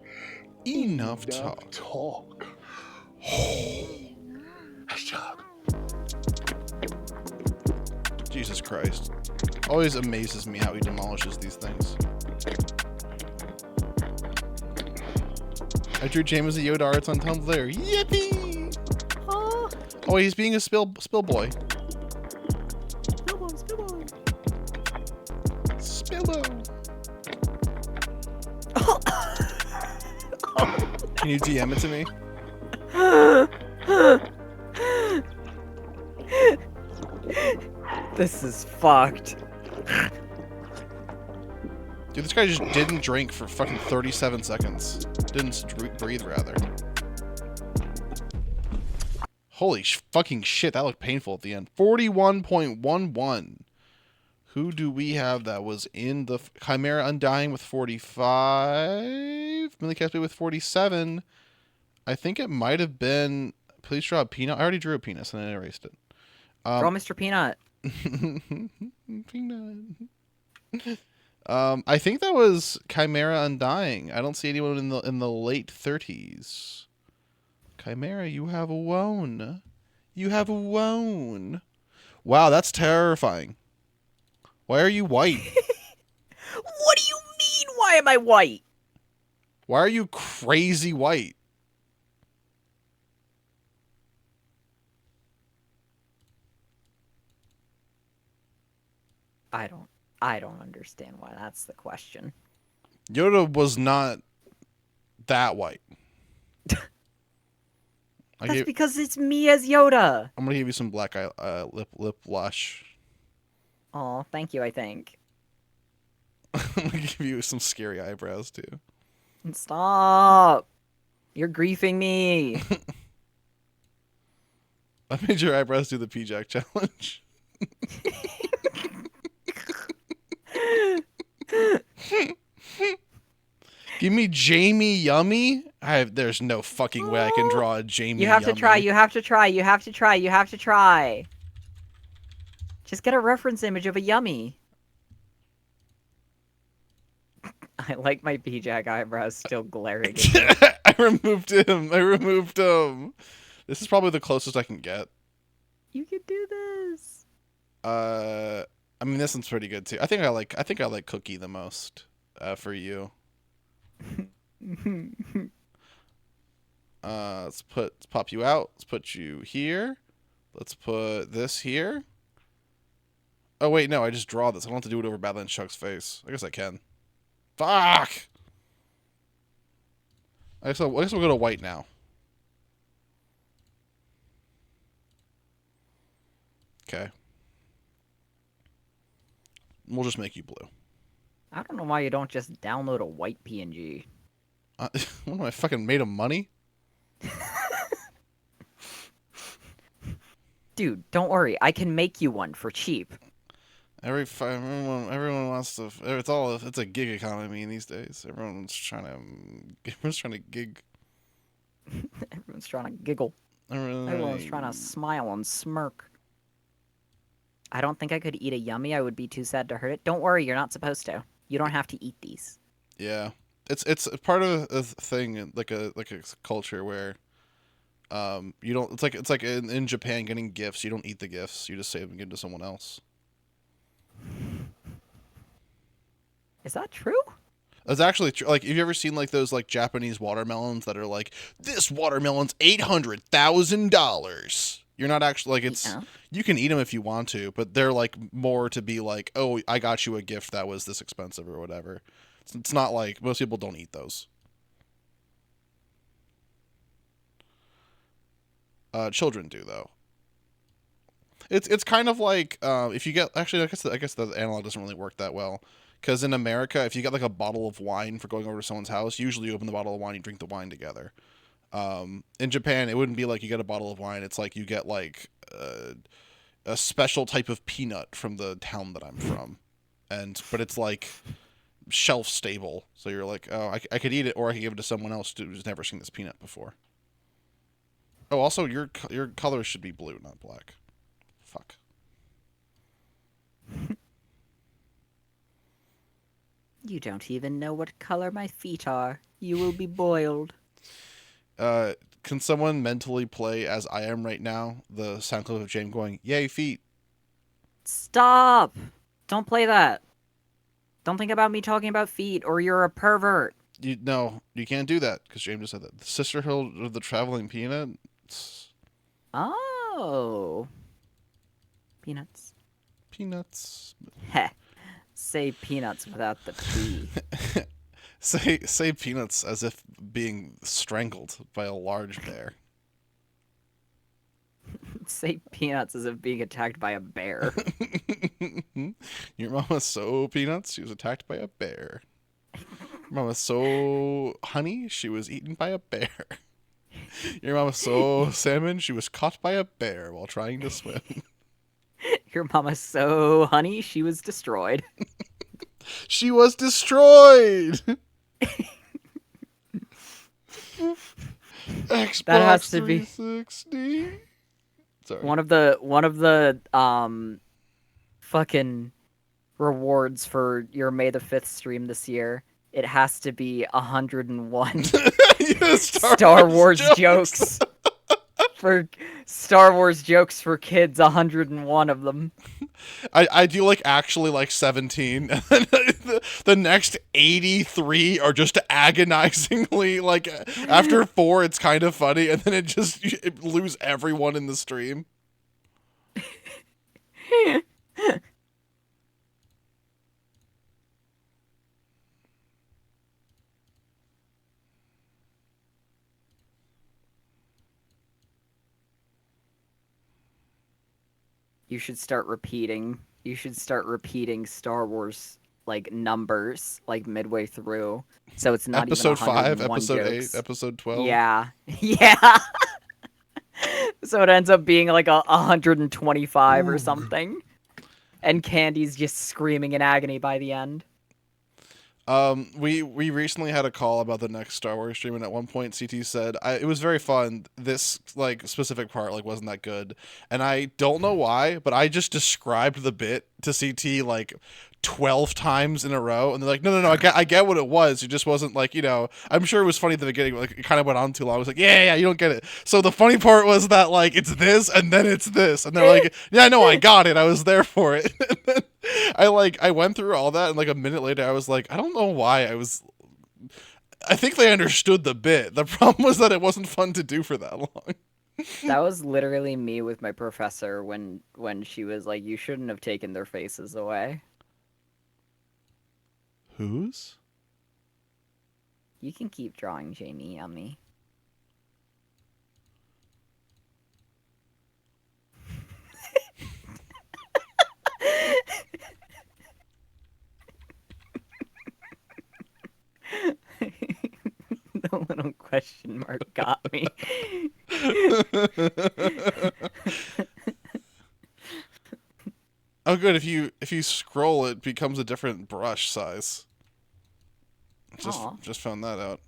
Enough talk. Nice job. Jesus Christ. Always amazes me how he demolishes these things. I drew James as a Yoda arts on Tumblr. Yippee! Oh, he's being a spill boy. Spillo. Can you DM it to me? This is fucked. Dude, this guy just didn't drink for fucking 37 seconds. Didn't breathe, rather. Holy fucking shit, that looked painful at the end. 41.11. Who do we have that was in the... Chimera Undying with 45. Millie Caspi with 47. I think it might have been... Please draw a peanut. I already drew a penis and I erased it. Draw Mr. Peanut. Peanut. I think that was Chimera Undying. I don't see anyone in the late 30s. Chimera, you have won. You have won. Wow, that's terrifying. Why are you white? What do you mean, why am I white? Why are you crazy white? I don't understand why that's the question. Yoda was not that white. That's because it's me as Yoda. I'm gonna give you some black eye lip blush. Oh, thank you, I think. I'm gonna give you some scary eyebrows too. Stop. You're griefing me. I made your eyebrows do the P-Jack challenge. Give me Jamie Yummy. There's no fucking way I can draw a Jamie. You have Yummy. to try. You have to try. You have to try. You have to try. Just get a reference image of a yummy. I like my P-Jack eyebrows still glaring. I removed him. This is probably the closest I can get. You can do this. I mean, this one's pretty good too. I think I like Cookie the most. For you. Let's pop you out. Let's put you here. Let's put this here. Oh wait, no, I just draw this. I don't have to do it over Badlands Chuck's face. I guess I can. Fuck! I guess we'll go to white now. Okay. We'll just make you blue. I don't know why you don't just download a white PNG. What am I, fucking made of money? Dude, don't worry. I can make you one for cheap. Everyone wants to. It's a gig economy these days. Everyone's trying to gig. Everyone's trying to giggle. Everyone's trying to smile and smirk. I don't think I could eat a yummy. I would be too sad to hurt it. Don't worry, you're not supposed to. You don't have to eat these. Yeah, it's part of a thing, like a culture where, you don't. It's like in Japan getting gifts. You don't eat the gifts. You just save them and give them to someone else. Is that true? It's actually true. Like, have you ever seen like those like Japanese watermelons that are like, this watermelon's $800,000? You're not actually like it's. Yeah. You can eat them if you want to, but they're like more to be like, oh, I got you a gift that was this expensive or whatever. It's not like most people don't eat those. Children do though. It's kind of like if you get actually I guess the analog doesn't really work that well, because in America if you get like a bottle of wine for going over to someone's house, usually you open the bottle of wine, you drink the wine together. In Japan it wouldn't be like you get a bottle of wine, it's like you get like a special type of peanut from the town that I'm from, but it's like shelf stable, so you're like, oh, I could eat it or I could give it to someone else who's never seen this peanut before. Oh, also your color should be blue, not black. Fuck. You don't even know what color my feet are. You will be boiled. Can someone mentally play as I am right now the sound clip of James going, "Yay, feet"? Stop! Don't play that. Don't think about me talking about feet, or you're a pervert. No, you can't do that because James just said that. The Sisterhood of the Traveling Peanut. Oh. Peanuts. Peanuts. Heh. Say peanuts without the P. Say peanuts as if being strangled by a large bear. Say peanuts as if being attacked by a bear. Your mom was so peanuts, she was attacked by a bear. Your mom was so honey, she was eaten by a bear. Your mom was so salmon, she was caught by a bear while trying to swim. Your mama's so honey, she was destroyed. She was destroyed! Xbox That has to be 360. Sorry. one of the fucking rewards for your May the 5th stream this year. It has to be 101 Star Wars jokes. For Star Wars jokes for kids, 101 of them. I do like actually like 17. The next 83 are just agonizingly like after 4 it's kind of funny and then it lose everyone in the stream. You should start repeating Star Wars like numbers like midway through, so it's not episode even 5, 101 episode jokes. 8, episode 12. Yeah. So it ends up being like 125 or something, and Candy's just screaming in agony by the end. We recently had a call about the next Star Wars stream, and at one point CT said it was very fun. This like specific part like wasn't that good, and I don't know why, but I just described the bit to CT like 12 times in a row, and they're like, no, I get what it was. It just wasn't like, I'm sure it was funny at the beginning, but like it kind of went on too long. I was like, yeah, you don't get it. So the funny part was that like it's this and then it's this, and they're like, yeah, no, I got it. I was there for it. I went through all that, and like a minute later I was like, I don't know why I think they understood the bit. The problem was that it wasn't fun to do for that long. That was literally me with my professor when she was like, you shouldn't have taken their faces away. Whose? You can keep drawing Jamie Yummy. The little question mark got me. Oh, good. If you scroll, it becomes a different brush size. Just found that out.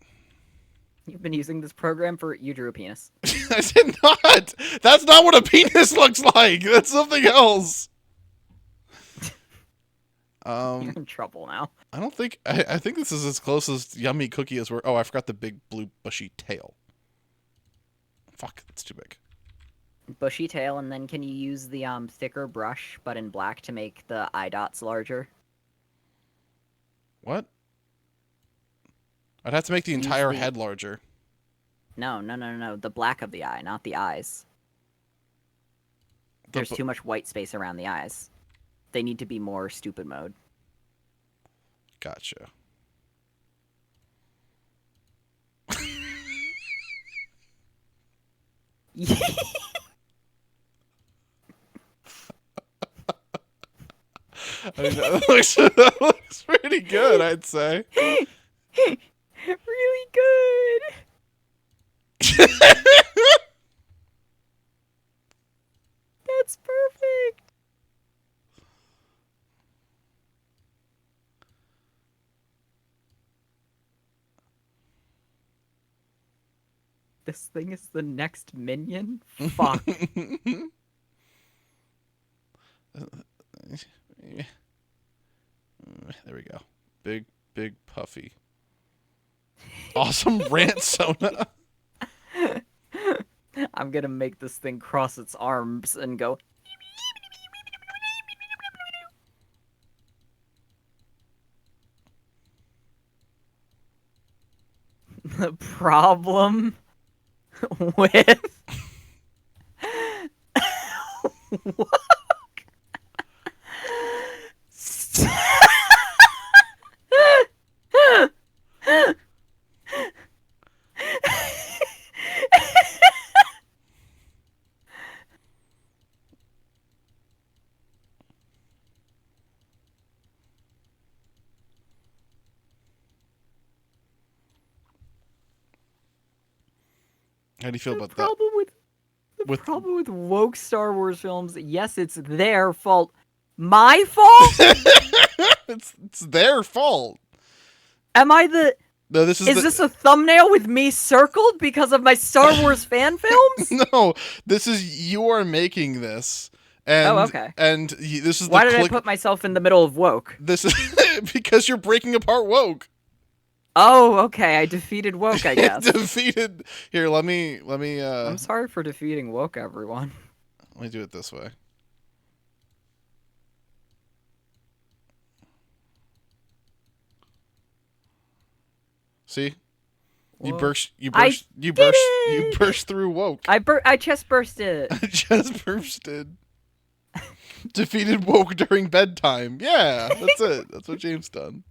You've been using this program for you drew a penis. I did not. That's not what a penis looks like. That's something else. You're in trouble now. I don't think. I think this is as close as Yummy Cookie as we're. Oh, I forgot the big blue bushy tail. Fuck, that's too big. Bushy tail, and then can you use the thicker brush, but in black, to make the eye dots larger? What? I'd have to make the entire head larger. No. The black of the eye, not the eyes. There's too much white space around the eyes. They need to be more stupid mode. Gotcha. I mean, that looks pretty good, I'd say. Really good. That's perfect. This thing is the next minion? Fuck. There we go. Big puffy. Awesome rant Sona. I'm gonna make this thing cross its arms and go. The problem with How do you feel about that? The problem with woke Star Wars films, yes, it's their fault. My fault? It's their fault. Am I the... No, this is this a thumbnail with me circled because of my Star Wars fan films? No, this is you are making this. And, oh, okay. And this is Why did I put myself in the middle of woke? This is because you're breaking apart woke. Oh, okay. I defeated woke, I guess. Defeated. Here, let me. I'm sorry for defeating woke, everyone. Let me do it this way. See? Whoa. You burst through woke. I chest bursted. I chest bursted. Defeated woke during bedtime. Yeah, that's it. That's what James done.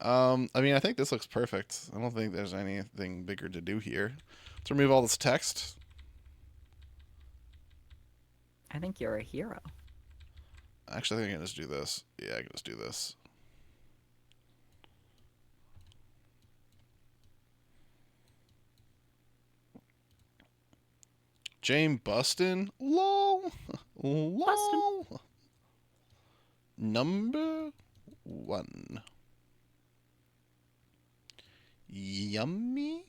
I mean, I think this looks perfect. I don't think there's anything bigger to do here. Let's remove all this text. I think you're a hero. Actually, I think I can just do this. Yeah, I can just do this. James Bustin? LOL. LOL. Bustin'. Number 1. Yummy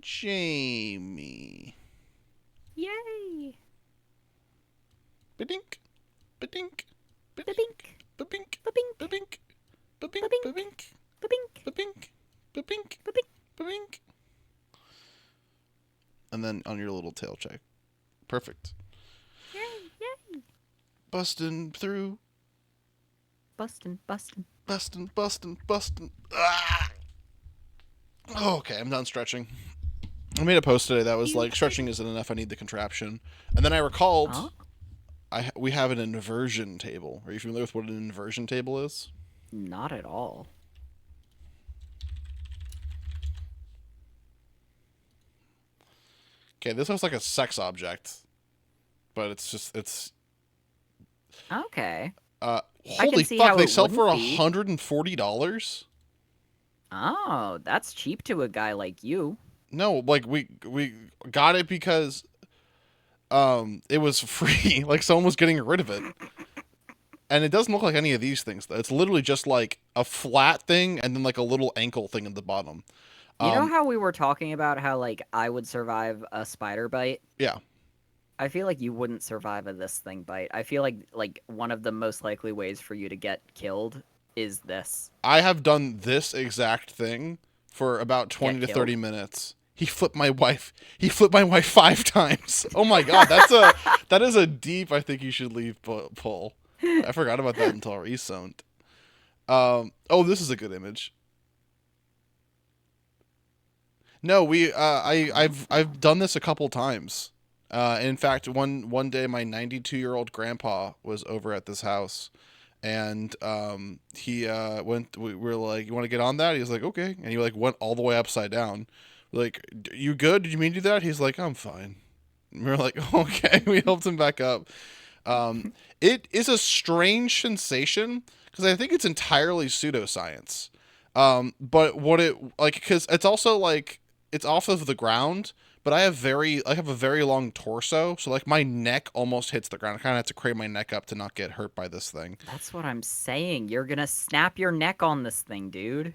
Jamie. Yay! Ba-dink, ba-dink, ba-dink, ba-bink, ba-bink, ba-bink, ba-bink, ba-bink, ba-bink, ba-bink, ba-bink, ba-bink, ba-bink, ba-bink. And then on your little tail check. Perfect. Yay! Bustin' through. Bustin'. Bustin'. Ah! Oh, okay, I'm done stretching. I made a post today that was like, stretching isn't enough, I need the contraption. And then I recalled, we have an inversion table. Are you familiar with what an inversion table is? Not at all. Okay, this looks like a sex object, but it's. Okay. Holy see fuck! how They it sell for wouldn't be. $140. Oh, that's cheap to a guy like you. No, like we got it because it was free. Like someone was getting rid of it. And it doesn't look like any of these things though. It's literally just like a flat thing and then like a little ankle thing at the bottom. You know how we were talking about how like I would survive a spider bite? Yeah. I feel like you wouldn't survive a this thing bite. I feel like one of the most likely ways for you to get killed is this. I have done this exact thing for about 20 to 30 minutes. He flipped my wife. He flipped my wife 5 times. Oh my god, that is a deep I think you should leave pull. I forgot about that until recent. Oh, this is a good image. No, I've done this a couple times. In fact, one day my 92-year-old grandpa was over at this house, and he went. We were like, "You want to get on that?" He was like, "Okay," and he like went all the way upside down. We're like, "You good? Did you mean to do that?" He's like, "I'm fine." And we were like, "Okay." We helped him back up. It is a strange sensation because I think it's entirely pseudoscience. But what it like because it's also like it's off of the ground. But I have a very long torso, so like my neck almost hits the ground. I kind of have to crane my neck up to not get hurt by this thing. That's what I'm saying. You're gonna snap your neck on this thing, dude.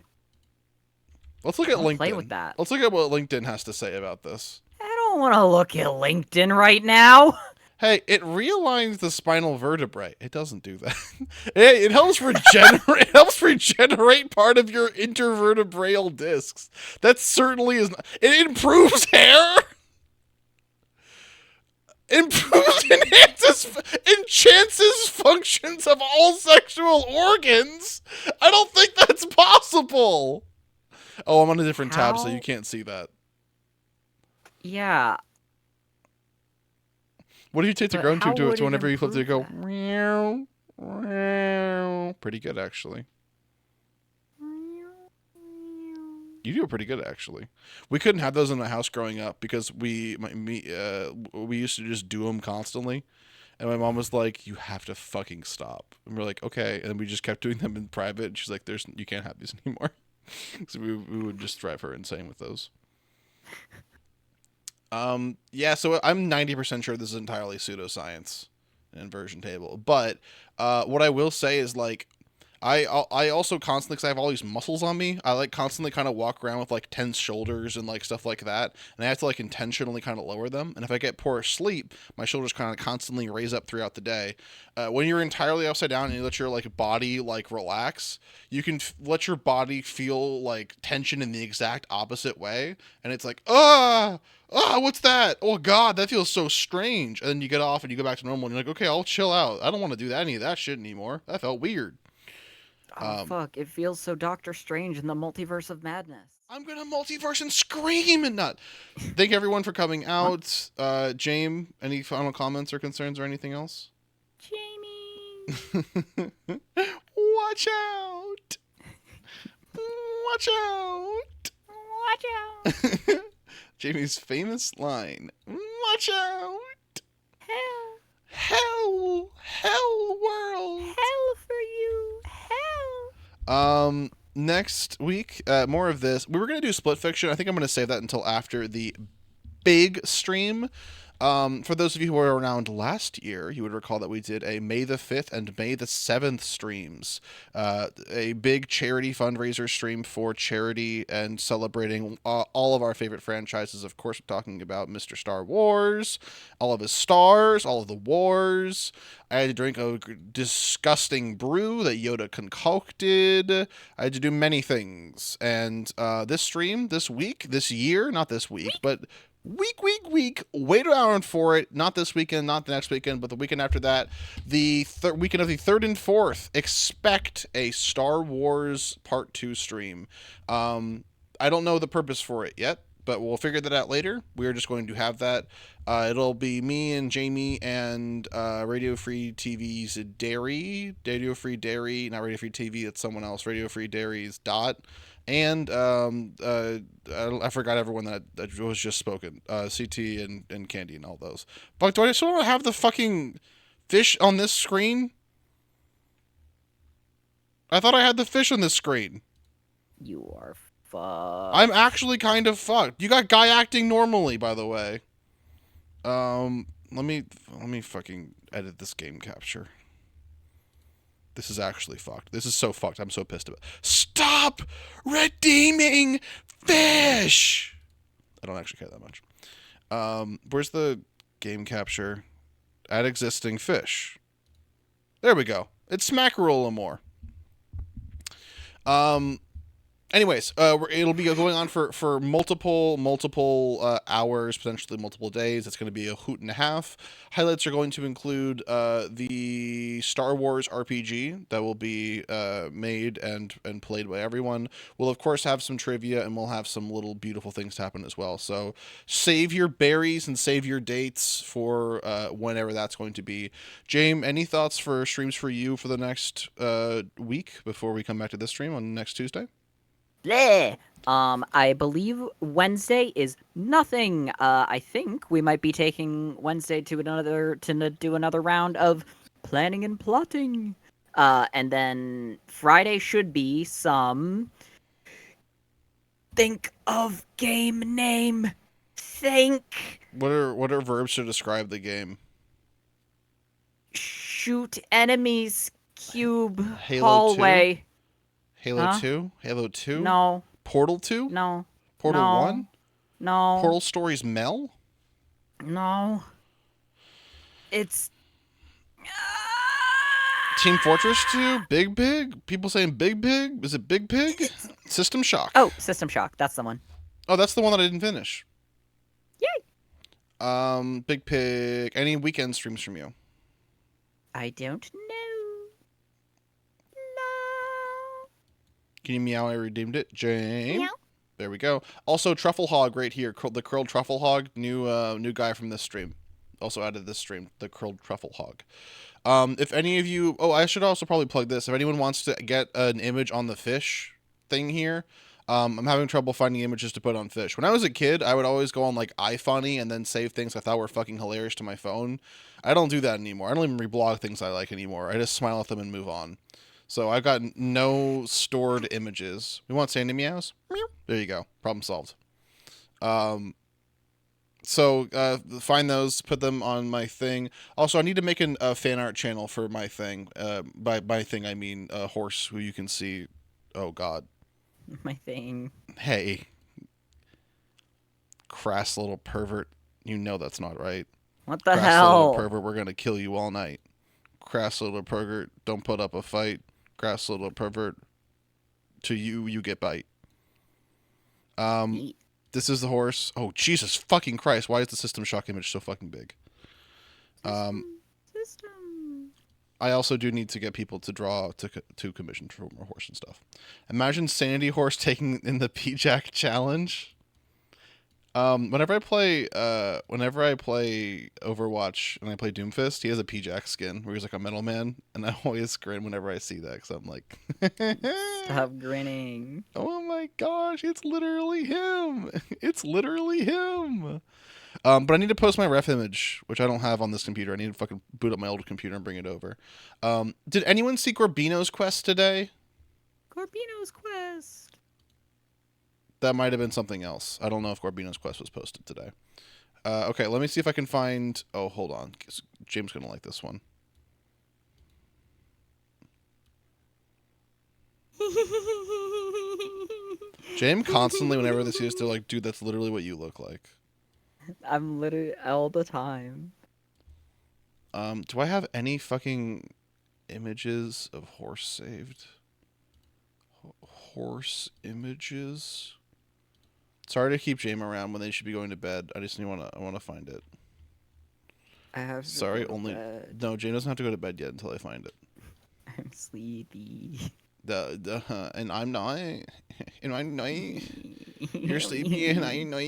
Let's look at LinkedIn. Play with that. Let's look at what LinkedIn has to say about this. I don't want to look at LinkedIn right now. Hey, it realigns the spinal vertebrae. It doesn't do that. It helps regenerate. It helps regenerate part of your intervertebral discs. That certainly is. It improves hair. Enhances functions of all sexual organs. I don't think that's possible. Oh, I'm on a different tab, so you can't see that. Yeah. What do you take the grown tube to? It's would it whenever you flip it, you go improve meow, meow. Pretty good, actually. You do it pretty good, actually. We couldn't have those in my house growing up because we used to just do them constantly, and my mom was like, "You have to fucking stop." And we're like, "Okay," and we just kept doing them in private. And she's like, you can't have these anymore." So we would just drive her insane with those. Yeah, so I'm 90% sure this is entirely pseudoscience, an inversion table. But what I will say is, like, I also constantly, because I have all these muscles on me, I like constantly kind of walk around with like tense shoulders and like stuff like that, and I have to like intentionally kind of lower them. And if I get poor sleep, my shoulders kind of constantly raise up throughout the day. When you're entirely upside down and you let your like body like relax, you can let your body feel like tension in the exact opposite way, and it's like what's that? Oh god, that feels so strange. And then you get off and you go back to normal, and you're like, okay, I'll chill out. I don't want to do any of that shit anymore. That felt weird. Oh, fuck. It feels so Doctor Strange in the multiverse of madness. I'm going to multiverse and scream and not. Thank everyone for coming out. James, any final comments or concerns or anything else? Jamie! Watch out! Watch out! Watch out! Jamie's famous line. Watch out! Hell! Hell! Hell world! Hell for you! Hell! Next week, more of this. We were going to do Split Fiction. I think I'm going to save that until after the big stream. For those of you who were around last year, you would recall that we did a May the 5th and May the 7th streams. A big charity fundraiser stream for charity and celebrating all of our favorite franchises. Of course, we're talking about Mr. Star Wars, all of his stars, all of the wars. I had to drink a disgusting brew that Yoda concocted. I had to do many things. And this stream, this week, this year, not this week, but week, wait around for it. Not this weekend, not the next weekend, but the weekend after that, the weekend of the 3rd and 4th, expect a Star Wars Part 2 stream. I don't know the purpose for it yet, but we'll figure that out later. We are just going to have that. It'll be me and Jamie and Radio Free TV's Radio Free Dairy, not Radio Free TV, it's someone else. Radio Free Dairy's Dot, and I forgot everyone that was just spoken. CT and Candy and all those. Fuck, do I still want to have the fucking fish on this screen? I thought I had the fish on this screen. You are fucked. I'm actually kind of fucked. You got guy acting normally, by the way. Let me fucking edit this game capture. This is actually fucked. This is so fucked. I'm so pissed about it. Stop redeeming fish! I don't actually care that much. Where's the game capture? Add existing fish. There we go. It's Smackerel more. Anyways, it'll be going on for multiple hours, potentially multiple days. It's going to be a hoot and a half. Highlights are going to include the Star Wars RPG that will be made and played by everyone. We'll, of course, have some trivia, and we'll have some little beautiful things happen as well. So save your berries and save your dates for whenever that's going to be. James, any thoughts for streams for you for the next week before we come back to this stream on next Tuesday? Bleh. I believe Wednesday is nothing. I think we might be taking Wednesday to do another round of planning and plotting. And then Friday should be some think of game name. Think. What are verbs to describe the game? Shoot enemies. Cube. Halo hallway. 2? Halo 2? Halo 2? No. Portal 2? No. Portal No. 1? No. Portal Stories Mel? No. It's Team Fortress 2? Big Pig? People saying Big Pig? Is it Big Pig? System Shock. Oh, System Shock. That's the one. Oh, that's the one that I didn't finish. Yay. Big Pig. Any weekend streams from you? I don't know. Can you meow? I redeemed it. James. Meow. There we go. Also, Truffle Hog right here. The curled Truffle Hog. New guy from this stream. Also added this stream. The curled Truffle Hog. If any of you... Oh, I should also probably plug this. If anyone wants to get an image on the fish thing here, I'm having trouble finding images to put on fish. When I was a kid, I would always go on like iFunny and then save things I thought were fucking hilarious to my phone. I don't do that anymore. I don't even reblog things I like anymore. I just smile at them and move on. So I've got no stored images. We want Sandy Meows? Meow. There you go. Problem solved. So find those, put them on my thing. Also, I need to make a fan art channel for my thing. By my thing, I mean a horse who you can see. Oh, God. My thing. Hey. Crass little pervert. You know that's not right. What the Crass hell? Little pervert, we're going to kill you all night. Crass little pervert, don't put up a fight. Crass little pervert, to you get bite. This is the horse. Oh, Jesus fucking Christ. Why is the System Shock image so fucking big? System. I also do need to get people to draw to commission for more horse and stuff. Imagine Sandy Horse taking in the P-Jack challenge. Whenever I play Overwatch and I play Doomfist, he has a P-Jack skin where he's like a metal man, and I always grin whenever I see that because I'm like, Stop grinning. Oh my gosh, it's literally him! It's literally him! But I need to post my ref image, which I don't have on this computer. I need to fucking boot up my old computer and bring it over. Did anyone see Corbino's quest today? Corbino's quest. That might have been something else. I don't know if Corbino's quest was posted today. Okay, let me see if I can find... Oh, hold on. James is going to like this one. James constantly, whenever this is, they're like, dude, that's literally what you look like. I'm literally all the time. Do I have any fucking images of horse saved? Horse images? Sorry to keep James around when they should be going to bed. I just I want to find it. I have. Sorry, only no. James doesn't have to go to bed yet until I find it. I'm sleepy. And I'm not. And I'm not. You're sleepy and I'm not.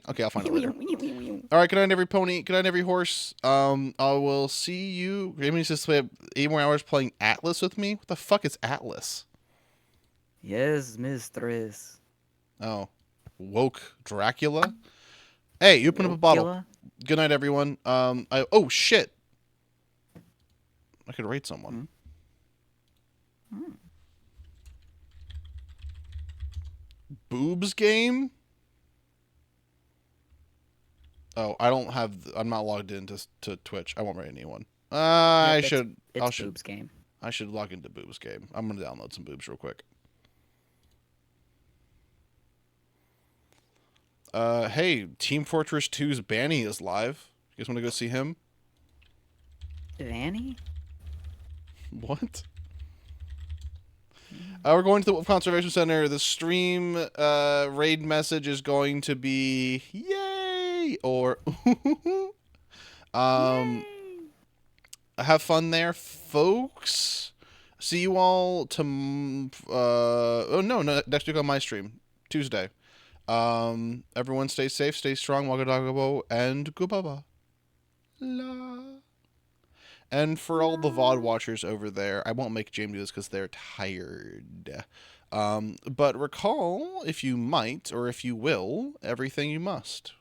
Okay, I'll find it later. All right, good night, every pony. Good night, every horse. I will see you. Jamie says to play 8 more hours playing Atlas with me. What the fuck is Atlas? Yes, mistress. Oh, woke Dracula. Hey, you open up a bottle. Good night, everyone. Oh shit. I could rate someone. Boobs game. Oh, I don't have. I'm not logged into to Twitch. I won't rate anyone. I should. It's boobs game. I should log into boobs game. I'm gonna download some boobs real quick. Hey, Team Fortress 2's Banny is live. You guys want to go see him? Banny? What? We're going to the Wolf Conservation Center. The stream raid message is going to be yay or yay. Have fun there, folks. See you all next week on my stream, Tuesday. Everyone stay safe, stay strong, wagadagabo, and goobaba. La. And for all the VOD watchers over there, I won't make James do this because they're tired. But recall, if you might, or if you will, everything you must.